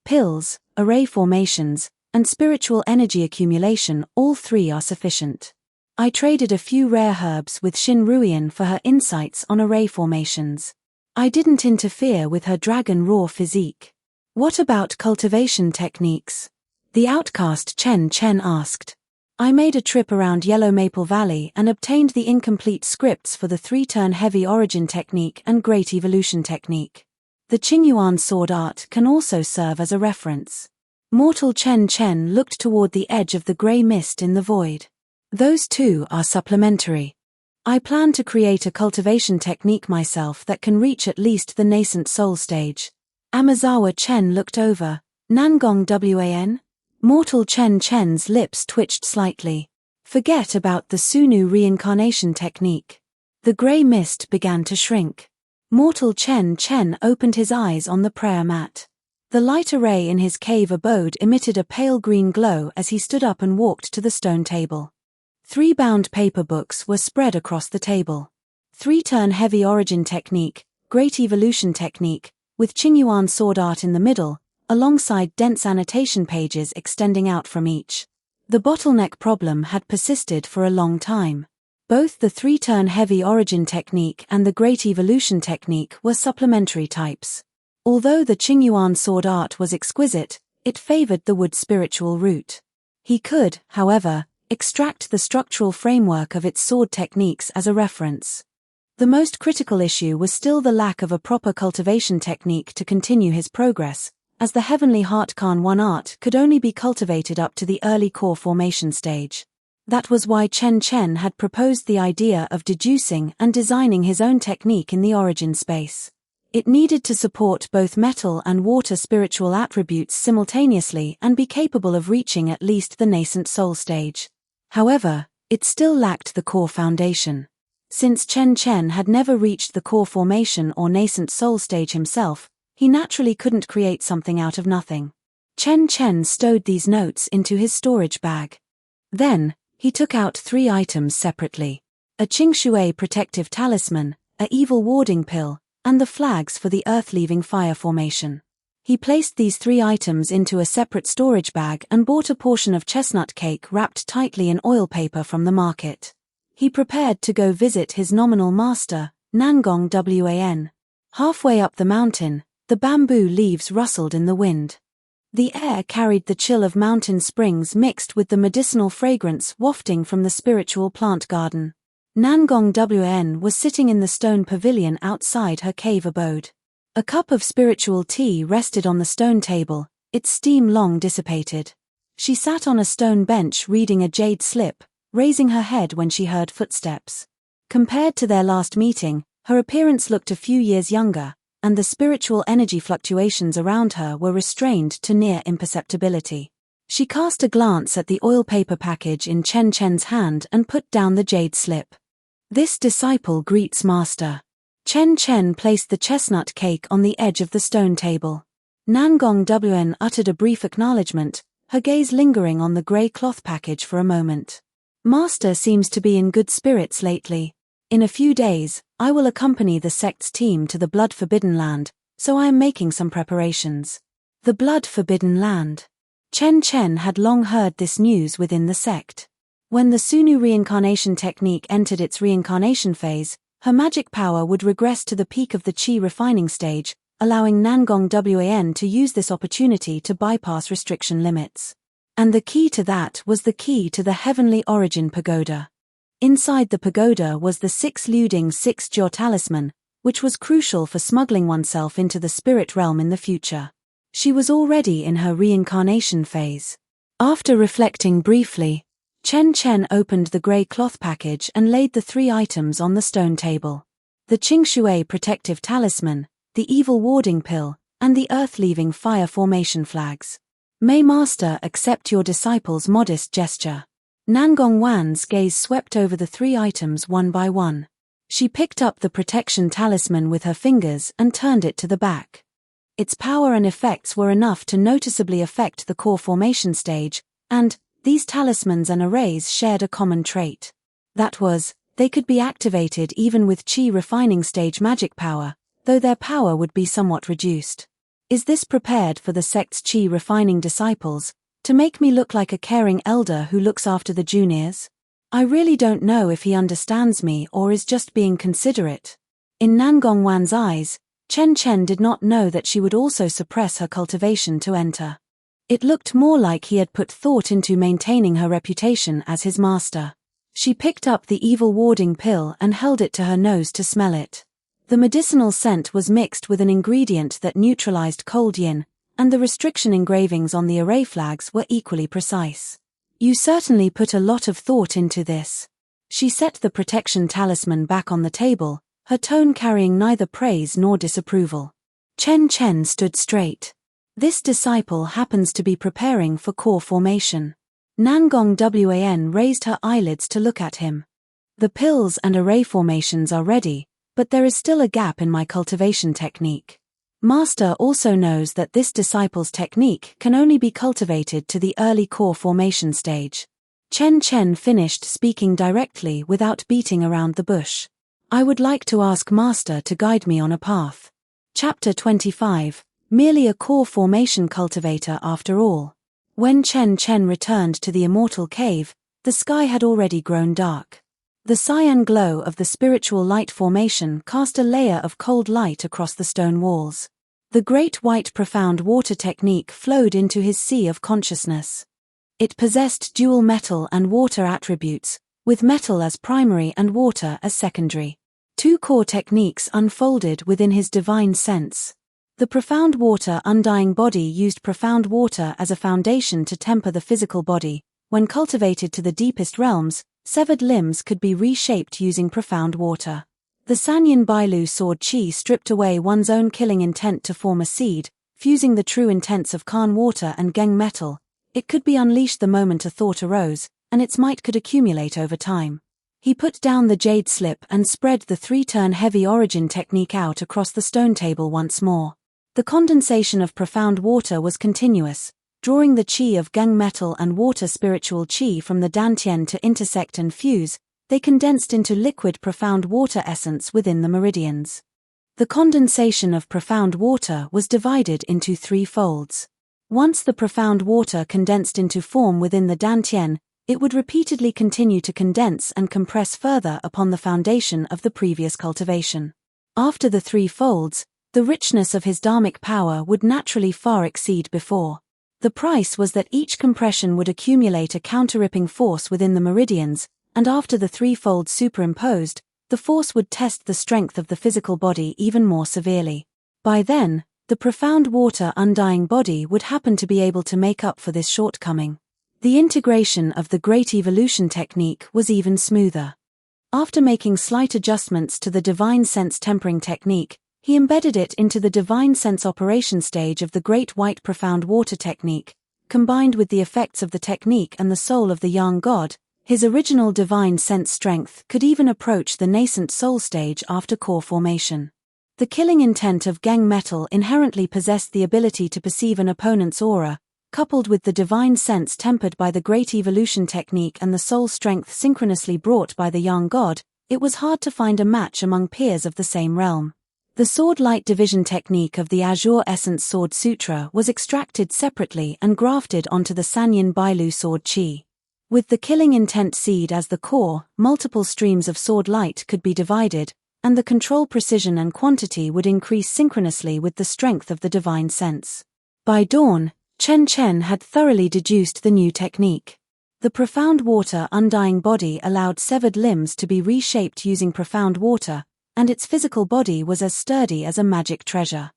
Pills, array formations, and spiritual energy accumulation, all three are sufficient. I traded a few rare herbs with Shin Ruian for her insights on array formations. I didn't interfere with her dragon raw physique. What about cultivation techniques? The outcast Chen asked. I made a trip around Yellow Maple Valley and obtained the incomplete scripts for the 3-turn heavy origin technique and great evolution technique. The Qingyuan sword art can also serve as a reference. Mortal Chen looked toward the edge of the grey mist in the void. Those two are supplementary. I plan to create a cultivation technique myself that can reach at least the nascent soul stage. Amazawa Chen looked over. Nangong Wan? Mortal Chen's lips twitched slightly. Forget about the Sunu reincarnation technique. The grey mist began to shrink. Mortal Chen opened his eyes on the prayer mat. The light array in his cave abode emitted a pale green glow as he stood up and walked to the stone table. 3 bound paper books were spread across the table. 3-turn heavy origin technique, great evolution technique, with Qingyuan sword art in the middle, alongside dense annotation pages extending out from each. The bottleneck problem had persisted for a long time. Both the 3-turn heavy origin technique and the great evolution technique were supplementary types. Although the Qingyuan sword art was exquisite, it favored the wood spiritual route. He could, however, extract the structural framework of its sword techniques as a reference. The most critical issue was still the lack of a proper cultivation technique to continue his progress, as the heavenly Heart-Khan 1 art could only be cultivated up to the early core formation stage. That was why Chen Chen had proposed the idea of deducing and designing his own technique in the origin space. It needed to support both metal and water spiritual attributes simultaneously and be capable of reaching at least the nascent soul stage. However, it still lacked the core foundation. Since Chen Chen had never reached the core formation or nascent soul stage himself, he naturally couldn't create something out of nothing. Chen Chen stowed these notes into his storage bag. Then, he took out 3 items separately: a Qingshui protective talisman, a evil warding pill, and the flags for the earth-leaving fire formation. He placed these 3 items into a separate storage bag and bought a portion of chestnut cake wrapped tightly in oil paper from the market. He prepared to go visit his nominal master, Nangong Wan. Halfway up the mountain, the bamboo leaves rustled in the wind. The air carried the chill of mountain springs mixed with the medicinal fragrance wafting from the spiritual plant garden. Nangong Wan was sitting in the stone pavilion outside her cave abode. A cup of spiritual tea rested on the stone table, its steam long dissipated. She sat on a stone bench reading a jade slip, raising her head when she heard footsteps. Compared to their last meeting, her appearance looked a few years younger, and the spiritual energy fluctuations around her were restrained to near imperceptibility. She cast a glance at the oil paper package in Chen Chen's hand and put down the jade slip. "This disciple greets master." Chen Chen placed the chestnut cake on the edge of the stone table. Nangong Wan uttered a brief acknowledgement, her gaze lingering on the grey cloth package for a moment. "Master seems to be in good spirits lately. In a few days, I will accompany the sect's team to the Blood-Forbidden Land, so I am making some preparations." The Blood-Forbidden Land. Chen Chen had long heard this news within the sect. When the Sunu reincarnation technique entered its reincarnation phase, her magic power would regress to the peak of the Qi refining stage, allowing Nangong Wan to use this opportunity to bypass restriction limits. And the key to that was the key to the Heavenly Origin Pagoda. Inside the pagoda was the 6-luding 6-jaw talisman, which was crucial for smuggling oneself into the spirit realm in the future. She was already in her reincarnation phase. After reflecting briefly, Chen Chen opened the grey cloth package and laid the 3 items on the stone table. The Qingshui protective talisman, the evil warding pill, and the earth-leaving fire formation flags. "May Master accept your disciple's modest gesture." Nangong Wan's gaze swept over the 3 items one by one. She picked up the protection talisman with her fingers and turned it to the back. Its power and effects were enough to noticeably affect the core formation stage, and these talismans and arrays shared a common trait. That was, they could be activated even with Qi refining stage magic power, though their power would be somewhat reduced. Is this prepared for the sect's Qi refining disciples, to make me look like a caring elder who looks after the juniors? I really don't know if he understands me or is just being considerate. In Nangong Wan's eyes, Chen Chen did not know that she would also suppress her cultivation to enter. It looked more like he had put thought into maintaining her reputation as his master. She picked up the evil warding pill and held it to her nose to smell it. The medicinal scent was mixed with an ingredient that neutralized cold yin, and the restriction engravings on the array flags were equally precise. "You certainly put a lot of thought into this." She set the protection talisman back on the table, her tone carrying neither praise nor disapproval. Chen Chen stood straight. This disciple happens to be preparing for core formation. Nangong Wan raised her eyelids to look at him. "The pills and array formations are ready, but there is still a gap in my cultivation technique. Master also knows that this disciple's technique can only be cultivated to the early core formation stage." Chen Chen finished speaking directly without beating around the bush. "I would like to ask Master to guide me on a path." Chapter 25, merely a core formation cultivator after all. When Chen Chen returned to the immortal cave, the sky had already grown dark. The cyan glow of the spiritual light formation cast a layer of cold light across the stone walls. The great white profound water technique flowed into his sea of consciousness. It possessed dual metal and water attributes, with metal as primary and water as secondary. 2 core techniques unfolded within his divine sense. The profound water undying body used profound water as a foundation to temper the physical body. When cultivated to the deepest realms, severed limbs could be reshaped using profound water. The Sanyin Bailu sword chi stripped away one's own killing intent to form a seed, fusing the true intents of Khan water and Geng metal. It could be unleashed the moment a thought arose, and its might could accumulate over time. He put down the jade slip and spread the 3-turn heavy origin technique out across the stone table once more. The condensation of profound water was continuous, drawing the chi of Geng metal and water spiritual chi from the dantian to intersect and fuse. They condensed into liquid profound water essence within the meridians. The condensation of profound water was divided into 3 folds. Once the profound water condensed into form within the dantian, it would repeatedly continue to condense and compress further upon the foundation of the previous cultivation. After the 3 folds, the richness of his dharmic power would naturally far exceed before. The price was that each compression would accumulate a counter-ripping force within the meridians, and after the 3 folds superimposed, the force would test the strength of the physical body even more severely. By then, the profound water undying body would happen to be able to make up for this shortcoming. The integration of the Great Evolution technique was even smoother. After making slight adjustments to the Divine Sense tempering technique, he embedded it into the Divine Sense operation stage of the Great White Profound Water technique. Combined with the effects of the technique and the soul of the young god, his original Divine Sense strength could even approach the nascent soul stage after core formation. The killing intent of Geng metal inherently possessed the ability to perceive an opponent's aura. Coupled with the Divine Sense tempered by the Great Evolution technique and the soul strength synchronously brought by the young god, it was hard to find a match among peers of the same realm. The Sword Light Division technique of the Azure Essence Sword Sutra was extracted separately and grafted onto the Sanyin Bailu Sword Chi. With the killing intent seed as the core, multiple streams of sword light could be divided, and the control precision and quantity would increase synchronously with the strength of the Divine Sense. By dawn, Chen Chen had thoroughly deduced the new technique. The profound water undying body allowed severed limbs to be reshaped using profound water, and its physical body was as sturdy as a magic treasure.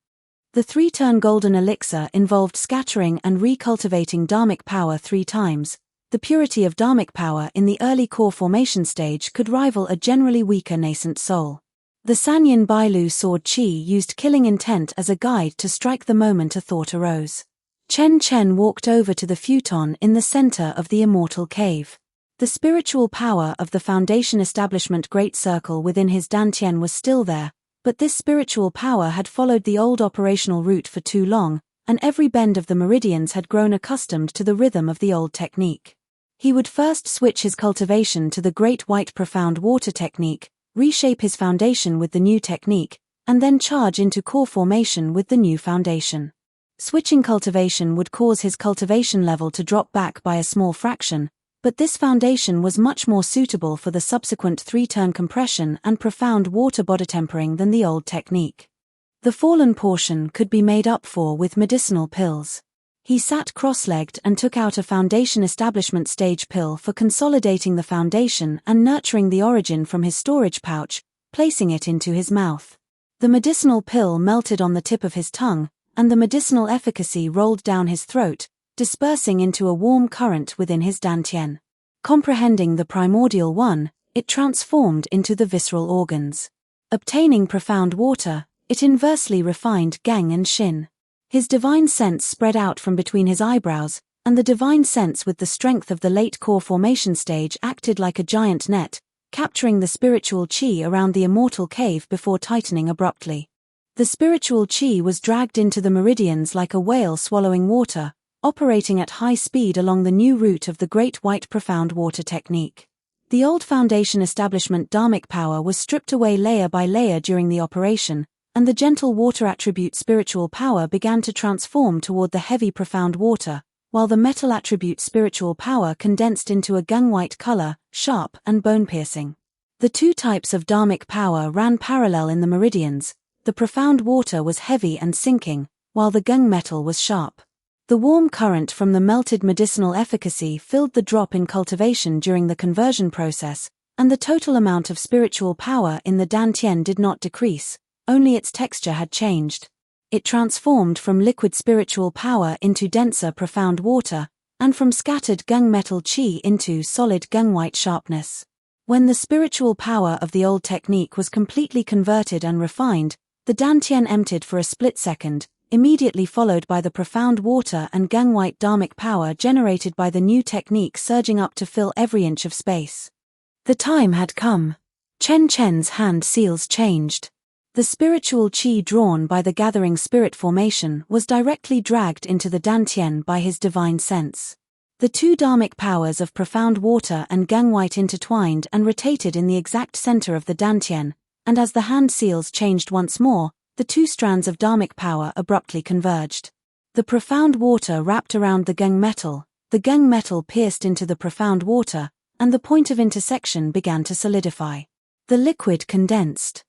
The 3-turn golden elixir involved scattering and recultivating dharmic power 3 times. The purity of dharmic power in the early core formation stage could rival a generally weaker nascent soul. The Sanyin Bailu sword chi used killing intent as a guide to strike the moment a thought arose. Chen Chen walked over to the futon in the center of the immortal cave. The spiritual power of the Foundation Establishment Great Circle within his dantian was still there, but this spiritual power had followed the old operational route for too long, and every bend of the meridians had grown accustomed to the rhythm of the old technique. He would first switch his cultivation to the Great White Profound Water technique, reshape his foundation with the new technique, and then charge into core formation with the new foundation. Switching cultivation would cause his cultivation level to drop back by a small fraction, but this foundation was much more suitable for the subsequent 3-turn compression and profound water body tempering than the old technique. The fallen portion could be made up for with medicinal pills. He sat cross-legged and took out a foundation establishment stage pill for consolidating the foundation and nurturing the origin from his storage pouch, placing it into his mouth. The medicinal pill melted on the tip of his tongue, and the medicinal efficacy rolled down his throat, dispersing into a warm current within his dantian. Comprehending the primordial one, it transformed into the visceral organs. Obtaining profound water, it inversely refined Geng and Shin. His divine sense spread out from between his eyebrows, and the divine sense with the strength of the late core formation stage acted like a giant net, capturing the spiritual chi around the immortal cave before tightening abruptly. The spiritual chi was dragged into the meridians like a whale swallowing water, operating at high speed along the new route of the Great White Profound Water technique. The old Foundation Establishment dharmic power was stripped away layer by layer during the operation, and the gentle water attribute spiritual power began to transform toward the heavy profound water, while the metal attribute spiritual power condensed into a gung-white color, sharp and bone-piercing. The 2 types of dharmic power ran parallel in the meridians. The profound water was heavy and sinking, while the gung metal was sharp. The warm current from the melted medicinal efficacy filled the drop in cultivation during the conversion process, and the total amount of spiritual power in the dantian did not decrease. Only its texture had changed. It transformed from liquid spiritual power into denser profound water, and from scattered gunmetal chi into solid gunwhite sharpness. When the spiritual power of the old technique was completely converted and refined, the dantian emptied for a split second, immediately followed by the profound water and gunwhite dharmic power generated by the new technique surging up to fill every inch of space. The time had come. Chen Chen's hand seals changed. The spiritual chi drawn by the gathering spirit formation was directly dragged into the dantian by his divine sense. The two dharmic powers of profound water and gunwhite intertwined and rotated in the exact center of the dantian, and as the hand seals changed once more, the two strands of dharmic power abruptly converged. The profound water wrapped around the gunmetal pierced into the profound water, and the point of intersection began to solidify. The liquid condensed.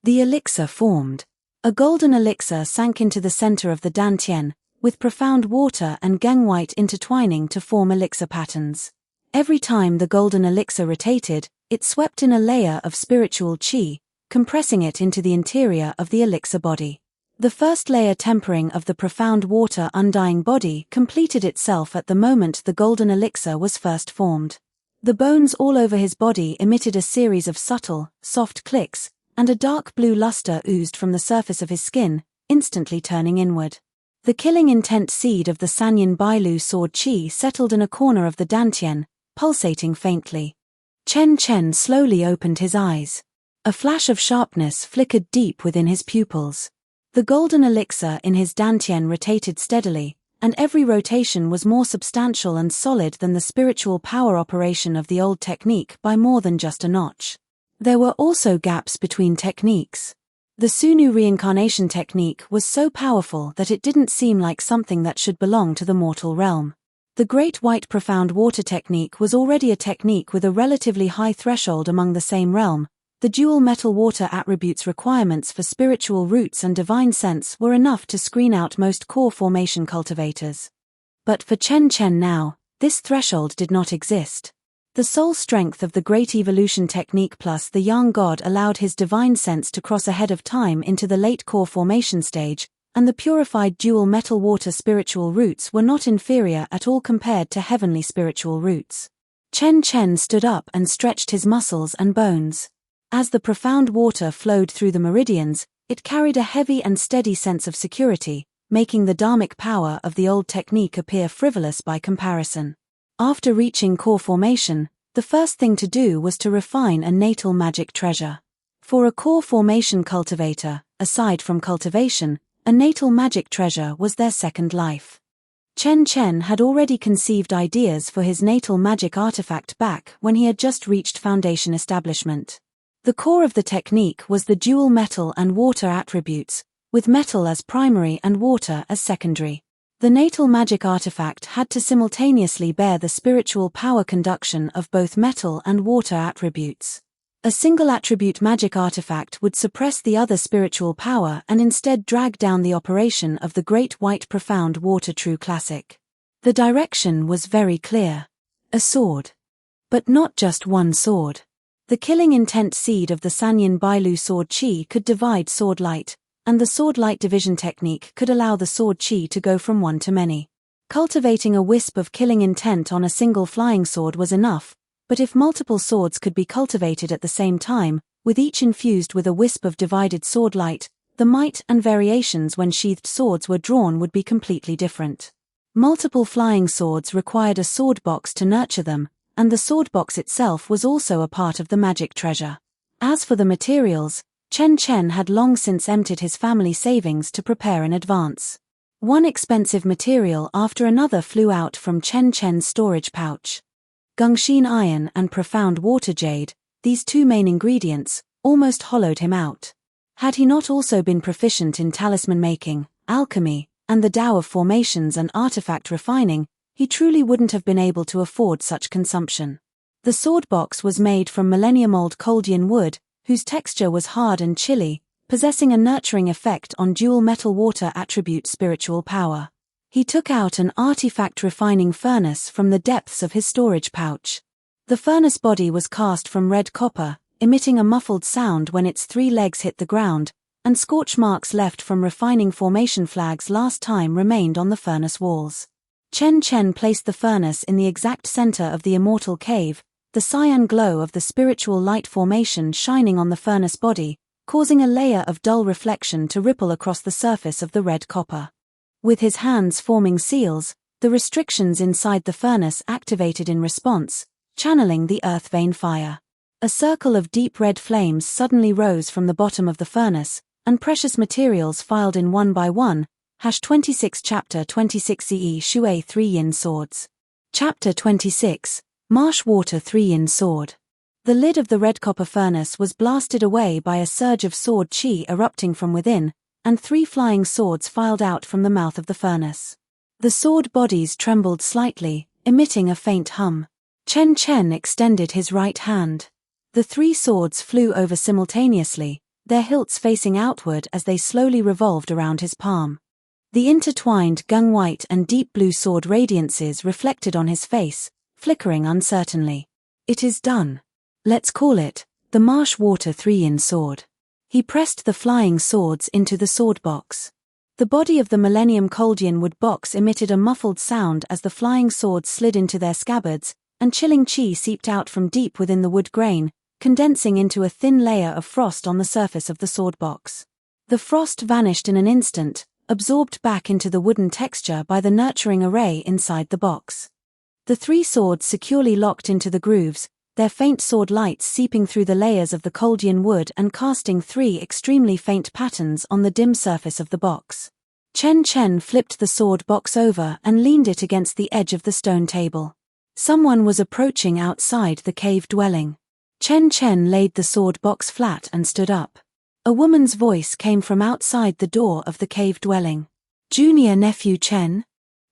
The elixir formed. A golden elixir sank into the center of the dantian, with profound water and gunwhite intertwining to form elixir patterns. Every time the golden elixir rotated, it swept in a layer of spiritual chi, compressing it into the interior of the elixir body. The first layer tempering of the profound water undying body completed itself at the moment the golden elixir was first formed. The bones all over his body emitted a series of subtle, soft clicks, and a dark blue luster oozed from the surface of his skin, instantly turning inward. The killing intent seed of the Sanyin Bailu sword chi settled in a corner of the dantian, pulsating faintly. Chen Chen slowly opened his eyes. A flash of sharpness flickered deep within his pupils. The golden elixir in his dantian rotated steadily, and every rotation was more substantial and solid than the spiritual power operation of the old technique by more than just a notch. There were also gaps between techniques. The Sunu reincarnation technique was so powerful that it didn't seem like something that should belong to the mortal realm. The Great White Profound Water technique was already a technique with a relatively high threshold among the same realm. The dual metal water attributes requirements for spiritual roots and divine sense were enough to screen out most core formation cultivators. But for Chen Chen now, this threshold did not exist. The soul strength of the Great Evolution technique plus the young god allowed his divine sense to cross ahead of time into the late core formation stage, and the purified dual metal water spiritual roots were not inferior at all compared to heavenly spiritual roots. Chen Chen stood up and stretched his muscles and bones. As the profound water flowed through the meridians, it carried a heavy and steady sense of security, making the dharmic power of the old technique appear frivolous by comparison. After reaching core formation, the first thing to do was to refine a natal magic treasure. For a core formation cultivator, aside from cultivation, a natal magic treasure was their second life. Chen Chen had already conceived ideas for his natal magic artifact back when he had just reached foundation establishment. The core of the technique was the dual metal and water attributes, with metal as primary and water as secondary. The natal magic artifact had to simultaneously bear the spiritual power conduction of both metal and water attributes. A single attribute magic artifact would suppress the other spiritual power and instead drag down the operation of the Great White Profound Water True Classic. The direction was very clear. A sword. But not just one sword. The killing intent seed of the Sanyin Bailu sword chi could divide sword light, and the sword-light division technique could allow the sword chi to go from one to many. Cultivating a wisp of killing intent on a single flying sword was enough, but if multiple swords could be cultivated at the same time, with each infused with a wisp of divided sword-light, the might and variations when sheathed swords were drawn would be completely different. Multiple flying swords required a sword box to nurture them, and the sword box itself was also a part of the magic treasure. As for the materials, Chen Chen had long since emptied his family savings to prepare in advance. One expensive material after another flew out from Chen Chen's storage pouch. Gongxin iron and profound water jade, these two main ingredients, almost hollowed him out. Had he not also been proficient in talisman making, alchemy, and the Tao of formations and artifact refining, he truly wouldn't have been able to afford such consumption. The sword box was made from millennium-old Koldian wood, whose texture was hard and chilly, possessing a nurturing effect on dual metal water attribute spiritual power. He took out an artifact refining furnace from the depths of his storage pouch. The furnace body was cast from red copper, emitting a muffled sound when its three legs hit the ground, and scorch marks left from refining formation flags last time remained on the furnace walls. Chen Chen placed the furnace in the exact center of the immortal cave, the cyan glow of the spiritual light formation shining on the furnace body, causing a layer of dull reflection to ripple across the surface of the red copper. With his hands forming seals, the restrictions inside the furnace activated in response, channeling the earth vein fire. A circle of deep red flames suddenly rose from the bottom of the furnace, and precious materials filed in one by one. 26 Chapter 26 CE Shui 3 Yin Swords. Chapter 26 Marsh Water 3 Yin Sword. The lid of the red copper furnace was blasted away by a surge of sword chi erupting from within, and 3 flying swords filed out from the mouth of the furnace. The sword bodies trembled slightly, emitting a faint hum. Chen Chen extended his right hand. The 3 swords flew over simultaneously, their hilts facing outward as they slowly revolved around his palm. The intertwined gung white and deep blue sword radiances reflected on his face, flickering uncertainly. It is done. Let's call it the Marsh Water 3 Yin Sword. He pressed the flying swords into the sword box. The body of the Millennium Coldian wood box emitted a muffled sound as the flying swords slid into their scabbards, and chilling chi seeped out from deep within the wood grain, condensing into a thin layer of frost on the surface of the sword box. The frost vanished in an instant, absorbed back into the wooden texture by the nurturing array inside the box. The 3 swords securely locked into the grooves, their faint sword lights seeping through the layers of the Coldian wood and casting 3 extremely faint patterns on the dim surface of the box. Chen Chen flipped the sword box over and leaned it against the edge of the stone table. Someone was approaching outside the cave dwelling. Chen Chen laid the sword box flat and stood up. A woman's voice came from outside the door of the cave dwelling. Junior nephew Chen?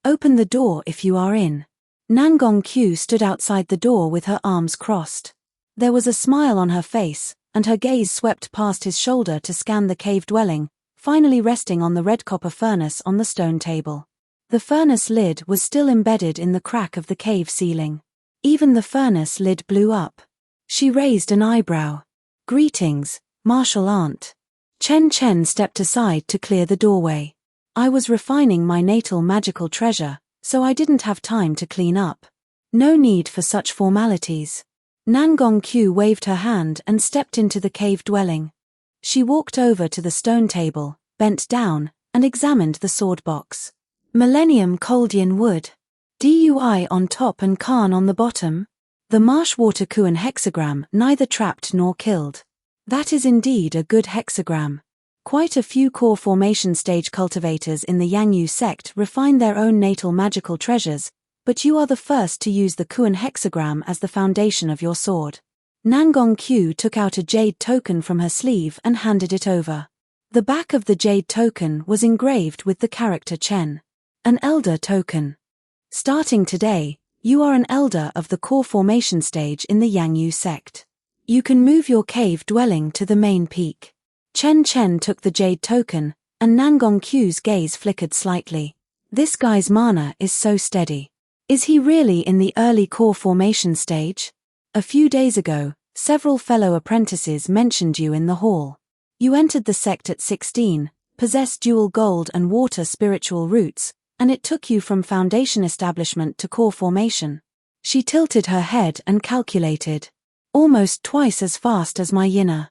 Open the door if you are in. Nangong Q stood outside the door with her arms crossed. There was a smile on her face, and her gaze swept past his shoulder to scan the cave dwelling, finally resting on the red copper furnace on the stone table. The furnace lid was still embedded in the crack of the cave ceiling. Even the furnace lid blew up. She raised an eyebrow. Greetings, Martial Aunt. Chen Chen stepped aside to clear the doorway. I was refining my natal magical treasure, so I didn't have time to clean up. No need for such formalities. Nangong Q waved her hand and stepped into the cave dwelling. She walked over to the stone table, bent down, and examined the sword box. Millennium Coldian wood. DUI on top and Khan on the bottom. The Marshwater Kuan hexagram neither trapped nor killed. That is indeed a good hexagram. Quite a few core formation stage cultivators in the Yangyu sect refine their own natal magical treasures, but you are the first to use the Kuan hexagram as the foundation of your sword. Nangong Q took out a jade token from her sleeve and handed it over. The back of the jade token was engraved with the character Chen. An elder token. Starting today, you are an elder of the core formation stage in the Yangyu sect. You can move your cave dwelling to the main peak. Chen Chen took the jade token, and Nangong Q's gaze flickered slightly. This guy's mana is so steady. Is he really in the early core formation stage? A few days ago, several fellow apprentices mentioned you in the hall. You entered the sect at 16, possessed dual gold and water spiritual roots, and it took you from foundation establishment to core formation. She tilted her head and calculated. Almost twice as fast as my Yinna.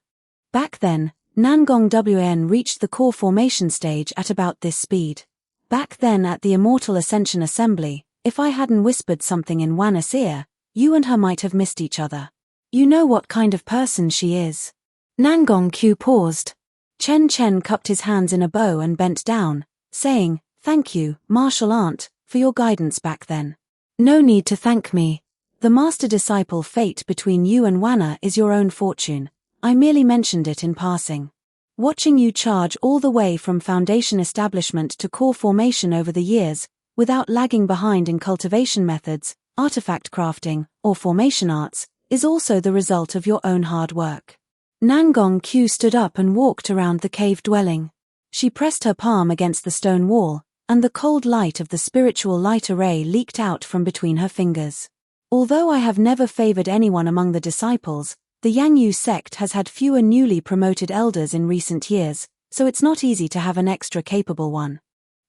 Back then, Nangong WN reached the core formation stage at about this speed. Back then at the Immortal Ascension Assembly, if I hadn't whispered something in Wanna's ear, you and her might have missed each other. You know what kind of person she is. Nangong Q paused. Chen Chen cupped his hands in a bow and bent down, saying, "Thank you, Martial Aunt, for your guidance back then." "No need to thank me. The master-disciple fate between you and Wanna is your own fortune. I merely mentioned it in passing. Watching you charge all the way from foundation establishment to core formation over the years, without lagging behind in cultivation methods, artifact crafting, or formation arts, is also the result of your own hard work." Nangong Q stood up and walked around the cave dwelling. She pressed her palm against the stone wall, and the cold light of the spiritual light array leaked out from between her fingers. Although I have never favored anyone among the disciples, the Yangyu sect has had fewer newly promoted elders in recent years, so it's not easy to have an extra capable one.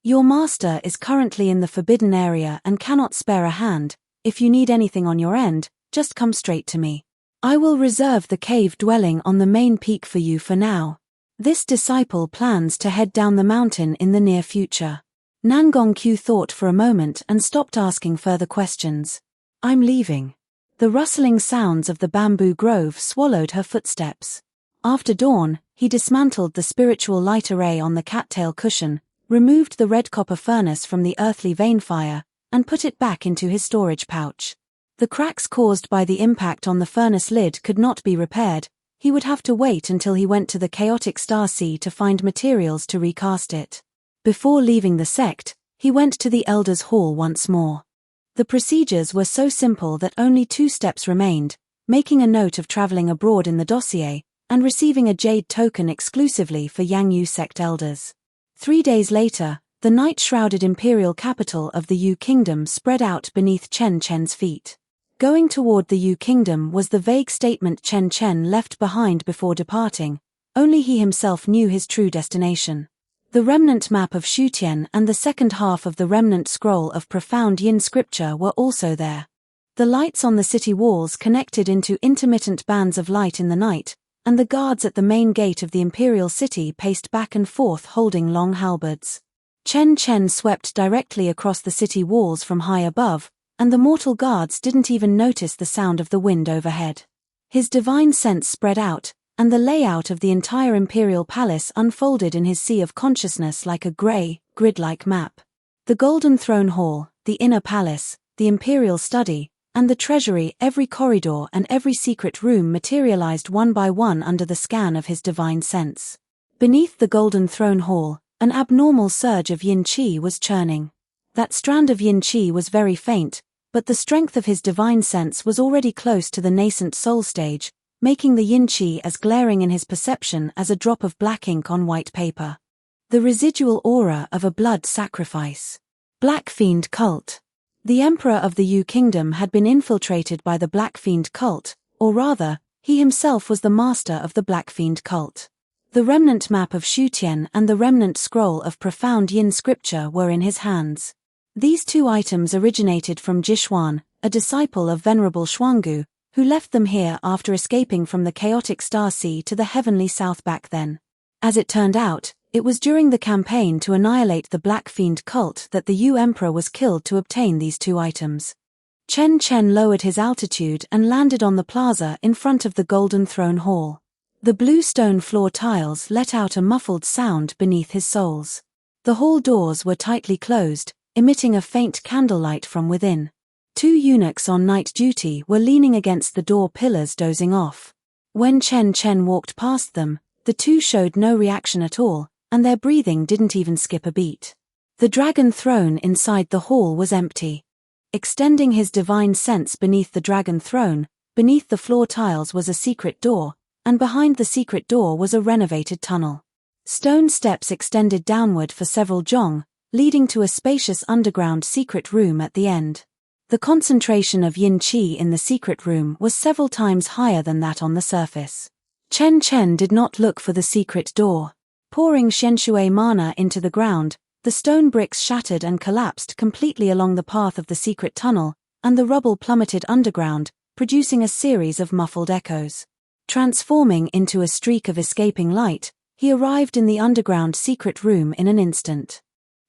Your master is currently in the forbidden area and cannot spare a hand. If you need anything on your end, just come straight to me. I will reserve the cave dwelling on the main peak for you for now. This disciple plans to head down the mountain in the near future. Nangongq thought for a moment and stopped asking further questions. I'm leaving. The rustling sounds of the bamboo grove swallowed her footsteps. After dawn, he dismantled the spiritual light array on the cattail cushion, removed the red copper furnace from the earthly vein fire, and put it back into his storage pouch. The cracks caused by the impact on the furnace lid could not be repaired. He would have to wait until he went to the chaotic star sea to find materials to recast it. Before leaving the sect, he went to the Elders' Hall once more. The procedures were so simple that only 2 steps remained: making a note of traveling abroad in the dossier, and receiving a jade token exclusively for Yangyu sect elders. 3 days later, the night-shrouded imperial capital of the Yu Kingdom spread out beneath Chen Chen's feet. Going toward the Yu Kingdom was the vague statement Chen Chen left behind before departing. Only he himself knew his true destination. The remnant map of Shutian and the second half of the remnant scroll of profound Yin scripture were also there. The lights on the city walls connected into intermittent bands of light in the night, and the guards at the main gate of the imperial city paced back and forth holding long halberds. Chen Chen swept directly across the city walls from high above, and the mortal guards didn't even notice the sound of the wind overhead. His divine sense spread out, and the layout of the entire imperial palace unfolded in his sea of consciousness like a grey, grid-like map. The Golden Throne Hall, the inner palace, the imperial study, and the treasury, every corridor and every secret room materialized one by one under the scan of his divine sense. Beneath the Golden Throne Hall, an abnormal surge of yin qi was churning. That strand of yin qi was very faint, but the strength of his divine sense was already close to the nascent soul stage, making the yin qi as glaring in his perception as a drop of black ink on white paper. The residual aura of a blood sacrifice. Black Fiend Cult. The Emperor of the Yu Kingdom had been infiltrated by the Black Fiend Cult, or rather, he himself was the master of the Black Fiend Cult. The remnant map of Shutian and the remnant scroll of profound Yin scripture were in his hands. These 2 items originated from Jishuan, a disciple of Venerable Xuangu, who left them here after escaping from the chaotic star sea to the heavenly south back then. As it turned out, it was during the campaign to annihilate the Black Fiend cult that the Yu Emperor was killed to obtain these 2 items. Chen Chen lowered his altitude and landed on the plaza in front of the Golden Throne Hall. The blue stone floor tiles let out a muffled sound beneath his soles. The hall doors were tightly closed, emitting a faint candlelight from within. 2 eunuchs on night duty were leaning against the door pillars dozing off. When Chen Chen walked past them, the 2 showed no reaction at all, and their breathing didn't even skip a beat. The dragon throne inside the hall was empty. Extending his divine sense beneath the dragon throne, beneath the floor tiles was a secret door, and behind the secret door was a renovated tunnel. Stone steps extended downward for several zhong, leading to a spacious underground secret room at the end. The concentration of yin qi in the secret room was several times higher than that on the surface. Chen Chen did not look for the secret door. Pouring Shenshui mana into the ground, the stone bricks shattered and collapsed completely along the path of the secret tunnel, and the rubble plummeted underground, producing a series of muffled echoes. Transforming into a streak of escaping light, he arrived in the underground secret room in an instant.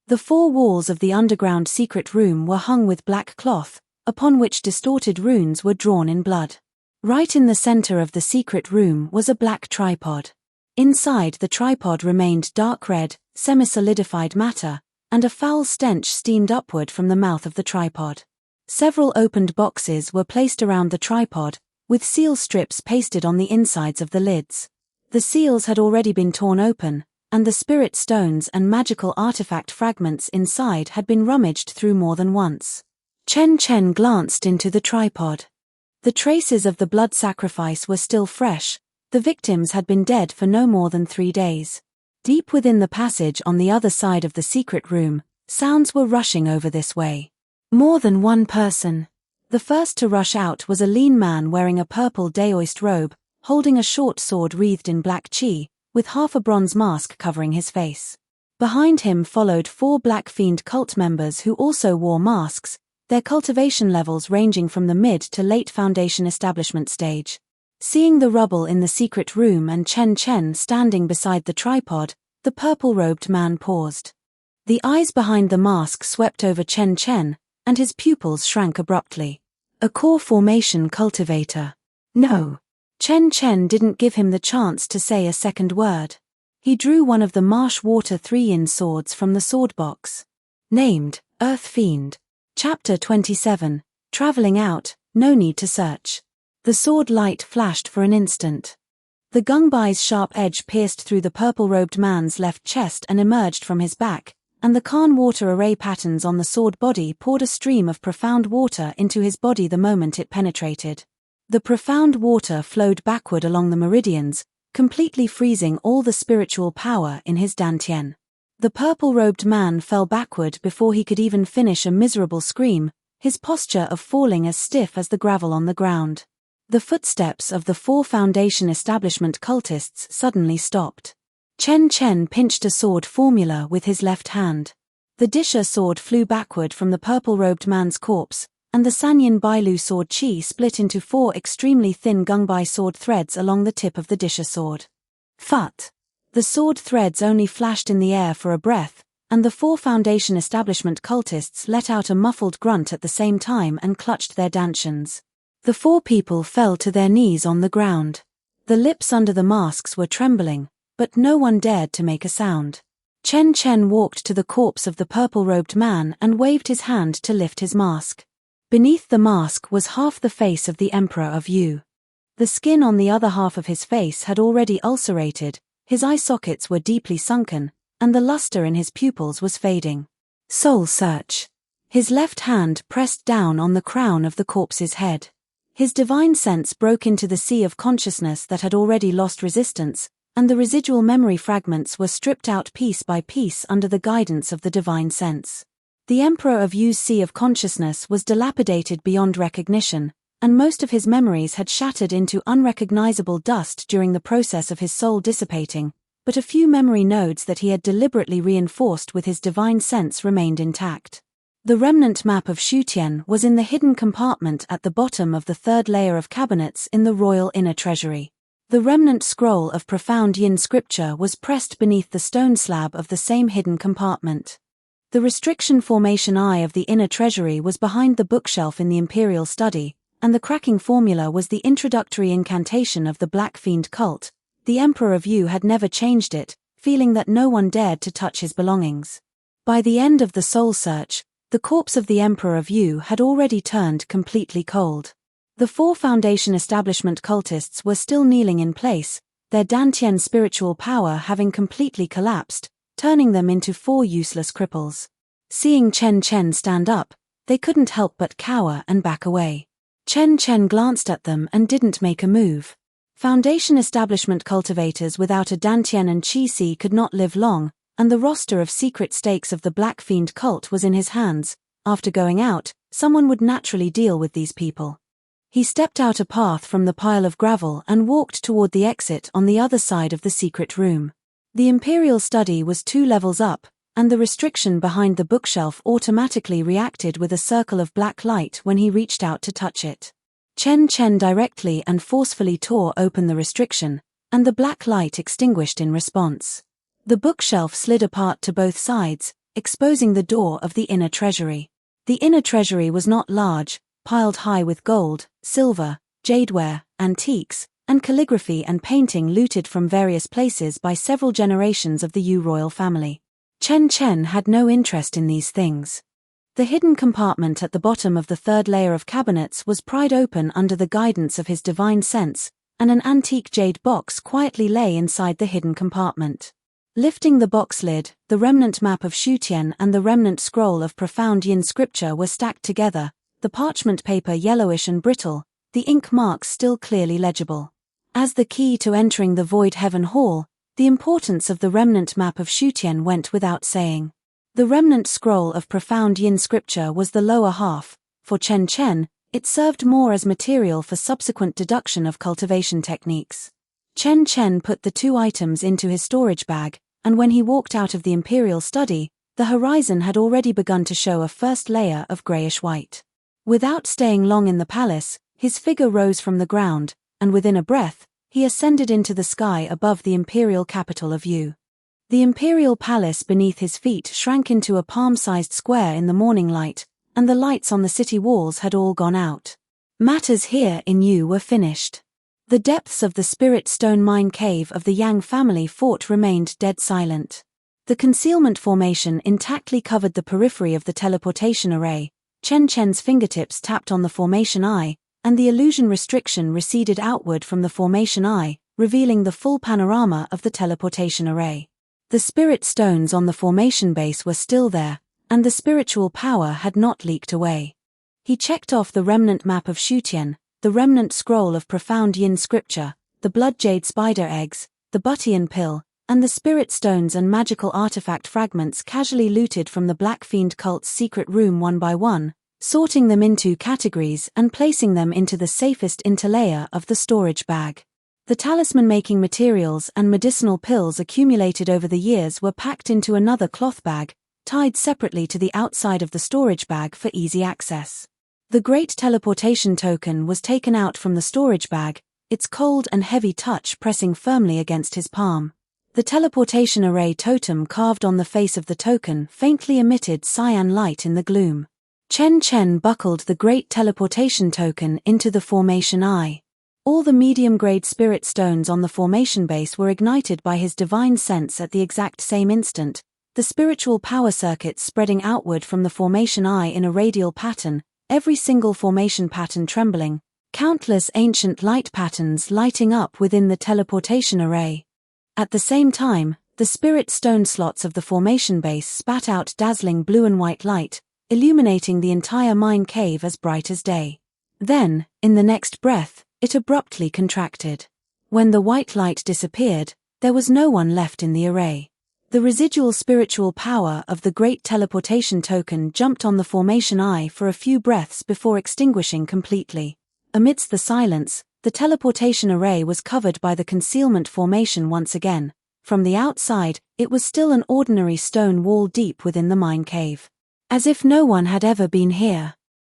The 4 walls of the underground secret room were hung with black cloth, upon which distorted runes were drawn in blood. Right in the center of the secret room was a black tripod. Inside the tripod remained dark red, semi-solidified matter, and a foul stench steamed upward from the mouth of the tripod. Several opened boxes were placed around the tripod, with seal strips pasted on the insides of the lids. The seals had already been torn open, and the spirit stones and magical artifact fragments inside had been rummaged through more than once. Chen Chen glanced into the tripod. The traces of the blood sacrifice were still fresh. The victims had been dead for no more than 3 days. Deep within the passage on the other side of the secret room, sounds were rushing over this way. More than one person. The first to rush out was a lean man wearing a purple daoist robe, holding a short sword wreathed in black qi, with half a bronze mask covering his face. Behind him followed 4 Black Fiend cult members who also wore masks, their cultivation levels ranging from the mid to late Foundation establishment stage. Seeing the rubble in the secret room and Chen Chen standing beside the tripod, the purple-robed man paused. The eyes behind the mask swept over Chen Chen, and his pupils shrank abruptly. A core formation cultivator. No. Chen Chen didn't give him the chance to say a second word. He drew one of the marsh water 3-in swords from the sword box. Named, Earth Fiend. Chapter 27, Traveling Out, No Need to Search. The sword light flashed for an instant. The gungbai's sharp edge pierced through the purple-robed man's left chest and emerged from his back, and the Khan water array patterns on the sword body poured a stream of profound water into his body the moment it penetrated. The profound water flowed backward along the meridians, completely freezing all the spiritual power in his dantian. The purple-robed man fell backward before he could even finish a miserable scream, his posture of falling as stiff as the gravel on the ground. The footsteps of the 4 Foundation establishment cultists suddenly stopped. Chen Chen pinched a sword formula with his left hand. The Disha sword flew backward from the purple-robed man's corpse, and the Sanyin Bailu sword chi split into 4 extremely thin gungbai sword threads along the tip of the Disha sword. Phut! The sword threads only flashed in the air for a breath, and the 4 Foundation establishment cultists let out a muffled grunt at the same time and clutched their dantians. The 4 people fell to their knees on the ground. The lips under the masks were trembling, but no one dared to make a sound. Chen Chen walked to the corpse of the purple-robed man and waved his hand to lift his mask. Beneath the mask was half the face of the Emperor of Yu. The skin on the other half of his face had already ulcerated, his eye sockets were deeply sunken, and the luster in his pupils was fading. Soul search. His left hand pressed down on the crown of the corpse's head. His divine sense broke into the sea of consciousness that had already lost resistance, and the residual memory fragments were stripped out piece by piece under the guidance of the divine sense. The Emperor of Yu's sea of consciousness was dilapidated beyond recognition, and most of his memories had shattered into unrecognizable dust during the process of his soul dissipating, but a few memory nodes that he had deliberately reinforced with his divine sense remained intact. The remnant map of Shutian was in the hidden compartment at the bottom of the 3rd layer of cabinets in the royal inner treasury. The remnant scroll of profound Yin scripture was pressed beneath the stone slab of the same hidden compartment. The restriction formation eye of the inner treasury was behind the bookshelf in the Imperial study, and the cracking formula was the introductory incantation of the Black Fiend cult. The Emperor of Yu had never changed it, feeling that no one dared to touch his belongings. By the end of the soul search, the corpse of the Emperor of Yu had already turned completely cold. The 4 Foundation establishment cultists were still kneeling in place, their dantian spiritual power having completely collapsed, turning them into 4 useless cripples. Seeing Chen Chen stand up, they couldn't help but cower and back away. Chen Chen glanced at them and didn't make a move. Foundation establishment cultivators without a dantian and chi-si could not live long, and the roster of secret stakes of the Black Fiend cult was in his hands. After going out, someone would naturally deal with these people. He stepped out a path from the pile of gravel and walked toward the exit on the other side of the secret room. The Imperial study was 2 levels up, and the restriction behind the bookshelf automatically reacted with a circle of black light when he reached out to touch it. Chen Chen directly and forcefully tore open the restriction, and the black light extinguished in response. The bookshelf slid apart to both sides, exposing the door of the inner treasury. The inner treasury was not large, piled high with gold, silver, jadeware, antiques, and calligraphy and painting looted from various places by several generations of the Yu royal family. Chen Chen had no interest in these things. The hidden compartment at the bottom of the 3rd layer of cabinets was pried open under the guidance of his divine sense, and an antique jade box quietly lay inside the hidden compartment. Lifting the box lid, the remnant map of Shutian and the remnant scroll of profound Yin scripture were stacked together, the parchment paper yellowish and brittle, the ink marks still clearly legible. As the key to entering the Void Heaven Hall, the importance of the remnant map of Shutian went without saying. The remnant scroll of profound Yin scripture was the lower half. For Chen Chen, it served more as material for subsequent deduction of cultivation techniques. Chen Chen put the 2 items into his storage bag, and when he walked out of the Imperial study, the horizon had already begun to show a first layer of grayish-white. Without staying long in the palace, his figure rose from the ground, and within a breath, he ascended into the sky above the Imperial capital of Yu. The Imperial palace beneath his feet shrank into a palm-sized square in the morning light, and the lights on the city walls had all gone out. Matters here in Yu were finished. The depths of the spirit stone mine cave of the Yang family fort remained dead silent. The concealment formation intactly covered the periphery of the teleportation array. Chen Chen's fingertips tapped on the formation eye, and the illusion restriction receded outward from the formation eye, revealing the full panorama of the teleportation array. The spirit stones on the formation base were still there, and the spiritual power had not leaked away. He checked off the remnant map of Shutian, the remnant scroll of profound Yin scripture, the blood jade spider eggs, the Butian pill, and the spirit stones and magical artifact fragments casually looted from the Black Fiend cult's secret room one by one, sorting them into categories and placing them into the safest interlayer of the storage bag. The talisman-making materials and medicinal pills accumulated over the years were packed into another cloth bag, tied separately to the outside of the storage bag for easy access. The great teleportation token was taken out from the storage bag, its cold and heavy touch pressing firmly against his palm. The teleportation array totem carved on the face of the token faintly emitted cyan light in the gloom. Chen Chen buckled the great teleportation token into the formation eye. All the medium-grade spirit stones on the formation base were ignited by his divine sense at the exact same instant, the spiritual power circuits spreading outward from the formation eye in a radial pattern, every single formation pattern trembling, countless ancient light patterns lighting up within the teleportation array. At the same time, the spirit stone slots of the formation base spat out dazzling blue and white light, illuminating the entire mine cave as bright as day. Then, in the next breath, it abruptly contracted. When the white light disappeared, there was no one left in the array. The residual spiritual power of the great teleportation token jumped on the formation eye for a few breaths before extinguishing completely. Amidst the silence, the teleportation array was covered by the concealment formation once again. From the outside, it was still an ordinary stone wall deep within the mine cave. As if no one had ever been here.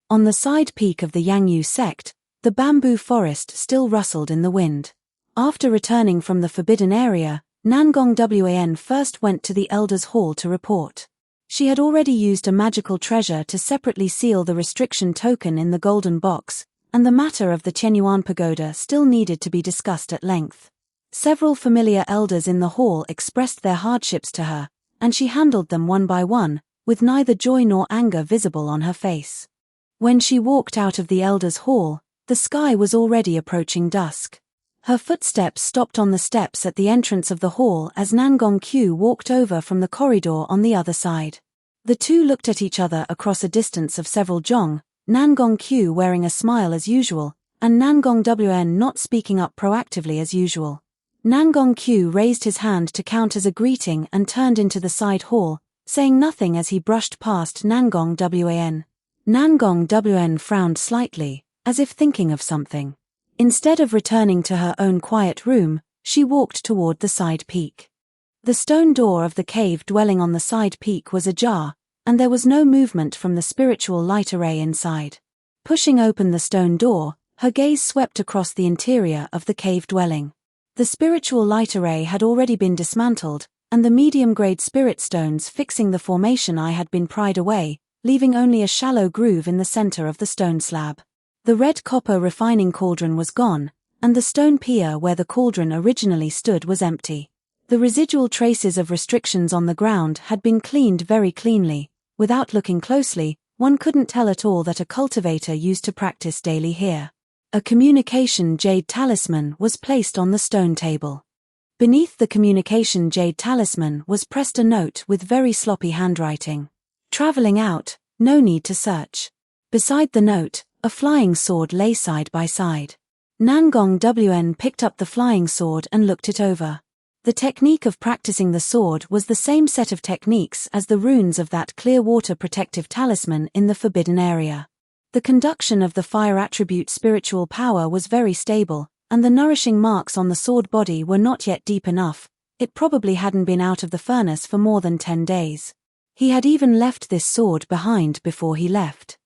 On the side peak of the Yangyu sect, the bamboo forest still rustled in the wind. After returning from the forbidden area, Nangong Wan first went to the Elders' Hall to report. She had already used a magical treasure to separately seal the restriction token in the golden box, and the matter of the Qianyuan pagoda still needed to be discussed at length. Several familiar elders in the hall expressed their hardships to her, and she handled them one by one, with neither joy nor anger visible on her face. When she walked out of the Elders' Hall, the sky was already approaching dusk. Her footsteps stopped on the steps at the entrance of the hall as Nangong Q walked over from the corridor on the other side. The two looked at each other across a distance of several zhong, Nangong Q wearing a smile as usual, and Nangong Wan not speaking up proactively as usual. Nangong Q raised his hand to count as a greeting and turned into the side hall, saying nothing as he brushed past Nangong Wan. Nangong Wan frowned slightly, as if thinking of something. Instead of returning to her own quiet room, she walked toward the side peak. The stone door of the cave dwelling on the side peak was ajar, and there was no movement from the spiritual light array inside. Pushing open the stone door, her gaze swept across the interior of the cave dwelling. The spiritual light array had already been dismantled, and the medium-grade spirit stones fixing the formation eye had been pried away, leaving only a shallow groove in the center of the stone slab. The red copper refining cauldron was gone, and the stone pier where the cauldron originally stood was empty. The residual traces of restrictions on the ground had been cleaned very cleanly. Without looking closely, one couldn't tell at all that a cultivator used to practice daily here. A communication jade talisman was placed on the stone table. Beneath the communication jade talisman was pressed a note with very sloppy handwriting. Traveling out, no need to search. Beside the note, a flying sword lay side by side. Nangong Wan picked up the flying sword and looked it over. The technique of practicing the sword was the same set of techniques as the runes of that clear water protective talisman in the forbidden area. The conduction of the fire attribute spiritual power was very stable, and the nourishing marks on the sword body were not yet deep enough. It probably hadn't been out of the furnace for more than 10 days. He had even left this sword behind before he left.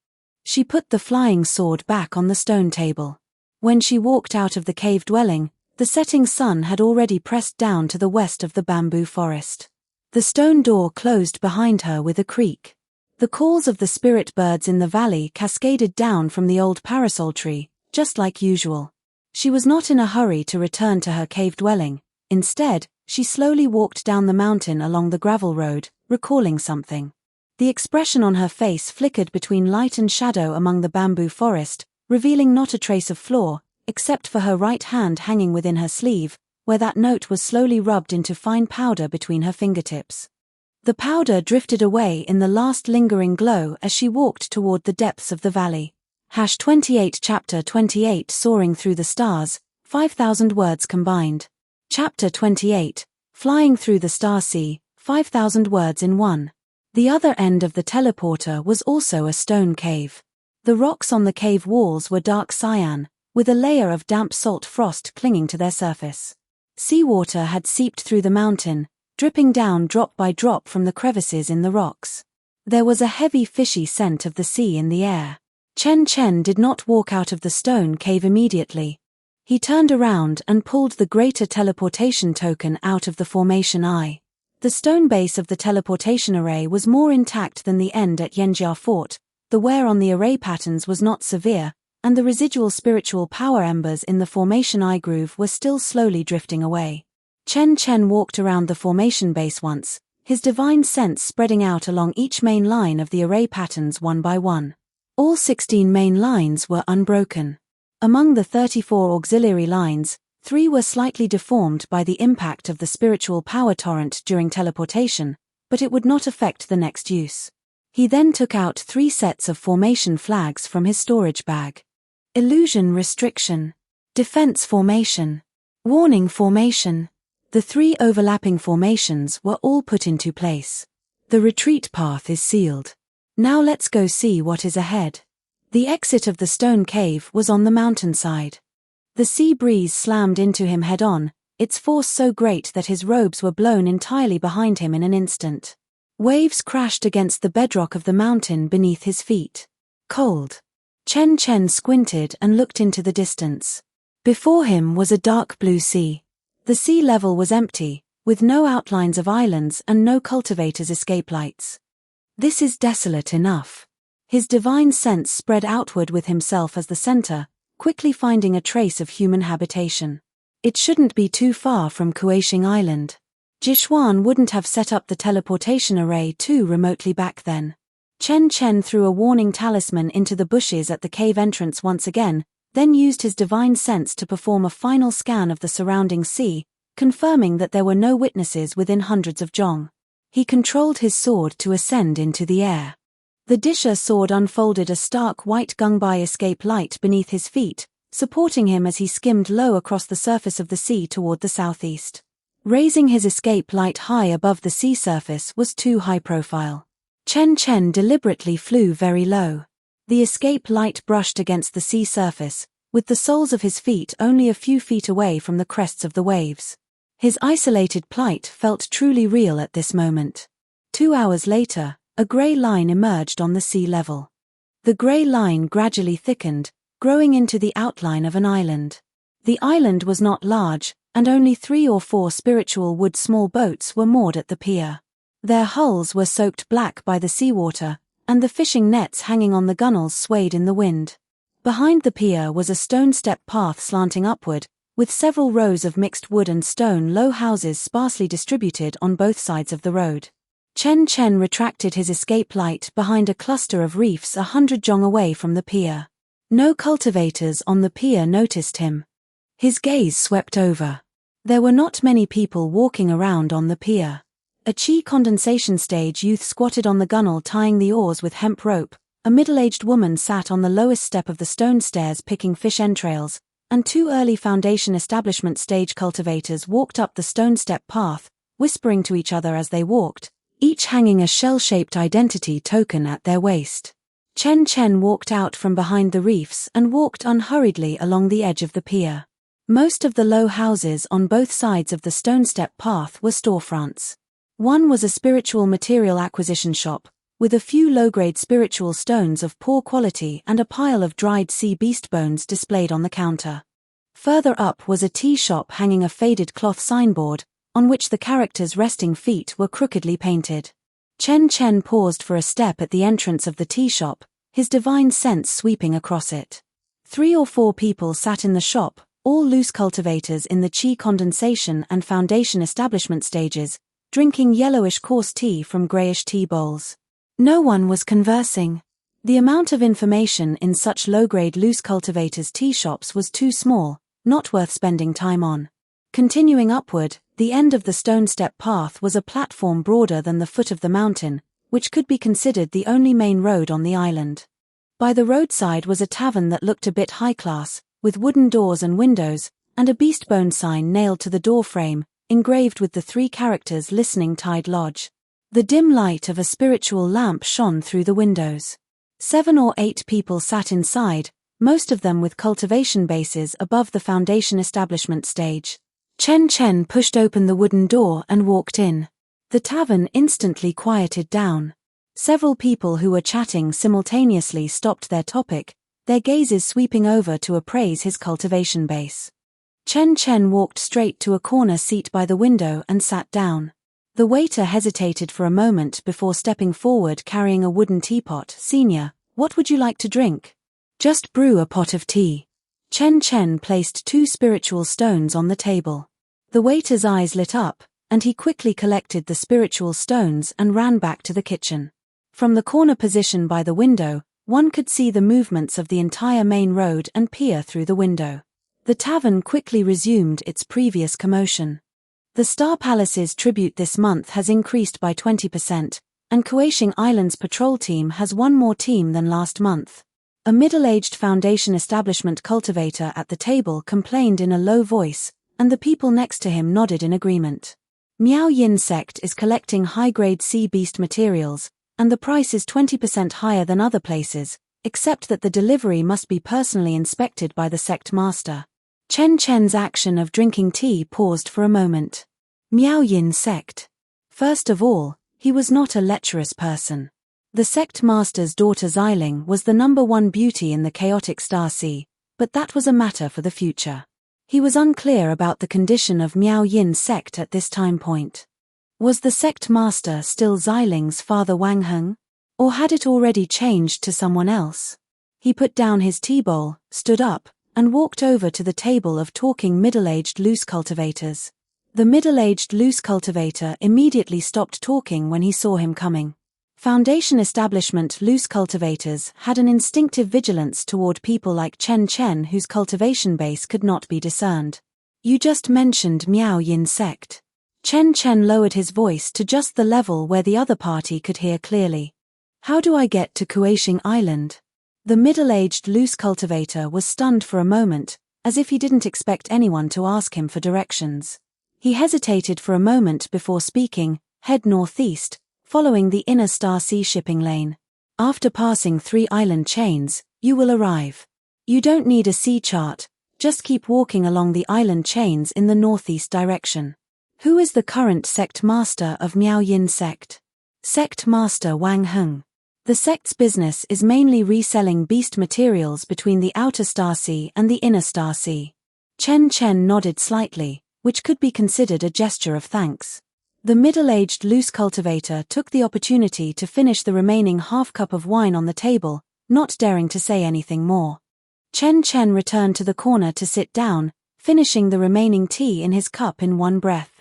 She put the flying sword back on the stone table. When she walked out of the cave dwelling, the setting sun had already pressed down to the west of the bamboo forest. The stone door closed behind her with a creak. The calls of the spirit birds in the valley cascaded down from the old parasol tree, just like usual. She was not in a hurry to return to her cave dwelling. Instead, she slowly walked down the mountain along the gravel road, recalling something. The expression on her face flickered between light and shadow among the bamboo forest, revealing not a trace of flaw, except for her right hand hanging within her sleeve, where that note was slowly rubbed into fine powder between her fingertips. The powder drifted away in the last lingering glow as she walked toward the depths of the valley. 28 Chapter 28 Soaring Through the Stars, 5,000 words combined. Chapter 28 Flying Through the Star Sea, 5,000 words in one. The other end of the teleporter was also a stone cave. The rocks on the cave walls were dark cyan, with a layer of damp salt frost clinging to their surface. Seawater had seeped through the mountain, dripping down drop by drop from the crevices in the rocks. There was a heavy fishy scent of the sea in the air. Chen Chen did not walk out of the stone cave immediately. He turned around and pulled the greater teleportation token out of the formation eye. The stone base of the teleportation array was more intact than the end at Yanjia Fort. The wear on the array patterns was not severe, and the residual spiritual power embers in the formation eye groove were still slowly drifting away. Chen Chen walked around the formation base once, his divine sense spreading out along each main line of the array patterns one by one. All 16 main lines were unbroken. Among the 34 auxiliary lines, 3 were slightly deformed by the impact of the spiritual power torrent during teleportation, but it would not affect the next use. He then took out 3 sets of formation flags from his storage bag. Illusion restriction. Defense formation. Warning formation. The 3 overlapping formations were all put into place. The retreat path is sealed. Now let's go see what is ahead. The exit of the stone cave was on the mountainside. The sea breeze slammed into him head-on, its force so great that his robes were blown entirely behind him in an instant. Waves crashed against the bedrock of the mountain beneath his feet. Cold. Chen Chen squinted and looked into the distance. Before him was a dark blue sea. The sea level was empty, with no outlines of islands and no cultivators' escape lights. This is desolate enough. His divine sense spread outward with himself as the center, quickly finding a trace of human habitation. It shouldn't be too far from Kuaishing Island. Jishuan wouldn't have set up the teleportation array too remotely back then. Chen Chen threw a warning talisman into the bushes at the cave entrance once again, then used his divine sense to perform a final scan of the surrounding sea, confirming that there were no witnesses within hundreds of jong. He controlled his sword to ascend into the air. The Disha sword unfolded a stark white Gungbai escape light beneath his feet, supporting him as he skimmed low across the surface of the sea toward the southeast. Raising his escape light high above the sea surface was too high profile. Chen Chen deliberately flew very low. The escape light brushed against the sea surface, with the soles of his feet only a few feet away from the crests of the waves. His isolated plight felt truly real at this moment. 2 hours later, a grey line emerged on the sea level. The grey line gradually thickened, growing into the outline of an island. The island was not large, and only 3 or 4 spiritual wood small boats were moored at the pier. Their hulls were soaked black by the seawater, and the fishing nets hanging on the gunwales swayed in the wind. Behind the pier was a stone step path slanting upward, with several rows of mixed wood and stone low houses sparsely distributed on both sides of the road. Chen Chen retracted his escape light behind a cluster of reefs 100 jong away from the pier. No cultivators on the pier noticed him. His gaze swept over. There were not many people walking around on the pier. A chi condensation stage youth squatted on the gunwale tying the oars with hemp rope, a middle-aged woman sat on the lowest step of the stone stairs picking fish entrails, and 2 early foundation establishment stage cultivators walked up the stone step path, whispering to each other as they walked, each hanging a shell-shaped identity token at their waist. Chen Chen walked out from behind the reefs and walked unhurriedly along the edge of the pier. Most of the low houses on both sides of the stone step path were storefronts. One was a spiritual material acquisition shop, with a few low-grade spiritual stones of poor quality and a pile of dried sea beast bones displayed on the counter. Further up was a tea shop hanging a faded cloth signboard, on which the characters' resting feet were crookedly painted. Chen Chen paused for a step at the entrance of the tea shop, his divine sense sweeping across it. 3 or 4 people sat in the shop, all loose cultivators in the Qi condensation and foundation establishment stages, drinking yellowish coarse tea from greyish tea bowls. No one was conversing. The amount of information in such low-grade loose cultivators' tea shops was too small, not worth spending time on. Continuing upward, the end of the stone step path was a platform broader than the foot of the mountain, which could be considered the only main road on the island. By the roadside was a tavern that looked a bit high-class, with wooden doors and windows, and a beastbone sign nailed to the door frame, engraved with the 3 characters Listening Tide Lodge. The dim light of a spiritual lamp shone through the windows. 7 or 8 people sat inside, most of them with cultivation bases above the foundation establishment stage. Chen Chen pushed open the wooden door and walked in. The tavern instantly quieted down. Several people who were chatting simultaneously stopped their topic, their gazes sweeping over to appraise his cultivation base. Chen Chen walked straight to a corner seat by the window and sat down. The waiter hesitated for a moment before stepping forward carrying a wooden teapot. "Senior, what would you like to drink?" "Just brew a pot of tea." Chen Chen placed 2 spiritual stones on the table. The waiter's eyes lit up, and he quickly collected the spiritual stones and ran back to the kitchen. From the corner position by the window, one could see the movements of the entire main road and peer through the window. The tavern quickly resumed its previous commotion. The Star Palace's tribute this month has increased by 20%, and Kuaishing Island's patrol team has 1 more team than last month. A middle-aged foundation establishment cultivator at the table complained in a low voice, and the people next to him nodded in agreement. Miao Yin sect is collecting high-grade sea beast materials, and the price is 20% higher than other places, except that the delivery must be personally inspected by the sect master. Chen Chen's action of drinking tea paused for a moment. Miao Yin sect. First of all, he was not a lecherous person. The sect master's daughter Xiling was the #1 beauty in the chaotic Star Sea, but that was a matter for the future. He was unclear about the condition of Miao Yin sect at this time point. Was the sect master still Xiling's father Wang Heng? Or had it already changed to someone else? He put down his tea bowl, stood up, and walked over to the table of talking middle-aged loose cultivators. The middle-aged loose cultivator immediately stopped talking when he saw him coming. Foundation establishment loose cultivators had an instinctive vigilance toward people like Chen Chen whose cultivation base could not be discerned. "You just mentioned Miao Yin sect." Chen Chen lowered his voice to just the level where the other party could hear clearly. "How do I get to Kuaishing Island?" The middle-aged loose cultivator was stunned for a moment, as if he didn't expect anyone to ask him for directions. He hesitated for a moment before speaking. "Head northeast, following the inner Star Sea shipping lane. After passing 3 island chains, you will arrive. You don't need a sea chart, just keep walking along the island chains in the northeast direction." Who is the current sect master of Miao Yin sect? Sect master Wang Heng. The sect's business is mainly reselling beast materials between the outer Star Sea and the inner Star Sea. Chen Chen nodded slightly, which could be considered a gesture of thanks. The middle-aged loose cultivator took the opportunity to finish the remaining half-cup of wine on the table, not daring to say anything more. Chen Chen returned to the corner to sit down, finishing the remaining tea in his cup in one breath.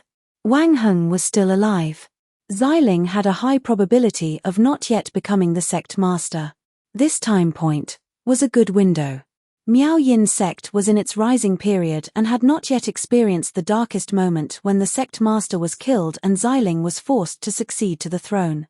Wang Heng was still alive. Xiling had a high probability of not yet becoming the sect master. This time point was a good window. Miao Yin sect was in its rising period and had not yet experienced the darkest moment when the sect master was killed and Xiling was forced to succeed to the throne.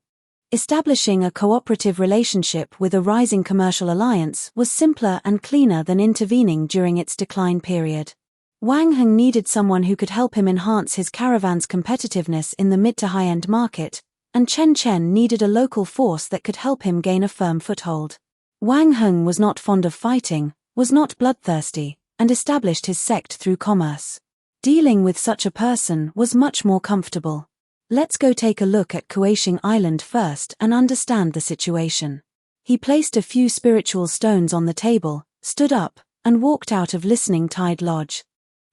Establishing a cooperative relationship with a rising commercial alliance was simpler and cleaner than intervening during its decline period. Wang Heng needed someone who could help him enhance his caravan's competitiveness in the mid to high-end market, and Chen Chen needed a local force that could help him gain a firm foothold. Wang Heng was not fond of fighting, was not bloodthirsty, and established his sect through commerce. Dealing with such a person was much more comfortable. Let's go take a look at Kuashing Island first and understand the situation. He placed a few spiritual stones on the table, stood up, and walked out of Listening Tide Lodge.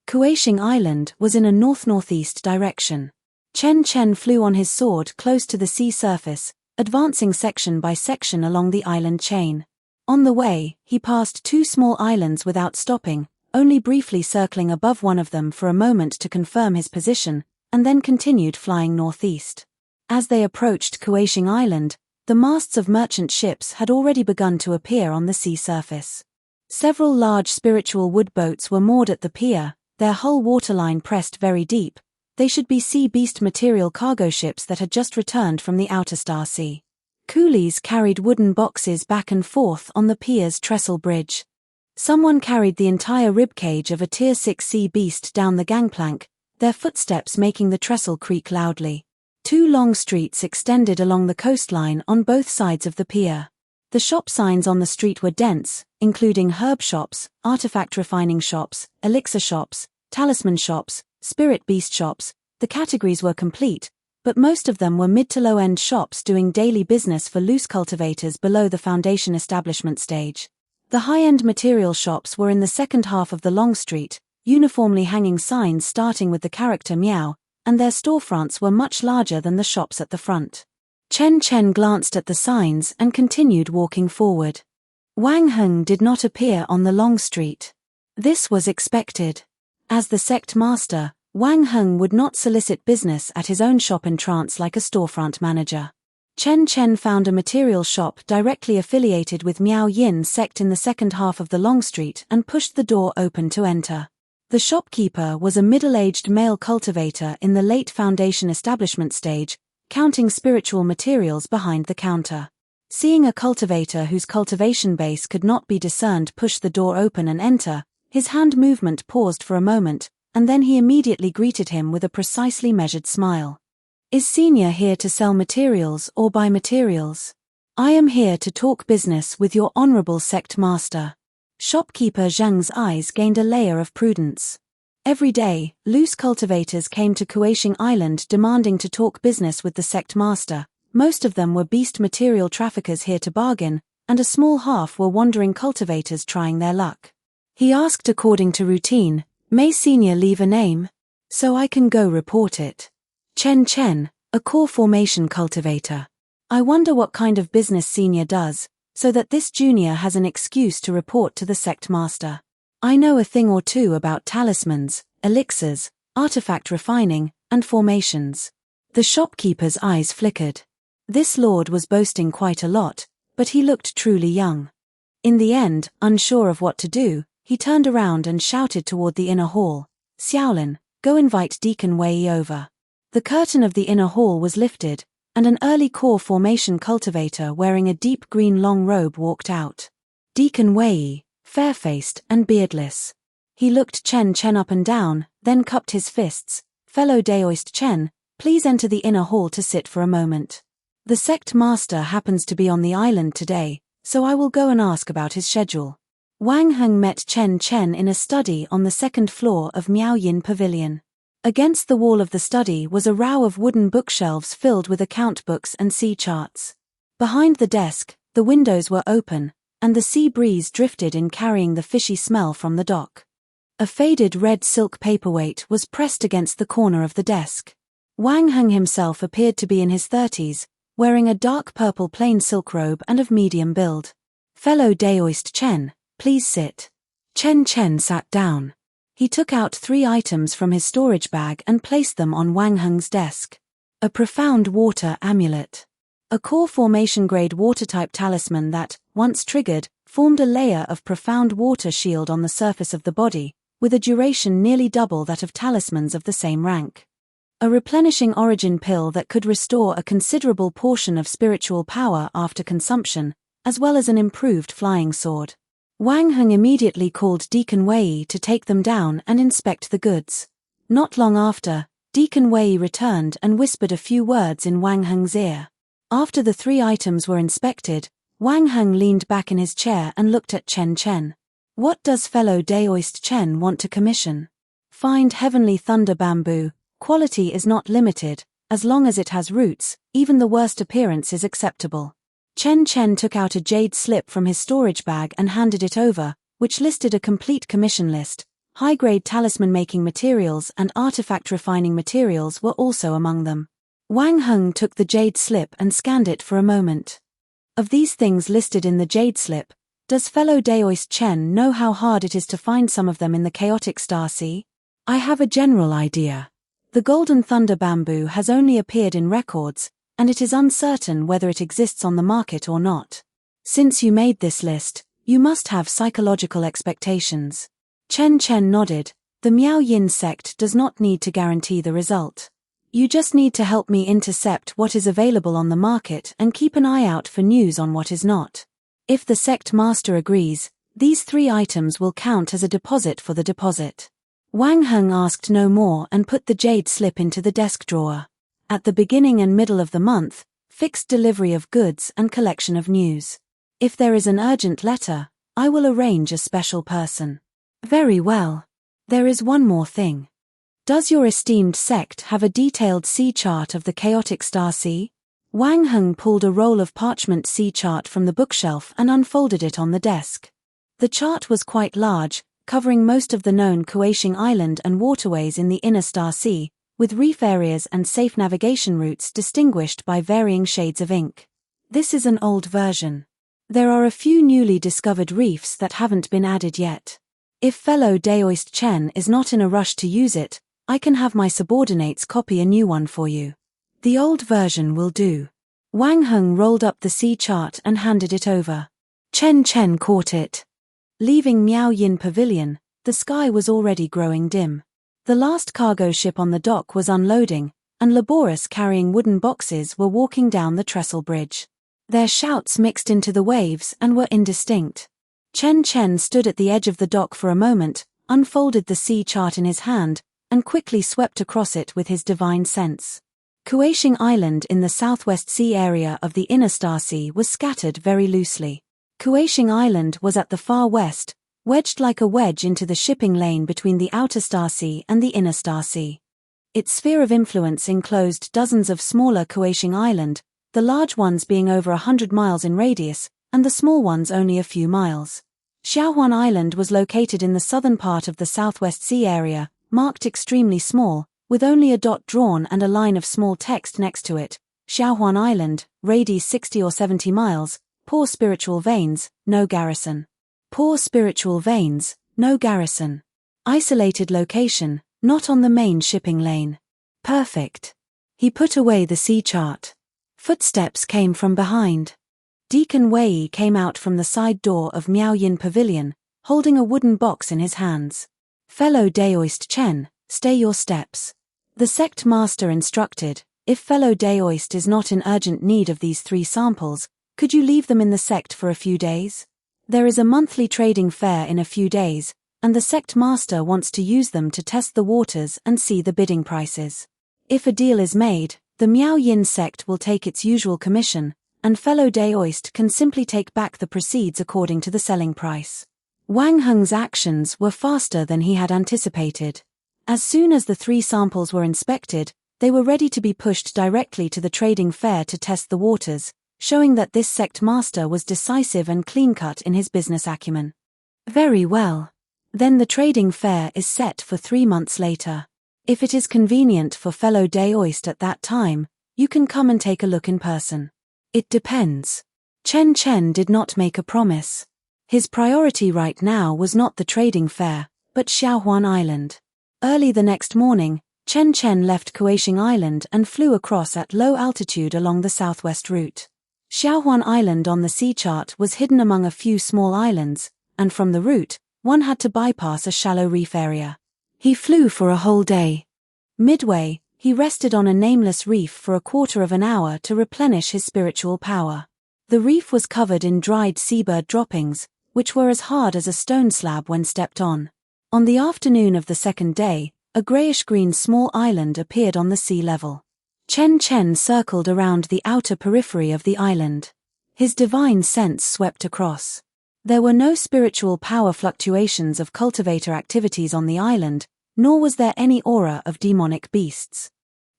Kuashing Island was in a north-northeast direction. Chen Chen flew on his sword close to the sea surface, advancing section by section along the island chain. On the way, he passed two small islands without stopping, only briefly circling above one of them for a moment to confirm his position, and then continued flying northeast. As they approached Kuashing Island, the masts of merchant ships had already begun to appear on the sea surface. Several large spiritual wood boats were moored at the pier, their hull waterline pressed very deep. They should be sea beast material cargo ships that had just returned from the outer Star Sea. Coolies carried wooden boxes back and forth on the pier's trestle bridge. Someone carried the entire ribcage of a Tier 6 sea beast down the gangplank, their footsteps making the trestle creak loudly. Two long streets extended along the coastline on both sides of the pier. The shop signs on the street were dense, including herb shops, artifact refining shops, elixir shops, talisman shops, spirit beast shops. The categories were complete, but most of them were mid to low-end shops doing daily business for loose cultivators below the foundation establishment stage. The high-end material shops were in the second half of the long street, uniformly hanging signs starting with the character meow, and their storefronts were much larger than the shops at the front. Chen Chen glanced at the signs and continued walking forward. Wang Heng did not appear on the long street. This was expected. As the sect master, Wang Heng would not solicit business at his own shop in trance like a storefront manager. Chen Chen found a material shop directly affiliated with Miao Yin's sect in the second half of the long street and pushed the door open to enter. The shopkeeper was a middle-aged male cultivator in the late foundation establishment stage, counting spiritual materials behind the counter. Seeing a cultivator whose cultivation base could not be discerned push the door open and enter, his hand movement paused for a moment, and then he immediately greeted him with a precisely measured smile. "Is Senior here to sell materials or buy materials?" "I am here to talk business with your honorable sect master." Shopkeeper Zhang's eyes gained a layer of prudence. Every day, loose cultivators came to Kuashing Island demanding to talk business with the sect master. Most of them were beast material traffickers here to bargain, and a small half were wandering cultivators trying their luck. He asked according to routine, "May Senior leave a name? So I can go report it." Chen Chen, a core formation cultivator. "I wonder what kind of business Senior does, so that this junior has an excuse to report to the sect master. I know a thing or two about talismans, elixirs, artifact refining, and formations." The shopkeeper's eyes flickered. This lord was boasting quite a lot, but he looked truly young. In the end, unsure of what to do, he turned around and shouted toward the inner hall, "Xiaolin, go invite Deacon Wei over." The curtain of the inner hall was lifted, and an early core formation cultivator wearing a deep green long robe walked out. Deacon Wei, fair-faced and beardless. He looked Chen Chen up and down, then cupped his fists. "Fellow Daoist Chen, please enter the inner hall to sit for a moment. The sect master happens to be on the island today, so I will go and ask about his schedule." Wang Heng met Chen Chen in a study on the second floor of Miao Yin Pavilion. Against the wall of the study was a row of wooden bookshelves filled with account books and sea charts. Behind the desk, the windows were open, and the sea breeze drifted in carrying the fishy smell from the dock. A faded red silk paperweight was pressed against the corner of the desk. Wang Heng himself appeared to be in his 30s, wearing a dark purple plain silk robe and of medium build. "Fellow Daoist Chen, please sit." Chen Chen sat down. He took out 3 items from his storage bag and placed them on Wang Heng's desk. A profound water amulet. A core formation grade water-type talisman that, once triggered, formed a layer of profound water shield on the surface of the body, with a duration nearly double that of talismans of the same rank. A replenishing origin pill that could restore a considerable portion of spiritual power after consumption, as well as an improved flying sword. Wang Heng immediately called Deacon Wei to take them down and inspect the goods. Not long after, Deacon Wei returned and whispered a few words in Wang Heng's ear. After the 3 items were inspected, Wang Heng leaned back in his chair and looked at Chen Chen. What does fellow Daoist Chen want to commission? Find heavenly thunder bamboo. Quality is not limited, as long as it has roots, even the worst appearance is acceptable. Chen took out a jade slip from his storage bag and handed it over, which listed a complete commission list. High-grade talisman-making materials and artifact-refining materials were also among them. Wang Heng took the jade slip and scanned it for a moment. Of these things listed in the jade slip, does fellow Daoist Chen know how hard it is to find some of them in the chaotic star sea? I have a general idea. The golden thunder bamboo has only appeared in records, and it is uncertain whether it exists on the market or not. Since you made this list, you must have psychological expectations. Chen nodded. The Miao Yin sect does not need to guarantee the result. You just need to help me intercept what is available on the market and keep an eye out for news on what is not. If the sect master agrees, these 3 items will count as a deposit for the deposit. Wang Heng asked no more and put the jade slip into the desk drawer. At the beginning and middle of the month, fixed delivery of goods and collection of news. If there is an urgent letter, I will arrange a special person. Very well. There is one more thing. Does your esteemed sect have a detailed sea chart of the chaotic star sea? Wang Heng pulled a roll of parchment sea chart from the bookshelf and unfolded it on the desk. The chart was quite large, covering most of the known Kuaishing Island and waterways in the inner Star Sea, with reef areas and safe navigation routes distinguished by varying shades of ink. This is an old version. There are a few newly discovered reefs that haven't been added yet. If fellow Daoist Chen is not in a rush to use it, I can have my subordinates copy a new one for you. The old version will do. Wang Heng rolled up the sea chart and handed it over. Chen caught it. Leaving Miao Yin Pavilion, the sky was already growing dim. The last cargo ship on the dock was unloading, and laborers carrying wooden boxes were walking down the trestle bridge. Their shouts mixed into the waves and were indistinct. Chen stood at the edge of the dock for a moment, unfolded the sea chart in his hand, and quickly swept across it with his divine sense. Kuaishing Island in the southwest sea area of the inner Star Sea was scattered very loosely. Kuaishing Island was at the far west, wedged like a wedge into the shipping lane between the outer Star Sea and the inner Star Sea. Its sphere of influence enclosed dozens of smaller Kuaishing Island, the large ones being over 100 miles in radius, and the small ones only a few miles. Xiaohuan Island was located in the southern part of the Southwest Sea area, marked extremely small, with only a dot drawn and a line of small text next to it. Xiaohuan Island, radius 60 or 70 miles, poor spiritual veins, no garrison. Poor spiritual veins, no garrison. Isolated location, not on the main shipping lane. Perfect. He put away the sea chart. Footsteps came from behind. Deacon Wei came out from the side door of Miao Yin Pavilion, holding a wooden box in his hands. Fellow Daoist Chen, stay your steps. The sect master instructed, if fellow Daoist is not in urgent need of these 3 samples, could you leave them in the sect for a few days? There is a monthly trading fair in a few days, and the sect master wants to use them to test the waters and see the bidding prices. If a deal is made, the Miao Yin sect will take its usual commission, and fellow Daoist can simply take back the proceeds according to the selling price. Wang Heng's actions were faster than he had anticipated. As soon as the 3 samples were inspected, they were ready to be pushed directly to the trading fair to test the waters, showing that this sect master was decisive and clean-cut in his business acumen. Very well. Then the trading fair is set for 3 months later. If it is convenient for fellow Daoist at that time, you can come and take a look in person. It depends. Chen did not make a promise. His priority right now was not the trading fair, but Xiaohuan Island. Early the next morning, Chen left Kuaishing Island and flew across at low altitude along the southwest route. Xiaohuan Island on the sea chart was hidden among a few small islands, and from the route, one had to bypass a shallow reef area. He flew for a whole day. Midway, he rested on a nameless reef for a quarter of an hour to replenish his spiritual power. The reef was covered in dried seabird droppings, which were as hard as a stone slab when stepped on. On the afternoon of the second day, a greyish-green small island appeared on the sea level. Chen circled around the outer periphery of the island. His divine sense swept across. There were no spiritual power fluctuations of cultivator activities on the island, nor was there any aura of demonic beasts.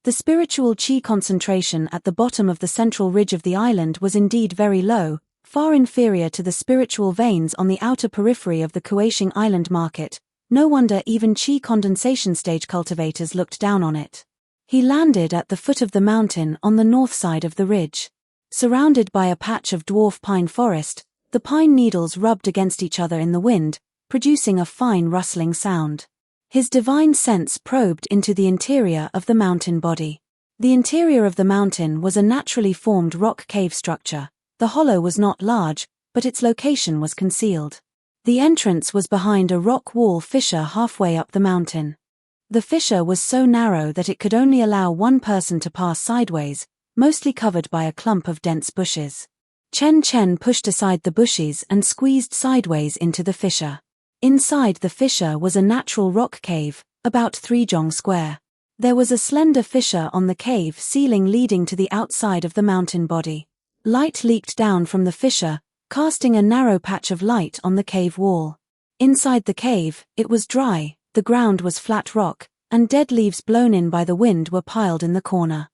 The spiritual chi concentration at the bottom of the central ridge of the island was indeed very low, far inferior to the spiritual veins on the outer periphery of the Kuashing Island market. No wonder even chi condensation stage cultivators looked down on it. He landed at the foot of the mountain on the north side of the ridge. Surrounded by a patch of dwarf pine forest, the pine needles rubbed against each other in the wind, producing a fine rustling sound. His divine sense probed into the interior of the mountain body. The interior of the mountain was a naturally formed rock cave structure. The hollow was not large, but its location was concealed. The entrance was behind a rock wall fissure halfway up the mountain. The fissure was so narrow that it could only allow one person to pass sideways, mostly covered by a clump of dense bushes. Chen Chen pushed aside the bushes and squeezed sideways into the fissure. Inside the fissure was a natural rock cave, about 3 jong square. There was a slender fissure on the cave ceiling leading to the outside of the mountain body. Light leaked down from the fissure, casting a narrow patch of light on the cave wall. Inside the cave, it was dry, the ground was flat rock, and dead leaves blown in by the wind were piled in the corner.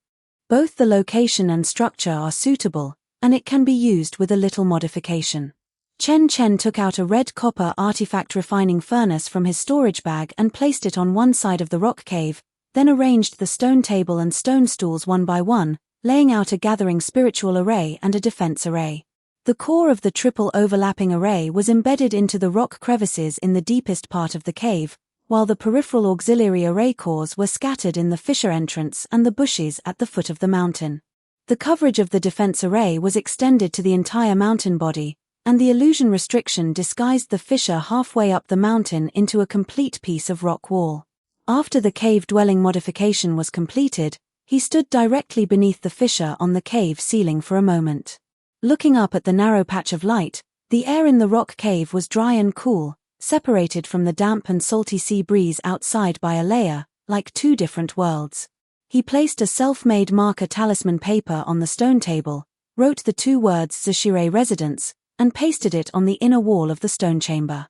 Both the location and structure are suitable, and it can be used with a little modification. Chen Chen took out a red copper artifact refining furnace from his storage bag and placed it on one side of the rock cave, then arranged the stone table and stone stools one by one, laying out a gathering spiritual array and a defense array. The core of the triple overlapping array was embedded into the rock crevices in the deepest part of the cave, while the peripheral auxiliary array cores were scattered in the fissure entrance and the bushes at the foot of the mountain. The coverage of the defense array was extended to the entire mountain body, and the illusion restriction disguised the fissure halfway up the mountain into a complete piece of rock wall. After the cave dwelling modification was completed, he stood directly beneath the fissure on the cave ceiling for a moment. Looking up at the narrow patch of light, the air in the rock cave was dry and cool, separated from the damp and salty sea breeze outside by a layer, like 2 different worlds. He placed a self-made marker talisman paper on the stone table, wrote the 2 words Zashire Residence, and pasted it on the inner wall of the stone chamber.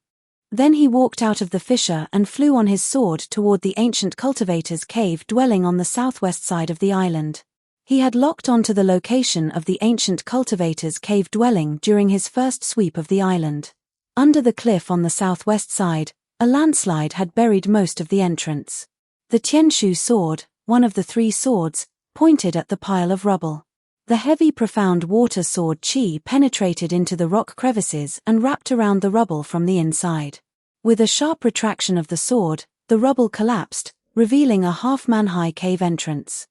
Then he walked out of the fissure and flew on his sword toward the ancient cultivator's cave dwelling on the southwest side of the island. He had locked onto the location of the ancient cultivator's cave dwelling during his first sweep of the island. Under the cliff on the southwest side, a landslide had buried most of the entrance. The Tianshu sword, one of the 3 swords, pointed at the pile of rubble. The heavy profound water sword chi penetrated into the rock crevices and wrapped around the rubble from the inside. With a sharp retraction of the sword, the rubble collapsed, revealing a half-man-high cave entrance.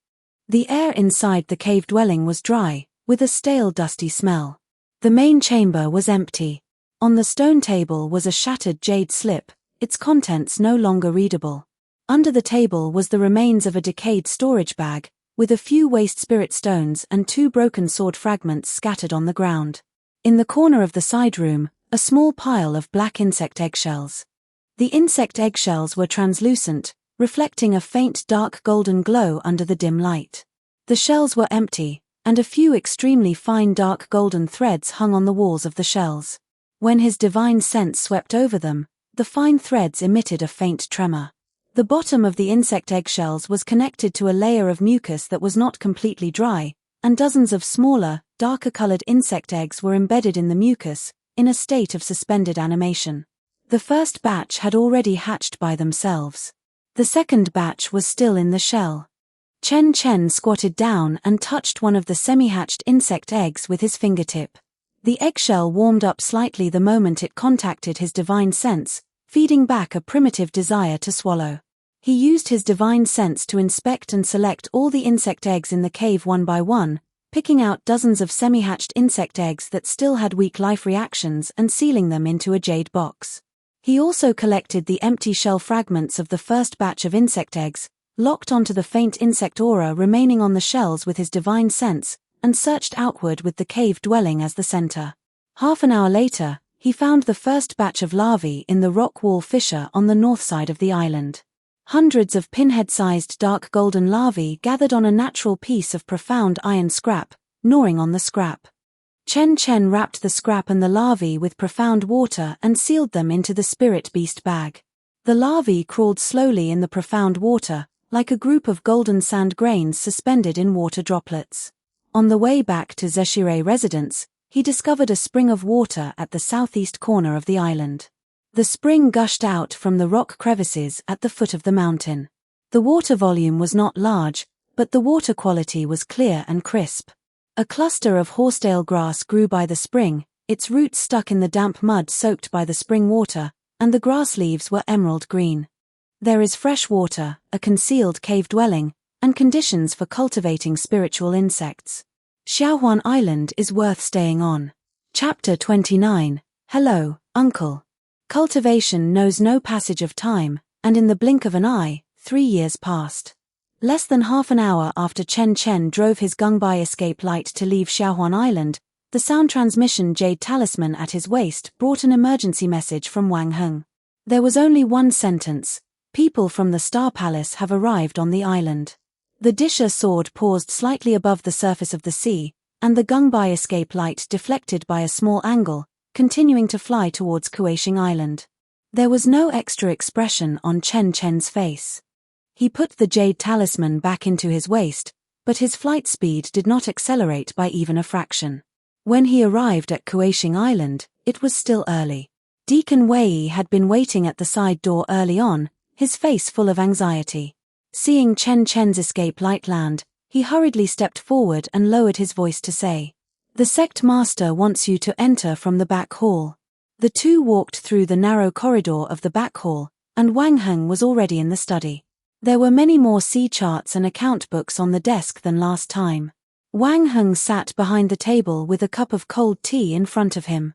The air inside the cave dwelling was dry, with a stale dusty smell. The main chamber was empty. On the stone table was a shattered jade slip, its contents no longer readable. Under the table was the remains of a decayed storage bag, with a few waste spirit stones and 2 broken sword fragments scattered on the ground. In the corner of the side room, a small pile of black insect eggshells. The insect eggshells were translucent, reflecting a faint dark golden glow under the dim light. The shells were empty, and a few extremely fine dark golden threads hung on the walls of the shells. When his divine sense swept over them, the fine threads emitted a faint tremor. The bottom of the insect eggshells was connected to a layer of mucus that was not completely dry, and dozens of smaller, darker-colored insect eggs were embedded in the mucus, in a state of suspended animation. The first batch had already hatched by themselves. The second batch was still in the shell. Chen Chen squatted down and touched one of the semi-hatched insect eggs with his fingertip. The eggshell warmed up slightly the moment it contacted his divine sense, feeding back a primitive desire to swallow. He used his divine sense to inspect and select all the insect eggs in the cave one by one, picking out dozens of semi-hatched insect eggs that still had weak life reactions and sealing them into a jade box. He also collected the empty shell fragments of the first batch of insect eggs, locked onto the faint insect aura remaining on the shells with his divine sense, and searched outward with the cave dwelling as the center. Half an hour later, he found the first batch of larvae in the rock wall fissure on the north side of the island. Hundreds of pinhead-sized dark golden larvae gathered on a natural piece of profound iron scrap, gnawing on the scrap. Chen Chen wrapped the scrap and the larvae with profound water and sealed them into the spirit beast bag. The larvae crawled slowly in the profound water, like a group of golden sand grains suspended in water droplets. On the way back to Zeshire residence, he discovered a spring of water at the southeast corner of the island. The spring gushed out from the rock crevices at the foot of the mountain. The water volume was not large, but the water quality was clear and crisp. A cluster of horsetail grass grew by the spring, its roots stuck in the damp mud soaked by the spring water, and the grass leaves were emerald green. There is fresh water, a concealed cave dwelling, and conditions for cultivating spiritual insects. Xiaohuan Island is worth staying on. Chapter 29. Hello, Uncle. Cultivation knows no passage of time, and in the blink of an eye, 3 years passed. Less than half an hour after Chen Chen drove his Gungbai escape light to leave Xiaohuan Island, the sound transmission jade talisman at his waist brought an emergency message from Wang Heng. There was only one sentence: people from the Star Palace have arrived on the island. The Disha sword paused slightly above the surface of the sea, and the Gungbai escape light deflected by a small angle, continuing to fly towards Kuaishing Island. There was no extra expression on Chen Chen's face. He put the jade talisman back into his waist, but his flight speed did not accelerate by even a fraction. When he arrived at Kuaishing Island, it was still early. Deacon Wei had been waiting at the side door early on, his face full of anxiety. Seeing Chen Chen's escape light land, he hurriedly stepped forward and lowered his voice to say, "The sect master wants you to enter from the back hall." The two walked through the narrow corridor of the back hall, and Wang Heng was already in the study. There were many more sea charts and account books on the desk than last time. Wang Heng sat behind the table with a cup of cold tea in front of him.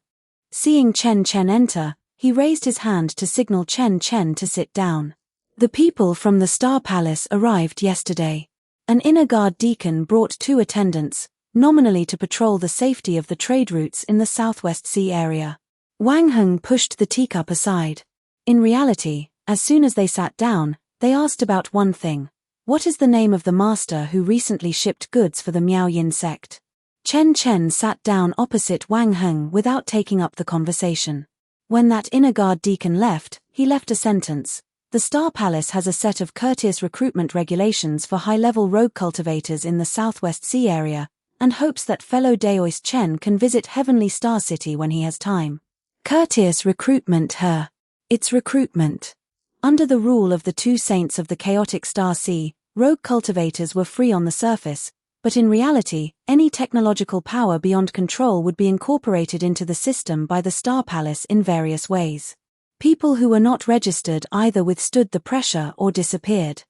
Seeing Chen Chen enter, he raised his hand to signal Chen Chen to sit down. The people from the Star Palace arrived yesterday. An inner guard deacon brought 2 attendants, nominally to patrol the safety of the trade routes in the Southwest Sea area. Wang Heng pushed the teacup aside. In reality, as soon as they sat down, they asked about one thing: what is the name of the master who recently shipped goods for the Miao Yin sect? Chen Chen sat down opposite Wang Heng without taking up the conversation. When that inner guard deacon left, he left a sentence: "The Star Palace has a set of courteous recruitment regulations for high-level rogue cultivators in the Southwest Sea area, and hopes that fellow Daoist Chen can visit Heavenly Star City when he has time." Courteous recruitment, her. It's recruitment. Under the rule of the 2 saints of the chaotic Star Sea, rogue cultivators were free on the surface, but in reality, any technological power beyond control would be incorporated into the system by the Star Palace in various ways. People who were not registered either withstood the pressure or disappeared.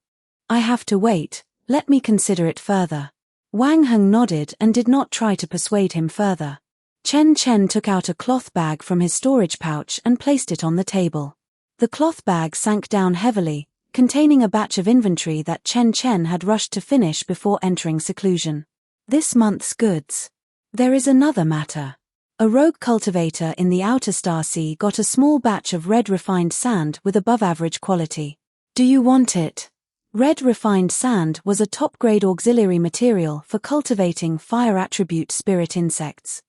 "I have to wait, let me consider it further." Wang Heng nodded and did not try to persuade him further. Chen Chen took out a cloth bag from his storage pouch and placed it on the table. The cloth bag sank down heavily, containing a batch of inventory that Chen Chen had rushed to finish before entering seclusion. This month's goods. There is another matter. A rogue cultivator in the outer Star Sea got a small batch of red refined sand with above-average quality. Do you want it? Red refined sand was a top-grade auxiliary material for cultivating fire attribute spirit insects.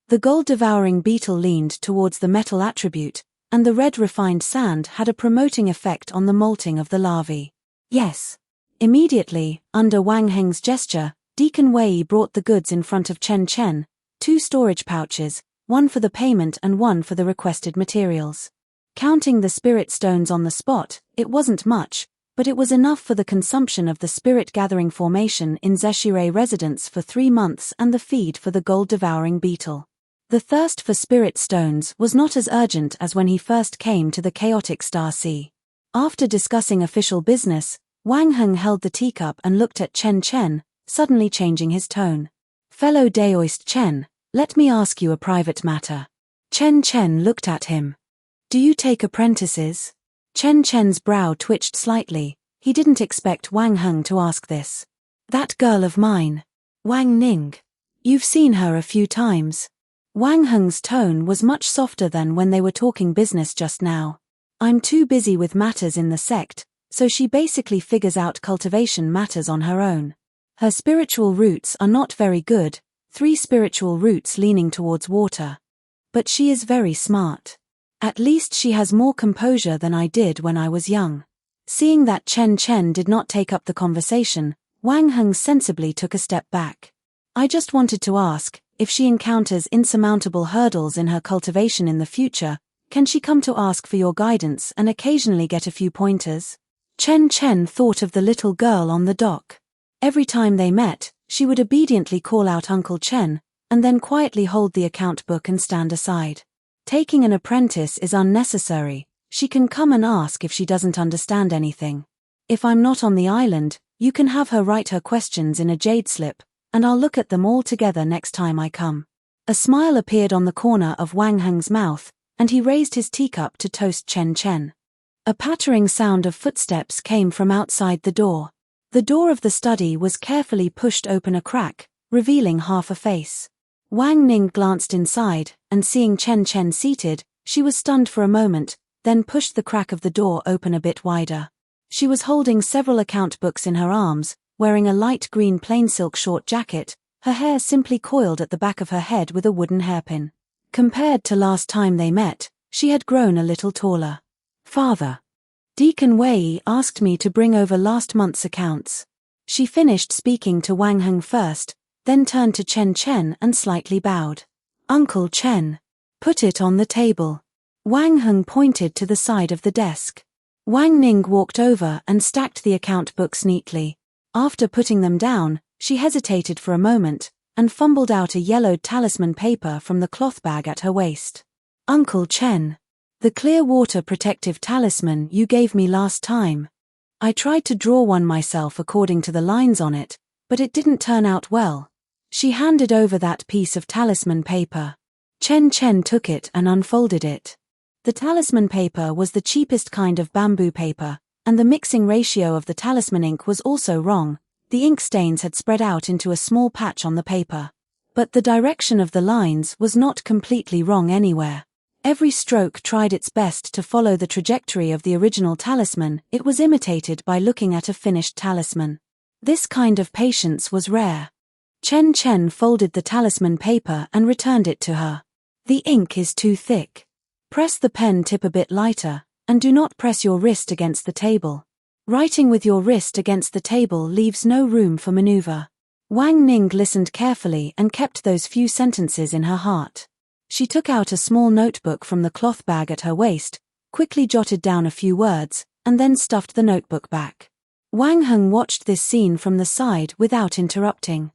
The gold-devouring beetle leaned towards the metal attribute, and the red refined sand had a promoting effect on the molting of the larvae. Yes. Immediately, under Wang Heng's gesture, Deacon Wei brought the goods in front of Chen Chen, 2 storage pouches, one for the payment and one for the requested materials. Counting the spirit stones on the spot, it wasn't much, but it was enough for the consumption of the spirit-gathering formation in Zeshire residence for 3 months and the feed for the gold-devouring beetle. The thirst for spirit stones was not as urgent as when he first came to the chaotic Star Sea. After discussing official business, Wang Heng held the teacup and looked at Chen Chen, suddenly changing his tone. "Fellow Daoist Chen, let me ask you a private matter." Chen Chen looked at him. "Do you take apprentices?" Chen Chen's brow twitched slightly. He didn't expect Wang Heng to ask this. "That girl of mine. Wang Ning. You've seen her a few times." Wang Heng's tone was much softer than when they were talking business just now. "I'm too busy with matters in the sect, so she basically figures out cultivation matters on her own. Her spiritual roots are not very good, 3 spiritual roots leaning towards water. But she is very smart. At least she has more composure than I did when I was young. Seeing that Chen Chen did not take up the conversation, Wang Heng sensibly took a step back. I just wanted to ask, if she encounters insurmountable hurdles in her cultivation in the future, can she come to ask for your guidance and occasionally get a few pointers? Chen Chen thought of the little girl on the dock. Every time they met, she would obediently call out Uncle Chen, and then quietly hold the account book and stand aside. Taking an apprentice is unnecessary. She can come and ask if she doesn't understand anything. If I'm not on the island, you can have her write her questions in a jade slip, and I'll look at them all together next time I come. A smile appeared on the corner of Wang Heng's mouth, and he raised his teacup to toast Chen Chen. A pattering sound of footsteps came from outside the door. The door of the study was carefully pushed open a crack, revealing half a face. Wang Ning glanced inside, and seeing Chen Chen seated, she was stunned for a moment, then pushed the crack of the door open a bit wider. She was holding several account books in her arms, wearing a light green plain silk short jacket, her hair simply coiled at the back of her head with a wooden hairpin. Compared to last time they met, she had grown a little taller. Father. Deacon Wei asked me to bring over last month's accounts. She finished speaking to Wang Heng first, then turned to Chen Chen and slightly bowed. Uncle Chen. Put it on the table. Wang Heng pointed to the side of the desk. Wang Ning walked over and stacked the account books neatly. After putting them down, she hesitated for a moment, and fumbled out a yellowed talisman paper from the cloth bag at her waist. Uncle Chen. The clear water protective talisman you gave me last time. I tried to draw one myself according to the lines on it, but it didn't turn out well. She handed over that piece of talisman paper. Chen Chen took it and unfolded it. The talisman paper was the cheapest kind of bamboo paper, and the mixing ratio of the talisman ink was also wrong. The ink stains had spread out into a small patch on the paper. But the direction of the lines was not completely wrong anywhere. Every stroke tried its best to follow the trajectory of the original talisman. It was imitated by looking at a finished talisman. This kind of patience was rare. Chen Chen folded the talisman paper and returned it to her. The ink is too thick. Press the pen tip a bit lighter, and do not press your wrist against the table. Writing with your wrist against the table leaves no room for maneuver. Wang Ning listened carefully and kept those few sentences in her heart. She took out a small notebook from the cloth bag at her waist, quickly jotted down a few words, and then stuffed the notebook back. Wang Heng watched this scene from the side without interrupting.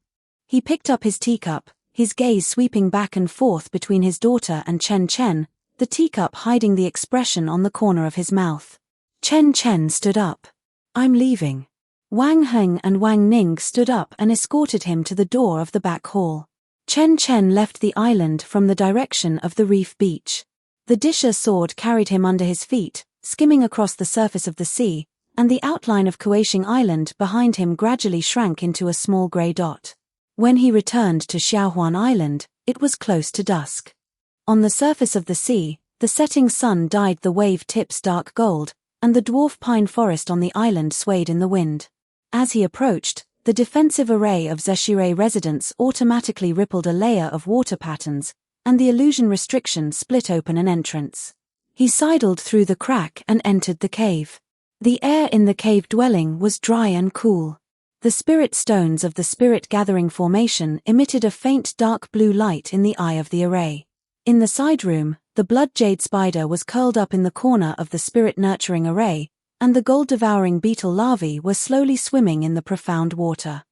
He picked up his teacup, his gaze sweeping back and forth between his daughter and Chen Chen, the teacup hiding the expression on the corner of his mouth. Chen Chen stood up. I'm leaving. Wang Heng and Wang Ning stood up and escorted him to the door of the back hall. Chen Chen left the island from the direction of the reef beach. The Disher sword carried him under his feet, skimming across the surface of the sea, and the outline of Kuashing Island behind him gradually shrank into a small grey dot. When he returned to Xiaohuan Island, it was close to dusk. On the surface of the sea, the setting sun dyed the wave tips dark gold, and the dwarf pine forest on the island swayed in the wind. As he approached, the defensive array of Zeshire residents automatically rippled a layer of water patterns, and the illusion restriction split open an entrance. He sidled through the crack and entered the cave. The air in the cave dwelling was dry and cool. The spirit stones of the spirit gathering formation emitted a faint dark blue light in the eye of the array. In the side room, the blood jade spider was curled up in the corner of the spirit nurturing array, and the gold-devouring beetle larvae were slowly swimming in the profound water.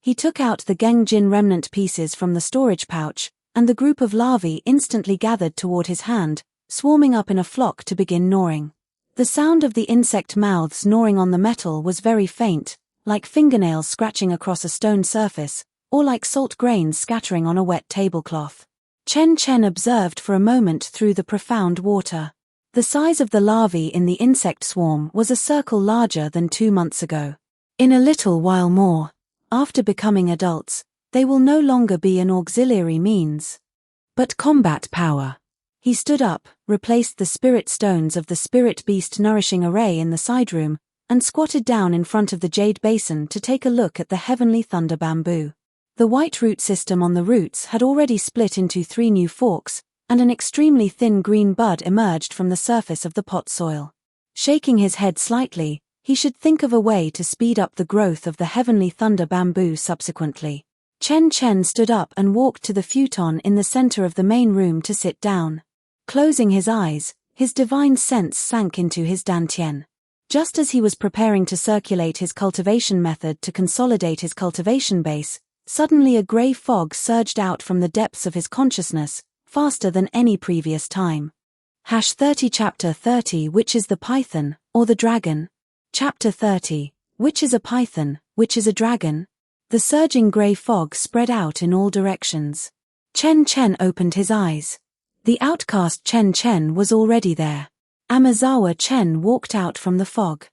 He took out the Gengjin remnant pieces from the storage pouch, and the group of larvae instantly gathered toward his hand, swarming up in a flock to begin gnawing. The sound of the insect mouths gnawing on the metal was very faint, like fingernails scratching across a stone surface, or like salt grains scattering on a wet tablecloth. Chen Chen observed for a moment through the profound water. The size of the larvae in the insect swarm was a circle larger than 2 months ago. In a little while more, after becoming adults, they will no longer be an auxiliary means, but combat power. He stood up, replaced the spirit stones of the spirit beast nourishing array in the side room, and squatted down in front of the jade basin to take a look at the heavenly thunder bamboo. The white root system on the roots had already split into 3 new forks, and an extremely thin green bud emerged from the surface of the pot soil. Shaking his head slightly, he should think of a way to speed up the growth of the heavenly thunder bamboo subsequently. Chen Chen stood up and walked to the futon in the center of the main room to sit down. Closing his eyes, his divine sense sank into his dantian. Just as he was preparing to circulate his cultivation method to consolidate his cultivation base, suddenly a gray fog surged out from the depths of his consciousness, faster than any previous time. #30 Chapter 30 Which is the Python, or the Dragon? Chapter 30 Which is a Python, which is a Dragon? The surging gray fog spread out in all directions. Chen Chen opened his eyes. The outcast Chen Chen was already there. Amazawa Chen walked out from the fog.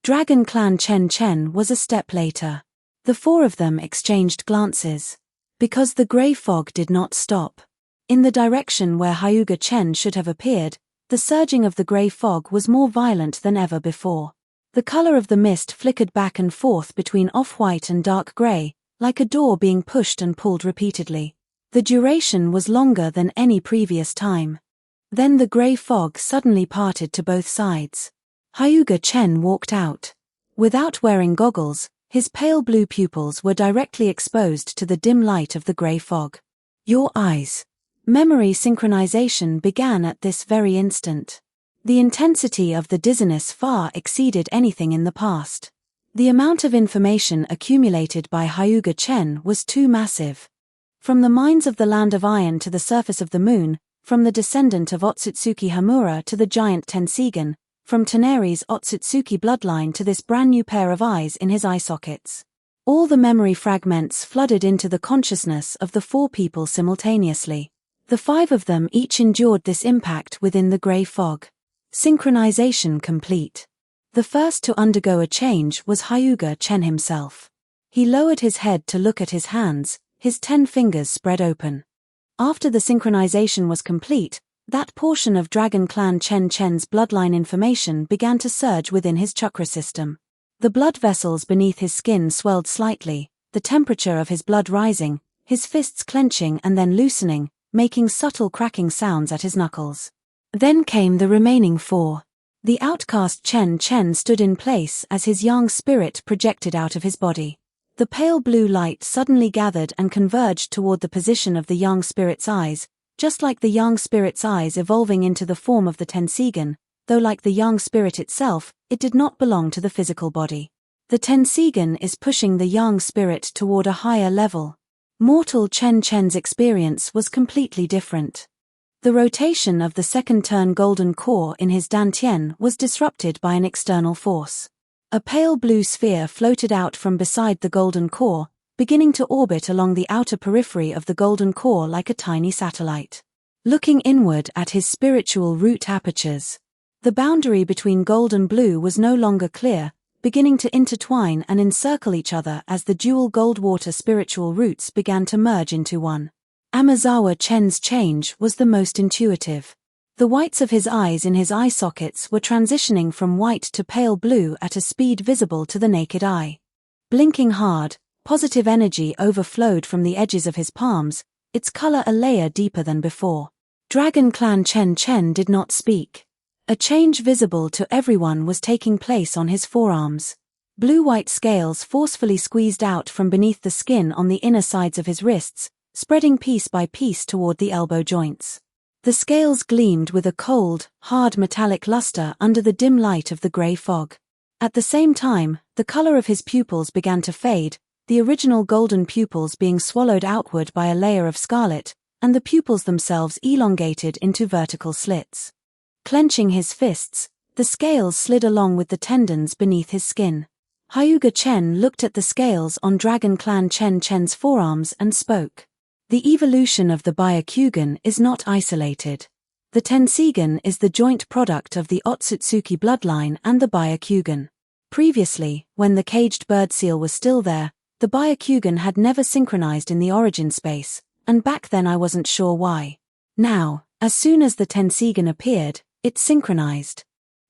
Dragon Clan Chen Chen was a step later. The 4 of them exchanged glances. Because the gray fog did not stop. In the direction where Hyuga Chen should have appeared, the surging of the gray fog was more violent than ever before. The color of the mist flickered back and forth between off-white and dark gray, like a door being pushed and pulled repeatedly. The duration was longer than any previous time. Then the gray fog suddenly parted to both sides. Hyuga Chen walked out. Without wearing goggles, his pale blue pupils were directly exposed to the dim light of the gray fog. Your eyes. Memory synchronization began at this very instant. The intensity of the dizziness far exceeded anything in the past. The amount of information accumulated by Hyuga Chen was too massive. From the mines of the Land of Iron to the surface of the moon, from the descendant of Otsutsuki Hamura to the giant Tensigan, from Toneri's Otsutsuki bloodline to this brand new pair of eyes in his eye sockets. All the memory fragments flooded into the consciousness of the 4 people simultaneously. The 5 of them each endured this impact within the gray fog. Synchronization complete. The first to undergo a change was Hyuga Chen himself. He lowered his head to look at his hands, his 10 fingers spread open. After the synchronization was complete, that portion of Dragon Clan Chen Chen's bloodline information began to surge within his chakra system. The blood vessels beneath his skin swelled slightly, the temperature of his blood rising, his fists clenching and then loosening, making subtle cracking sounds at his knuckles. Then came the remaining 4. The outcast Chen Chen stood in place as his yang spirit projected out of his body. The pale blue light suddenly gathered and converged toward the position of the yang spirit's eyes, just like the yang spirit's eyes evolving into the form of the Tensigan, though like the yang spirit itself, it did not belong to the physical body. The Tensigan is pushing the yang spirit toward a higher level. Mortal Chen Chen's experience was completely different. The rotation of the second turn golden core in his dantian was disrupted by an external force. A pale blue sphere floated out from beside the golden core, beginning to orbit along the outer periphery of the golden core like a tiny satellite. Looking inward at his spiritual root apertures, the boundary between gold and blue was no longer clear, beginning to intertwine and encircle each other as the dual gold-water spiritual roots began to merge into one. Amazawa Chen's change was the most intuitive. The whites of his eyes in his eye sockets were transitioning from white to pale blue at a speed visible to the naked eye. Blinking hard, positive energy overflowed from the edges of his palms, its color a layer deeper than before. Dragon Clan Chen Chen did not speak. A change visible to everyone was taking place on his forearms. Blue-white scales forcefully squeezed out from beneath the skin on the inner sides of his wrists, spreading piece by piece toward the elbow joints. The scales gleamed with a cold, hard metallic luster under the dim light of the gray fog. At the same time, the color of his pupils began to fade, the original golden pupils being swallowed outward by a layer of scarlet, and the pupils themselves elongated into vertical slits. Clenching his fists, the scales slid along with the tendons beneath his skin. Hyuga Chen looked at the scales on Dragon Clan Chen Chen's forearms and spoke. The evolution of the Byakugan is not isolated. The Tensigan is the joint product of the Otsutsuki bloodline and the Byakugan. Previously, when the caged bird seal was still there, the Byakugan had never synchronized in the origin space, and back then I wasn't sure why. Now, as soon as the Tensigan appeared, it synchronized.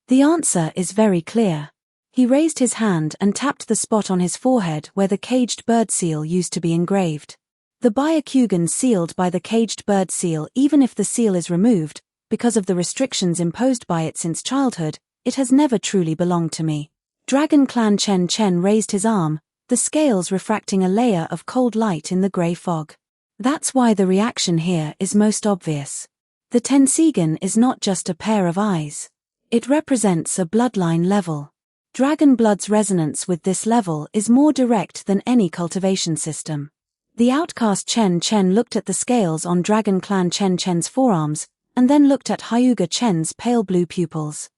The answer is very clear. He raised his hand and tapped the spot on his forehead where the caged bird seal used to be engraved. The Byakugan sealed by the caged bird seal. Even if the seal is removed, because of the restrictions imposed by it since childhood, it has never truly belonged to me. Dragon Clan Chen Chen raised his arm, the scales refracting a layer of cold light in the grey fog. That's why the reaction here is most obvious. The Tensigan is not just a pair of eyes. It represents a bloodline level. Dragon blood's resonance with this level is more direct than any cultivation system. The outcast Chen Chen looked at the scales on Dragon Clan Chen Chen's forearms, and then looked at Hyuga Chen's pale blue pupils.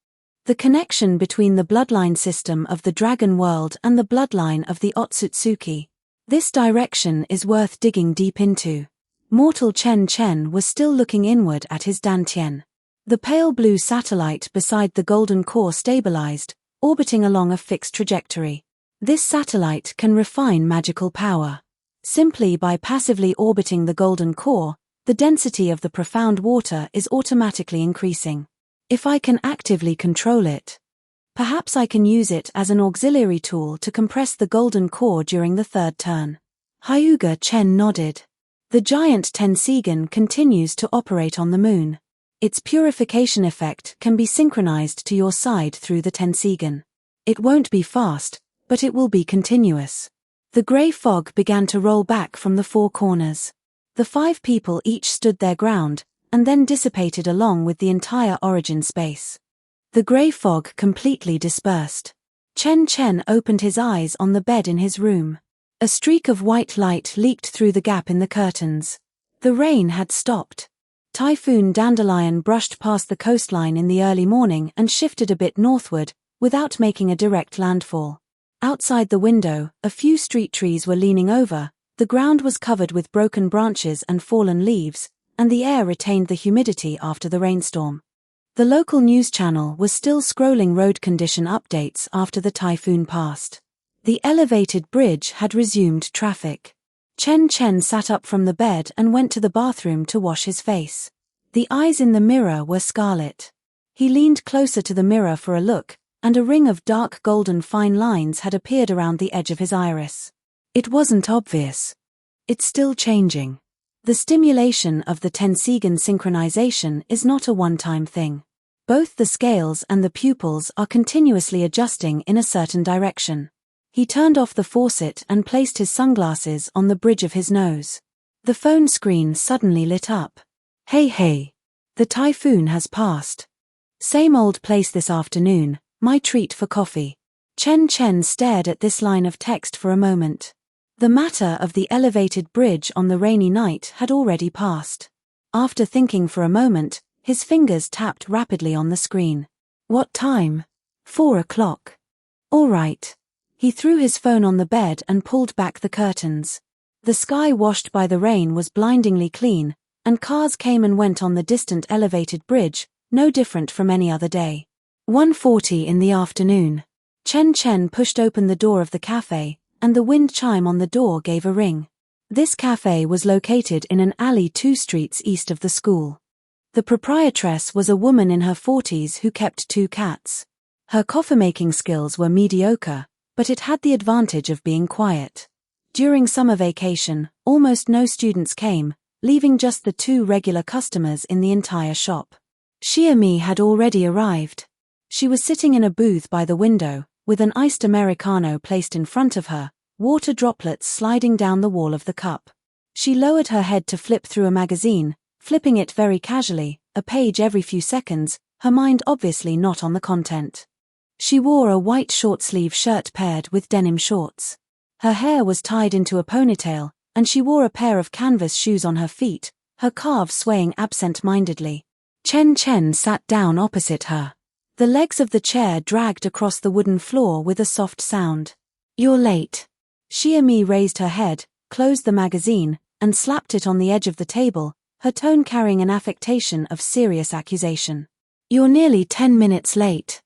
The connection between the bloodline system of the Dragon World and the bloodline of the Otsutsuki. This direction is worth digging deep into. Mortal Chen Chen was still looking inward at his dantian. The pale blue satellite beside the golden core stabilized, orbiting along a fixed trajectory. This satellite can refine magical power. Simply by passively orbiting the golden core, the density of the profound water is automatically increasing. If I can actively control it, perhaps I can use it as an auxiliary tool to compress the golden core during the third turn. Hyuga Chen nodded. The giant Tensigan continues to operate on the moon. Its purification effect can be synchronized to your side through the Tensigan. It won't be fast, but it will be continuous. The grey fog began to roll back from the four corners. The 5 people each stood their ground, and then dissipated along with the entire origin space. The grey fog completely dispersed. Chen Chen opened his eyes on the bed in his room. A streak of white light leaked through the gap in the curtains. The rain had stopped. Typhoon Dandelion brushed past the coastline in the early morning and shifted a bit northward, without making a direct landfall. Outside the window, a few street trees were leaning over, the ground was covered with broken branches and fallen leaves, and the air retained the humidity after the rainstorm. The local news channel was still scrolling road condition updates after the typhoon passed. The elevated bridge had resumed traffic. Chen Chen sat up from the bed and went to the bathroom to wash his face. The eyes in the mirror were scarlet. He leaned closer to the mirror for a look, and a ring of dark golden fine lines had appeared around the edge of his iris. It wasn't obvious. It's still changing. The stimulation of the Tensigan synchronization is not a one-time thing. Both the scales and the pupils are continuously adjusting in a certain direction. He turned off the faucet and placed his sunglasses on the bridge of his nose. The phone screen suddenly lit up. Hey, the typhoon has passed. Same old place this afternoon, my treat for coffee. Chen Chen stared at this line of text for a moment. The matter of the elevated bridge on the rainy night had already passed. After thinking for a moment, his fingers tapped rapidly on the screen. What time? 4 o'clock. All right. He threw his phone on the bed and pulled back the curtains. The sky washed by the rain was blindingly clean, and cars came and went on the distant elevated bridge, no different from any other day. 1:40 in the afternoon. Chen Chen pushed open the door of the cafe, and the wind chime on the door gave a ring. This cafe was located in an alley 2 streets east of the school. The proprietress was a woman in her 40s who kept 2 cats. Her coffee-making skills were mediocre, but it had the advantage of being quiet. During summer vacation, almost no students came, leaving just the 2 regular customers in the entire shop. Xiaomi had already arrived. She was sitting in a booth by the window, with an iced Americano placed in front of her, water droplets sliding down the wall of the cup. She lowered her head to flip through a magazine, flipping it very casually, a page every few seconds, her mind obviously not on the content. She wore a white short-sleeve shirt paired with denim shorts. Her hair was tied into a ponytail, and she wore a pair of canvas shoes on her feet, her calves swaying absent-mindedly. Chen Chen sat down opposite her. The legs of the chair dragged across the wooden floor with a soft sound. You're late. Xiaomi raised her head, closed the magazine, and slapped it on the edge of the table, her tone carrying an affectation of serious accusation. You're nearly 10 minutes late.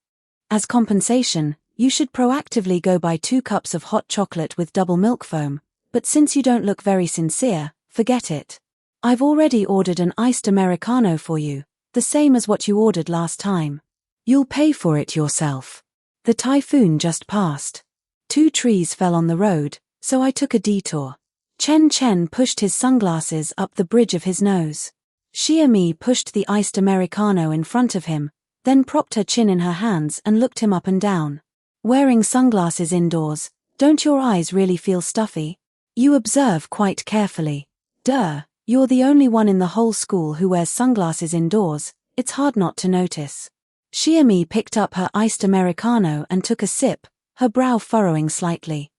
As compensation, you should proactively go buy 2 cups of hot chocolate with double milk foam, but since you don't look very sincere, forget it. I've already ordered an iced Americano for you, the same as what you ordered last time. You'll pay for it yourself. The typhoon just passed. 2 trees fell on the road, so I took a detour. Chen Chen pushed his sunglasses up the bridge of his nose. Xia Mi pushed the iced Americano in front of him, then propped her chin in her hands and looked him up and down. Wearing sunglasses indoors, don't your eyes really feel stuffy? You observe quite carefully. Duh, you're the only one in the whole school who wears sunglasses indoors, it's hard not to notice. Xia Mi picked up her iced Americano and took a sip, her brow furrowing slightly.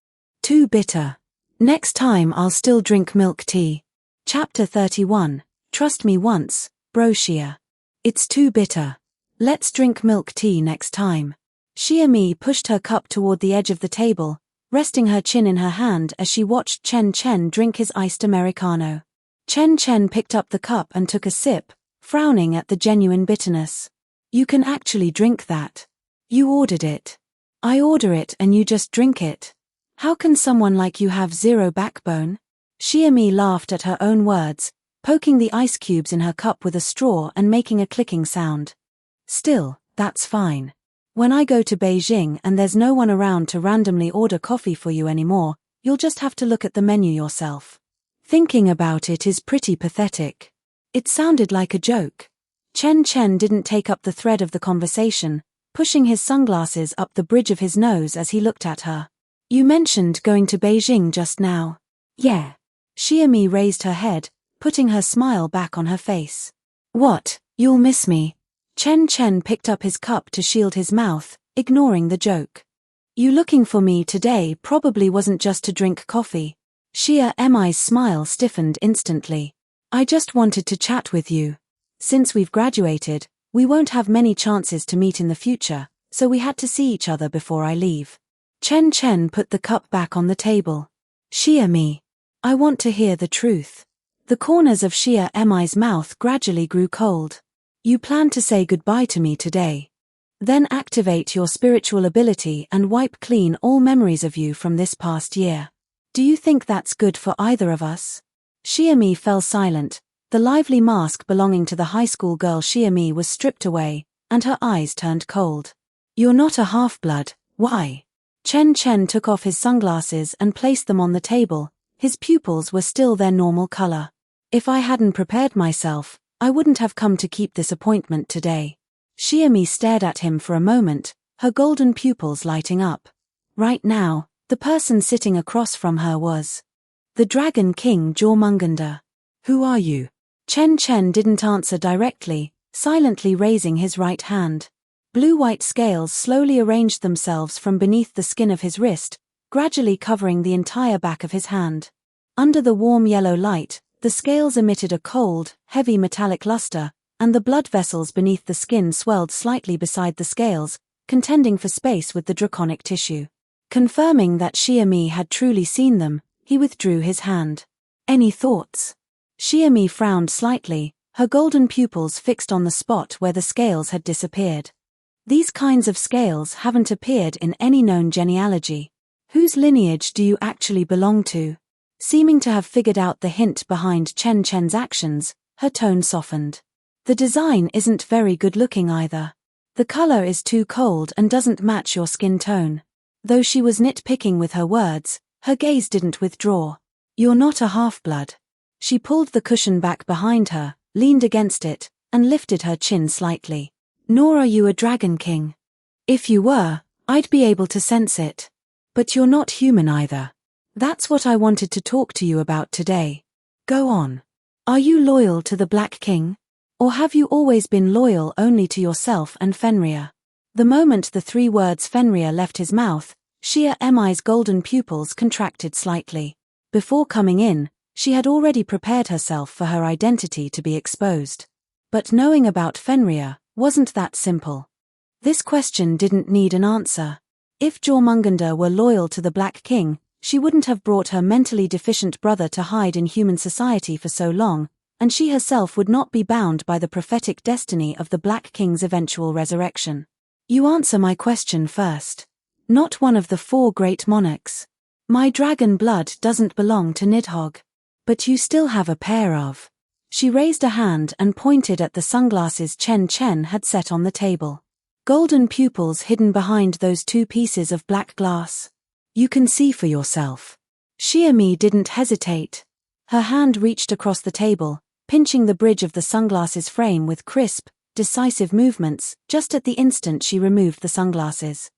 Too bitter. Next time I'll still drink milk tea. Chapter 31. Trust me once, bro Xia. It's too bitter. Let's drink milk tea next time. Xia Mi pushed her cup toward the edge of the table, resting her chin in her hand as she watched Chen Chen drink his iced Americano. Chen Chen picked up the cup and took a sip, frowning at the genuine bitterness. You can actually drink that. You ordered it. I order it and you just drink it. How can someone like you have zero backbone? Xia Mi laughed at her own words, poking the ice cubes in her cup with a straw and making a clicking sound. Still, that's fine. When I go to Beijing and there's no one around to randomly order coffee for you anymore, you'll just have to look at the menu yourself. Thinking about it is pretty pathetic. It sounded like a joke. Chen Chen didn't take up the thread of the conversation, pushing his sunglasses up the bridge of his nose as he looked at her. You mentioned going to Beijing just now. Yeah. Xia Mi raised her head, putting her smile back on her face. What, you'll miss me? Chen Chen picked up his cup to shield his mouth, ignoring the joke. You looking for me today probably wasn't just to drink coffee. Xia Mi's smile stiffened instantly. I just wanted to chat with you. Since we've graduated, we won't have many chances to meet in the future, so we had to see each other before I leave. Chen Chen put the cup back on the table. Xia Mi. I want to hear the truth. The corners of Xia Mi's mouth gradually grew cold. You plan to say goodbye to me today. Then activate your spiritual ability and wipe clean all memories of you from this past year. Do you think that's good for either of us? Xia Mi fell silent. The lively mask belonging to the high school girl Xia Mi was stripped away, and her eyes turned cold. You're not a half-blood, why? Chen Chen took off his sunglasses and placed them on the table. His pupils were still their normal color. If I hadn't prepared myself, I wouldn't have come to keep this appointment today. Xia Mi stared at him for a moment, her golden pupils lighting up. Right now, the person sitting across from her was the Dragon King Jormungandr. Who are you? Chen Chen didn't answer directly, silently raising his right hand. Blue-white scales slowly arranged themselves from beneath the skin of his wrist, gradually covering the entire back of his hand. Under the warm yellow light, the scales emitted a cold, heavy metallic luster, and the blood vessels beneath the skin swelled slightly beside the scales, contending for space with the draconic tissue. Confirming that Xia Mi had truly seen them, he withdrew his hand. Any thoughts? Xia Mi frowned slightly, her golden pupils fixed on the spot where the scales had disappeared. These kinds of scales haven't appeared in any known genealogy. Whose lineage do you actually belong to? Seeming to have figured out the hint behind Chen Chen's actions, her tone softened. The design isn't very good looking either. The color is too cold and doesn't match your skin tone. Though she was nitpicking with her words, her gaze didn't withdraw. You're not a half-blood. She pulled the cushion back behind her, leaned against it, and lifted her chin slightly. Nor are you a Dragon King. If you were, I'd be able to sense it. But you're not human either. That's what I wanted to talk to you about today. Go on. Are you loyal to the Black King? Or have you always been loyal only to yourself and Fenrir? The moment the 3 words Fenrir left his mouth, Xia Mi's golden pupils contracted slightly. Before coming in, she had already prepared herself for her identity to be exposed. But knowing about Fenrir wasn't that simple. This question didn't need an answer. If Jormungandr were loyal to the Black King, she wouldn't have brought her mentally deficient brother to hide in human society for so long, and she herself would not be bound by the prophetic destiny of the Black King's eventual resurrection. You answer my question first. Not one of the 4 great monarchs. My dragon blood doesn't belong to Nidhogg. But you still have a pair of. She raised a hand and pointed at the sunglasses Chen Chen had set on the table. golden pupils hidden behind those two pieces of black glass. You can see for yourself. Xiaomi didn't hesitate. Her hand reached across the table, pinching the bridge of the sunglasses frame with crisp, decisive movements, just at the instant she removed the sunglasses.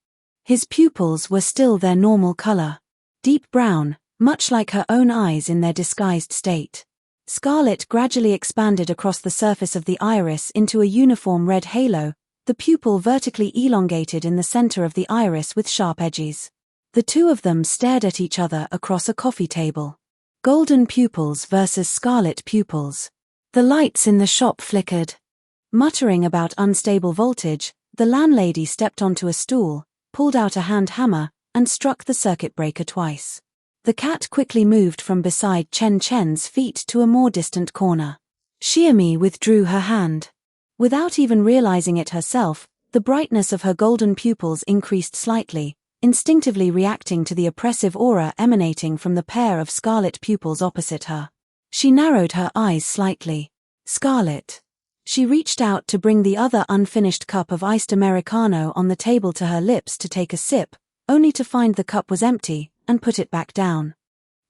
His pupils were still their normal color. Deep brown, much like her own eyes in their disguised state. Scarlet gradually expanded across the surface of the iris into a uniform red halo, the pupil vertically elongated in the center of the iris with sharp edges. The two of them stared at each other across a coffee table. Golden pupils versus scarlet pupils. The lights in the shop flickered. Muttering about unstable voltage, the landlady stepped onto a stool, pulled out a hand hammer, and struck the circuit breaker twice. The cat quickly moved from beside Chen Chen's feet to a more distant corner. Xiaomi withdrew her hand. Without even realizing it herself, the brightness of her golden pupils increased slightly, instinctively reacting to the oppressive aura emanating from the pair of scarlet pupils opposite her. She narrowed her eyes slightly. Scarlet. She reached out to bring the other unfinished cup of iced Americano on the table to her lips to take a sip, only to find the cup was empty, and put it back down.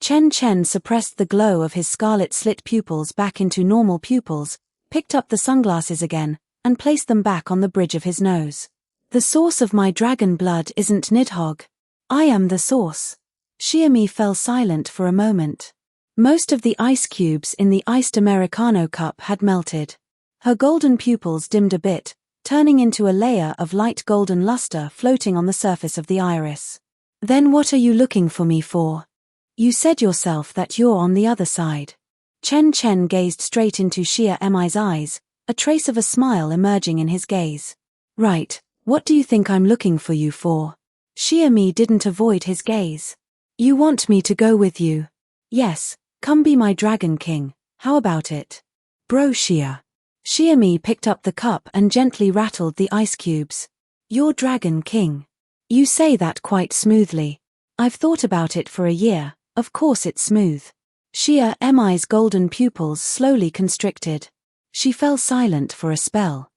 Chen Chen suppressed the glow of his scarlet slit pupils back into normal pupils, picked up the sunglasses again, and placed them back on the bridge of his nose. The source of my dragon blood isn't Nidhogg. I am the source. Xiaomi fell silent for a moment. Most of the ice cubes in the iced Americano cup had melted. Her golden pupils dimmed a bit, turning into a layer of light golden luster floating on the surface of the iris. Then what are you looking for me for? You said yourself that you're on the other side. Chen Chen gazed straight into Xia Mi's eyes, a trace of a smile emerging in his gaze. Right, what do you think I'm looking for you for? Xiaomi didn't avoid his gaze. You want me to go with you? Yes, come be my dragon king, how about it? Bro Xia. Xiaomi picked up the cup and gently rattled the ice cubes. Your dragon king. You say that quite smoothly. I've thought about it for a year, of course it's smooth. Xia Mi's golden pupils slowly constricted. She fell silent for a spell.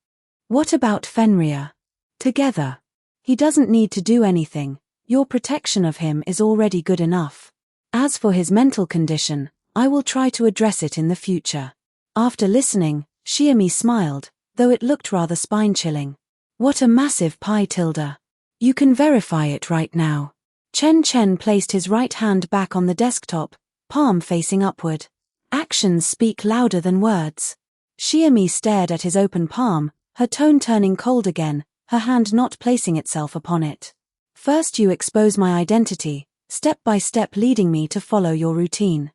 What about Fenrir? Together. He doesn't need to do anything, your protection of him is already good enough. As for his mental condition, I will try to address it in the future. After listening, Xiaomi smiled, though it looked rather spine-chilling. What a massive pie tilde. You can verify it right now. Chen Chen placed his right hand back on the desktop, palm facing upward. Actions speak louder than words. Xiaomi stared at his open palm, her tone turning cold again, her hand not placing itself upon it. First you expose my identity, step by step leading me to follow your routine.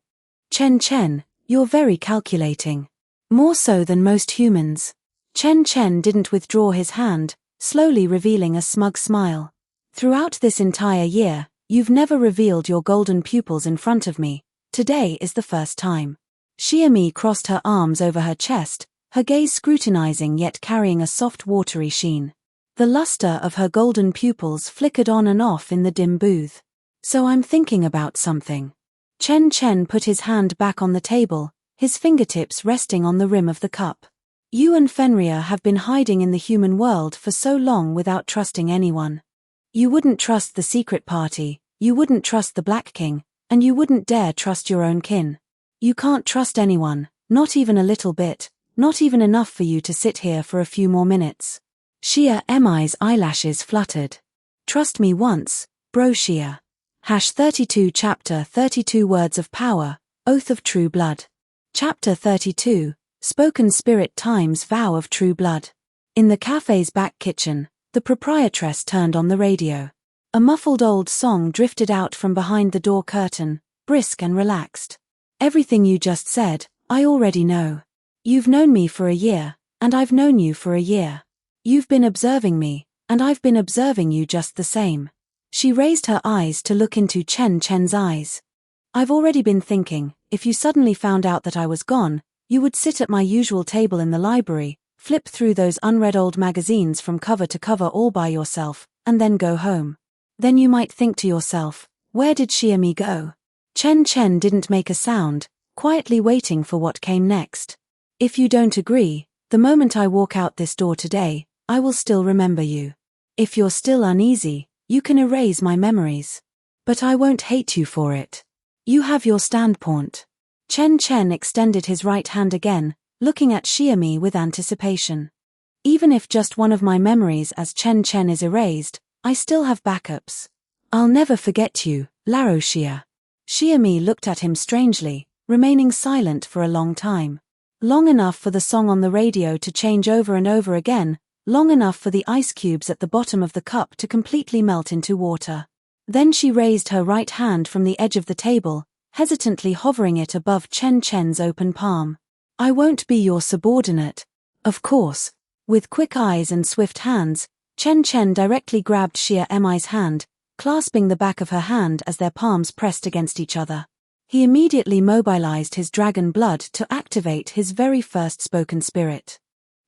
Chen Chen, you're very calculating. More so than most humans. Chen Chen didn't withdraw his hand, slowly revealing a smug smile. Throughout this entire year, you've never revealed your golden pupils in front of me. Today is the first time. Xiaomi crossed her arms over her chest, her gaze scrutinizing yet carrying a soft watery sheen. The luster of her golden pupils flickered on and off in the dim booth. So I'm thinking about something. Chen Chen put his hand back on the table, his fingertips resting on the rim of the cup. You and Fenrir have been hiding in the human world for so long without trusting anyone. You wouldn't trust the secret party, you wouldn't trust the Black King, and you wouldn't dare trust your own kin. You can't trust anyone, not even a little bit, not even enough for you to sit here for a few more minutes. Xia Mi's eyelashes fluttered. Trust me once, bro Xia. 32 Chapter 32 Words of Power, Oath of True Blood. Chapter 32, Spoken Spirit Times Vow of True Blood. In the cafe's back kitchen, the proprietress turned on the radio. A muffled old song drifted out from behind the door curtain, brisk and relaxed. Everything you just said, I already know. You've known me for a year, and I've known you for a year. You've been observing me, and I've been observing you just the same. She raised her eyes to look into Chen Chen's eyes. I've already been thinking, if you suddenly found out that I was gone, you would sit at my usual table in the library, flip through those unread old magazines from cover to cover all by yourself, and then go home. Then you might think to yourself, where did Xiaomi go? Chen Chen didn't make a sound, quietly waiting for what came next. If you don't agree, the moment I walk out this door today, I will still remember you. If you're still uneasy, you can erase my memories. But I won't hate you for it. You have your standpoint. Chen Chen extended his right hand again, looking at Xiaomi with anticipation. Even if just one of my memories as Chen Chen is erased, I still have backups. I'll never forget you, Laro Xia. Xiaomi looked at him strangely, remaining silent for a long time. Long enough for the song on the radio to change over and over again, long enough for the ice cubes at the bottom of the cup to completely melt into water. Then she raised her right hand from the edge of the table, hesitantly hovering it above Chen Chen's open palm. I won't be your subordinate. Of course. With quick eyes and swift hands, Chen Chen directly grabbed Xia Mi's hand, clasping the back of her hand as their palms pressed against each other. He immediately mobilized his dragon blood to activate his very first spoken spirit.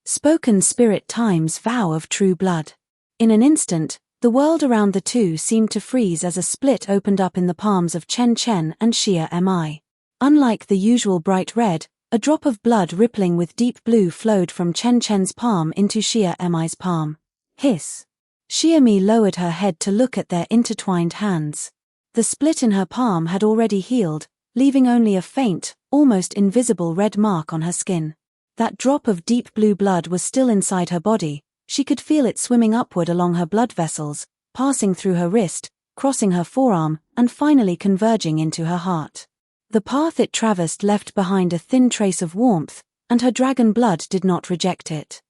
Spoken spirit times vow of true blood. In an instant, the world around the two seemed to freeze as a split opened up in the palms of Chen Chen and Xia Mi. Unlike the usual bright red, a drop of blood rippling with deep blue flowed from Chen Chen's palm into Xia Mi's palm. Hiss. Xia Mi lowered her head to look at their intertwined hands. The split in her palm had already healed, leaving only a faint, almost invisible red mark on her skin. That drop of deep blue blood was still inside her body. She could feel it swimming upward along her blood vessels, passing through her wrist, crossing her forearm, and finally converging into her heart. The path it traversed left behind a thin trace of warmth, and her dragon blood did not reject it.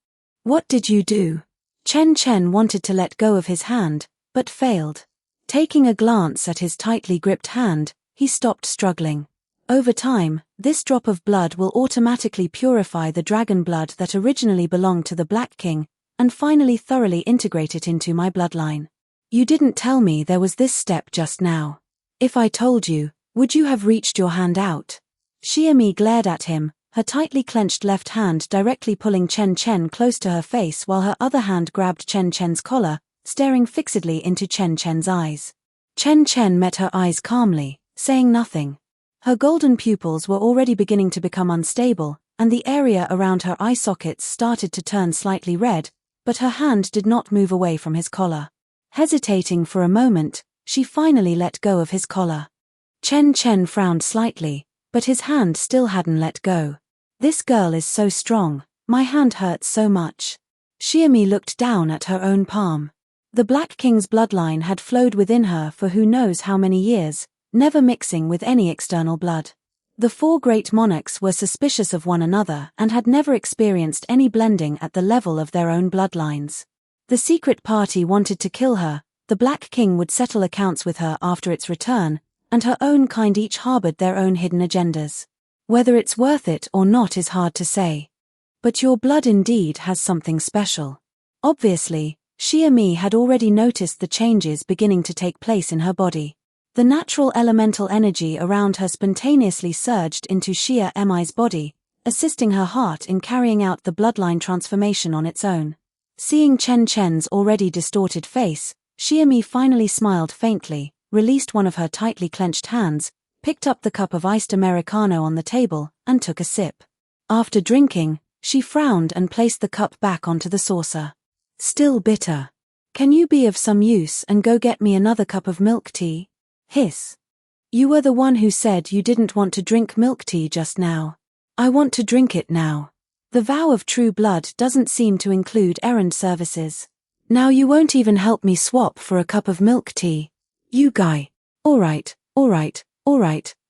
What did you do? Chen Chen wanted to let go of his hand, but failed. Taking a glance at his tightly gripped hand, he stopped struggling. Over time, this drop of blood will automatically purify the dragon blood that originally belonged to the Black King, and finally thoroughly integrate it into my bloodline. You didn't tell me there was this step just now. If I told you, would you have reached your hand out? Xia Mi glared at him, her tightly clenched left hand directly pulling Chen Chen close to her face while her other hand grabbed Chen Chen's collar, staring fixedly into Chen Chen's eyes. Chen Chen met her eyes calmly, saying nothing. Her golden pupils were already beginning to become unstable, and the area around her eye sockets started to turn slightly red, but her hand did not move away from his collar. Hesitating for a moment, she finally let go of his collar. Chen Chen frowned slightly, but his hand still hadn't let go. This girl is so strong, my hand hurts so much. Xia Mi looked down at her own palm. The Black King's bloodline had flowed within her for who knows how many years, never mixing with any external blood. The four great monarchs were suspicious of one another and had never experienced any blending at the level of their own bloodlines. The secret party wanted to kill her, the Black King would settle accounts with her after its return, and her own kind each harbored their own hidden agendas. Whether it's worth it or not is hard to say. But your blood indeed has something special. Obviously, Xia Mi had already noticed the changes beginning to take place in her body. The natural elemental energy around her spontaneously surged into Xia Mi's body, assisting her heart in carrying out the bloodline transformation on its own. Seeing Chen Chen's already distorted face, Xia Mi finally smiled faintly, released one of her tightly clenched hands, picked up the cup of iced Americano on the table, and took a sip. After drinking, she frowned and placed the cup back onto the saucer. Still bitter. Can you be of some use and go get me another cup of milk tea? Hiss. You were the one who said you didn't want to drink milk tea just now. I want to drink it now. The vow of true blood doesn't seem to include errand services. Now you won't even help me swap for a cup of milk tea. You guy. Alright,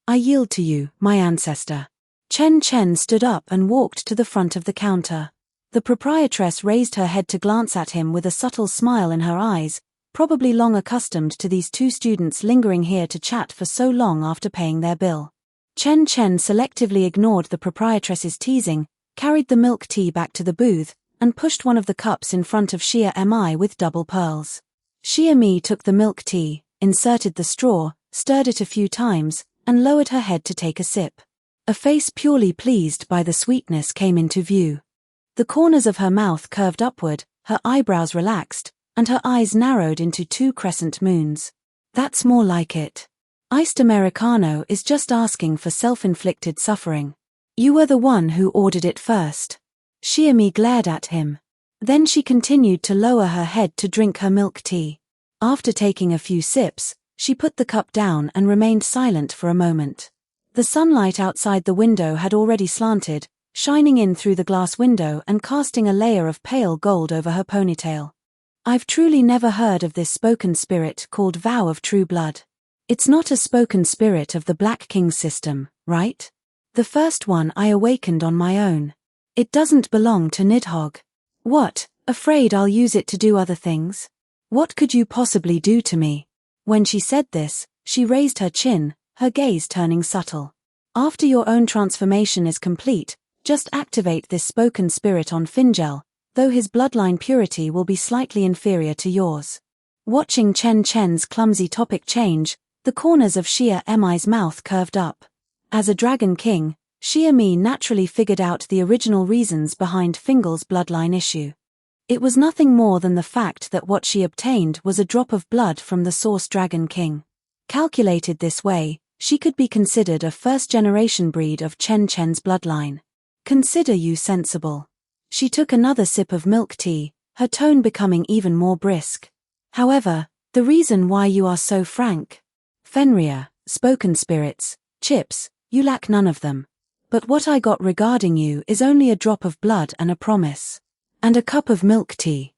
I yield to you, my ancestor. Chen Chen stood up and walked to the front of the counter. The proprietress raised her head to glance at him with a subtle smile in her eyes, probably long accustomed to these two students lingering here to chat for so long after paying their bill. Chen Chen selectively ignored the proprietress's teasing, carried the milk tea back to the booth, and pushed one of the cups in front of Xia Mi with double pearls. Xia Mi took the milk tea, inserted the straw, stirred it a few times, and lowered her head to take a sip. A face purely pleased by the sweetness came into view. The corners of her mouth curved upward, her eyebrows relaxed, and her eyes narrowed into two crescent moons. That's more like it. Iced Americano is just asking for self-inflicted suffering. You were the one who ordered it first. Xia Mi glared at him. Then she continued to lower her head to drink her milk tea. After taking a few sips, she put the cup down and remained silent for a moment. The sunlight outside the window had already slanted, shining in through the glass window and casting a layer of pale gold over her ponytail. I've truly never heard of this spoken spirit called Vow of True Blood. It's not a spoken spirit of the Black King's system, right? The first one I awakened on my own. It doesn't belong to Nidhogg. What, afraid I'll use it to do other things? What could you possibly do to me? When she said this, she raised her chin, her gaze turning subtle. After your own transformation is complete, just activate this spoken spirit on Fingel, though his bloodline purity will be slightly inferior to yours. Watching Chen Chen's clumsy topic change, the corners of Xia Mi's mouth curved up. As a Dragon King, Xia Mi naturally figured out the original reasons behind Fingal's bloodline issue. It was nothing more than the fact that what she obtained was a drop of blood from the Source Dragon King. Calculated this way, she could be considered a first-generation breed of Chen Chen's bloodline. Consider you sensible. She took another sip of milk tea, her tone becoming even more brisk. However, the reason why you are so frank. Fenrir, spoken spirits, chips, you lack none of them. But what I got regarding you is only a drop of blood and a promise. And a cup of milk tea.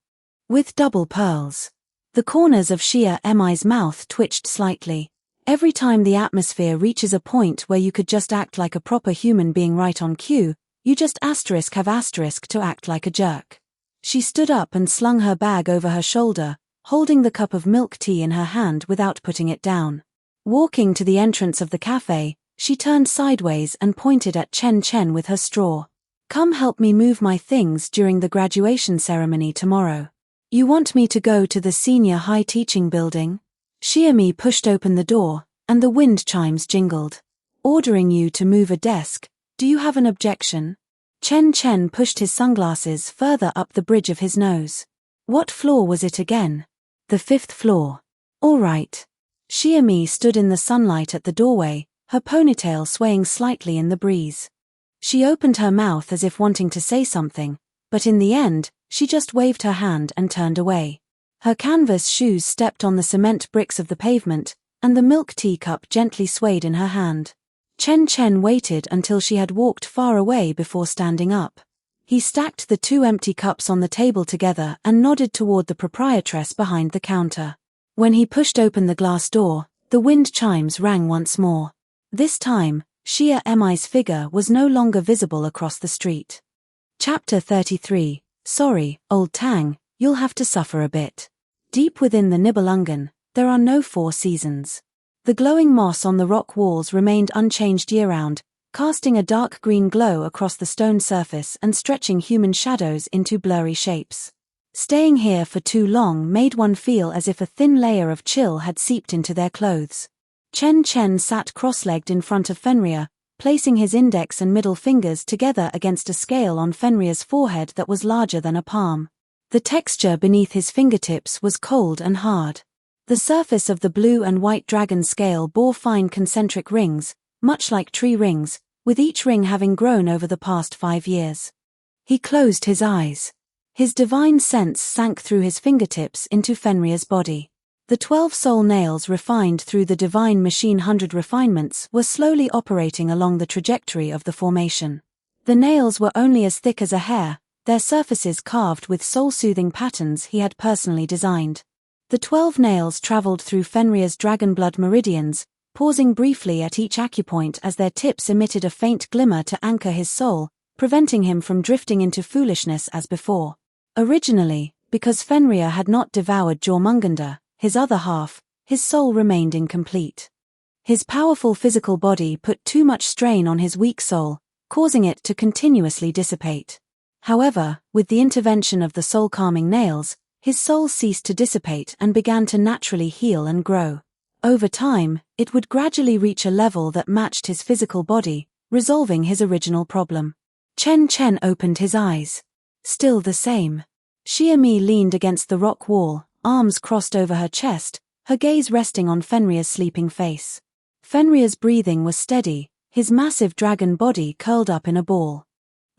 With double pearls. The corners of Xia Mi's mouth twitched slightly. Every time the atmosphere reaches a point where you could just act like a proper human being right on cue, you just have to act like a jerk. She stood up and slung her bag over her shoulder, holding the cup of milk tea in her hand without putting it down. Walking to the entrance of the cafe, she turned sideways and pointed at Chen Chen with her straw. Come help me move my things during the graduation ceremony tomorrow. You want me to go to the senior high teaching building? Xia Mi pushed open the door, and the wind chimes jingled. Ordering you to move a desk. Do you have an objection? Chen Chen pushed his sunglasses further up the bridge of his nose. What floor was it again? The 5th floor. All right. Xia Mi stood in the sunlight at the doorway, her ponytail swaying slightly in the breeze. She opened her mouth as if wanting to say something, but in the end, she just waved her hand and turned away. Her canvas shoes stepped on the cement bricks of the pavement, and the milk tea cup gently swayed in her hand. Chen Chen waited until she had walked far away before standing up. He stacked the 2 empty cups on the table together and nodded toward the proprietress behind the counter. When he pushed open the glass door, the wind chimes rang once more. This time, Xia Mi's figure was no longer visible across the street. Chapter 33. Sorry, old Tang, you'll have to suffer a bit. Deep within the Nibelungen, there are no 4 seasons. The glowing moss on the rock walls remained unchanged year-round, casting a dark green glow across the stone surface and stretching human shadows into blurry shapes. Staying here for too long made one feel as if a thin layer of chill had seeped into their clothes. Chen Chen sat cross-legged in front of Fenrir, placing his index and middle fingers together against a scale on Fenrir's forehead that was larger than a palm. The texture beneath his fingertips was cold and hard. The surface of the blue and white dragon scale bore fine concentric rings, much like tree rings, with each ring having grown over the past 5 years. He closed his eyes. His divine sense sank through his fingertips into Fenrir's body. The 12 soul nails refined through the divine machine 100 refinements were slowly operating along the trajectory of the formation. The nails were only as thick as a hair, their surfaces carved with soul-soothing patterns he had personally designed. The 12 nails traveled through Fenrir's dragon blood meridians, pausing briefly at each acupoint as their tips emitted a faint glimmer to anchor his soul, preventing him from drifting into foolishness as before. Originally, because Fenrir had not devoured Jormungandr, his other half, his soul remained incomplete. His powerful physical body put too much strain on his weak soul, causing it to continuously dissipate. However, with the intervention of the soul-calming nails, his soul ceased to dissipate and began to naturally heal and grow. Over time, it would gradually reach a level that matched his physical body, resolving his original problem. Chen Chen opened his eyes. Still the same. Xia Mi leaned against the rock wall, arms crossed over her chest, her gaze resting on Fenrir's sleeping face. Fenrir's breathing was steady, his massive dragon body curled up in a ball.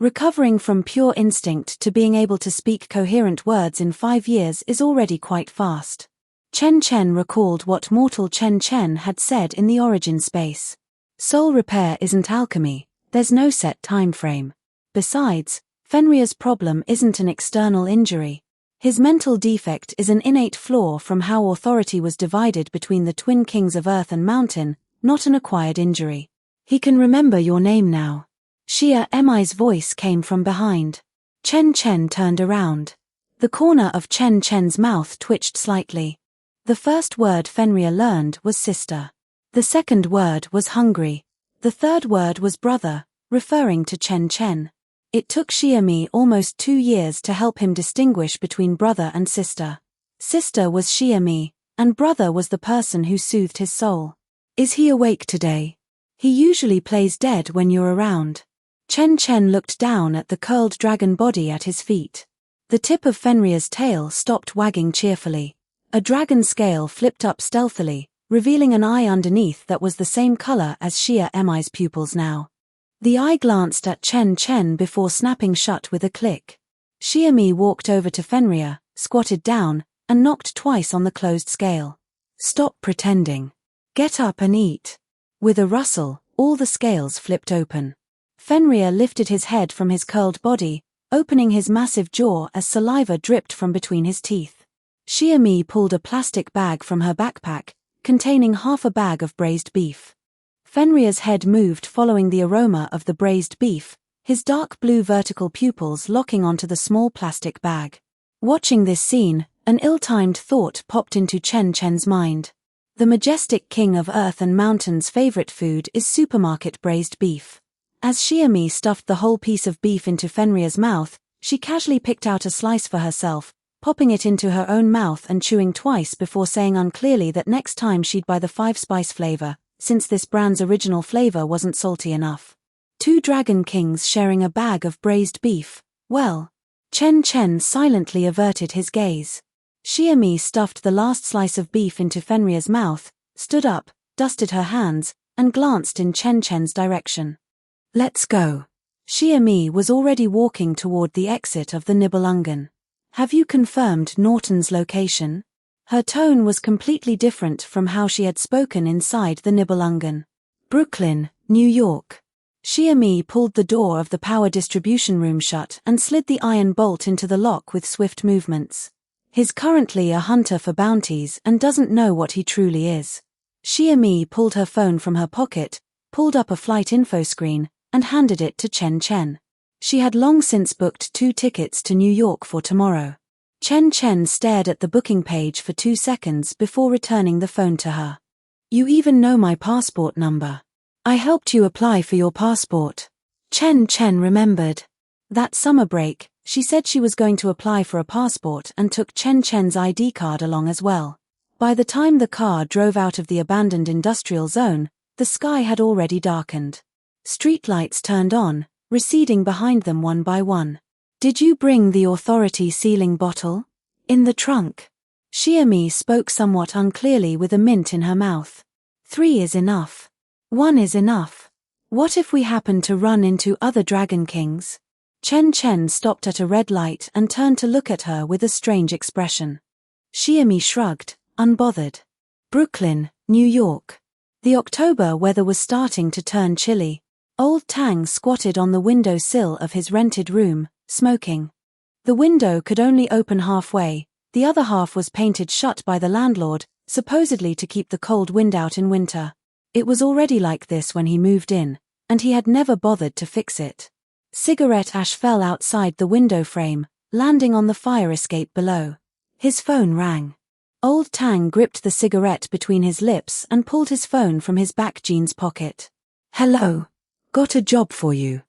Recovering from pure instinct to being able to speak coherent words in 5 years is already quite fast. Chen Chen recalled what mortal Chen Chen had said in the origin space. Soul repair isn't alchemy, there's no set time frame. Besides, Fenrir's problem isn't an external injury. His mental defect is an innate flaw from how authority was divided between the twin kings of Earth and Mountain, not an acquired injury. He can remember your name now. Xia Mi's voice came from behind. Chen Chen turned around. The corner of Chen Chen's mouth twitched slightly. The first word Fenrir learned was sister. The second word was hungry. The third word was brother, referring to Chen Chen. It took Xia Mi almost 2 years to help him distinguish between brother and sister. Sister was Xia Mi, and brother was the person who soothed his soul. Is he awake today? He usually plays dead when you're around. Chen Chen looked down at the curled dragon body at his feet. The tip of Fenrir's tail stopped wagging cheerfully. A dragon scale flipped up stealthily, revealing an eye underneath that was the same color as Xia Mi's pupils now. The eye glanced at Chen Chen before snapping shut with a click. Xia Mi walked over to Fenrir, squatted down, and knocked twice on the closed scale. Stop pretending. Get up and eat. With a rustle, all the scales flipped open. Fenrir lifted his head from his curled body, opening his massive jaw as saliva dripped from between his teeth. Xia Mi pulled a plastic bag from her backpack, containing half a bag of braised beef. Fenrir's head moved following the aroma of the braised beef, his dark blue vertical pupils locking onto the small plastic bag. Watching this scene, an ill-timed thought popped into Chen Chen's mind. The majestic king of Earth and Mountain's favorite food is supermarket braised beef. As Xia Mi stuffed the whole piece of beef into Fenrir's mouth, she casually picked out a slice for herself, popping it into her own mouth and chewing twice before saying unclearly that next time she'd buy the 5-spice flavor, since this brand's original flavor wasn't salty enough. 2 dragon kings sharing a bag of braised beef, well. Chen Chen silently averted his gaze. Xia Mi stuffed the last slice of beef into Fenrir's mouth, stood up, dusted her hands, and glanced in Chen Chen's direction. Let's go. Xia Mi was already walking toward the exit of the Nibelungen. Have you confirmed Norton's location? Her tone was completely different from how she had spoken inside the Nibelungen. Brooklyn, New York. Xia Mi pulled the door of the power distribution room shut and slid the iron bolt into the lock with swift movements. He's currently a hunter for bounties and doesn't know what he truly is. Xia Mi pulled her phone from her pocket, pulled up a flight info screen, and handed it to Chen Chen. She had long since booked 2 tickets to New York for tomorrow. Chen Chen stared at the booking page for 2 seconds before returning the phone to her. You even know my passport number. I helped you apply for your passport. Chen Chen remembered. That summer break, she said she was going to apply for a passport and took Chen Chen's ID card along as well. By the time the car drove out of the abandoned industrial zone, the sky had already darkened. Streetlights turned on, receding behind them one by one. Did you bring the authority sealing bottle? In the trunk. Xia Mi spoke somewhat unclearly with a mint in her mouth. 3 is enough. 1 is enough. What if we happen to run into other dragon kings? Chen Chen stopped at a red light and turned to look at her with a strange expression. Xia Mi shrugged, unbothered. Brooklyn, New York. The October weather was starting to turn chilly. Old Tang squatted on the window sill of his rented room, smoking. The window could only open halfway, the other half was painted shut by the landlord, supposedly to keep the cold wind out in winter. It was already like this when he moved in, and he had never bothered to fix it. Cigarette ash fell outside the window frame, landing on the fire escape below. His phone rang. Old Tang gripped the cigarette between his lips and pulled his phone from his back jeans pocket. Hello. Got a job for you.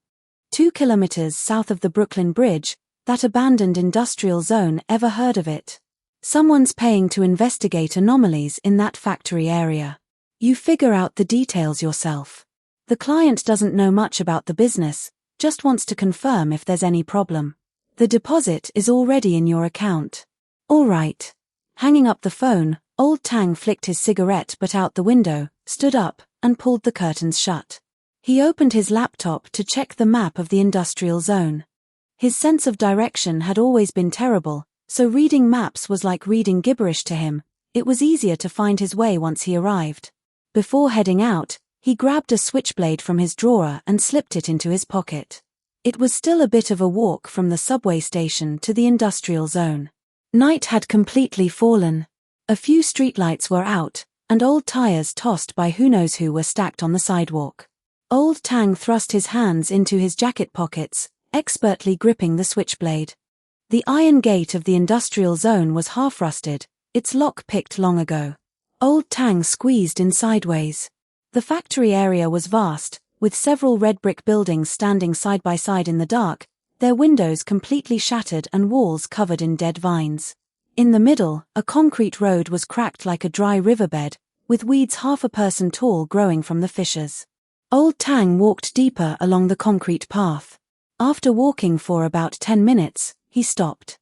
2 kilometers south of the Brooklyn Bridge, that abandoned industrial zone. Ever heard of it? Someone's paying to investigate anomalies in that factory area. You figure out the details yourself. The client doesn't know much about the business, just wants to confirm if there's any problem. The deposit is already in your account. All right. Hanging up the phone, Old Tang flicked his cigarette butt out the window, stood up, and pulled the curtains shut. He opened his laptop to check the map of the industrial zone. His sense of direction had always been terrible, so reading maps was like reading gibberish to him. It was easier to find his way once he arrived. Before heading out, he grabbed a switchblade from his drawer and slipped it into his pocket. It was still a bit of a walk from the subway station to the industrial zone. Night had completely fallen. A few streetlights were out, and old tires tossed by who knows who were stacked on the sidewalk. Old Tang thrust his hands into his jacket pockets, expertly gripping the switchblade. The iron gate of the industrial zone was half-rusted, its lock picked long ago. Old Tang squeezed in sideways. The factory area was vast, with several red brick buildings standing side by side in the dark, their windows completely shattered and walls covered in dead vines. In the middle, a concrete road was cracked like a dry riverbed, with weeds half a person tall growing from the fissures. Old Tang walked deeper along the concrete path. After walking for about 10 minutes, he stopped.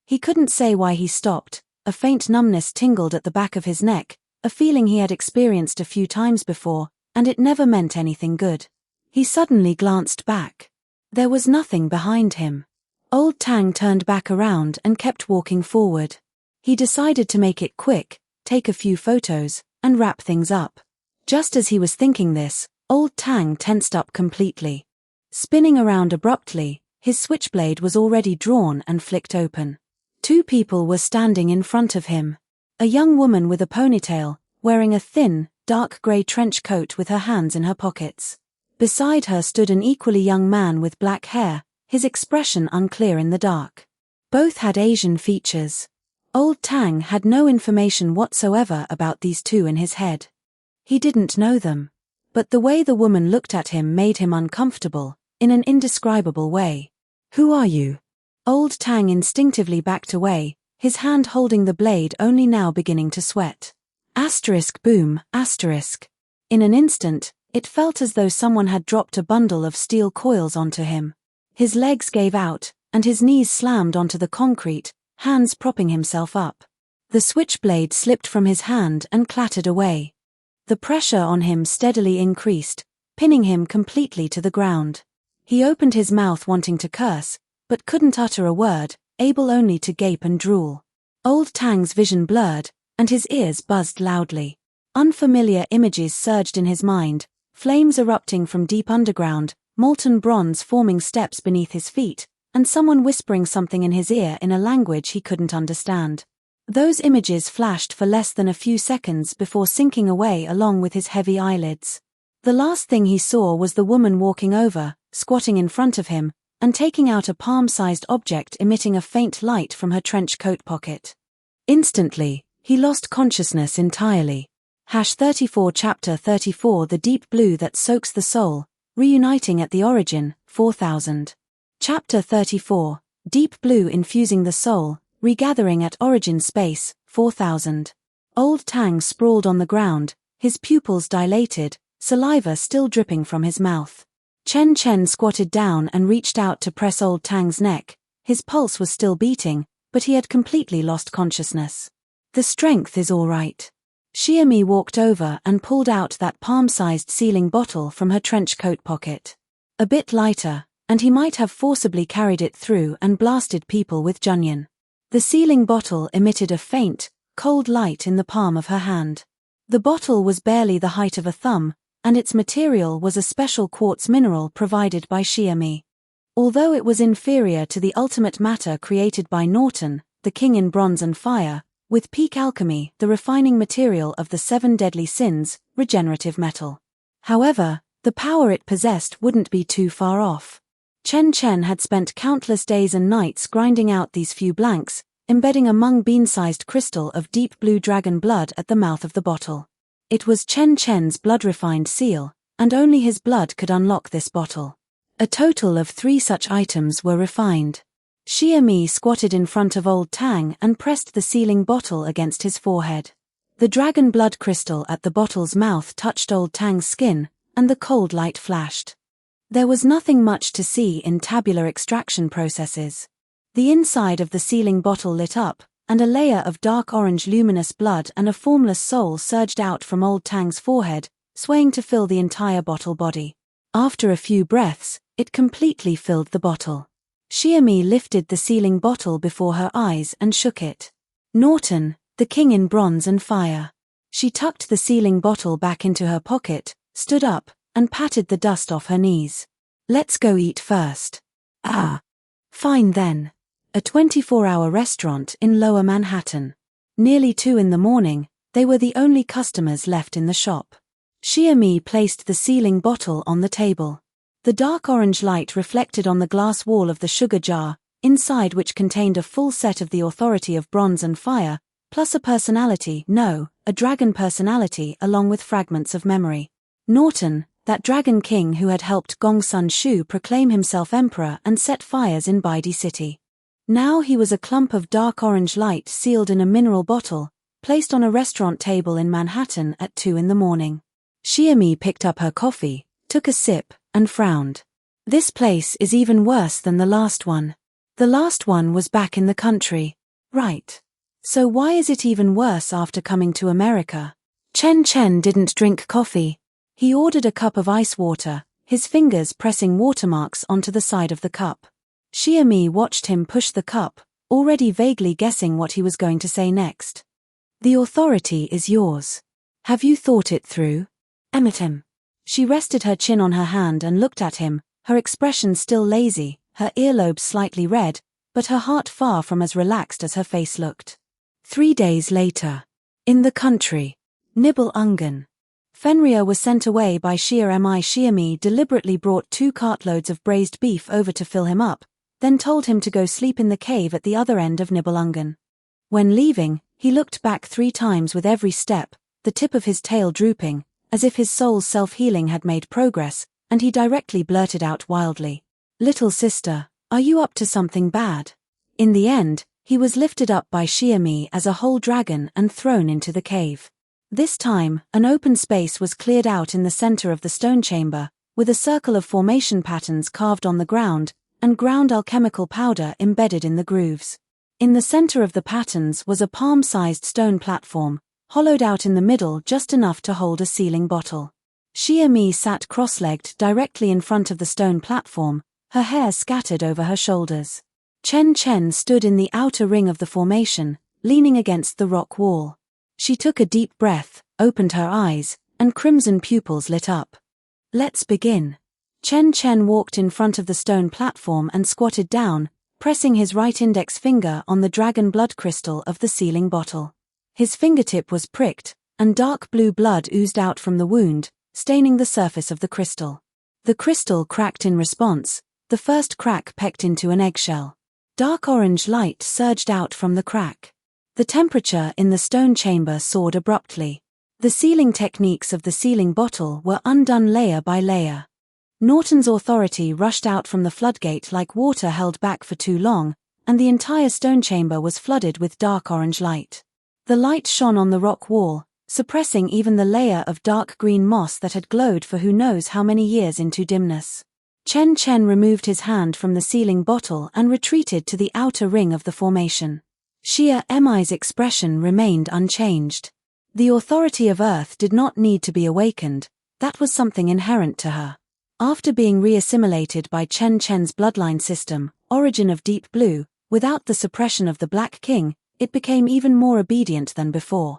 He couldn't say why he stopped. A faint numbness tingled at the back of his neck, a feeling he had experienced a few times before, and it never meant anything good. He suddenly glanced back. There was nothing behind him. Old Tang turned back around and kept walking forward. He decided to make it quick, take a few photos, and wrap things up. Just as he was thinking this, Old Tang tensed up completely. Spinning around abruptly, his switchblade was already drawn and flicked open. Two people were standing in front of him. A young woman with a ponytail, wearing a thin, dark grey trench coat with her hands in her pockets. Beside her stood an equally young man with black hair, his expression unclear in the dark. Both had Asian features. Old Tang had no information whatsoever about these two in his head. He didn't know them. But the way the woman looked at him made him uncomfortable, in an indescribable way. "Who are you?" Old Tang instinctively backed away, his hand holding the blade only now beginning to sweat. Boom, asterisk. In an instant, it felt as though someone had dropped a bundle of steel coils onto him. His legs gave out, and his knees slammed onto the concrete, hands propping himself up. The switchblade slipped from his hand and clattered away. The pressure on him steadily increased, pinning him completely to the ground. He opened his mouth wanting to curse, but couldn't utter a word, able only to gape and drool. Old Tang's vision blurred, and his ears buzzed loudly. Unfamiliar images surged in his mind, flames erupting from deep underground, molten bronze forming steps beneath his feet, and someone whispering something in his ear in a language he couldn't understand. Those images flashed for less than a few seconds before sinking away along with his heavy eyelids. The last thing he saw was the woman walking over, squatting in front of him, and taking out a palm-sized object emitting a faint light from her trench coat pocket. Instantly, he lost consciousness entirely. #34 Chapter 34 The Deep Blue That Soaks the Soul, Reuniting at the Origin, 4000. Chapter 34, Deep Blue Infusing the Soul, Regathering at Origin Space, 4000. Old Tang sprawled on the ground, his pupils dilated, saliva still dripping from his mouth. Chen squatted down and reached out to press Old Tang's neck. His pulse was still beating, but he had completely lost consciousness. "The strength is all right." Xiaomi walked over and pulled out that palm-sized sealing bottle from her trench coat pocket. A bit lighter, and he might have forcibly carried it through and blasted people with Junyan. The sealing bottle emitted a faint, cold light in the palm of her hand. The bottle was barely the height of a thumb, and its material was a special quartz mineral provided by Xiaomi. Although it was inferior to the ultimate matter created by Norton, the king in bronze and fire, with peak alchemy, the refining material of the 7 deadly sins, regenerative metal. However, the power it possessed wouldn't be too far off. Chen had spent countless days and nights grinding out these few blanks, embedding a mung bean-sized crystal of deep blue dragon blood at the mouth of the bottle. It was Chen's blood-refined seal, and only his blood could unlock this bottle. A total of 3 such items were refined. Xiaomi squatted in front of Old Tang and pressed the sealing bottle against his forehead. The dragon blood crystal at the bottle's mouth touched Old Tang's skin, and the cold light flashed. There was nothing much to see in tabular extraction processes. The inside of the sealing bottle lit up, and a layer of dark orange luminous blood and a formless soul surged out from Old Tang's forehead, swaying to fill the entire bottle body. After a few breaths, it completely filled the bottle. Xiaomi lifted the sealing bottle before her eyes and shook it. Norton, the king in bronze and fire. She tucked the sealing bottle back into her pocket, stood up, and patted the dust off her knees. Let's go eat first. Ah. Fine then. A 24-hour restaurant in Lower Manhattan. Nearly 2 in the morning, they were the only customers left in the shop. Xiaomi placed the sealing bottle on the table. The dark orange light reflected on the glass wall of the sugar jar, inside which contained a full set of the authority of bronze and fire, plus a dragon personality along with fragments of memory. Norton, that dragon king who had helped Gong Sun Shu proclaim himself emperor and set fires in Baidi City. Now he was a clump of dark orange light sealed in a mineral bottle, placed on a restaurant table in Manhattan at 2 in the morning. Xiaomi picked up her coffee, took a sip, and frowned. This place is even worse than the last one. The last one was back in the country. Right. So why is it even worse after coming to America? Chen didn't drink coffee. He ordered a cup of ice water, his fingers pressing watermarks onto the side of the cup. Xiaomi watched him push the cup, already vaguely guessing what he was going to say next. The authority is yours. Have you thought it through? Emitem. She rested her chin on her hand and looked at him, her expression still lazy, her earlobes slightly red, but her heart far from as relaxed as her face looked. 3 days later. In the country. Nibelungen. Fenrir was sent away by Xiaomi deliberately brought 2 cartloads of braised beef over to fill him up, then told him to go sleep in the cave at the other end of Nibelungen. When leaving, he looked back 3 times with every step, the tip of his tail drooping, as if his soul's self-healing had made progress, and he directly blurted out wildly, "Little sister, are you up to something bad?" In the end, he was lifted up by Xiaomi as a whole dragon and thrown into the cave. This time, an open space was cleared out in the center of the stone chamber, with a circle of formation patterns carved on the ground, and ground alchemical powder embedded in the grooves. In the center of the patterns was a palm-sized stone platform, hollowed out in the middle just enough to hold a sealing bottle. Xiaomi sat cross-legged directly in front of the stone platform, her hair scattered over her shoulders. Chen stood in the outer ring of the formation, leaning against the rock wall. She took a deep breath, opened her eyes, and crimson pupils lit up. Let's begin. Chen walked in front of the stone platform and squatted down, pressing his right index finger on the dragon blood crystal of the sealing bottle. His fingertip was pricked, and dark blue blood oozed out from the wound, staining the surface of the crystal. The crystal cracked in response, the first crack pecked into an eggshell. Dark orange light surged out from the crack. The temperature in the stone chamber soared abruptly. The sealing techniques of the sealing bottle were undone layer by layer. Norton's authority rushed out from the floodgate like water held back for too long, and the entire stone chamber was flooded with dark orange light. The light shone on the rock wall, suppressing even the layer of dark green moss that had glowed for who knows how many years into dimness. Chen removed his hand from the sealing bottle and retreated to the outer ring of the formation. Xiaomi's expression remained unchanged. The authority of Earth did not need to be awakened, that was something inherent to her. After being re-assimilated by Chen's bloodline system, origin of deep blue, without the suppression of the Black King, it became even more obedient than before.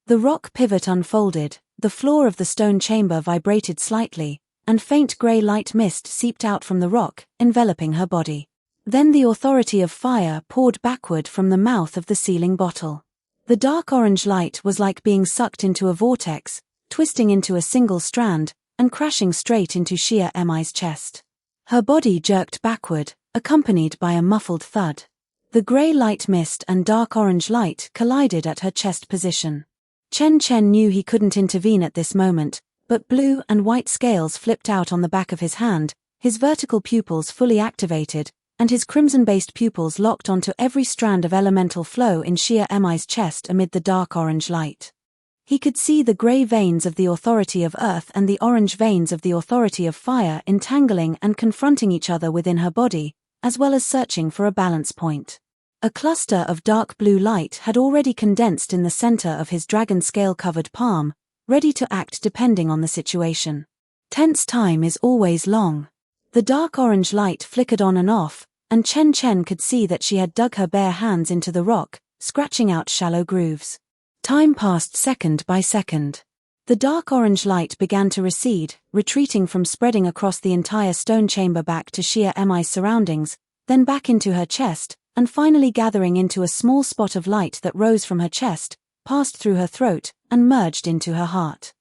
The rock pivot unfolded, the floor of the stone chamber vibrated slightly, and faint grey light mist seeped out from the rock, enveloping her body. Then the authority of fire poured backward from the mouth of the sealing bottle. The dark orange light was like being sucked into a vortex, twisting into a single strand, and crashing straight into Xiaomi's chest. Her body jerked backward, accompanied by a muffled thud. The grey light mist and dark orange light collided at her chest position. Chen knew he couldn't intervene at this moment, but blue and white scales flipped out on the back of his hand, his vertical pupils fully activated, and his crimson-based pupils locked onto every strand of elemental flow in Xiaomi's chest amid the dark orange light. He could see the grey veins of the authority of earth and the orange veins of the authority of fire entangling and confronting each other within her body, as well as searching for a balance point. A cluster of dark blue light had already condensed in the center of his dragon scale-covered palm, ready to act depending on the situation. Tense time is always long. The dark orange light flickered on and off, and Chen Chen could see that she had dug her bare hands into the rock, scratching out shallow grooves. Time passed second by second. The dark orange light began to recede, retreating from spreading across the entire stone chamber back to Xia Mi's surroundings, then back into her chest, and finally gathering into a small spot of light that rose from her chest, passed through her throat, and merged into her heart.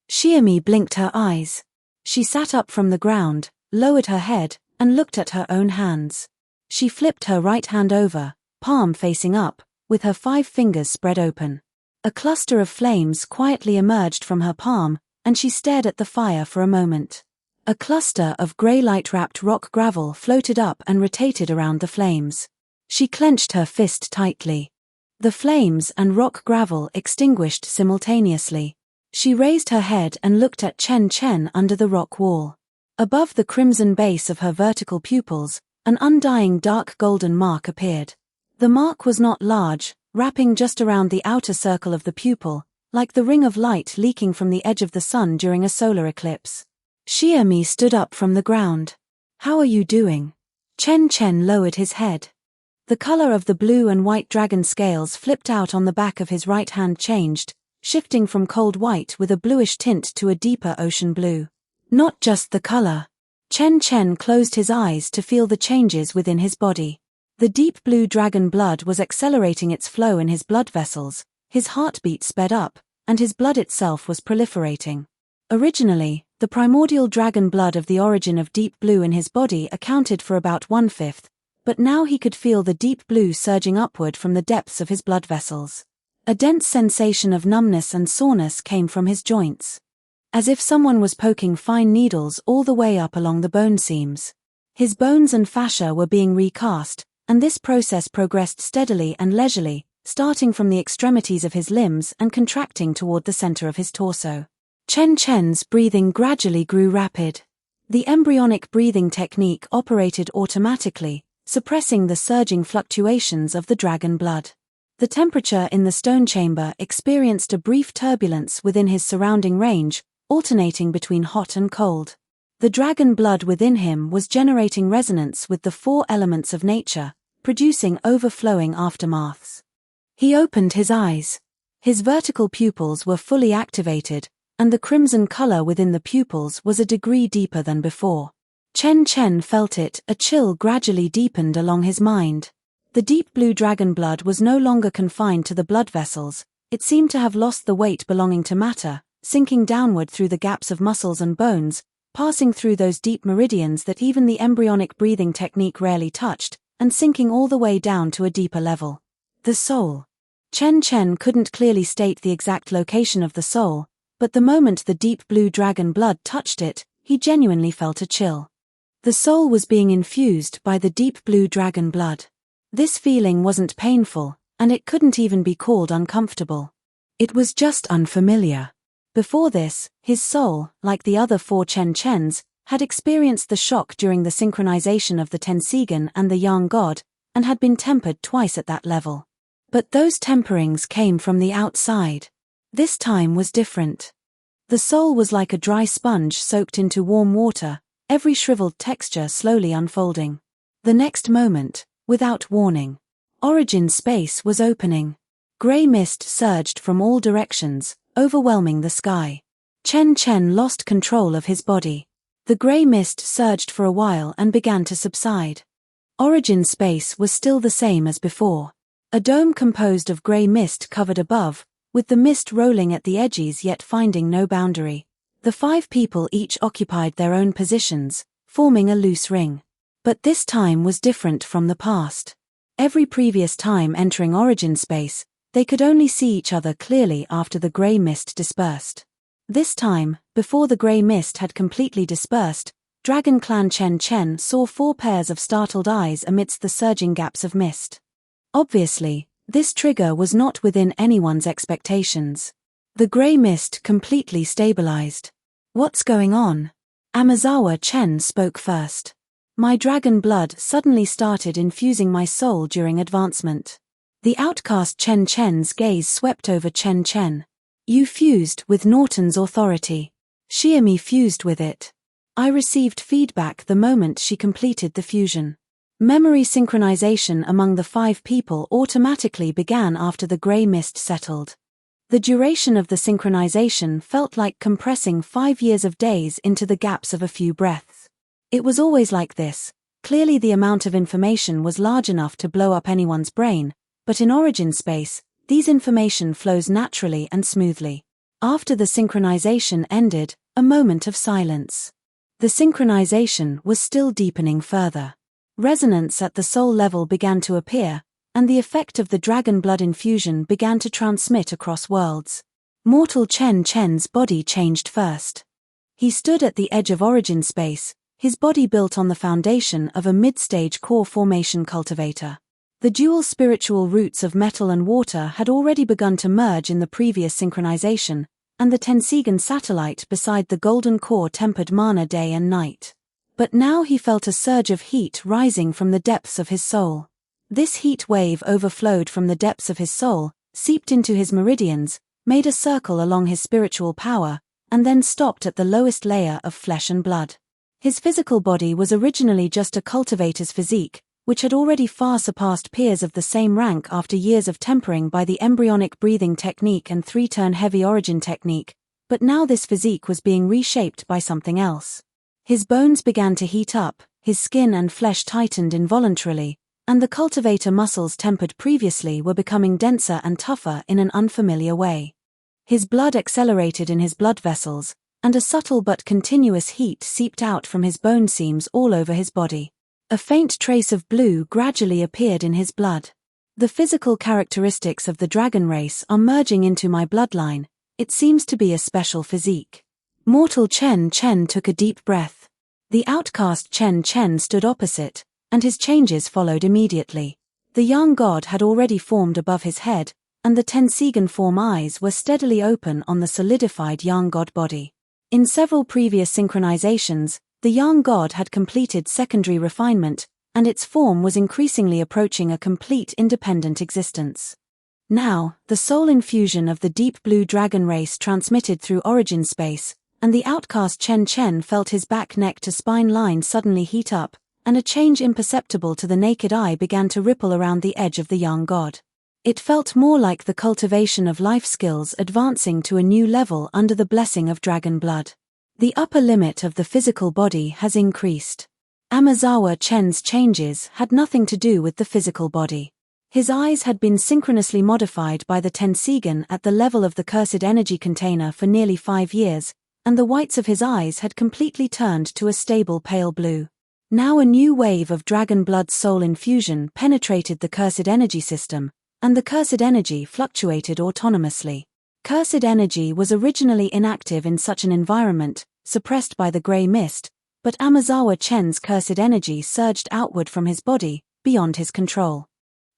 Xia Mi blinked her eyes. She sat up from the ground, lowered her head, and looked at her own hands. She flipped her right hand over, palm facing up, with her 5 fingers spread open. A cluster of flames quietly emerged from her palm, and she stared at the fire for a moment. A cluster of grey light-wrapped rock gravel floated up and rotated around the flames. She clenched her fist tightly. The flames and rock gravel extinguished simultaneously. She raised her head and looked at Chen Chen under the rock wall. Above the crimson base of her vertical pupils, an undying dark golden mark appeared. The mark was not large, wrapping just around the outer circle of the pupil, like the ring of light leaking from the edge of the sun during a solar eclipse. Xia Mi stood up from the ground. "How are you doing?" Chen Chen lowered his head. The color of the blue and white dragon scales flipped out on the back of his right hand changed, shifting from cold white with a bluish tint to a deeper ocean blue. Not just the color. Chen Chen closed his eyes to feel the changes within his body. The deep blue dragon blood was accelerating its flow in his blood vessels, his heartbeat sped up, and his blood itself was proliferating. Originally, the primordial dragon blood of the origin of deep blue in his body accounted for about 1/5, but now he could feel the deep blue surging upward from the depths of his blood vessels. A dense sensation of numbness and soreness came from his joints. As if someone was poking fine needles all the way up along the bone seams. His bones and fascia were being recast, and this process progressed steadily and leisurely, starting from the extremities of his limbs and contracting toward the center of his torso. Chen Chen's breathing gradually grew rapid. The embryonic breathing technique operated automatically, suppressing the surging fluctuations of the dragon blood. The temperature in the stone chamber experienced a brief turbulence within his surrounding range, alternating between hot and cold. The dragon blood within him was generating resonance with the 4 elements of nature, producing overflowing aftermaths. He opened his eyes. His vertical pupils were fully activated, and the crimson color within the pupils was a degree deeper than before. Chen Chen felt it, a chill gradually deepened along his mind. The deep blue dragon blood was no longer confined to the blood vessels, it seemed to have lost the weight belonging to matter, sinking downward through the gaps of muscles and bones, passing through those deep meridians that even the embryonic breathing technique rarely touched, and sinking all the way down to a deeper level. The soul. Chen Chen couldn't clearly state the exact location of the soul, but the moment the deep blue dragon blood touched it, he genuinely felt a chill. The soul was being infused by the deep blue dragon blood. This feeling wasn't painful, and it couldn't even be called uncomfortable. It was just unfamiliar. Before this, his soul, like the other 4 Chen Chens, had experienced the shock during the synchronization of the Tensigan and the Yang God, and had been tempered twice at that level. But those temperings came from the outside. This time was different. The soul was like a dry sponge soaked into warm water, every shriveled texture slowly unfolding. The next moment, without warning, origin space was opening. Grey mist surged from all directions, overwhelming the sky. Chen Chen lost control of his body. The grey mist surged for a while and began to subside. Origin space was still the same as before. A dome composed of grey mist covered above, with the mist rolling at the edges yet finding no boundary. The 5 people each occupied their own positions, forming a loose ring. But this time was different from the past. Every previous time entering origin space, they could only see each other clearly after the grey mist dispersed. This time, before the grey mist had completely dispersed, Dragon Clan Chen Chen saw 4 pairs of startled eyes amidst the surging gaps of mist. Obviously, this trigger was not within anyone's expectations. The grey mist completely stabilized. "What's going on?" Amazawa Chen spoke first. "My dragon blood suddenly started infusing my soul during advancement." The outcast Chen Chen's gaze swept over Chen Chen. "You fused with Norton's authority." Xiaomi fused with it. I received feedback the moment she completed the fusion. Memory synchronization among the 5 people automatically began after the gray mist settled. The duration of the synchronization felt like compressing 5 years of days into the gaps of a few breaths. It was always like this. Clearly the amount of information was large enough to blow up anyone's brain, but in origin space, these information flows naturally and smoothly. After the synchronization ended, a moment of silence. The synchronization was still deepening further. Resonance at the soul level began to appear, and the effect of the dragon blood infusion began to transmit across worlds. Mortal Chen Chen's body changed first. He stood at the edge of origin space, his body built on the foundation of a mid-stage core formation cultivator. The dual spiritual roots of metal and water had already begun to merge in the previous synchronization, and the Tensigan satellite beside the golden core tempered mana day and night. But now he felt a surge of heat rising from the depths of his soul. This heat wave overflowed from the depths of his soul, seeped into his meridians, made a circle along his spiritual power, and then stopped at the lowest layer of flesh and blood. His physical body was originally just a cultivator's physique, which had already far surpassed peers of the same rank after years of tempering by the embryonic breathing technique and 3-turn heavy origin technique, but now this physique was being reshaped by something else. His bones began to heat up, his skin and flesh tightened involuntarily, and the cultivator muscles tempered previously were becoming denser and tougher in an unfamiliar way. His blood accelerated in his blood vessels, and a subtle but continuous heat seeped out from his bone seams all over his body. A faint trace of blue gradually appeared in his blood. The physical characteristics of the dragon race are merging into my bloodline. It seems to be a special physique. Mortal Chen Chen took a deep breath. The outcast Chen Chen stood opposite, and his changes followed immediately. The young god had already formed above his head, and the Tensigan form eyes were steadily open on the solidified young god body. In several previous synchronizations, the young god had completed secondary refinement, and its form was increasingly approaching a complete independent existence. Now, the soul infusion of the deep blue dragon race transmitted through origin space, and the outcast Chen Chen felt his back neck to spine line suddenly heat up, and a change imperceptible to the naked eye began to ripple around the edge of the young god. It felt more like the cultivation of life skills advancing to a new level under the blessing of dragon blood. The upper limit of the physical body has increased. Amazawa Chen's changes had nothing to do with the physical body. His eyes had been synchronously modified by the Tensigan at the level of the cursed energy container for nearly 5 years, and the whites of his eyes had completely turned to a stable pale blue. Now a new wave of dragon blood soul infusion penetrated the cursed energy system, and the cursed energy fluctuated autonomously. Cursed energy was originally inactive in such an environment, suppressed by the grey mist, but Amazawa Chen's cursed energy surged outward from his body, beyond his control.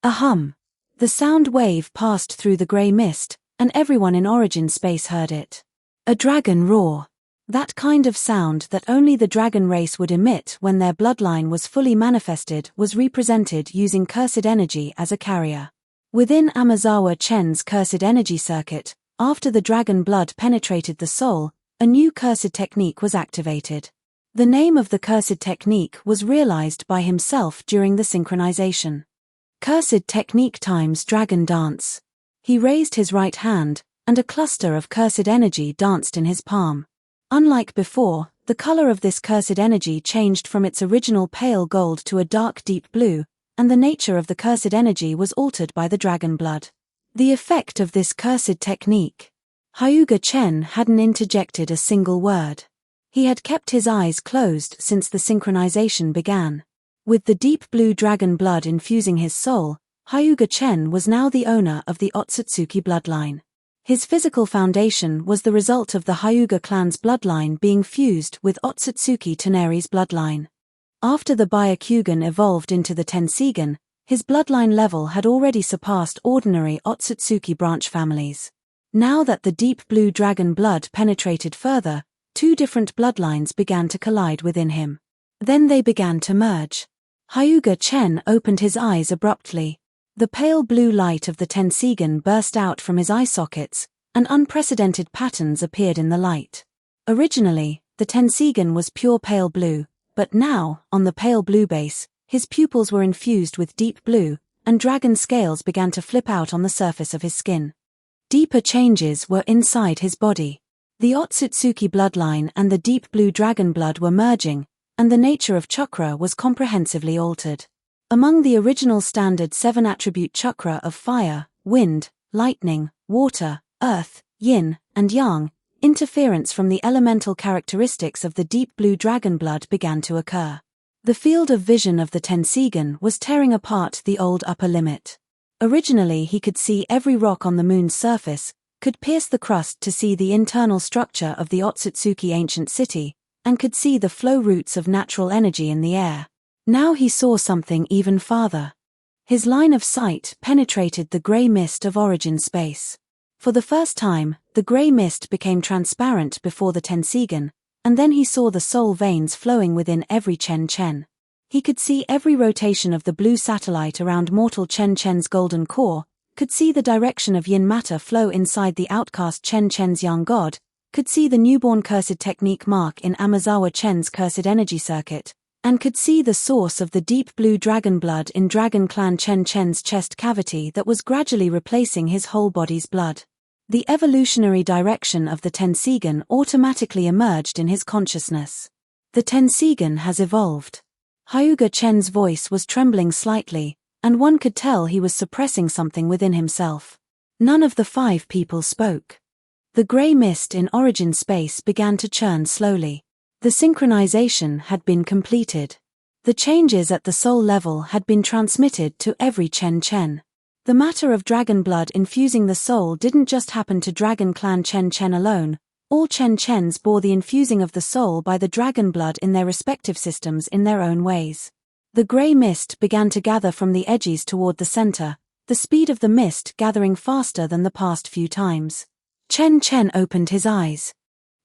A hum. The sound wave passed through the grey mist, and everyone in origin space heard it. A dragon roar. That kind of sound that only the dragon race would emit when their bloodline was fully manifested was represented using cursed energy as a carrier. Within Amazawa Chen's cursed energy circuit, after the dragon blood penetrated the soul, a new cursed technique was activated. The name of the cursed technique was realized by himself during the synchronization. Cursed technique times dragon dance. He raised his right hand, and a cluster of cursed energy danced in his palm. Unlike before, the color of this cursed energy changed from its original pale gold to a dark deep blue, and the nature of the cursed energy was altered by the dragon blood. The effect of this cursed technique. Hyuga Chen hadn't interjected a single word. He had kept his eyes closed since the synchronization began. With the deep blue dragon blood infusing his soul, Hyuga Chen was now the owner of the Otsutsuki bloodline. His physical foundation was the result of the Hyuga clan's bloodline being fused with Otsutsuki Toneri's bloodline. After the Byakugan evolved into the Tensigan, his bloodline level had already surpassed ordinary Otsutsuki branch families. Now that the deep blue dragon blood penetrated further, 2 different bloodlines began to collide within him. Then they began to merge. Hyuga Chen opened his eyes abruptly. The pale blue light of the Tensigan burst out from his eye sockets, and unprecedented patterns appeared in the light. Originally, the Tensigan was pure pale blue, but now, on the pale blue base, his pupils were infused with deep blue, and dragon scales began to flip out on the surface of his skin. Deeper changes were inside his body. The Otsutsuki bloodline and the deep blue dragon blood were merging, and the nature of chakra was comprehensively altered. Among the original standard 7-attribute chakra of fire, wind, lightning, water, earth, yin, and yang, interference from the elemental characteristics of the deep blue dragon blood began to occur. The field of vision of the Tensigan was tearing apart the old upper limit. Originally he could see every rock on the moon's surface, could pierce the crust to see the internal structure of the Otsutsuki ancient city, and could see the flow routes of natural energy in the air. Now he saw something even farther. His line of sight penetrated the grey mist of origin space. For the first time, the grey mist became transparent before the Tensigan, and then he saw the soul veins flowing within every Chen Chen. He could see every rotation of the blue satellite around mortal Chen Chen's golden core, could see the direction of yin matter flow inside the outcast Chen Chen's young god, could see the newborn cursed technique mark in Amazawa Chen's cursed energy circuit, and could see the source of the deep blue dragon blood in Dragon Clan Chen Chen's chest cavity that was gradually replacing his whole body's blood. The evolutionary direction of the Tensigan automatically emerged in his consciousness. The Tensigan has evolved. Hyuga Chen's voice was trembling slightly, and one could tell he was suppressing something within himself. None of the 5 people spoke. The grey mist in origin space began to churn slowly. The synchronization had been completed. The changes at the soul level had been transmitted to every Chen Chen. The matter of dragon blood infusing the soul didn't just happen to Dragon Clan Chen Chen alone. All Chen Chens bore the infusing of the soul by the dragon blood in their respective systems in their own ways. The grey mist began to gather from the edges toward the center, the speed of the mist gathering faster than the past few times. Chen Chen opened his eyes.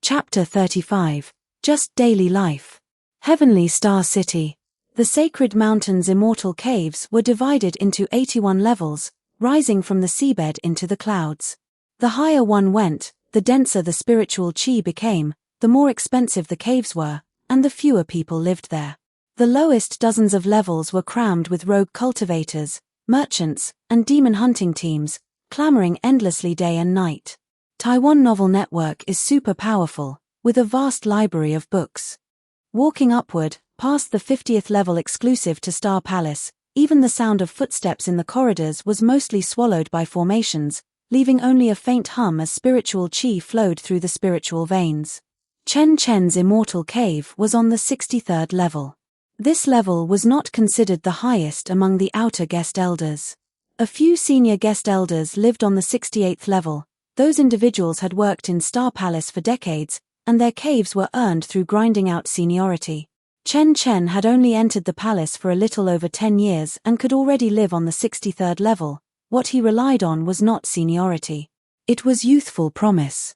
Chapter 35. Just Daily Life. Heavenly Star City. The sacred mountain's immortal caves were divided into 81 levels, rising from the seabed into the clouds. The higher one went, the denser the spiritual chi became, the more expensive the caves were, and the fewer people lived there. The lowest dozens of levels were crammed with rogue cultivators, merchants, and demon hunting teams, clamoring endlessly day and night. Taiwan Novel Network is super powerful, with a vast library of books. Walking upward, past the 50th level exclusive to Star Palace, even the sound of footsteps in the corridors was mostly swallowed by formations, leaving only a faint hum as spiritual chi flowed through the spiritual veins. Chen Chen's immortal cave was on the 63rd level. This level was not considered the highest among the outer guest elders. A few senior guest elders lived on the 68th level. Those individuals had worked in Star Palace for decades, and their caves were earned through grinding out seniority. Chen Chen had only entered the palace for a little over 10 years and could already live on the 63rd level. What he relied on was not seniority. It was youthful promise.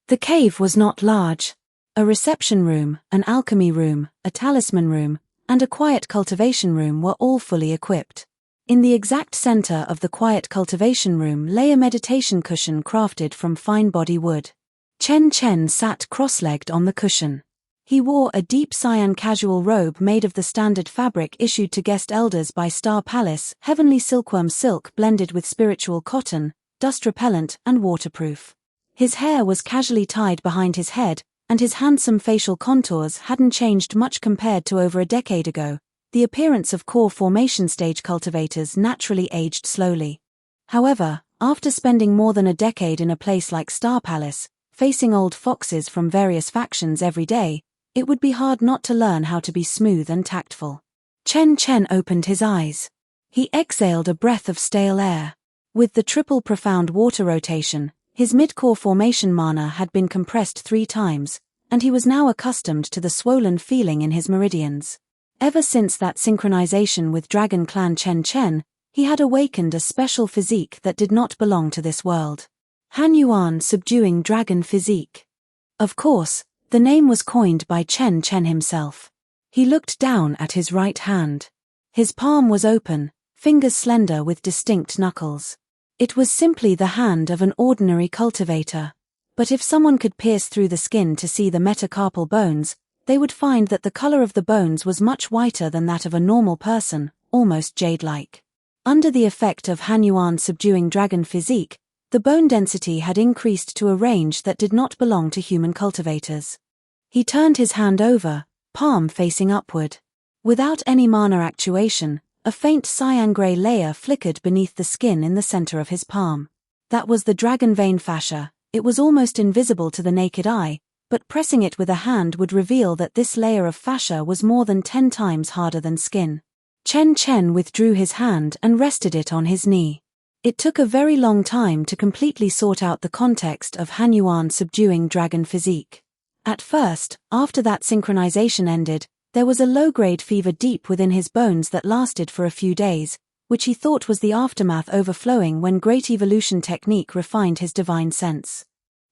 The cave was not large. A reception room, an alchemy room, a talisman room, and a quiet cultivation room were all fully equipped. In the exact center of the quiet cultivation room lay a meditation cushion crafted from fine body wood. Chen Chen sat cross-legged on the cushion. He wore a deep cyan casual robe made of the standard fabric issued to guest elders by Star Palace, heavenly silkworm silk blended with spiritual cotton, dust repellent and waterproof. His hair was casually tied behind his head, and his handsome facial contours hadn't changed much compared to over a decade ago. The appearance of core formation stage cultivators naturally aged slowly. However, after spending more than a decade in a place like Star Palace, facing old foxes from various factions every day, it would be hard not to learn how to be smooth and tactful. Chen Chen opened his eyes. He exhaled a breath of stale air. With the triple profound water rotation, his mid-core formation mana had been compressed 3 times, and he was now accustomed to the swollen feeling in his meridians. Ever since that synchronization with Dragon Clan Chen Chen, he had awakened a special physique that did not belong to this world. Han Yuan subduing dragon physique. Of course, the name was coined by Chen Chen himself. He looked down at his right hand. His palm was open, fingers slender with distinct knuckles. It was simply the hand of an ordinary cultivator. But if someone could pierce through the skin to see the metacarpal bones, they would find that the color of the bones was much whiter than that of a normal person, almost jade-like. Under the effect of Han Yuan's subduing dragon physique, the bone density had increased to a range that did not belong to human cultivators. He turned his hand over, palm facing upward. Without any mana actuation, a faint cyan-gray layer flickered beneath the skin in the center of his palm. That was the dragon vein fascia. It was almost invisible to the naked eye, but pressing it with a hand would reveal that this layer of fascia was more than 10 times harder than skin. Chen Chen withdrew his hand and rested it on his knee. It took a very long time to completely sort out the context of Han Yuan's subduing dragon physique. At first, after that synchronization ended, there was a low-grade fever deep within his bones that lasted for a few days, which he thought was the aftermath overflowing when great evolution technique refined his divine sense.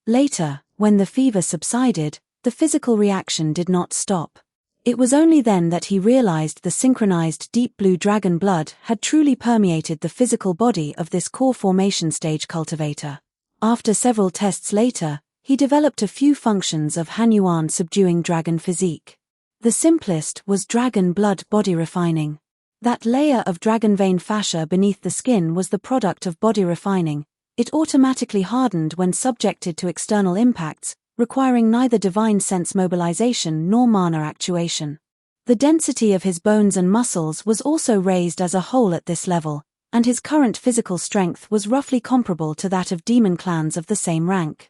Later, when the fever subsided, the physical reaction did not stop. It was only then that he realized the synchronized deep blue dragon blood had truly permeated the physical body of this core formation stage cultivator. After several tests later, he developed a few functions of Han Yuan's subduing dragon physique. The simplest was dragon blood body refining. That layer of dragon vein fascia beneath the skin was the product of body refining. It automatically hardened when subjected to external impacts, requiring neither divine sense mobilization nor mana actuation. The density of his bones and muscles was also raised as a whole at this level, and his current physical strength was roughly comparable to that of demon clans of the same rank.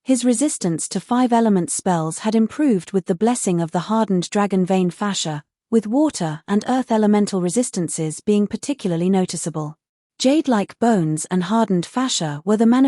His resistance to 5-element spells had improved with the blessing of the hardened dragon vein fascia, with water and earth elemental resistances being particularly noticeable. Jade-like bones and hardened fascia were the manifestation